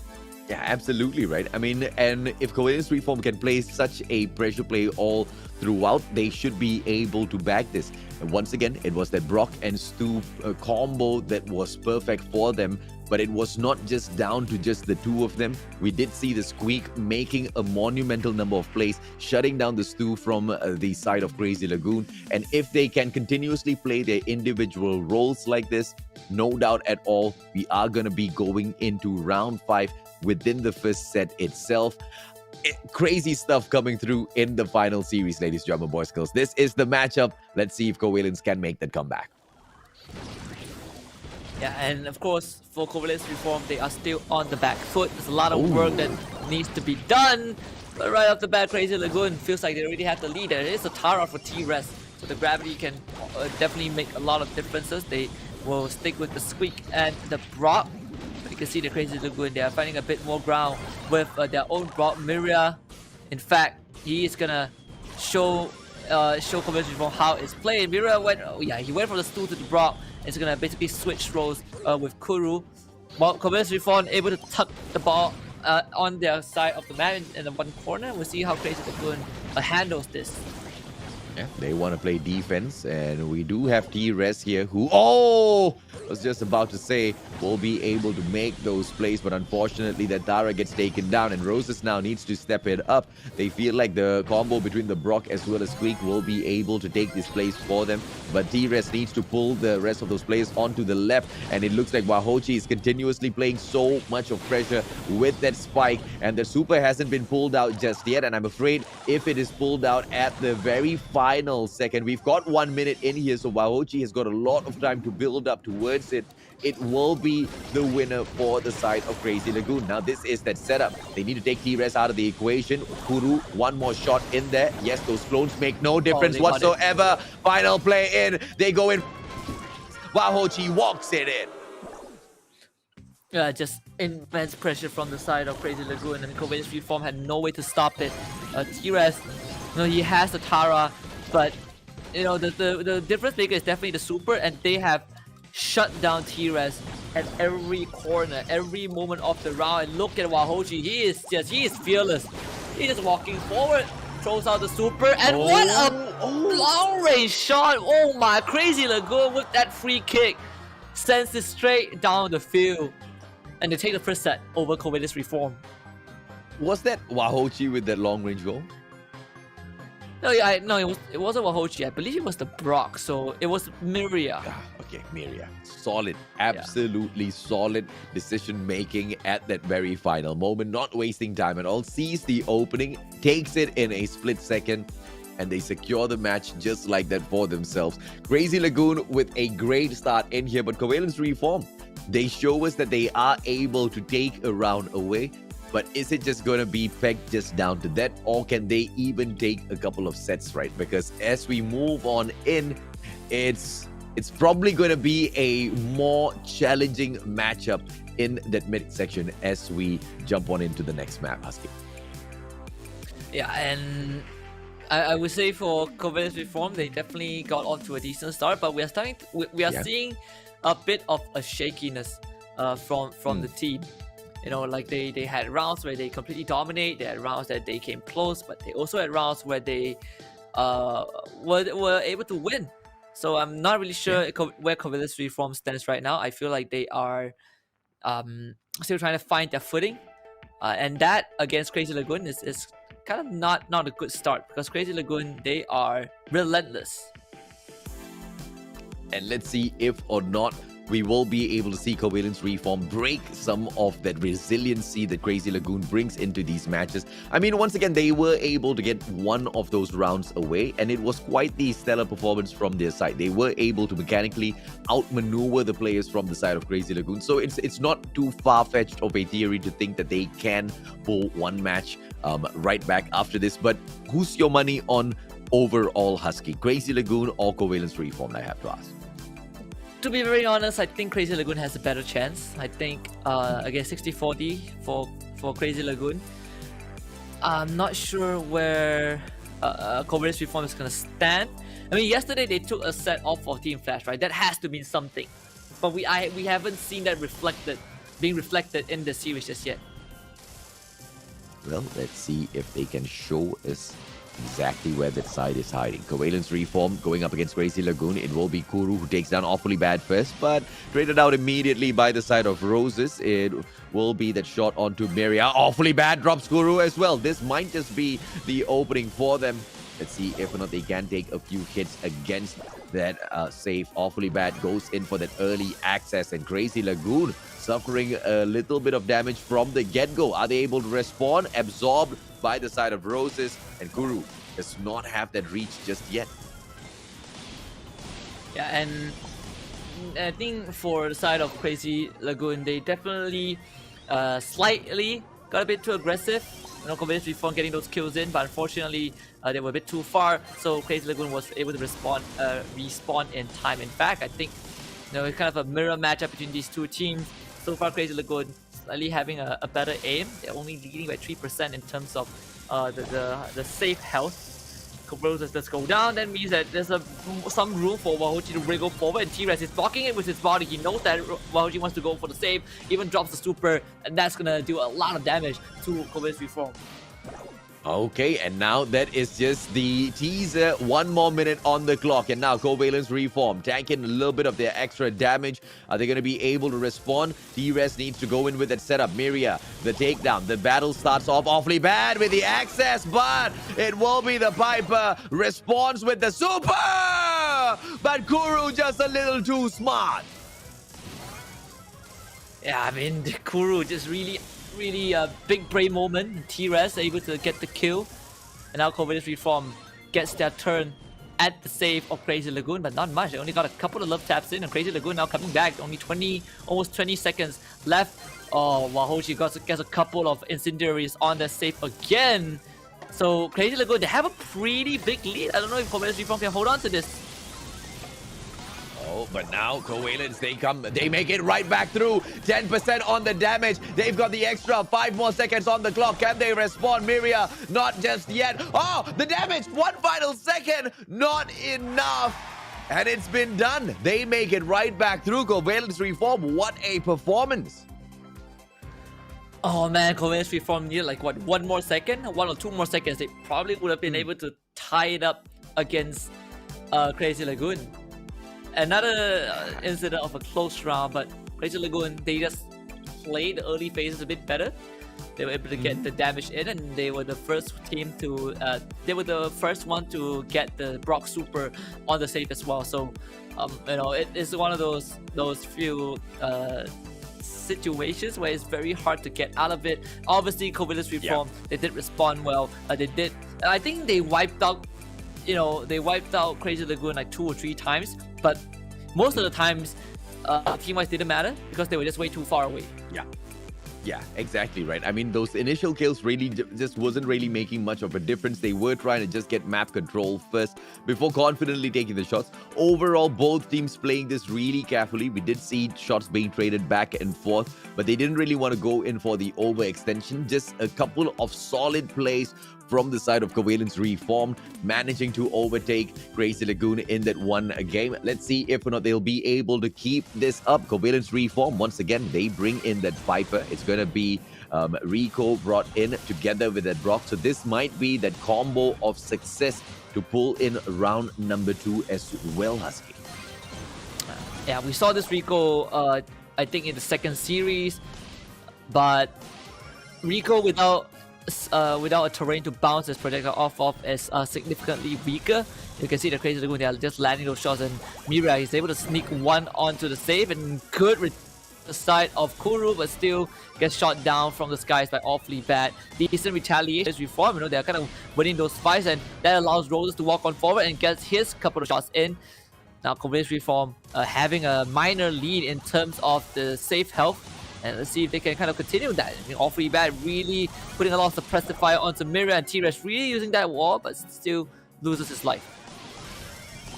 Yeah, absolutely right. I mean, and if Covales Reform can play such a pressure play all throughout, they should be able to back this. And once again, it was that Brock and Stu combo that was perfect for them. But it was not just down to just the two of them. We did see the Squeak making a monumental number of plays, shutting down the Stu from the side of Crazy Lagoon. And if they can continuously play their individual roles like this, no doubt at all, we are going to be going into round 5 within the first set itself. Crazy stuff coming through in the final series, ladies and gentlemen, boys and girls. This is the matchup. Let's see if Covales can make that comeback. Yeah, and of course, for Covales Reform, they are still on the back foot. There's a lot of work that needs to be done. But right off the bat, Crazy Lagoon feels like they already have the lead. There is a Tara for T-Res, so the gravity can definitely make a lot of differences. They will stick with the Squeak and the Brock. But you can see the Crazy Lagoon, they are finding a bit more ground with their own Brock. Miria, in fact, he is gonna show Covales Reform how it's played. Miria he went from the Stu to the Brock. It's gonna basically switch roles with Kuru. While Covales Reform able to tuck the ball on their side of the map in the one corner. We'll see how Crazy Lagoon handles this. Yeah, they want to play defense, and we do have T-Res here who, I was just about to say, will be able to make those plays, but unfortunately that Tara gets taken down, and Roses now needs to step it up. They feel like the combo between the Brock as well as Squeak will be able to take these plays for them, but T-Res needs to pull the rest of those plays onto the left, and it looks like Wahoshi is continuously playing so much of pressure with that spike, and the super hasn't been pulled out just yet, and I'm afraid if it is pulled out at the very final second, we've got 1 minute in here, so Wahoshi has got a lot of time to build up towards it. It will be the winner for the side of Crazy Lagoon. Now this is that setup. They need to take T-Res out of the equation. Kuru, one more shot in there. Yes, those clones make no difference whatsoever. Final play in. They go in. Wahoshi walks it in. Just immense pressure from the side of Crazy Lagoon. I mean, Covales Reform had no way to stop it. T-Res, he has the Tara, but the difference maker is definitely the super, and they have shut down T-Res at every corner, every moment of the round. And look at Wahoji, he is fearless. He's just walking forward, throws out the super, and what a long range shot. Oh my, Crazy Lagoon with that free kick sends it straight down the field. And they take the first set over Covales Reform. Was that Wahochi with that long range goal? No, it wasn't Wahochi. I believe it was the Brock. So it was Miria. Okay, Miria. Solid. Absolutely solid decision making at that very final moment. Not wasting time at all. Sees the opening, takes it in a split second, and they secure the match just like that for themselves. Crazy Lagoon with a great start in here, but Covales Reform, they show us that they are able to take a round away. But is it just going to be pegged just down to that, or can they even take a couple of sets, right? Because as we move on in, it's probably going to be a more challenging matchup in that mid section as we jump on into the next map, Husky. Yeah, and I would say for Covales Reform, they definitely got off to a decent start, but we are seeing a bit of a shakiness from the team. You know, like they had rounds where they completely dominate. They had rounds that they came close, but they also had rounds where they were able to win. So I'm not really sure where Covales Reform stands right now. I feel like they are still trying to find their footing, and that against Crazy Lagoon is kind of not a good start, because Crazy Lagoon, they are relentless. And let's see if or not we will be able to see Covales Reform break some of that resiliency that Crazy Lagoon brings into these matches. I mean, once again, they were able to get one of those rounds away, and it was quite the stellar performance from their side. They were able to mechanically outmaneuver the players from the side of Crazy Lagoon. So it's not too far-fetched of a theory to think that they can pull one match right back after this. But who's your money on overall, Husky? Crazy Lagoon or Covales Reform, I have to ask? To be very honest, I think Crazy Lagoon has a better chance. I think against 60-40 for Crazy Lagoon. I'm not sure where Covales Reform is going to stand. I mean, yesterday they took a set off of Team Flash, right? That has to mean something. But we haven't seen that being reflected in the series just yet. Well, let's see if they can show us exactly where that side is hiding. Covales Reform going up against Crazy Lagoon. It will be Kuru who takes down Awfully Bad first, but traded out immediately by the side of Roses. It will be that shot onto Miria. Awfully Bad drops Kuru as well. This might just be the opening for them. Let's see if or not they can take a few hits against that save. Awfully Bad goes in for that early access, and Crazy Lagoon suffering a little bit of damage from the get-go. Are they able to respawn? Absorbed by the side of Roses, and Kuru does not have that reach just yet. Yeah, and I think for the side of Crazy Lagoon, they definitely slightly got a bit too aggressive. You know, Covales Reform getting those kills in, but unfortunately they were a bit too far, so Crazy Lagoon was able to respawn in time. In fact, I think it's kind of a mirror matchup between these two teams. So far, Crazy Lagoon slightly having a better aim. They're only leading by 3% in terms of the safe health. Covales does go down. That means that there's some room for Wahoji to wriggle forward, and T-Rex is blocking it with his body. He knows that Wahoji wants to go for the save, even drops the super, and that's gonna do a lot of damage to Covales Reform. Okay, and now that is just the teaser. 1 more minute on the clock, and now Covales Reform tanking a little bit of their extra damage. Are they going to be able to respond? T-Res needs to go in with that setup. Miria, the takedown. The battle starts off awfully bad with the access, but it will be the Piper. Responds with the super! But Kuru just a little too smart. Yeah, I mean, Kuru just really big brain moment. T-Res able to get the kill, and now Covales Reform gets their turn at the save of Crazy Lagoon, but not much. They only got a couple of love taps in, and Crazy Lagoon now coming back. Only almost 20 seconds left. Oh, Wahoji gets a couple of incendiaries on the save again. So Crazy Lagoon, they have a pretty big lead. I don't know if Covales Reform can hold on to this. Oh, but now Covales, they make it right back through. 10% on the damage. They've got the extra 5 more seconds on the clock. Can they respond? Miria, not just yet. Oh, the damage, 1 final second, not enough. And it's been done. They make it right back through. Covales reform. What a performance. Oh man, Covales reform needed like what, 1 more second? 1 or 2 more seconds. They probably would have been able to tie it up against Crazy Lagoon. Another incident of a close round, but Crazy Lagoon, they just played the early phases a bit better. They were able to get the damage in, and they were the first team to they were the first one to get the Brock Super on the safe as well. So you know, it is one of those few situations where it's very hard to get out of it. Obviously, Covales reform, they did respond well. They did, I think they wiped out, you know, they wiped out Crazy Lagoon like 2 or 3 times, but most of the times team-wise didn't matter because they were just way too far away. Yeah, exactly right. I mean, those initial kills really just wasn't really making much of a difference. They were trying to just get map control first before confidently taking the shots. Overall, both teams playing this really carefully. We did see shots being traded back and forth, but they didn't really want to go in for the overextension. Just a couple of solid plays from the side of Covales reform, managing to overtake Crazy Lagoon in that one game. Let's see if or not they'll be able to keep this up. Covales reform, once again, they bring in that Viper. It's going to be Rico brought in together with that Brock. So this might be that combo of success to pull in round number 2 as well, Husky. Yeah, we saw this Rico, I think in the second series, but Rico without a terrain to bounce his projectile off of is significantly weaker. You can see the Crazy Lagoon, they are just landing those shots, and Miria is able to sneak one onto the save and could the side of Kuru, but still gets shot down from the skies by awfully bad. Decent retaliation reform, you know, they're kind of winning those fights, and that allows Roses to walk on forward and gets his couple of shots in. Now Covales reform having a minor lead in terms of the safe health. And let's see if they can kind of continue that. I mean, awfully bad, really putting a lot of suppressive fire onto Miria, and T-Rex really using that wall, but still loses his life.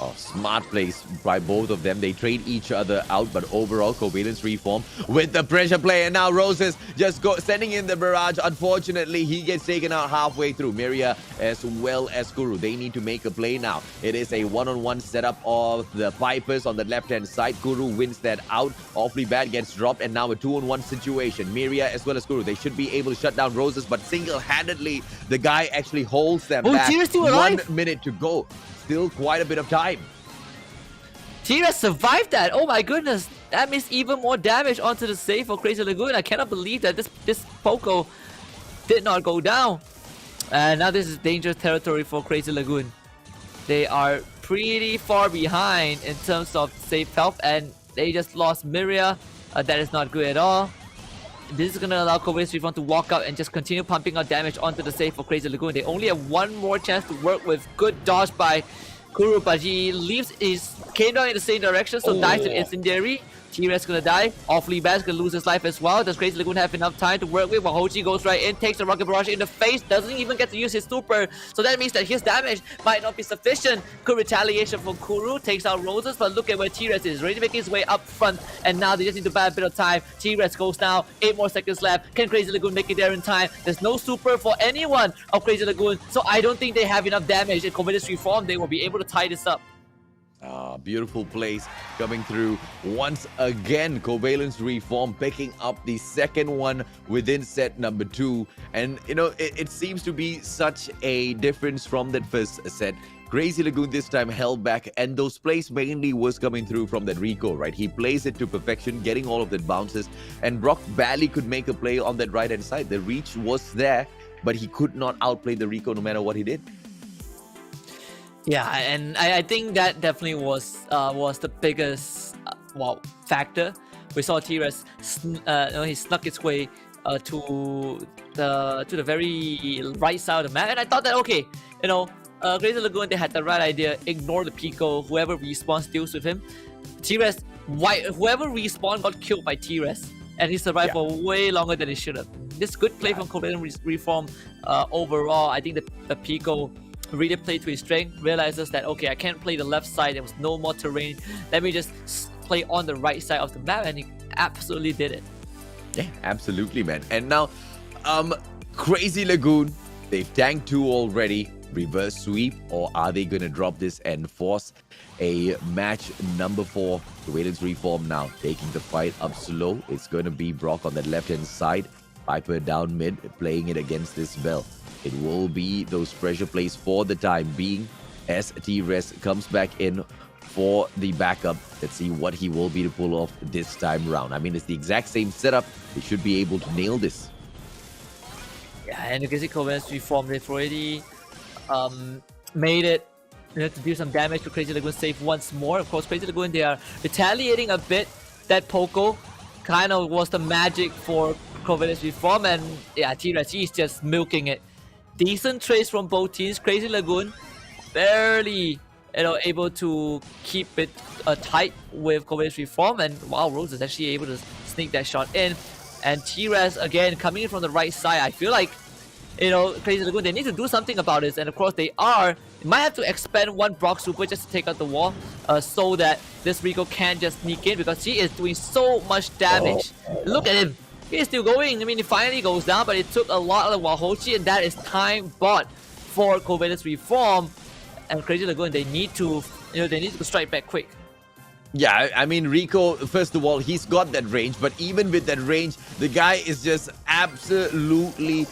Oh, smart plays by both of them. They trade each other out, but overall, Covales reform with the pressure play. And now Roses just sending in the barrage. Unfortunately, he gets taken out halfway through. Miria as well as Kuru. They need to make a play now. It is a one-on-one setup of the Vipers on the left-hand side. Kuru wins that out. Awfully bad gets dropped, and now a 2-on-1 situation. Miria as well as Kuru. They should be able to shut down Roses, but single-handedly, the guy actually holds them back. Still alive? 1 minute to go. Still quite a bit of time. T-Rex survived that. Oh my goodness. That means even more damage onto the save for Crazy Lagoon. I cannot believe that this Poco did not go down. And now this is dangerous territory for Crazy Lagoon. They are pretty far behind in terms of safe health, and they just lost Miria. That is not good at all. This is going to allow Covales reform to walk out and just continue pumping out damage onto the save for Crazy Lagoon. They only have 1 more chance to work with. Good dodge by Kuru, but he came down in the same direction, so dies to Incendiary. T-Rex gonna die. Awfully bad, gonna lose his life as well. Does Crazy Lagoon have enough time to work with? While Hochi goes right in, takes the rocket barrage in the face, doesn't even get to use his super. So that means that his damage might not be sufficient. Good retaliation from Kuru, takes out Roses, but look at where T-Rex is. Ready to make his way up front, and now they just need to buy a bit of time. T-Rex goes now, 8 more seconds left. Can Crazy Lagoon make it there in time? There's no super for anyone of Crazy Lagoon, so I don't think they have enough damage. In Covales reform, they will be able to tie this up. Beautiful plays coming through once again. Covales reform picking up the second one within set number 2, and you know it seems to be such a difference from that first set. Crazy Lagoon this time held back, and those plays mainly was coming through from that Rico, right? He plays it to perfection, getting all of the bounces, and Brock barely could make a play on that right hand side. The reach was there, but he could not outplay the Rico no matter what he did. Yeah, and I think that definitely was the biggest factor. We saw T-Rex, he snuck its way to the very right side of the map, and I thought that okay, you know, Crazy Lagoon, they had the right idea. Ignore the Pico. Whoever respawns deals with him. T-Rex, whoever respawned got killed by T-Rex, and he survived for way longer than he should have. This good play from Covales reform overall. I think the Pico really played to his strength, realizes that okay, I can't play the left side, there was no more terrain, let me just play on the right side of the map, and he absolutely did it. Yeah, absolutely, man. And now Crazy Lagoon, they've tanked 2 already. reverse sweep, or are they going to drop this and force a match number 4? Covales Reform now taking the fight up slow. It's going to be Brock on the left-hand side. Piper down mid, playing it against this Bell. It will be those pressure plays for the time being as T-Res comes back in for the backup. Let's see what he will be to pull off this time round. I mean, it's the exact same setup. They should be able to nail this. Yeah, and you can see Covales Reform, they've already made it, to do some damage to Crazy Lagoon save once more. Of course, Crazy Lagoon, they are retaliating a bit. That Poco kind of was the magic for Covales Reform, and yeah, T-Res is just milking it. Decent trades from both teams. Crazy Lagoon barely, able to keep it tight with Covales Reform, and wow, Rose is actually able to sneak that shot in. And T-Res again coming in from the right side. I feel like, Crazy Lagoon, they need to do something about this, and of course they are. They might have to expand one Brock Super just to take out the wall, so that this Rico can just sneak in, because he is doing so much damage. Look at him. He's still going. I mean, he finally goes down, but it took a lot of Wahochi, and that is time bought for Covales Reform. And Crazy Lagoon, they need to, they need to strike back quick. Yeah, I mean, Rico, first of all, he's got that range, but even with that range, the guy is just absolutely...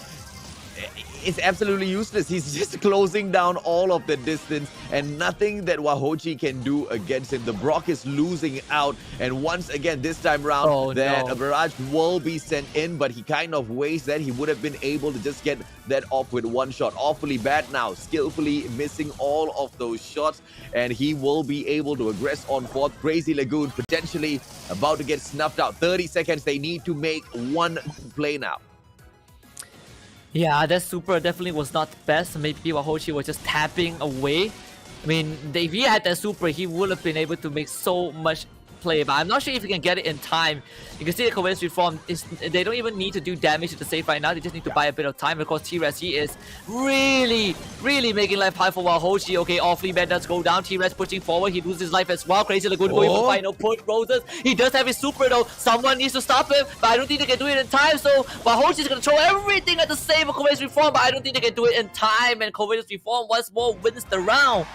It's absolutely useless. He's just closing down all of the distance, and nothing that Wahochi can do against him. The Brock is losing out, and once again, this time round, a barrage will be sent in, but he kind of wastes that. He would have been able to just get that off with one shot. Awfully bad now, skillfully missing all of those shots, and he will be able to aggress on fourth. Crazy Lagoon potentially about to get snuffed out. 30 seconds, they need to make one play now. Yeah, that super definitely was not the best. Maybe Wahochi was just tapping away. I mean, if he had that super, he would have been able to make so much play, but I'm not sure if he can get it in time. You can see the Covales Reform, they don't even need to do damage to the save right now. They just need to buy a bit of time, because T-Res, he is really making life hard for Wahochi. Okay, awfully bad does go down. T-Res pushing forward. He loses his life as well. Crazy Lagoon going for final push. Roses, he does have his super though. Someone needs to stop him, but I don't think they can do it in time. So Wahochi is going to throw everything at the save of Covales Reform, but I don't think they can do it in time. And Covales Reform once more wins the round.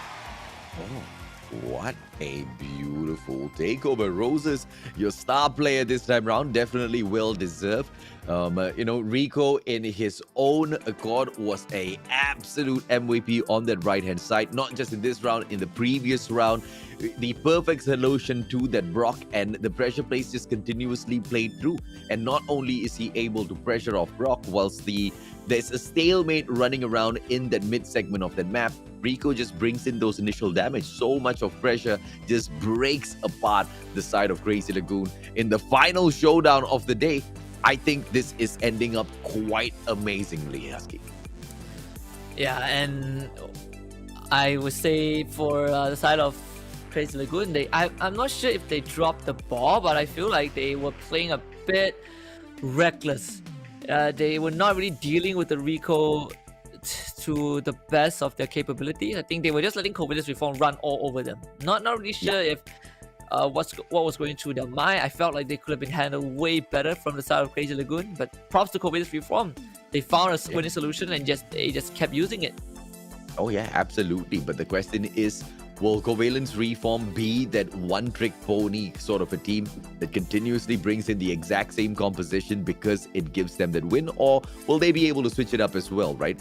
What a beautiful takeover. Roses, your star player this time round, definitely well deserved. Rico in his own accord was a absolute MVP on that right hand side, not just in this round, in the previous round. The perfect solution to that Brock, and the pressure plays just continuously played through. And not only is he able to pressure off Brock, whilst there's a stalemate running around in that mid segment of that map, Rico just brings in those initial damage. So much of pressure just breaks apart the side of Crazy Lagoon. In the final showdown of the day, I think this is ending up quite amazingly, Husky. Yeah, and I would say for the side of Crazy Lagoon, I'm not sure if they dropped the ball, but I feel like they were playing a bit reckless. They were not really dealing with the Rico to the best of their capabilities. I think they were just letting Covales Reform run all over them. Not really sure if what was going through their mind. I felt like they could have been handled way better from the side of Crazy Lagoon, but props to Covales Reform. They found a winning solution, and they just kept using it. Oh yeah, absolutely. But the question is, will Covales Reform be that one-trick pony sort of a team that continuously brings in the exact same composition because it gives them that win, or will they be able to switch it up as well, right?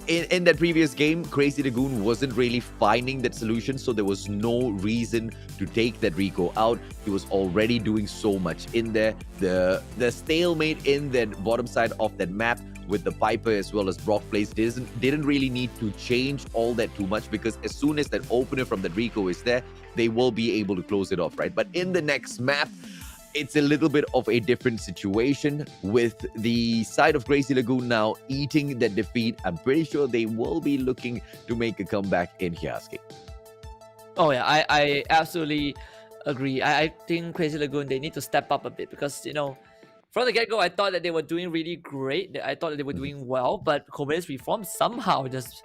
In that previous game, Crazy Lagoon wasn't really finding that solution, so there was no reason to take that Rico out. He was already doing so much in there. The stalemate in that bottom side of that map with the Piper as well as Brock plays didn't really need to change all that too much, because as soon as that opener from that Rico is there, they will be able to close it off, right? But in the next map, it's a little bit of a different situation with the side of Crazy Lagoon now eating that defeat. I'm pretty sure they will be looking to make a comeback in Hyaske. Oh yeah, I absolutely agree. I think Crazy Lagoon, they need to step up a bit, because from the get-go, I thought that they were doing really great. I thought that they were doing well, but Covales Reform somehow just...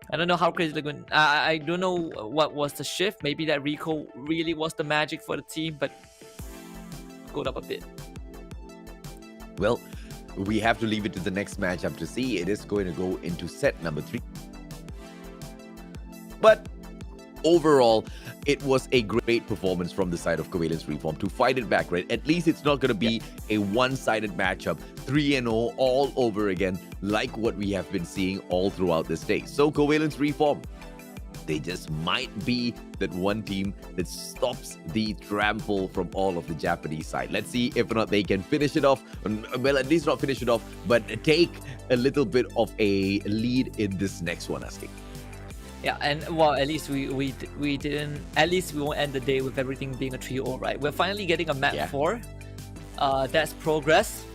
I don't know how Crazy Lagoon... I don't know what was the shift. Maybe that Rico really was the magic for the team, but... up a bit. Well, we have to leave it to the next matchup to see. It is going to go into set number 3. But overall, it was a great performance from the side of Covales Reform to fight it back, right? At least it's not going to be a one-sided matchup, 3-0 all over again, like what we have been seeing all throughout this day. So Covales Reform, they just might be that one team that stops the trample from all of the Japanese side. Let's see if or not they can finish it off. Well, at least not finish it off, but take a little bit of a lead in this next one, Asti. Yeah, and well, at least we didn't. At least we won't end the day with everything being a 3-0, right? We're finally getting a map 4. That's progress.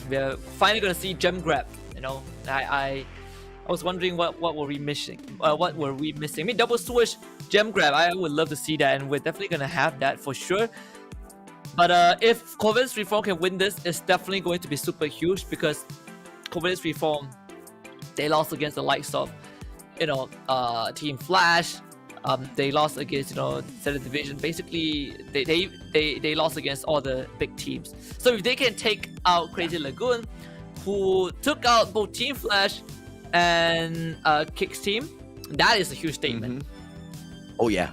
We're finally gonna see gem grab. You know, I was wondering what were we missing? What were we missing? I mean, double switch, gem grab. I would love to see that, and we're definitely gonna have that for sure. But if Covales Reform can win this, it's definitely going to be super huge because Covales Reform, they lost against the likes of, you know, Team Flash. They lost against, you know, Zeta Division. Basically, they lost against all the big teams. So if they can take out Crazy Lagoon, who took out both Team Flash and Kick's team, that is a huge statement. Oh yeah,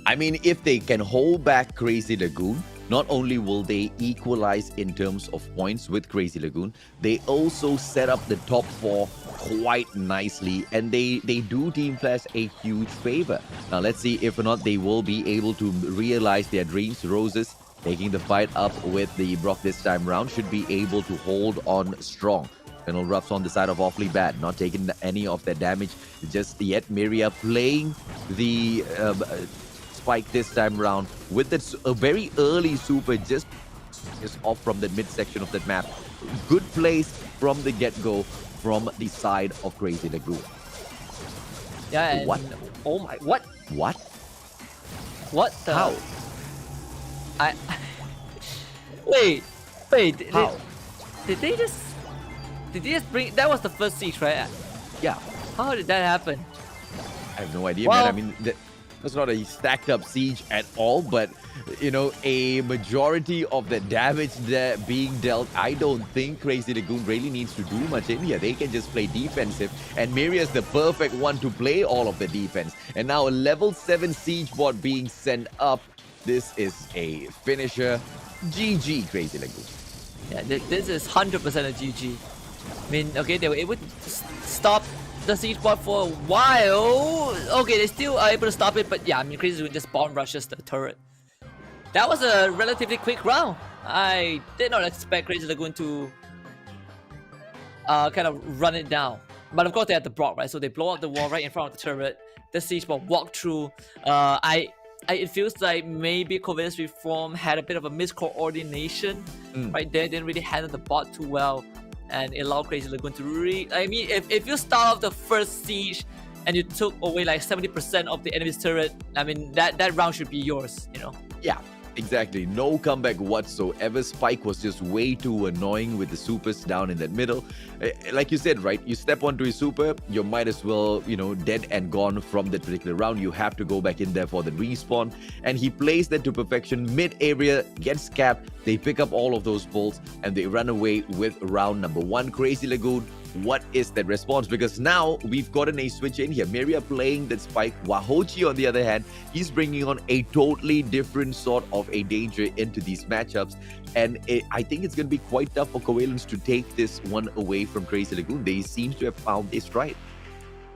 I mean, if they can hold back Crazy Lagoon, not only will they equalize in terms of points with Crazy Lagoon, they also set up the top 4 quite nicely, and they do Team Flash a huge favor. Now let's see if or not they will be able to realize their dreams. Roses taking the fight up with the Brock this time round should be able to hold on strong. Colonel Ruff's on the side of awfully bad, not taking any of that damage just yet. Miria playing the Spike this time round with that a very early super just off from the midsection of that map. Good place from the get-go from the side of Crazy Lagoon. Yeah, and What? Oh my, what? What? What the? How? Wait. How? Did they just bring? That was the first siege, right? Yeah, How did that happen? I have no idea, Well, man. I mean, that's not a stacked up siege at all, but you know, a majority of the damage that being dealt, I don't think Crazy Lagoon really needs to do much in here. They can just play defensive, and Miria is the perfect one to play all of the defense. And now a level 7 siege bot being sent up. This is a finisher. GG, Crazy Lagoon. Yeah, this is 100% a GG. I mean, okay, they were able to stop the siege bot for a while. Okay, they still are able to stop it, but yeah, I mean, Crazy Lagoon just bomb rushes the turret. That was a relatively quick round. I did not expect Crazy Lagoon to kind of run it down. But of course, they had the Brock, right? So they blow up the wall right in front of the turret. The siege bot walked through. It feels like maybe Covales Reform had a bit of a miscoordination right there. Didn't really handle the bot too well, and it allowed Crazy Lagoon to I mean, if you start off the first siege and you took away like 70% of the enemy's turret, I mean, that round should be yours, you know? Yeah, exactly. No comeback whatsoever. Spike was just way too annoying with the supers down in that middle. Like you said, right? You step onto a super, you might as well, you know, dead and gone from that particular round. You have to go back in there for the respawn. And he plays that to perfection. Mid-area, gets capped. They pick up all of those bolts and they run away with round number 1. Crazy Lagoon, what is that response? Because now we've gotten a switch in here. Miria playing that Spike. Wahochi, on the other hand, he's bringing on a totally different sort of a danger into these matchups. And I think it's going to be quite tough for Covales to take this one away from Crazy Lagoon. They seem to have found a stride.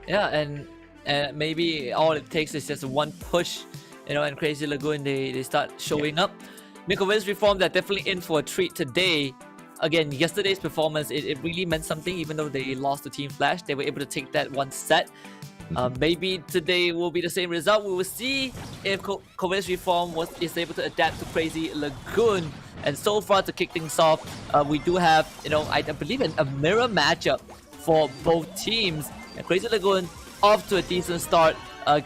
Yeah, and maybe all it takes is just one push, you know, and Crazy Lagoon, they start showing up. Covales Reform, they're definitely in for a treat today. Again, yesterday's performance, it really meant something. Even though they lost to Team Flash, they were able to take that one set. Maybe today will be the same result. We will see if Covales Reform is able to adapt to Crazy Lagoon. And so far, to kick things off, we do have, you know, I believe a mirror matchup for both teams. And Crazy Lagoon off to a decent start,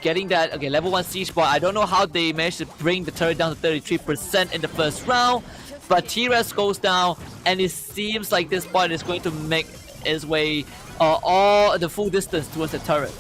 getting that, okay, level 1 siege bot. I don't know how they managed to bring the turret down to 33% in the first round. But T-Res goes down, and it seems like this bot is going to make its way all the full distance towards the turret.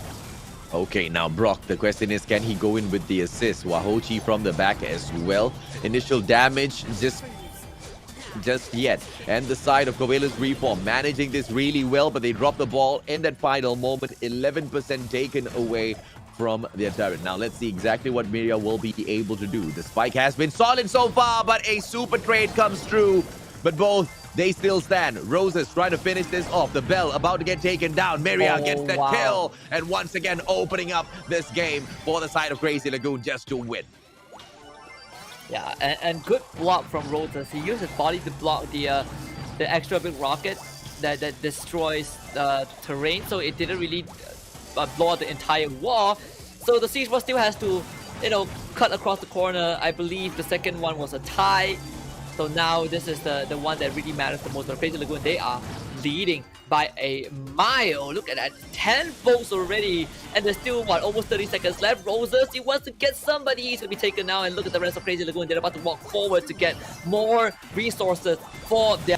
Okay, now Brock, the question is, can he go in with the assist? Wahochi from the back as well. Initial damage just yet. And the side of Covales Reform managing this really well, but they drop the ball in that final moment. 11% taken away from their turret. Now let's see exactly what Miria will be able to do. The spike has been solid so far, but a super trade comes through. But both, they still stand. Roses trying to finish this off. The Bell about to get taken down. Miria gets the kill. And once again, opening up this game for the side of Crazy Lagoon just to win. Yeah, and good block from Roses. He used his body to block the extra big rocket that destroys terrain, so it didn't really blow out the entire wall. So the siege bot still has to, cut across the corner. I believe the second one was a tie. So now this is the one that really matters the most. But Crazy Lagoon, they are leading by a mile. Look at that, 10 votes already, and there's still almost 30 seconds left. Roses, he wants to get somebody. He's gonna be taken now, and look at the rest of Crazy Lagoon. They're about to walk forward to get more resources for their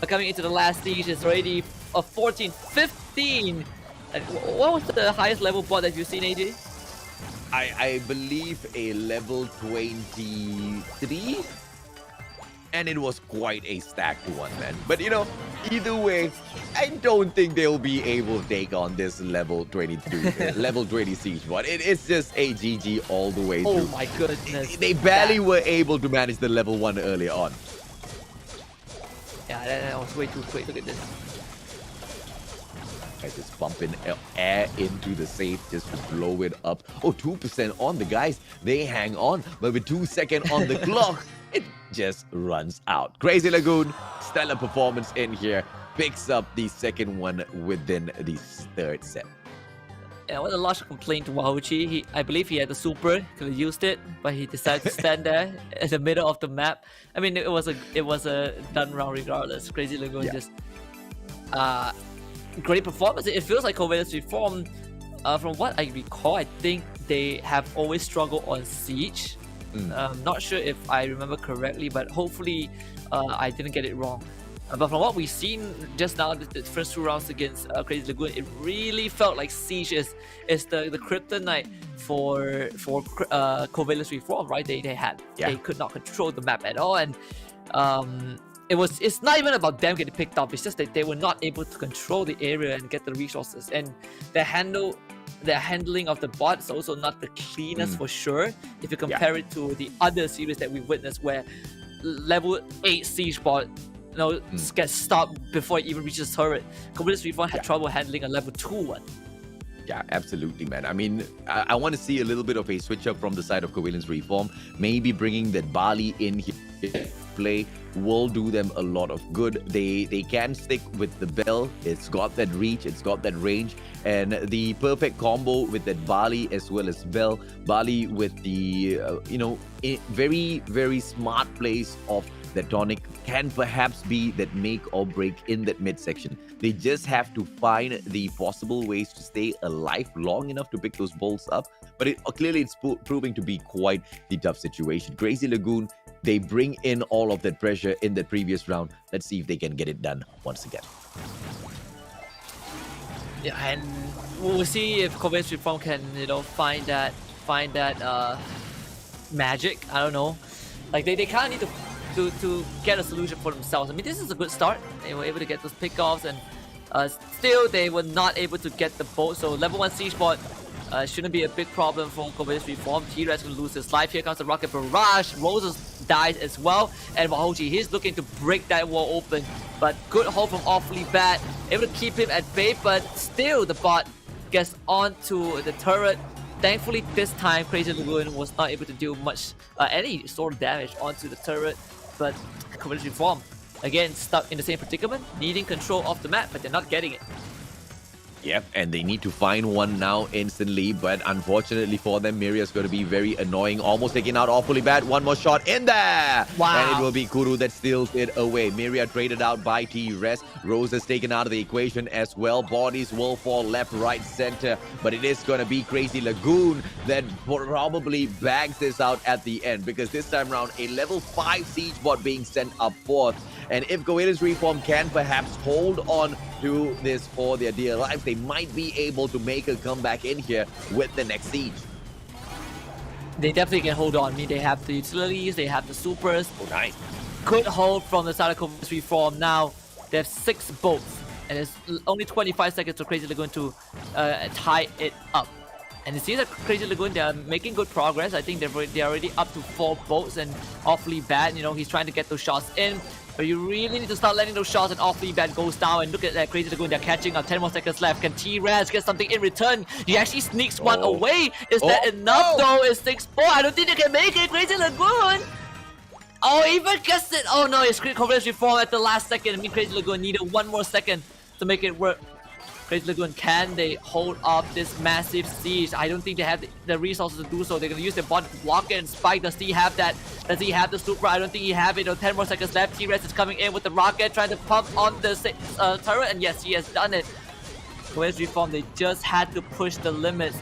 coming into the last siege. It's already a 14-15. What was the highest level bot that you've seen, AJ? I believe a level 23. And it was quite a stacked one, man. But either way, I don't think they'll be able to take on this level 22, level 20 siege bot. It's just a GG all the way through. Oh my goodness. They barely were able to manage the level 1 earlier on. Yeah, that was way too quick. Look at this. Guys, just pumping air into the safe just to blow it up. Oh, 2% on the guys. They hang on, but with 2 seconds on the clock, it just runs out. Crazy Lagoon, stellar performance in here. Picks up the second one within the third set. Yeah, what a large complaint to Wahochi. I believe he had the super, could have used it, but he decided to stand there in the middle of the map. I mean, it was a done round regardless. Crazy Lagoon just great performance. It feels like Covales Reform. From what I recall, I think they have always struggled on siege. Not sure if I remember correctly, but hopefully I didn't get it wrong. But from what we've seen just now, the first 2 rounds against Crazy Lagoon, it really felt like siege is the kryptonite for Covales Reform, right? They could not control the map at all, and it's not even about them getting picked up. It's just that they were not able to control the area and get the resources, and their handling of the bot is also not the cleanest for sure. If you compare it to the other series that we witnessed, where level 8 siege bot gets stopped before it even reaches turret. Covales Reform had trouble handling a level 2 one. Yeah, absolutely, man. I mean, I want to see a little bit of a switch up from the side of Covales Reform. Maybe bringing that Bali in here play will do them a lot of good. They can stick with the Bell. It's got that reach, it's got that range, and the perfect combo with that Bali as well as Bell. Bali with the very, very smart plays of the tonic can perhaps be that make or break in that midsection. They just have to find the possible ways to stay alive long enough to pick those balls up. But clearly it's proving to be quite the tough situation. Crazy Lagoon, they bring in all of that pressure in the previous round. Let's see if they can get it done once again. Yeah, and we'll see if Covales Reform can find that magic. I don't know. Like they kind of need to get a solution for themselves. I mean, this is a good start. They were able to get those pickoffs, and still they were not able to get the boat. So level 1 siege bot shouldn't be a big problem for Covales Reform. T-Rex gonna lose his life. Here comes the rocket barrage. Roses dies as well, and Wahochi, he's looking to break that wall open, but good hold from Awfully Bad, able to keep him at bay, but still the bot gets onto the turret. Thankfully this time Crazy Lagoon was not able to do much any sort of damage onto the turret, but Covales Reform again stuck in the same predicament, needing control of the map, but they're not getting it. Yep, and they need to find one now instantly, but unfortunately for them, Miria's going to be very annoying. Almost taking out Awfully Bad. One more shot in there! Wow. And it will be Kuru that steals it away. Miria traded out by T-Res. Rose is taken out of the equation as well. Bodies will fall left, right, center, but it is going to be Crazy Lagoon that probably bags this out at the end, because this time around, a level 5 siege bot being sent up forth. And if Covales Reform can perhaps hold on to this for their dear life, they might be able to make a comeback in here with the next siege. They definitely can hold on. I mean, they have the utilities, they have the supers. Oh, nice. Good hold from the side of Covales Reform. Now they have 6 boats, and it's only 25 seconds for Crazy Lagoon to tie it up. And it seems that Crazy Lagoon, they are making good progress. I think they're already up to 4 bolts and awfully bad. You know, he's trying to get those shots in. But you really need to start letting those shots and awfully bad goes down. And look at that Crazy Lagoon, they're catching up. 10 more seconds left. Can T-Raz get something in return? He actually sneaks one away. Is that enough though? It's 6-4. I don't think they can make it. Crazy Lagoon. Oh, even gets it. Oh no, it's Covales reform at the last second. I mean, Crazy Lagoon needed 1 more second to make it work. Crazy Lagoon, can they hold up this massive siege? I don't think they have the resources to do so. They're going to use their bot to block it and spike. Does he have that? Does he have the super? I don't think he have it. 10 more seconds left. T-Rex is coming in with the rocket, trying to pump on the turret. And yes, he has done it. Covales Reform, they just had to push the limits.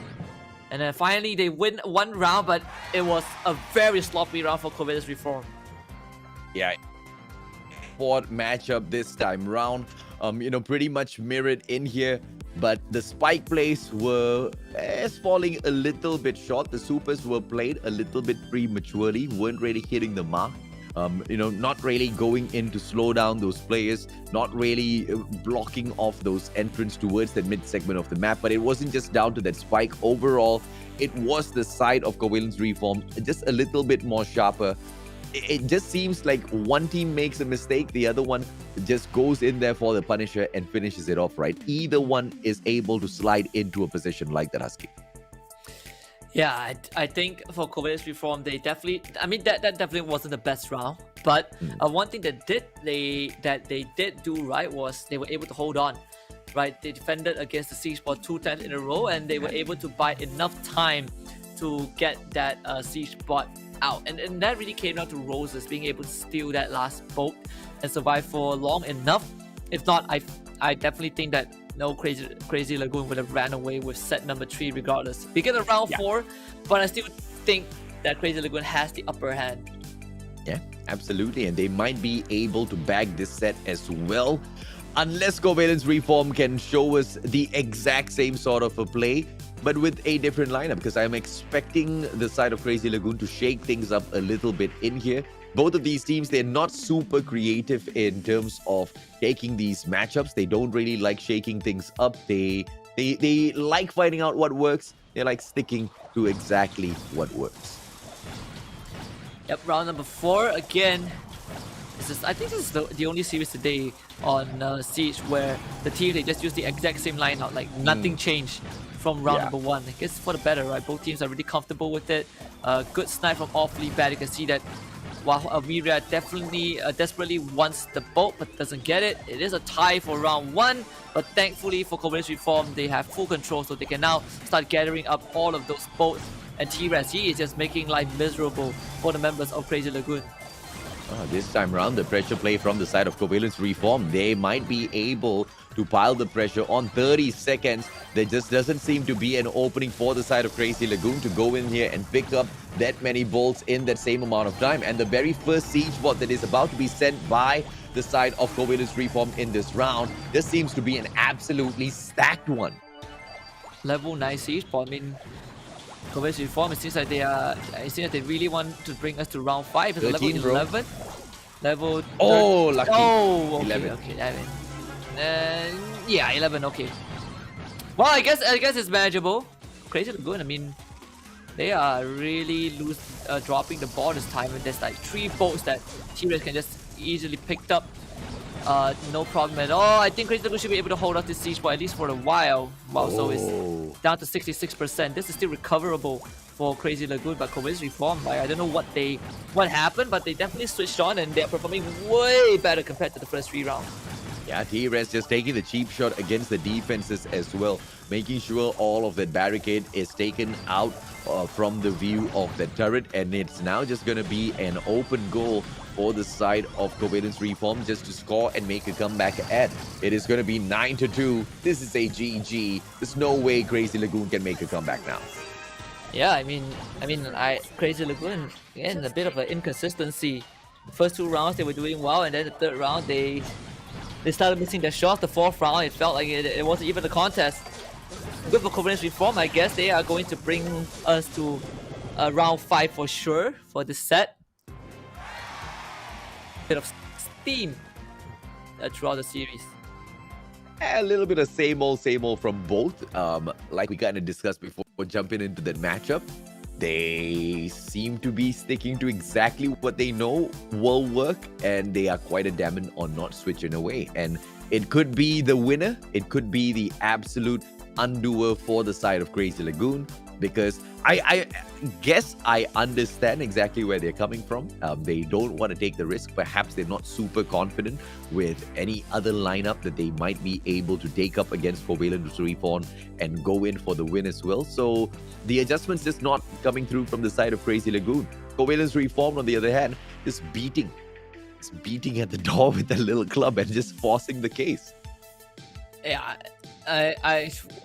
And then finally, they win 1 round, but it was a very sloppy round for Covales Reform. Yeah. 4th matchup this time round. You know, pretty much mirrored in here, but the spike plays were falling a little bit short. The supers were played a little bit prematurely, weren't really hitting the mark. You know, not really going in to slow down those players, not really blocking off those entrants towards the mid segment of the map. But it wasn't just down to that spike. Overall, it was the side of Covales Reform just a little bit more sharper. It just seems like one team makes a mistake, the other one just goes in there for the Punisher and finishes it off, right? Either one is able to slide into a position like that, Husky. Yeah, I think for Covales Reform, they definitely, I mean, that definitely wasn't the best round. But one thing that they did do right was they were able to hold on, right? They defended against the siege bot 2 times in a row, and they were able to buy enough time to get that siege bot out, and that really came down to Roses being able to steal that last bolt and survive for long enough. If not, I definitely think that no Crazy Lagoon would have ran away with set number 3 regardless. We get a round 4, but I still think that Crazy Lagoon has the upper hand. Yeah, absolutely, and they might be able to bag this set as well, unless Covales Reform can show us the exact same sort of a play, but with a different lineup, because I'm expecting the side of Crazy Lagoon to shake things up a little bit in here. Both of these teams, they're not super creative in terms of taking these matchups. They don't really like shaking things up. They like finding out what works. They like sticking to exactly what works. Yep, round number 4 again. I think this is the only series today on Siege where the team, they just use the exact same lineup, like nothing changed from round number 1. I guess for the better, right? Both teams are really comfortable with it. Good snipe from awfully bad. You can see that while Aviria definitely desperately wants the bolt but doesn't get it. It is a tie for round 1, but thankfully for Covales Reform, they have full control, so they can now start gathering up all of those bolts. And T-Raz, he is just making life miserable for the members of Crazy Lagoon. This time around, the pressure play from the side of Covales Reform, they might be able to pile the pressure on 30 seconds. There just doesn't seem to be an opening for the side of Crazy Lagoon to go in here and pick up that many bolts in that same amount of time. And the very first siege bot that is about to be sent by the side of Covales Reform in this round, this seems to be an absolutely stacked one. Level 9 siege bot, I mean, Covales Reform, it seems like they really want to bring us to round 5. It's 13, level 11. Level... Oh, lucky. Oh, okay, 11. Okay, I mean... yeah, 11, okay. Well, I guess it's manageable. Crazy Lagoon, I mean, they are really dropping the ball this time, and there's like 3 bolts that T-Rex can just easily pick up. No problem at all. I think Crazy Lagoon should be able to hold off this siege ball at least for a while. Wow, so it's down to 66%. This is still recoverable for Crazy Lagoon, but Covales Reform, like, I don't know what happened, but they definitely switched on and they're performing way better compared to the first 3 rounds. Yeah, T-Res just taking the cheap shot against the defenses as well, making sure all of that barricade is taken out from the view of the turret, and it's now just going to be an open goal for the side of Covales Reform just to score and make a comeback at. It is going to be 9-2. This is a GG. There's no way Crazy Lagoon can make a comeback now. Yeah, I mean, Crazy Lagoon, again, a bit of an inconsistency. The first 2 rounds they were doing well, and then the 3rd round they started missing their shots. The 4th round, it felt like it wasn't even a contest. Good for Covales Reform, I guess they are going to bring us to round 5 for sure for this set. Bit of steam throughout the series. A little bit of same old from both. Like we kind of discussed before, before jumping into that matchup. They seem to be sticking to exactly what they know will work, and they are quite adamant on not switching away. And it could be the winner, it could be the absolute undoer for the side of Crazy Lagoon, because I guess I understand exactly where they're coming from. They don't want to take the risk. Perhaps they're not super confident with any other lineup that they might be able to take up against Covales Reform and go in for the win as well. So the adjustments just not coming through from the side of Crazy Lagoon. Covales Reform, on the other hand, is beating at the door with their little club and just forcing the case. Yeah,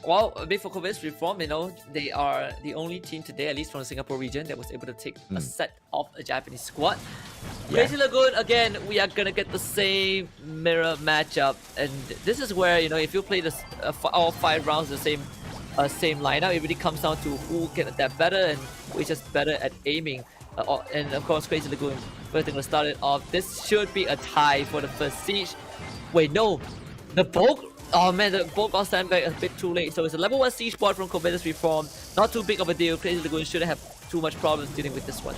well, a bit for Covales Reform, they are the only team today, at least from the Singapore region, that was able to take a set off a Japanese squad. Yeah. Crazy Lagoon, again, we are gonna get the same mirror matchup, and this is where, if you play this all 5 rounds the same lineup, it really comes down to who can adapt better and who is just better at aiming. And of course, Crazy Lagoon, first thing to start it off, this should be a tie for the first siege. Wait, no, the Bulk. Oh man, the Bulk got sent back a bit too late. So it's a level 1 siege bot from Covales Reform. Not too big of a deal. Crazy Lagoon shouldn't have too much problems dealing with this one.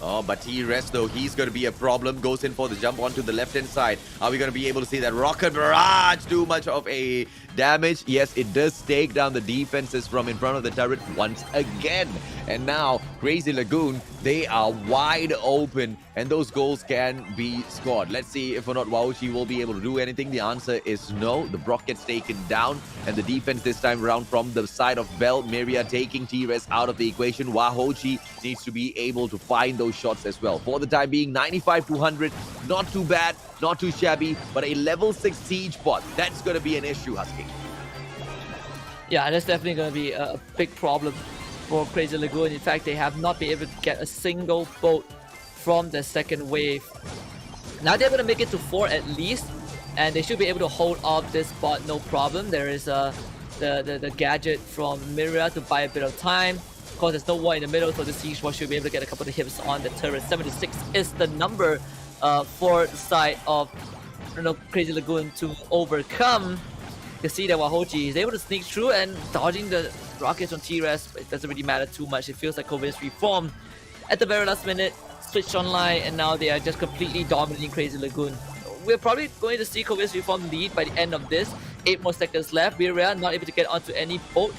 Oh, but T-Rest though, he's going to be a problem. Goes in for the jump onto the left-hand side. Are we going to be able to see that Rocket Barrage do much of a damage? Yes, it does take down the defenses from in front of the turret once again. And now, Crazy Lagoon, they are wide open, and those goals can be scored. Let's see if or not Waochi will be able to do anything. The answer is no. The Brock gets taken down, and the defense this time around from the side of Bell, Miria taking T-Rest out of the equation. Wahochi needs to be able to find those shots as well. For the time being, 95 to 100, not too bad, not too shabby, but a level 6 siege bot, that's going to be an issue, Husky. Yeah, that's definitely going to be a big problem for Crazy Lagoon. In fact, they have not been able to get a single boat from the second wave. Now they're going to make it to 4 at least, and they should be able to hold off this bot no problem. There is the gadget from Miria to buy a bit of time. Of course, there's no one in the middle, so the siege bot should be able to get a couple of hits on the turret. 76 is the number for the side of Crazy Lagoon to overcome. You can see that Wahochi is able to sneak through and dodging the rockets on T-Rest. It doesn't really matter too much. It feels like Covales Reform at the very last minute switched online, and now they are just completely dominating Crazy Lagoon. We're probably going to see Covales Reform lead by the end of this. 8 more seconds left. We're not able to get onto any boat,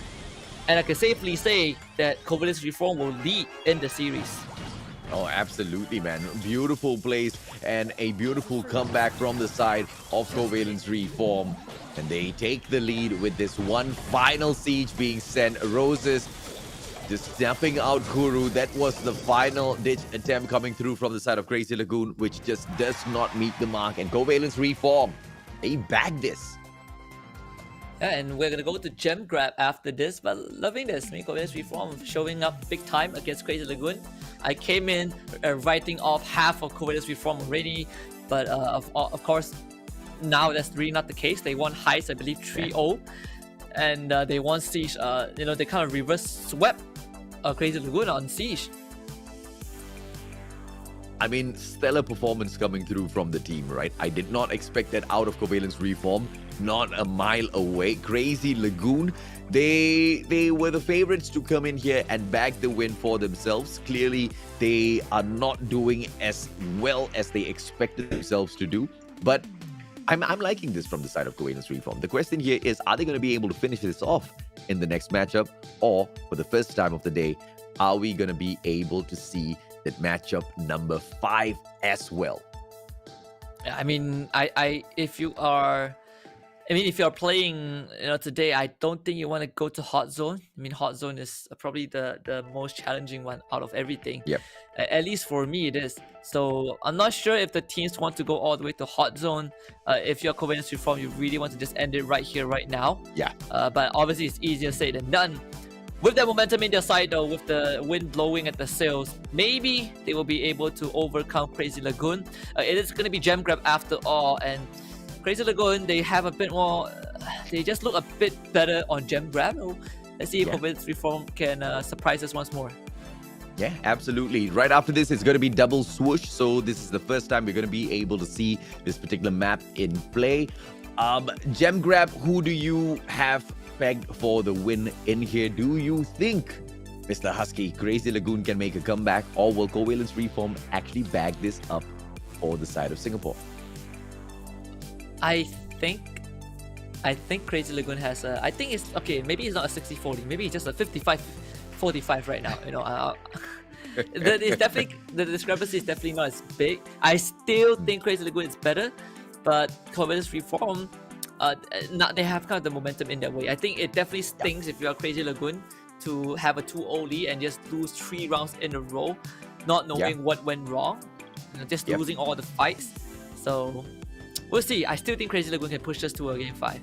and I can safely say that Covales Reform will lead in the series. Oh, absolutely, man. Beautiful plays and a beautiful comeback from the side of Covales Reform. And they take the lead with this one final siege being sent. Roses just snapping out Kuru. That was the final ditch attempt coming through from the side of Crazy Lagoon, which just does not meet the mark. And Covales Reform, they bagged this. Yeah, and we're gonna go to Gem Grab after this, but loving this. Covales Reform showing up big time against Crazy Lagoon. I came in writing off half of Covales Reform already, but of course, now that's really not the case. They won Heist, I believe, 3-0, and they won Siege. They kind of reverse swept Crazy Lagoon on Siege. I mean, stellar performance coming through from the team, right? I did not expect that out of Covales Reform. Not a mile away. Crazy Lagoon, they were the favorites to come in here and bag the win for themselves. Clearly, they are not doing as well as they expected themselves to do. But I'm liking this from the side of Covales Reform. The question here is, are they going to be able to finish this off in the next matchup? Or, for the first time of the day, are we going to be able to see that matchup number 5 as well? I mean, if you are playing today, I don't think you want to go to Hot Zone. I mean, Hot Zone is probably the most challenging one out of everything. Yep. At least for me it is. So I'm not sure if the teams want to go all the way to Hot Zone. If you're Covales Reform, you really want to just end it right here, right now. Yeah. But obviously it's easier said than done. With that momentum in their side though, with the wind blowing at the sails, maybe they will be able to overcome Crazy Lagoon. It is going to be Gem Grab after all, and Crazy Lagoon, they have a bit more, they just look a bit better on Gem Grab. So let's see if Covales Reform can surprise us once more. Yeah, absolutely. Right after this, it's going to be double swoosh. So this is the first time we're going to be able to see this particular map in play. Gem Grab, who do you have pegged for the win in here. Do you think, Mr. Husky, Crazy Lagoon can make a comeback, or will Covales Reform actually bag this up for the side of Singapore? I think Crazy Lagoon has a. I think it's okay. Maybe it's not a 60-40. Maybe it's just a 55-45 right now. You know, it's definitely the discrepancy is definitely not as big. I still think Crazy Lagoon is better, but Covales Reform, they have kind of the momentum in their way. I think it definitely stings if you are Crazy Lagoon to have a 2-0 lead and just lose 3 rounds in a row, not knowing what went wrong, just losing all the fights. So we'll see. I still think Crazy Lagoon can push us to a game 5.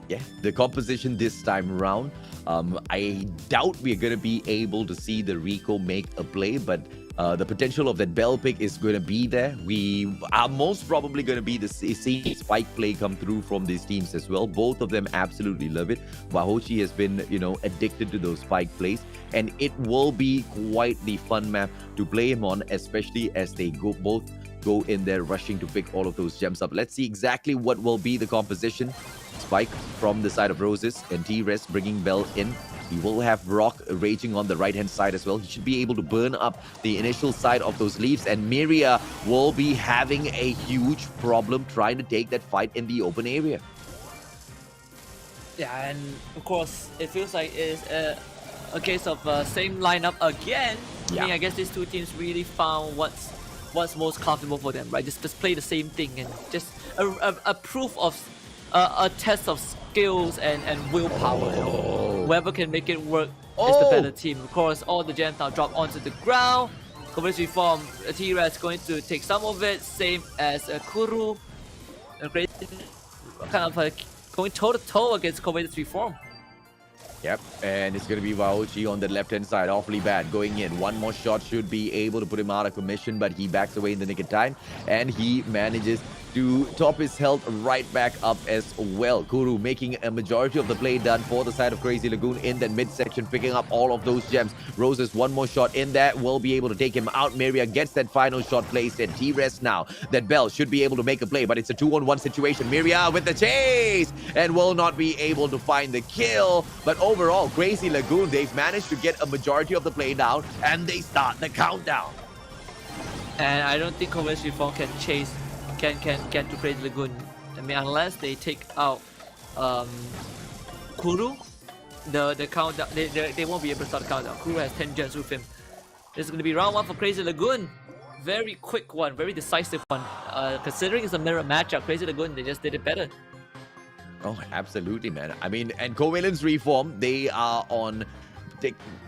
Yeah, the composition this time around, I doubt we're going to be able to see the Rico make a play, but the potential of that Bell pick is going to be there. We are most probably going to be seeing spike play come through from these teams as well. Both of them absolutely love it. Wahochi has been, addicted to those spike plays, and it will be quite the fun map to play him on, especially as they both go in there rushing to pick all of those gems up. Let's see exactly what will be the composition. Spike from the side of Roses and T-Res bringing Bell in. He will have Rock raging on the right-hand side as well. He should be able to burn up the initial side of those leaves, and Miria will be having a huge problem trying to take that fight in the open area. Yeah, and of course, it feels like it's a case of same lineup again. Yeah. I mean, I guess these two teams really found what's most comfortable for them, right? Just play the same thing, and just a proof of a test of skills and willpower. Whoever can make it work is the better team. Of course, all the gems now drop onto the ground. Covales Reform, T-Res going to take some of it, same as Kuru. Great, kind of going toe-to-toe against Covales Reform. Yep, and it's going to be Wahochi on the left-hand side, awfully bad, going in. One more shot should be able to put him out of commission, but he backs away in the nick of time, and he manages to top his health right back up as well. Kuru making a majority of the play done for the side of Crazy Lagoon in that midsection, picking up all of those gems. Roses, one more shot in there, will be able to take him out. Miria gets that final shot placed, and T-Res now. That Bell should be able to make a play, but it's a 2-on-1 situation. Miria with the chase, and will not be able to find the kill. But overall, Crazy Lagoon, they've managed to get a majority of the play down, and they start the countdown. And I don't think Covales Reform can get to Crazy Lagoon. I mean, unless they take out Kuru, the countdown, they won't be able to start the countdown. Kuru has 10 gems with him. This is going to be round 1 for Crazy Lagoon. Very quick one, very decisive one. Considering it's a mirror matchup, Crazy Lagoon, they just did it better. Oh, absolutely, man. I mean, and Covales Reform, they are on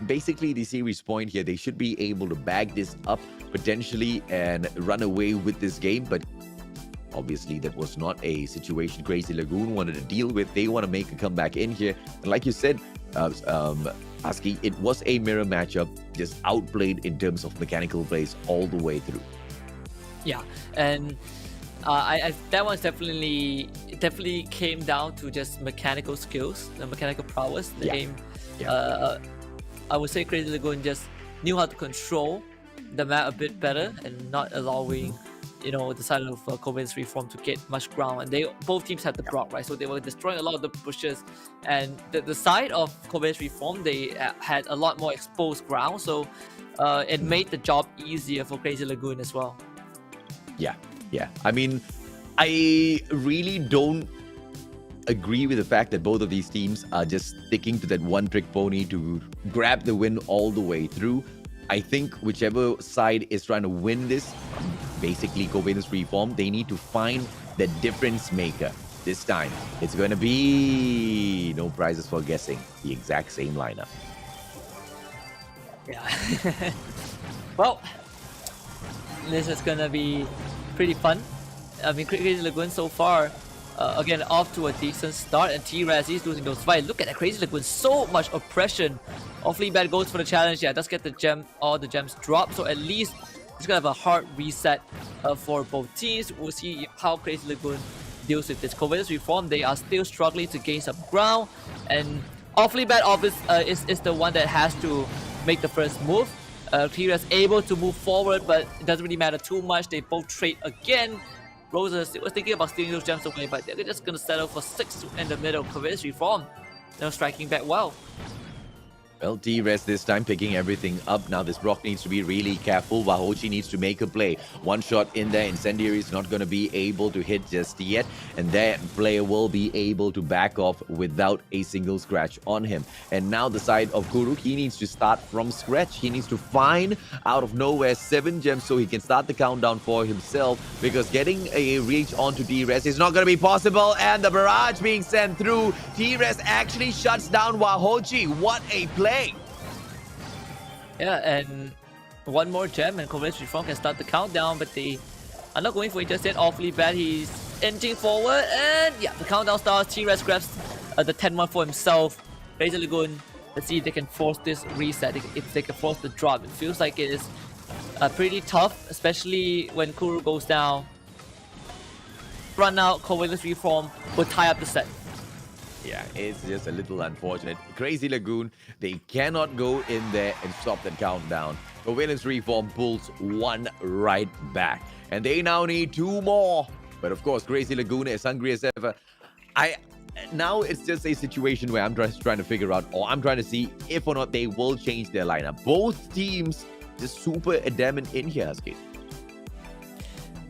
basically the series point here. They should be able to bag this up potentially and run away with this game, but obviously that was not a situation Crazy Lagoon wanted to deal with. They want to make a comeback in here, and like you said, Husky, it was a mirror matchup, just outplayed in terms of mechanical plays all the way through. Yeah, and that one's definitely came down to just mechanical skills, the mechanical prowess, the aim. I would say Crazy Lagoon just knew how to control the map a bit better and not allowing, the side of Covales Reform to get much ground. And both teams had the block, right? So they were destroying a lot of the pushes. And the side of Covales Reform, they had a lot more exposed ground. So it made the job easier for Crazy Lagoon as well. Yeah. I mean, I really don't agree with the fact that both of these teams are just sticking to that one-trick pony to grab the win all the way through. I think whichever side is trying to win this, basically Covales Reform, they need to find the difference maker. This time, it's going to be no prizes for guessing the exact same lineup. Yeah. Well, this is going to be pretty fun. I mean, Crazy Lagoon so far, again, off to a decent start, and T-Res is losing those fights. Look at that Crazy Lagoon, so much oppression. Awfully bad goes for the challenge. Yeah, does get the gem, all the gems drop, so at least it's gonna have a hard reset for both teams. We'll see how Crazy Lagoon deals with this. Covales Reform, they are still struggling to gain some ground, and Awfully Bad is the one that has to make the first move. T-Res able to move forward, but it doesn't really matter too much. They both trade again. Roses was thinking about stealing those gems away, but they're just gonna settle for 6 in the middle. Covales Reform striking back well. Well, T-Res this time picking everything up. Now this Brock needs to be really careful. Wahochi needs to make a play. One shot in there. Incendiary is not going to be able to hit just yet. And that player will be able to back off without a single scratch on him. And now the side of Kuru, he needs to start from scratch. He needs to find out of nowhere 7 gems so he can start the countdown for himself. Because getting a reach onto T-Res is not going to be possible. And the barrage being sent through. T-Res actually shuts down Wahochi. What a play! Yeah, and one more gem and Covales Reform can start the countdown, but they are not going for it just yet. Awfully bad. He's inching forward, and yeah, the countdown starts. T-Res grabs the 10-1 for himself. Crazy Lagoon, let's see if they can force this reset, if they can force the drop. It feels like it is pretty tough, especially when Kuru goes down. Run out, Covales Reform will tie up the set. Yeah, it's just a little unfortunate. Crazy Lagoon, they cannot go in there and stop the countdown. Covales Reform pulls one right back. And they now need 2 more. But of course, Crazy Lagoon is hungry as ever. Now it's just a situation where I'm just trying to figure out, or I'm trying to see if or not they will change their lineup. Both teams just super adamant in here, Husky.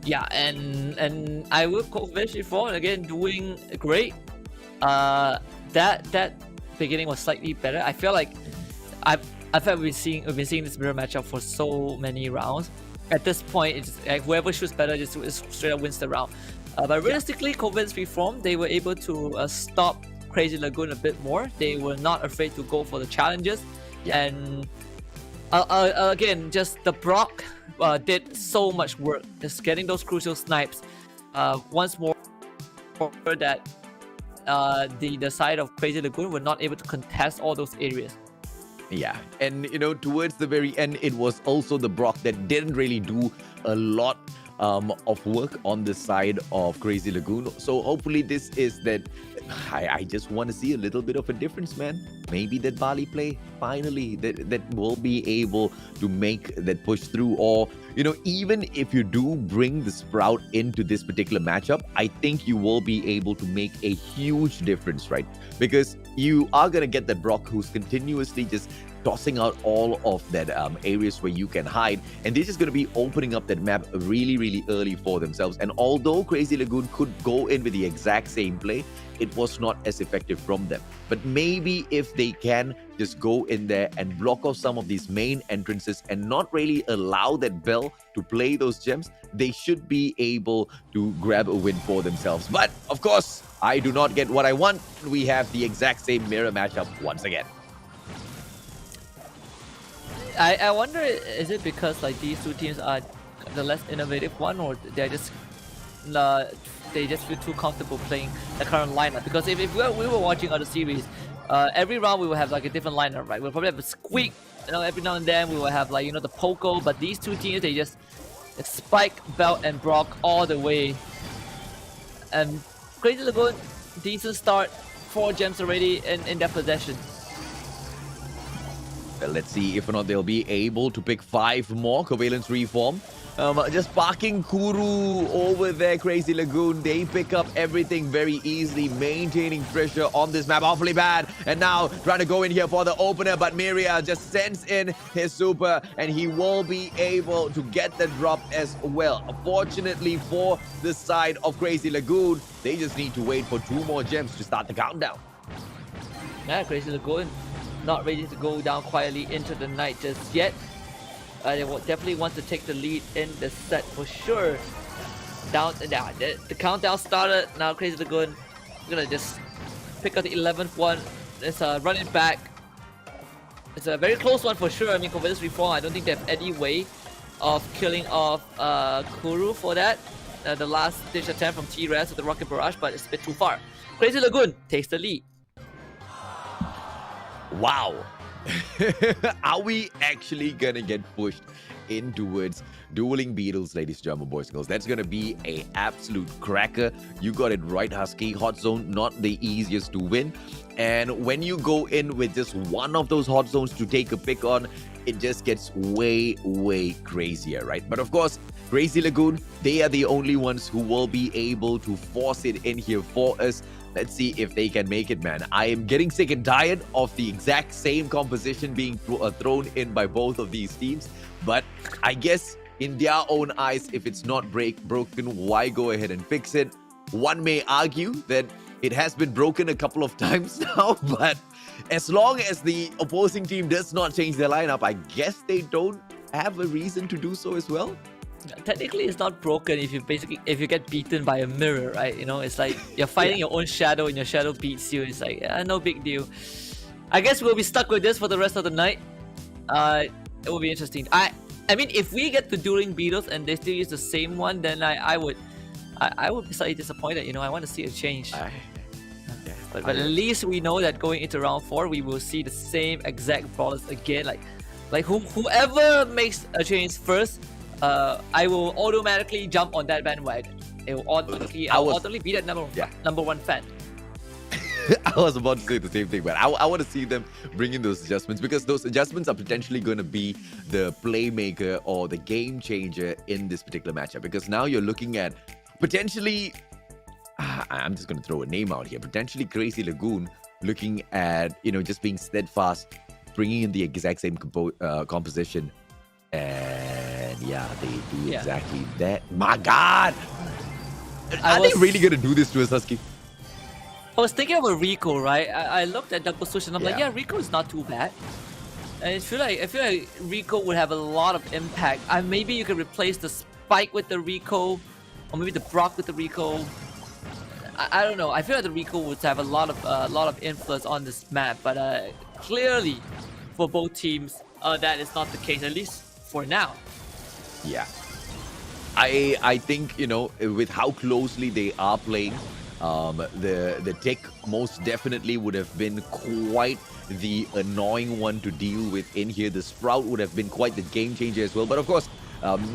Yeah, and I will Covales Reform again doing great. That beginning was slightly better. I feel like we've been seeing this mirror matchup for so many rounds. At this point, it's like whoever shoots better just straight up wins the round. But realistically, Covales Reform, they were able to stop Crazy Lagoon a bit more. They were not afraid to go for the challenges. And again, just the Brock did so much work, just getting those crucial snipes. Once more, that the side of Crazy Lagoon were not able to contest all those areas. Yeah, and towards the very end, it was also the Brock that didn't really do a lot of work on the side of Crazy Lagoon. So hopefully this is that. I just want to see a little bit of a difference, man. Maybe that Bali play finally that will be able to make that push through. Or even if you do bring the Sprout into this particular matchup, I think you will be able to make a huge difference, right? Because you are gonna get that Brock who's continuously just tossing out all of that areas where you can hide, and they're just going to be opening up that map really, really early for themselves. And although Crazy Lagoon could go in with the exact same play, it was not as effective from them. But maybe if they can just go in there and block off some of these main entrances and not really allow that Bell to play those gems, they should be able to grab a win for themselves. But of course, I do not get what I want. We have the exact same mirror matchup once again. I wonder, is it because like these two teams are the less innovative one, or they just feel too comfortable playing the current lineup? Because if we were watching other series, every round we will have like a different lineup, right? We'll probably have a Squeak, every now and then we will have like the Poco, but these two teams, they just Spike, Belt, and Brock all the way. And Crazy Lagoon, decent start, 4 gems already in their possession. Well, let's see if or not they'll be able to pick 5 more. Covales Reform. Just parking Kuru over there, Crazy Lagoon. They pick up everything very easily, maintaining pressure on this map. Awfully bad. And now trying to go in here for the opener, but Miria just sends in his super, and he will be able to get the drop as well. Fortunately for the side of Crazy Lagoon, they just need to wait for 2 more gems to start the countdown. Yeah, Crazy Lagoon not ready to go down quietly into the night just yet. They definitely want to take the lead in the set for sure. The countdown started. Now Crazy Lagoon gonna just pick up the 11th one. It's running back. It's a very close one for sure. I mean, Covales Reform, I don't think they have any way of killing off Kuru for that. The last ditch attempt from T-Res with the Rocket Barrage, but it's a bit too far. Crazy Lagoon takes the lead. Wow. Are we actually gonna get pushed in towards dueling beetles, ladies and gentlemen, boys and girls? That's gonna be an absolute cracker. You got it right, Husky. Hot zone, not the easiest to win. And when you go in with just one of those hot zones to take a pick on, it just gets way, way crazier, right? But of course, Crazy Lagoon, they are the only ones who will be able to force it in here for us. Let's see if they can make it, man. I am getting sick and tired of the exact same composition being thrown in by both of these teams. But I guess in their own eyes, if it's not broken, why go ahead and fix it? One may argue that it has been broken a couple of times now, but as long as the opposing team does not change their lineup, I guess they don't have a reason to do so as well. Technically, it's not broken if you get beaten by a mirror, right? You know, it's like you're fighting your own shadow and your shadow beats you. It's like, no big deal. I guess we'll be stuck with this for the rest of the night. It will be interesting. I mean, if we get the dueling beetles and they still use the same one, then I would be slightly disappointed. You know, I want to see a change. But at least we know that going into round 4, we will see the same exact brawlers again. Like whoever makes a change first, I will automatically jump on that bandwagon. It will automatically, I'll automatically be that number one fan. I was about to say the same thing, but I want to see them bring in those adjustments, because those adjustments are potentially going to be the playmaker or the game changer in this particular matchup. Because now you're looking at potentially, I'm just going to throw a name out here, potentially Crazy Lagoon, looking at, you know, just being steadfast, bringing in the exact same composition. And yeah, they do exactly that. My God! Are they really going to do this to us, Husky? I was thinking of a Rico, right? I looked at Double Switch and I'm like, yeah, Rico is not too bad. And I feel like Rico would have a lot of impact. Maybe you could replace the Spike with the Rico, or maybe the Brock with the Rico. I don't know. I feel like the Rico would have a lot of influence on this map, but clearly for both teams, that is not the case, at least for now. Yeah. I think, you know, with how closely they are playing, the Tick most definitely would have been quite the annoying one to deal with in here. The Sprout would have been quite the game changer as well. But of course,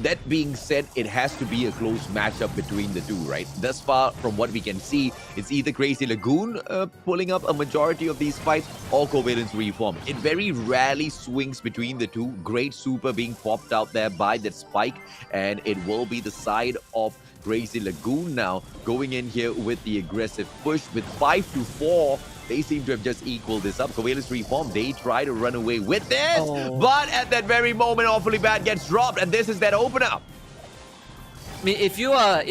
that being said, it has to be a close matchup between the two, right? Thus far, from what we can see, it's either Crazy Lagoon pulling up a majority of these fights, or Covales Reform. It very rarely swings between the two. Great super being popped out there by that Spike, and it will be the side of Crazy Lagoon now going in here with the aggressive push. With 5-4, they seem to have just equaled this up. Covales Reform, they try to run away with this, but at that very moment, Awfully Bad gets dropped, and this is that opener. I mean, if you are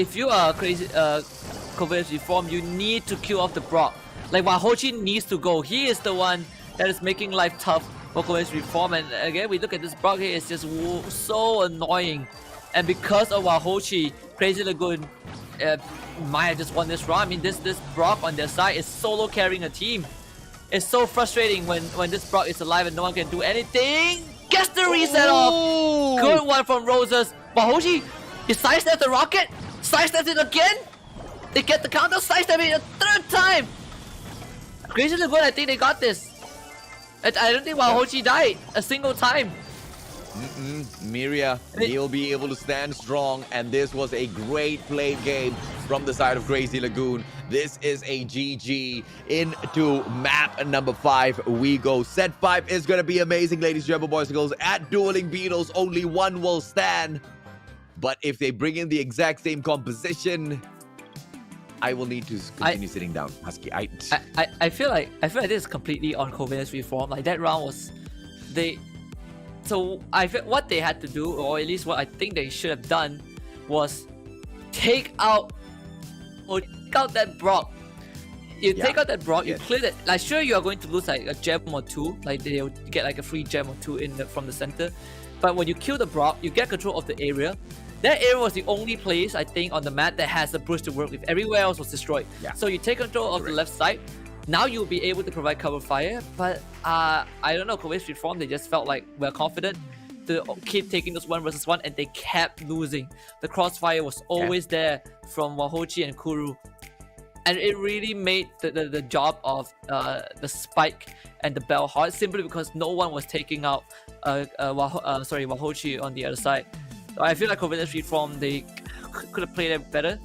Crazy Covales Reform, you need to kill off the Brock. Like, Wahochi needs to go. He is the one that is making life tough for Covales Reform. And again, we look at this Brock here, it's just so annoying. And because of Wahochi, Crazy Lagoon might have just won this round. I mean, this Brock on their side is solo carrying a team. It's so frustrating when this Brock is alive and no one can do anything. Gets the reset off. Good one from Roses. Wahochi, he sidestepped the rocket. Sidestepped it again. They get the counter. Sidestep it a third time. Crazy Lagoon, I think they got this. I don't think Wahochi died a single time. Miria, he'll be able to stand strong, and this was a great played game from the side of Crazy Lagoon. This is a GG into map number 5. We go. Set 5 is going to be amazing, ladies and gentlemen, boys and girls. At Dueling Beetles, only one will stand. But if they bring in the exact same composition, I will need to continue sitting down, Husky. I feel like this is completely on Covales Reform. Like, that round was So what they had to do, or at least what I think they should have done, was take out that Brock. You take out that Brock, you clear it. Like, sure, you are going to lose like a gem or two, like they'll get like a free gem or two from the center. But when you kill the Brock, you get control of the area. That area was the only place, I think, on the map that has the brush to work with. Everywhere else was destroyed. So you take control of the left side. Now you'll be able to provide cover fire, but I don't know, Covales Reform, they just felt like we're confident to keep taking those 1v1, and they kept losing. The crossfire was always there from Wahochi and Kuru, and it really made the job of the Spike and the Bell hard, simply because no one was taking out Wahochi on the other side. So I feel like Covales Reform, they could have played it better,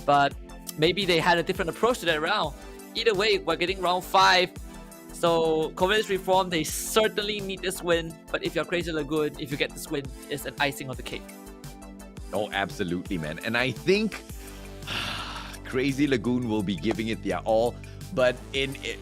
but maybe they had a different approach to that round. Either way, we're getting round 5. So, Covales Reform, they certainly need this win. But if you're Crazy Lagoon, if you get this win, it's an icing on the cake. Oh, absolutely, man. And I think Crazy Lagoon will be giving it their all. But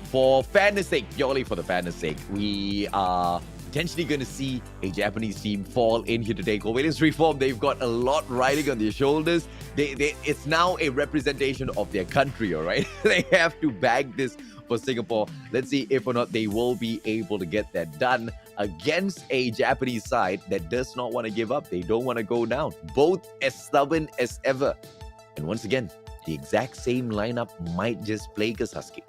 for fairness sake, purely for the fairness sake, we are potentially going to see a Japanese team fall in here today. Covales Reform, they've got a lot riding on their shoulders. It's now a representation of their country, all right? They have to bag this for Singapore. Let's see if or not they will be able to get that done against a Japanese side that does not want to give up. They don't want to go down. Both as stubborn as ever. And once again, the exact same lineup might just plague us, Husky.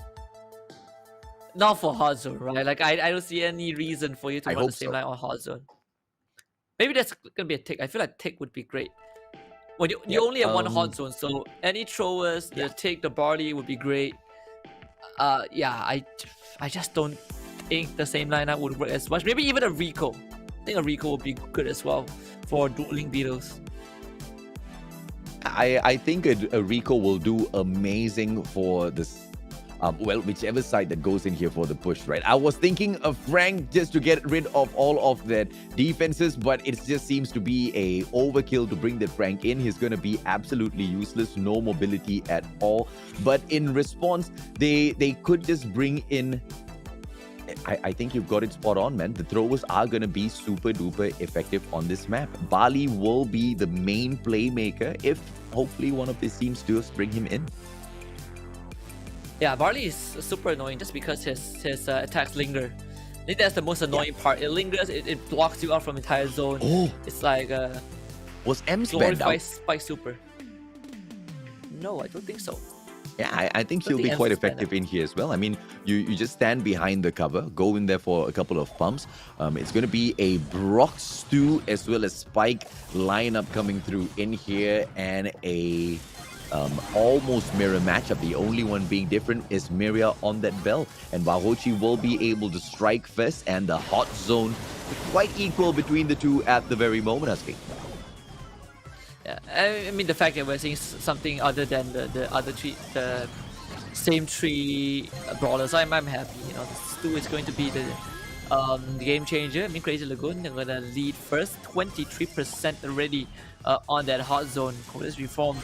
Not for hot zone, right? Like I don't see any reason for you to run the same line on hot zone. Maybe that's gonna be a tick. I feel like tick would be great. When you only have one hot zone, so any throwers, the tick, the barley would be great. I just don't think the same lineup would work as much. Maybe even a Rico. I think a Rico would be good as well for dueling beetles. I think a Rico will do amazing for this. Whichever side that goes in here for the push, right? I was thinking of Frank just to get rid of all of that defenses, but it just seems to be a overkill to bring that Frank in. He's going to be absolutely useless, no mobility at all. But in response, they could just bring in... I think you've got it spot on, man. The throwers are going to be super duper effective on this map. Bali will be the main playmaker if hopefully one of these teams does bring him in. Yeah, Barley is super annoying just because his attacks linger. I think that's the most annoying part. It lingers, it blocks you out from entire zone. Oh, it's like was M spanned out? Spike super. No, I don't think so. Yeah, I think he'll be quite effective in here as well. I mean, you just stand behind the cover, go in there for a couple of pumps. It's going to be a Brock Stew as well as Spike lineup coming through in here, and a almost mirror matchup. The only one being different is Miria on that bell, and Wahochi will be able to strike first, and the hot zone quite equal between the two at the very moment, Husky. Yeah, I mean the fact that we're seeing something other than the other three, the same three brawlers, I'm happy. You know, Stu is going to be the game changer. I mean, Crazy Lagoon, they're gonna lead first, 23% already on that hot zone. Covales Reform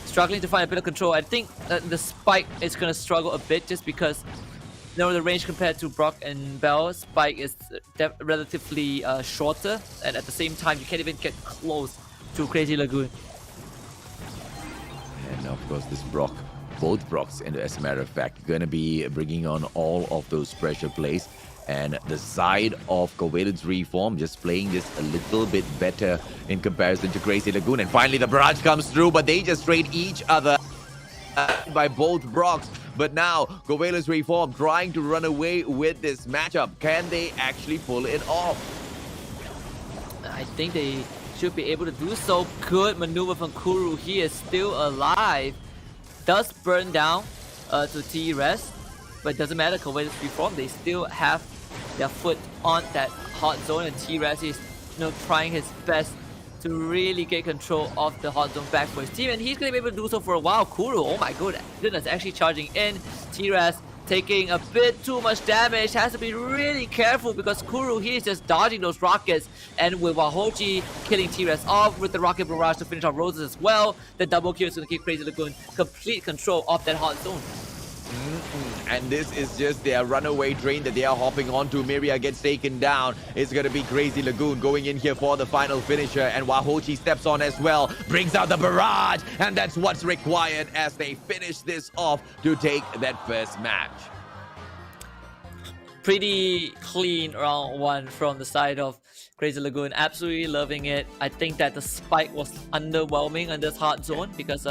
struggling to find a bit of control. I think the Spike is gonna struggle a bit just because the range compared to Brock and Bell, Spike is relatively shorter, and at the same time you can't even get close to Crazy Lagoon. And of course this Brock, both Brocks, and as a matter of fact, gonna be bringing on all of those pressure plays. And the side of Covales Reform just playing this a little bit better in comparison to Crazy Lagoon. And finally the barrage comes through, but they just trade each other by both Brocks. But now Covales Reform trying to run away with this matchup. Can they actually pull it off? I think they should be able to do so. Good maneuver from Kuru. He is still alive. Does burn down to T-Res, but it doesn't matter. Covales Reform, they still have their foot on that hot zone, and T-Res is trying his best to really get control of the hot zone back for his team, and he's gonna be able to do so for a while. Kuru, oh my goodness, actually charging in. T-Res taking a bit too much damage, has to be really careful because Kuru, he is just dodging those rockets, and with Wahochi killing T-Res off with the rocket barrage to finish off Roses as well, the double kill is going to give Crazy Lagoon complete control of that hot zone. And this is just their runaway train that they are hopping onto. Miria gets taken down. It's going to be Crazy Lagoon going in here for the final finisher, and Wahochi steps on as well, brings out the barrage, and that's what's required as they finish this off to take that first match. Pretty clean round one from the side of Crazy Lagoon. Absolutely loving it. I think that the Spike was underwhelming on this hot zone because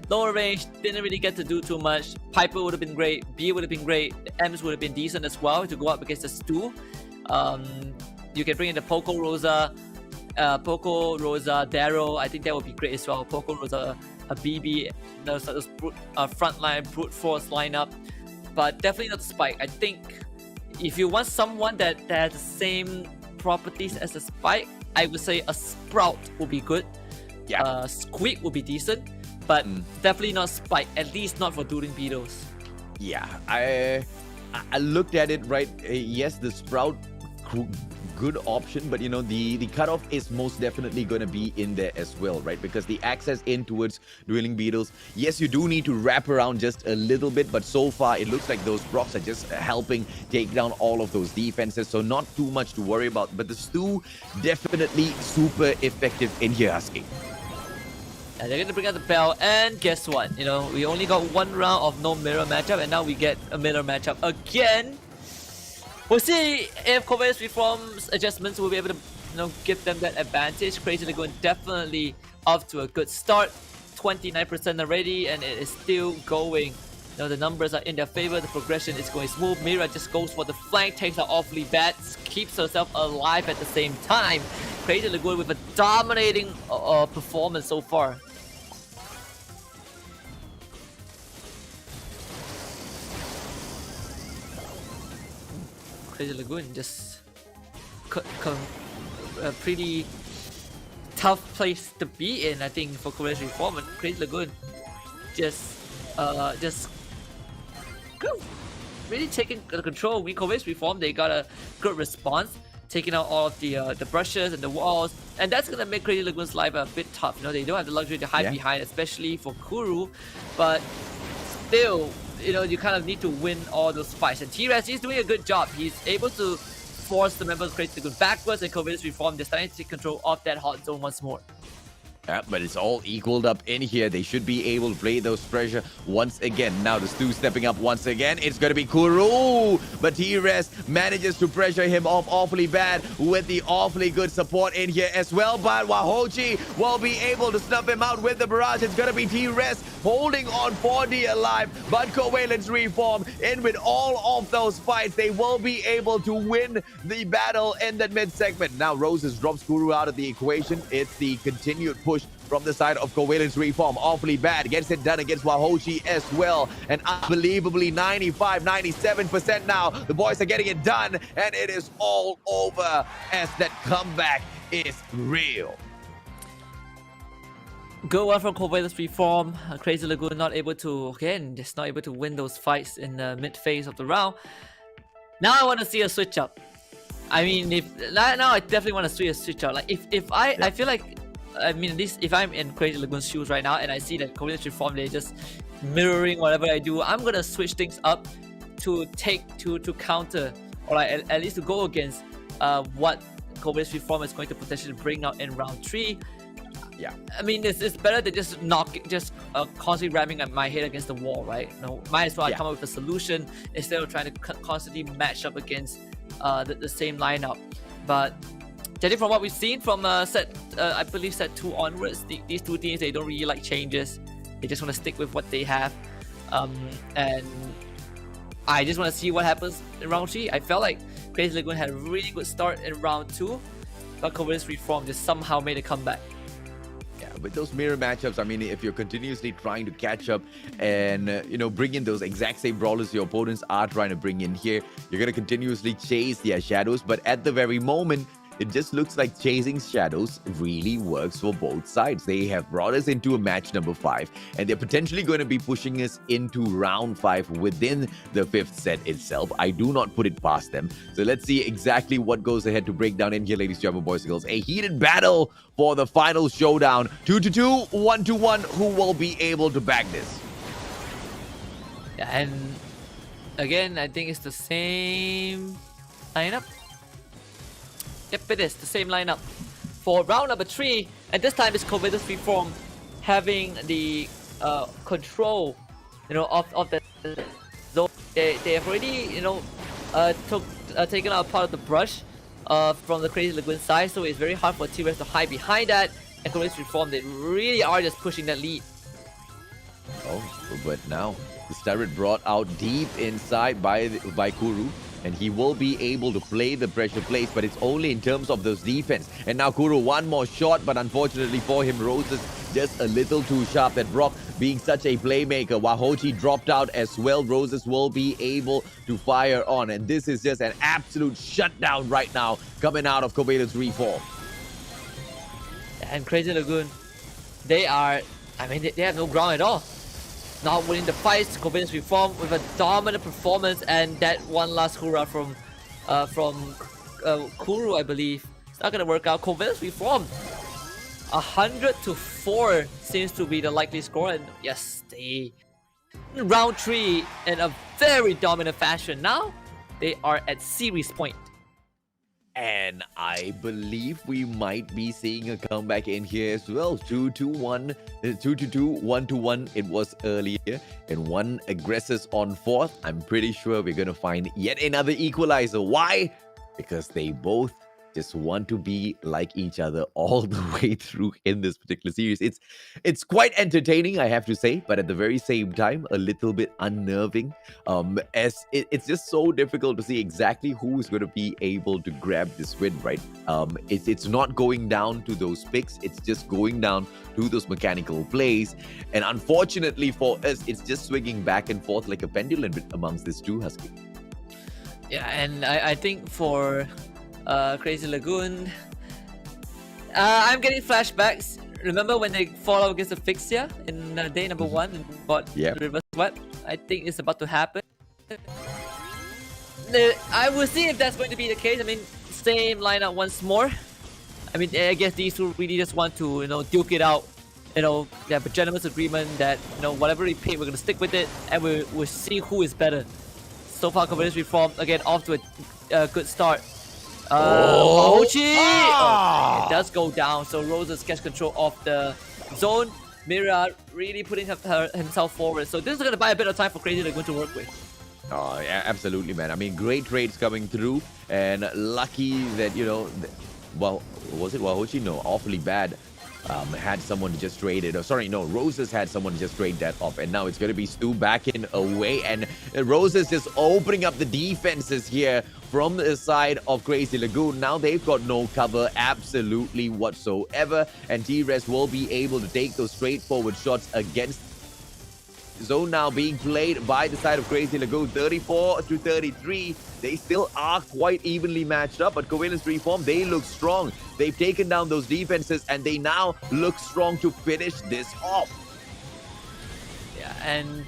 lower range, didn't really get to do too much. Piper would have been great, B would have been great, Ems would have been decent as well to go up against the Stu. You can bring in the Poco Rosa, Darrow. I think that would be great as well. Poco Rosa, a BB, those frontline brute force lineup, but definitely not Spike. I think if you want someone that has the same properties as a Spike, I would say a Sprout would be good. Yeah. Squeak would be decent, but definitely not Spike, at least not for dueling beetles. Yeah, I looked at it, right? Yes, the Sprout good option, but you know, the cutoff is most definitely going to be in there as well, right? Because the access in towards Dueling Beetles, yes, you do need to wrap around just a little bit, but so far it looks like those procs are just helping take down all of those defenses, so not too much to worry about. But the Stu definitely super effective in here, Husky. And they're gonna bring out the bell, and guess what? You know, we only got one round of no mirror matchup, and now we get a mirror matchup again. We'll see if Covales Reform's adjustments will be able to, you know, give them that advantage. Crazy Lagoon definitely off to a good start. 29% already, and it is still going. You know, the numbers are in their favor. The progression is going smooth. Mira just goes for the flank, takes her awfully bad, keeps herself alive at the same time. Crazy Lagoon with a dominating performance so far. Crazy Lagoon just a pretty tough place to be in, I think, for Covales Reform. And Crazy Lagoon just really taking control. We Covales Reform, they got a good response, taking out all of the brushes and the walls, and that's gonna make Crazy Lagoon's life a bit tough. You know, they don't have the luxury to hide behind, especially for Kuru, but still, you know, you kind of need to win all those fights. And T-Rex, he's doing a good job. He's able to force the members of Crazy Lagoon backwards, and Covales Reform, they're starting to take control of that hot zone once more. Yeah, but it's all equaled up in here. They should be able to play those pressure once again. Now the Stu stepping up once again. It's going to be Kuru. But T-Res manages to pressure him off awfully bad with the awfully good support in here as well. But Wahochi will be able to snuff him out with the barrage. It's going to be T-Res holding on for dear life. But Covales Reform in with all of those fights. They will be able to win the battle in that mid segment. Now Roses drops Kuru out of the equation. It's the continued push from the side of Covales Reform. Awfully bad. Gets it done against Wahochi as well. And unbelievably 95, 97% now. The boys are getting it done. And it is all over as that comeback is real. Good one from Covales Reform. Crazy Lagoon not able to, again, just not able to win those fights in the mid phase of the round. Now I want to see a switch up. I mean, now I definitely want to see a switch up. Like I feel like, I mean, at least if I'm in Crazy Lagoon's shoes right now and I see that Covales Reform, they're just mirroring whatever I do, I'm gonna switch things up to counter, or like at least to go against what Covales Reform is going to potentially bring out in round 3. Yeah, I mean, it's better than just constantly ramming my head against the wall, right? No, might as well come up with a solution instead of trying to constantly match up against the same lineup. But judging from what we've seen from I believe set 2 onwards, these two teams, they don't really like changes. They just want to stick with what they have. And I just want to see what happens in round 3. I felt like Crazy Lagoon had a really good start in round 2, but Covales Reform just somehow made a comeback. Yeah, with those mirror matchups, I mean, if you're continuously trying to catch up and, you know, bring in those exact same brawlers your opponents are trying to bring in here, you're going to continuously chase their shadows. But at the very moment, it just looks like chasing shadows really works for both sides. They have brought us into a match number 5, and they're potentially going to be pushing us into round 5 within the 5th set itself. I do not put it past them. So let's see exactly what goes ahead to break down in here, ladies and gentlemen, boys and girls. A heated battle for the final showdown. 2-2, 1-1. Who will be able to bag this? Yeah, and again, I think it's the same lineup. Yep, it is the same lineup for round number 3, and this time it's Covales Reform having the control, you know, of the zone. They have already, you know, taken out part of the brush from the Crazy Lagoon side, so it's very hard for T-Rex to hide behind that. And Covales Reform, they really are just pushing that lead. Oh, but now the turret brought out deep inside by Kuru. And he will be able to play the pressure plays, but it's only in terms of those defense. And now Kuru, one more shot, but unfortunately for him, Roses just a little too sharp. That Brock being such a playmaker. Wahochi dropped out as well. Roses will be able to fire on. And this is just an absolute shutdown right now coming out of Covales Reform. And Crazy Lagoon, they have no ground at all. Not winning the fights. Covales Reform with a dominant performance, and that one last hurrah from Kuru, I believe. It's not gonna work out. Covales reformed. 100-4 seems to be the likely score, and yes, they round 3 in a very dominant fashion. Now they are at series point. And I believe we might be seeing a comeback in here as well. 2-1, 2-2, 1-1 it was earlier. And one aggresses on fourth. I'm pretty sure we're going to find yet another equalizer. Why? Because they both just want to be like each other all the way through in this particular series. It's quite entertaining, I have to say, but at the very same time, a little bit unnerving. As it's just so difficult to see exactly who is going to be able to grab this win, right? It's not going down to those picks. It's just going down to those mechanical plays. And unfortunately for us, it's just swinging back and forth like a pendulum amongst these two Husky. Yeah, and I think for Crazy Lagoon, I'm getting flashbacks. Remember when they fall out against Asphyxia in day number 1 and got the reverse sweep? I think it's about to happen. I will see if that's going to be the case. I mean, same lineup once more. I mean, I guess these two really just want to, duke it out. They have a gentleman's agreement that, whatever we pay, we're going to stick with it, and we'll see who is better. So far, Covales reformed again, off to a good start. Moyagi! It does go down, so Roses gets control of the zone. Mira really putting himself forward, so this is going to buy a bit of time for Crazy Lagoon to work with. Oh, yeah, absolutely, man. I mean, great trades coming through, and lucky that, well, was it Moyagi? No, awfully bad. Had someone to just trade it. Oh, sorry, no, Roses had someone to just trade that off, and now it's going to be Stu back in away, and Roses just opening up the defenses here from the side of Crazy Lagoon. Now they've got no cover absolutely whatsoever, and T-Res will be able to take those straightforward shots against zone now being played by the side of Crazy Lagoon. 34-33. They still are quite evenly matched up, but Covales reform, they look strong. They've taken down those defenses, and they now look strong to finish this off. Yeah, and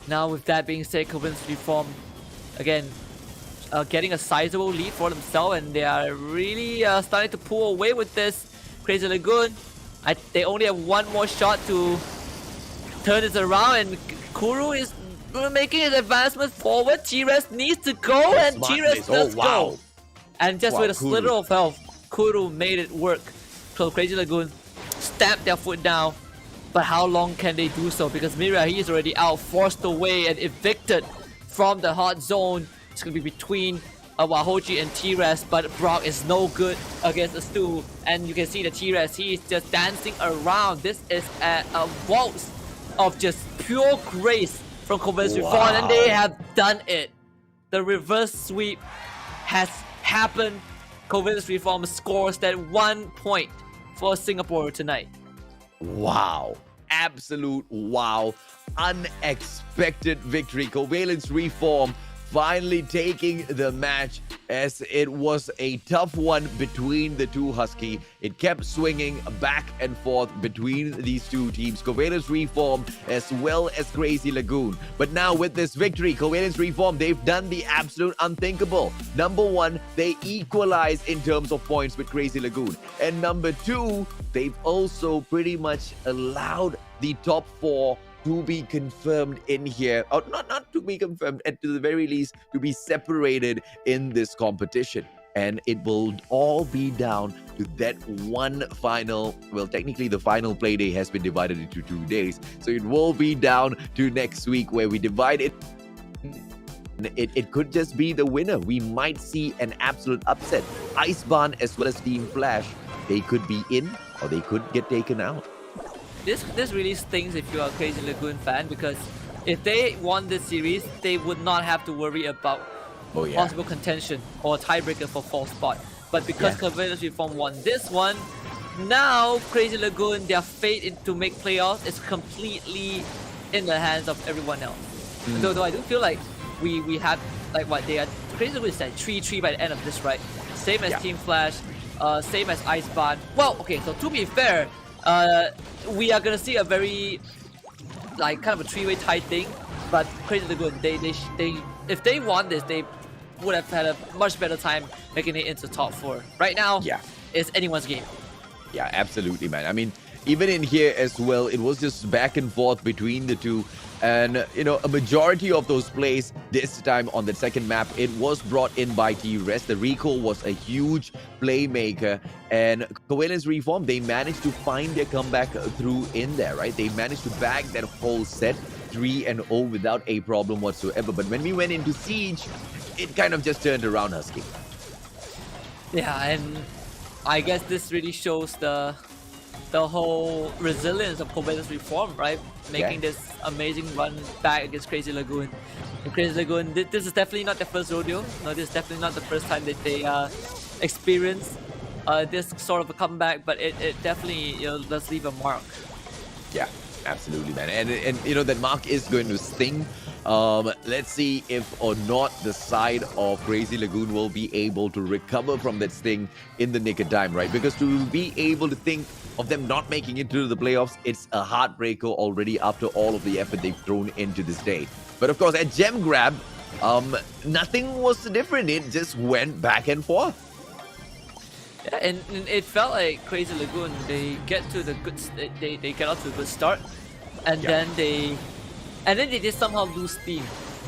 now with that being said, Covales reform, again, getting a sizable lead for themselves, and they are really starting to pull away with this. Crazy Lagoon, they only have one more shot to turn this around, and Kuru is making an advancement forward. T-Res needs to go, and T-Res does go. And just with a slither of health, Kuru made it work. So Crazy Lagoon stamped their foot down, but how long can they do so? Because Mira, he is already out, forced away and evicted from the hot zone. It's going to be between Moyagi and T-Res, but Brock is no good against the Stu. And you can see the T-Res, he is just dancing around. This is a waltz of just pure grace from Covales reform, and they have done it. The reverse sweep has happened. Covales reform scores that 1 point for Singapore tonight. Wow. Absolute wow. Unexpected victory. Covales reform finally taking the match, as it was a tough one between the two Husky. It kept swinging back and forth between these two teams, Covales reform as well as Crazy Lagoon. But now with this victory, Covales reform, they've done the absolute unthinkable. Number one, they equalize in terms of points with Crazy Lagoon. And number two, they've also pretty much allowed the top four to be confirmed in here, or not to be confirmed, at the very least to be separated in this competition. And it will all be down to that one final, well, technically the final play day has been divided into 2 days, so it will be down to next week where we divide it. It could just be the winner. We might see an absolute upset. Icebarn as well as Team Flash, they could be in or they could get taken out. This really stings if you are a Crazy Lagoon fan, because if they won this series, they would not have to worry about possible contention or tiebreaker for fourth spot. But because Covales reform won this one, now Crazy Lagoon, their fate to make playoffs is completely in the hands of everyone else. Though I do feel like we have, like, what they are, Crazy Lagoon is at 3-3 by the end of this, right? Same as Team Flash, same as Icebarn. Well, okay, so to be fair, we are gonna see a very, like, kind of a three-way tie thing. But Crazy Lagoon, they if they want this, they would have had a much better time making it into top 4. Right now, Yeah. it's anyone's game. Yeah, absolutely, man. I mean, even in here as well, it was just back and forth between the two. And, you know, a majority of those plays this time on the second map, it was brought in by T-Res. The recall was a huge playmaker. And Covales Reform, they managed to find their comeback through in there, right? They managed to bag that whole set 3-0 without a problem whatsoever. But when we went into Siege, it kind of just turned around, Husky. Yeah, and I guess this really shows the whole resilience of Covales Reform, right? Making this amazing run back against Crazy Lagoon. And Crazy Lagoon, this is definitely not their first rodeo. No, this is definitely not the first time that they experience this sort of a comeback, but it definitely, you know, does leave a mark. Yeah, absolutely, man. And you know, that mark is going to sting. Let's see if or not the side of Crazy Lagoon will be able to recover from that sting in the nick of time, right? Because to be able to think of them not making it to the playoffs, it's a heartbreaker already after all of the effort they've thrown into this day. But of course, at Gem Grab, nothing was different. It just went back and forth. Yeah, and it felt like Crazy Lagoon, they get to the good, they get out to a good start, and then they just somehow lose steam.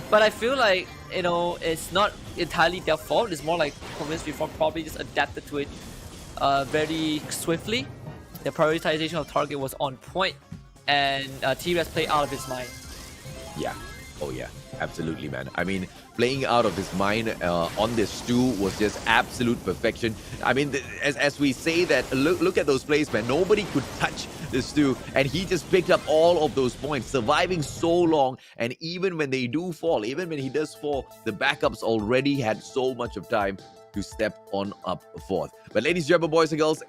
But I feel like, you know, it's not entirely their fault. It's more like Covales Reform probably just adapted to it very swiftly. The prioritization of target was on point, and T-Res played out of his mind. Yeah. Oh, yeah. Absolutely, man. I mean, playing out of his mind on this stew was just absolute perfection. I mean, as we say that, look at those plays, man. Nobody could touch the stew, and he just picked up all of those points, surviving so long. And even when they do fall, even when he does fall, the backups already had so much of time to step on up forth. But ladies and gentlemen, boys and girls,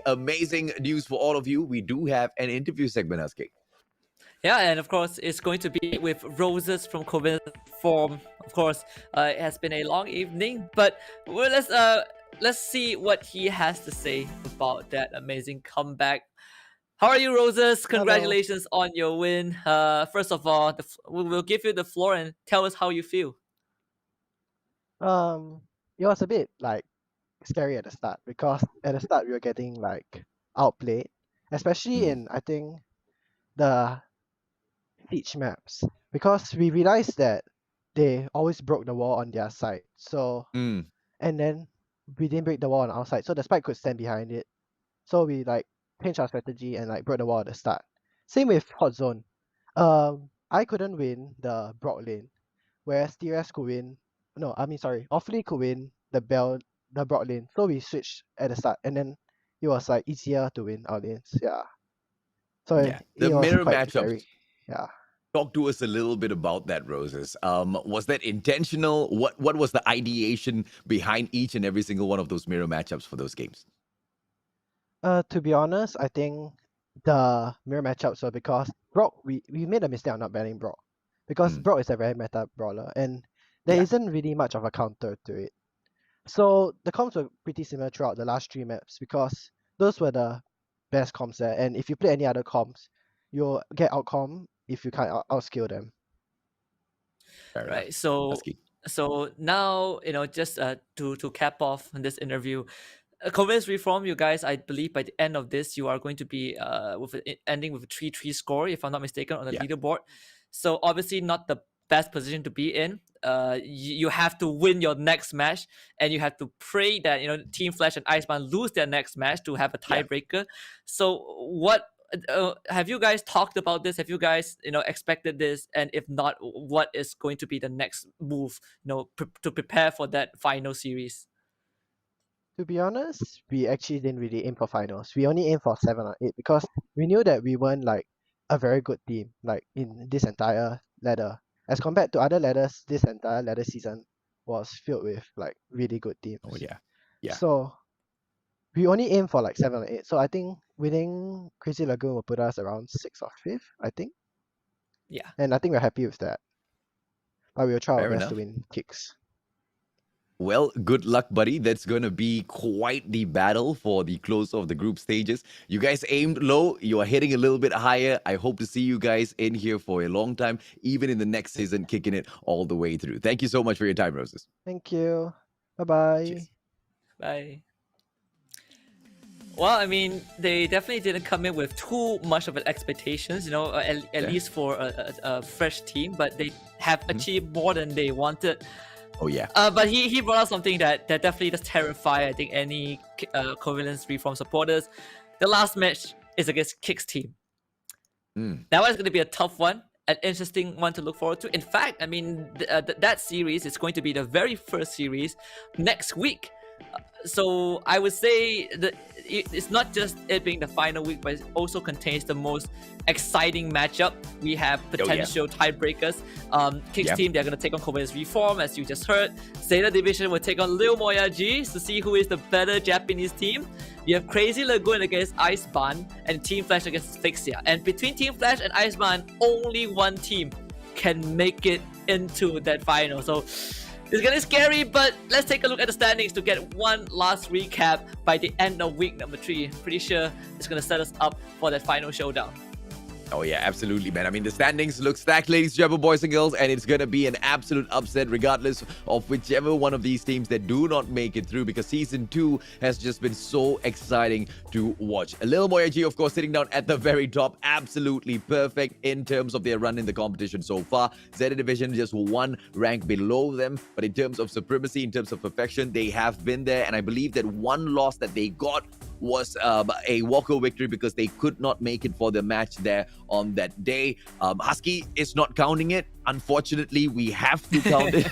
amazing news for all of you. We do have an interview segment, Husky. Yeah, and of course, it's going to be with Roses from Covales Reform. Of course, it has been a long evening, but let's see what he has to say about that amazing comeback. How are you, Roses? Congratulations on your win. First of all, we'll give you the floor and tell us how you feel. It was a bit like scary at the start because at the start we were getting like outplayed, especially in I think the siege maps, because we realized that they always broke the wall on their side. So and then we didn't break the wall on our side, so the spike could stand behind it. So we like changed our strategy and like broke the wall at the start. Same with hot zone. I couldn't win the broad lane, whereas TRS could win. No, I mean sorry, Offley could win the broad lane. So we switched at the start, and then it was like easier to win our lanes. Yeah. So Yeah, the it was mirror quite matchup. scary. Yeah. Talk to us a little bit about that, Roses. Was that intentional? What was the ideation behind each and every single one of those mirror matchups for those games? To be honest, I think the mirror matchups were because Brock, we made a mistake of not banning Brock. Because Brock is a very meta brawler and there isn't really much of a counter to it. So the comps were pretty similar throughout the last 3 maps because those were the best comps there. And if you play any other comps, you'll get outcom if you can't outskill them. Right. So now, you know, just to cap off this interview, Covales Reform, you guys, I believe by the end of this, you are going to be ending with a 3-3 score, if I'm not mistaken, on the leaderboard. So obviously not the best position to be in. You have to win your next match, and you have to pray that, you know, Team Flash and Iceman lose their next match to have a tiebreaker. So what have you guys talked about this? Have you guys, you know, expected this? And if not, what is going to be the next move, you know, to prepare for that final series? To be honest, we actually didn't really aim for finals. We only aimed for 7 or 8 because we knew that we weren't like a very good team like in this entire ladder. As compared to other ladders, this entire ladder season was filled with like really good teams. Oh yeah. Yeah. So we only aim for like 7 or 8. So I think winning Crazy Lagoon will put us around 6th or 5th, I think. Yeah. And I think we're happy with that. But we'll try our Fair best enough. to win kicks. Well, good luck, buddy. That's going to be quite the battle for the close of the group stages. You guys aimed low. You are hitting a little bit higher. I hope to see you guys in here for a long time, even in the next season, kicking it all the way through. Thank you so much for your time, Roses. Thank you. Bye bye. Cheers. Bye. Well, I mean, they definitely didn't come in with too much of an expectations, at least for a fresh team, but they have achieved more than they wanted. Oh, yeah. But he brought out something that definitely does terrify, I think, any Covales Reform supporters. The last match is against Kick's team. That one's going to be a tough one, an interesting one to look forward to. In fact, I mean, that series is going to be the very first series next week. So I would say that it's not just it being the final week, but it also contains the most exciting matchup. We have potential tiebreakers. Kick's team, they're going to take on Covales Reform, as you just heard. Zeta Division will take on Lil Moyagi to see who is the better Japanese team. You have Crazy Lagoon against Iceban and Team Flash against Asphyxia. And between Team Flash and Iceban, only one team can make it into that final. So it's getting scary, but let's take a look at the standings to get one last recap by the end of week number 3. Pretty sure it's going to set us up for that final showdown. Oh, yeah, absolutely, man. I mean, the standings look stacked, ladies and gentlemen, boys and girls, and it's going to be an absolute upset regardless of whichever one of these teams that do not make it through, because Season 2 has just been so exciting to watch. Lil Moyagi, of course, sitting down at the very top, absolutely perfect in terms of their run in the competition so far. Zeta Division just one rank below them, but in terms of supremacy, in terms of perfection, they have been there, and I believe that one loss that they got was a walkover victory because they could not make it for the match there on that day. Husky is not counting it. Unfortunately, we have to count it.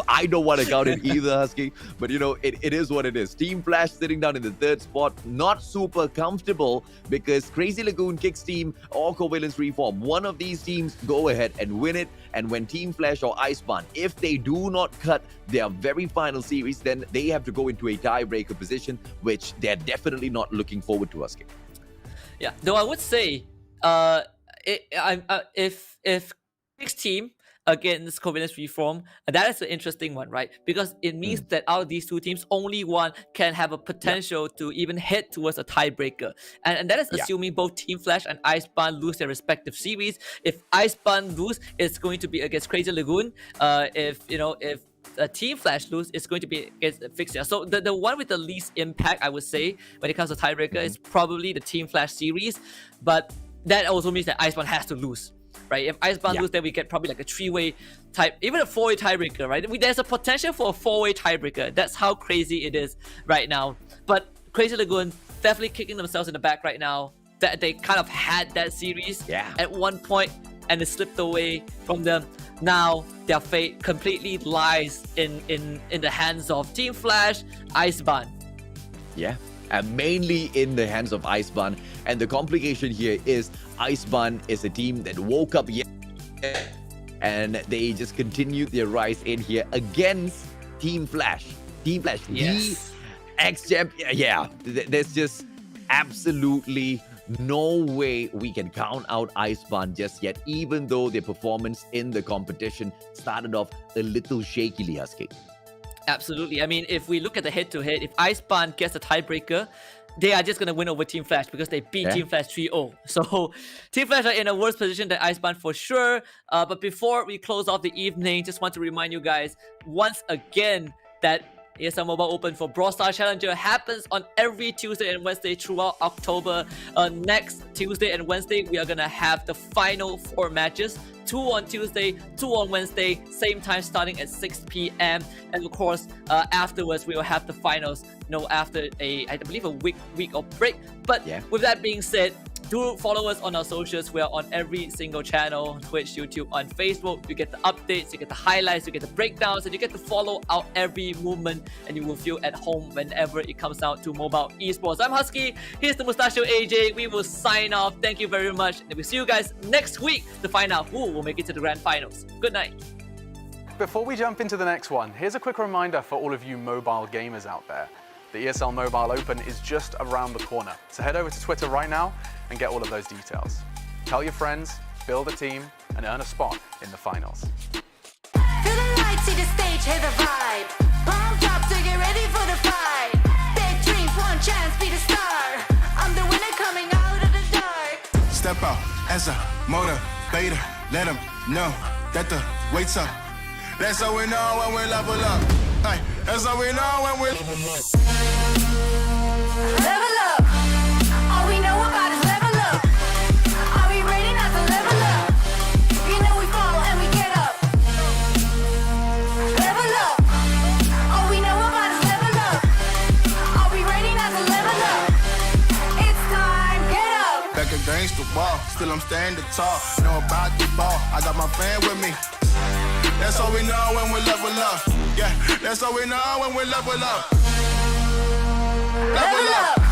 I don't want to count it either, Husky. But, it is what it is. Team Flash sitting down in the 3rd spot. Not super comfortable because Crazy Lagoon, Kick's team, or Covales Reform, one of these teams go ahead and win it. And when Team Flash or Iceban, if they do not cut their very final series, then they have to go into a tiebreaker position, which they're definitely not looking forward to, Husky. Yeah, though I would say, if Kick's team against Covales Reform, that is an interesting one, right? Because it means that out of these two teams, only one can have a potential to even head towards a tiebreaker. And that is assuming both Team Flash and Iceban lose their respective series. If Iceban lose, it's going to be against Crazy Lagoon. If Team Flash lose, it's going to be against Asphyxia. So the one with the least impact, I would say, when it comes to tiebreaker is probably the Team Flash series. But that also means that Iceban has to lose. Right? If Iceban lose, then we get probably like a 3-way type, even a 4-way tiebreaker, right? There's a potential for a 4-way tiebreaker. That's how crazy it is right now. But Crazy Lagoon definitely kicking themselves in the back right now. That they kind of had that series at one point and it slipped away from them. Now their fate completely lies in the hands of Team Flash, Iceban. Yeah. And mainly in the hands of Iceban. And the complication here is Iceban is a team that woke up and they just continued their rise in here against Team Flash. Team Flash, the ex-champ. Yeah, there's just absolutely no way we can count out Iceban just yet, even though their performance in the competition started off a little shakily, Husky. Absolutely. I mean, if we look at the head-to-head, if Iceban gets a tiebreaker, they are just going to win over Team Flash because they beat Team Flash 3-0. So Team Flash are in a worse position than Iceban for sure. But before we close off the evening, just want to remind you guys once again that ESL Mobile Open for Brawl Stars Challenger happens on every Tuesday and Wednesday throughout October. Next Tuesday and Wednesday, we are going to have the final 4 matches. 2 on Tuesday, 2 on Wednesday, same time starting at 6 p.m. And of course, afterwards, we will have the finals, after I believe a week of break. But with that being said, do follow us on our socials. We are on every single channel, Twitch, YouTube, on Facebook. You get the updates, you get the highlights, you get the breakdowns, and you get to follow our every movement, and you will feel at home whenever it comes out to mobile esports. I'm Husky. Here's the Mustachio AJ. We will sign off. Thank you very much. And we'll see you guys next week to find out who will make it to the grand finals. Good night. Before we jump into the next one, here's a quick reminder for all of you mobile gamers out there. The ESL Mobile Open is just around the corner. So head over to Twitter right now and get all of those details. Tell your friends, build a team, and earn a spot in the finals. Feel the light, see the stage, hear the vibe. Palm out as a motivator. Let them know that the weight's up. That's how we know when we level up. Ay, that's how we know when we level up. Level up. All we know about is level up. Are we ready not to level up? You know we fall and we get up. Level up. All we know about is level up. Are we ready not to level up? It's time, get up. Back against the wall, still I'm standing tall. Know about the ball, I got my fan with me. That's how we know when we level up. Yeah, that's how we know when we level up. Level up.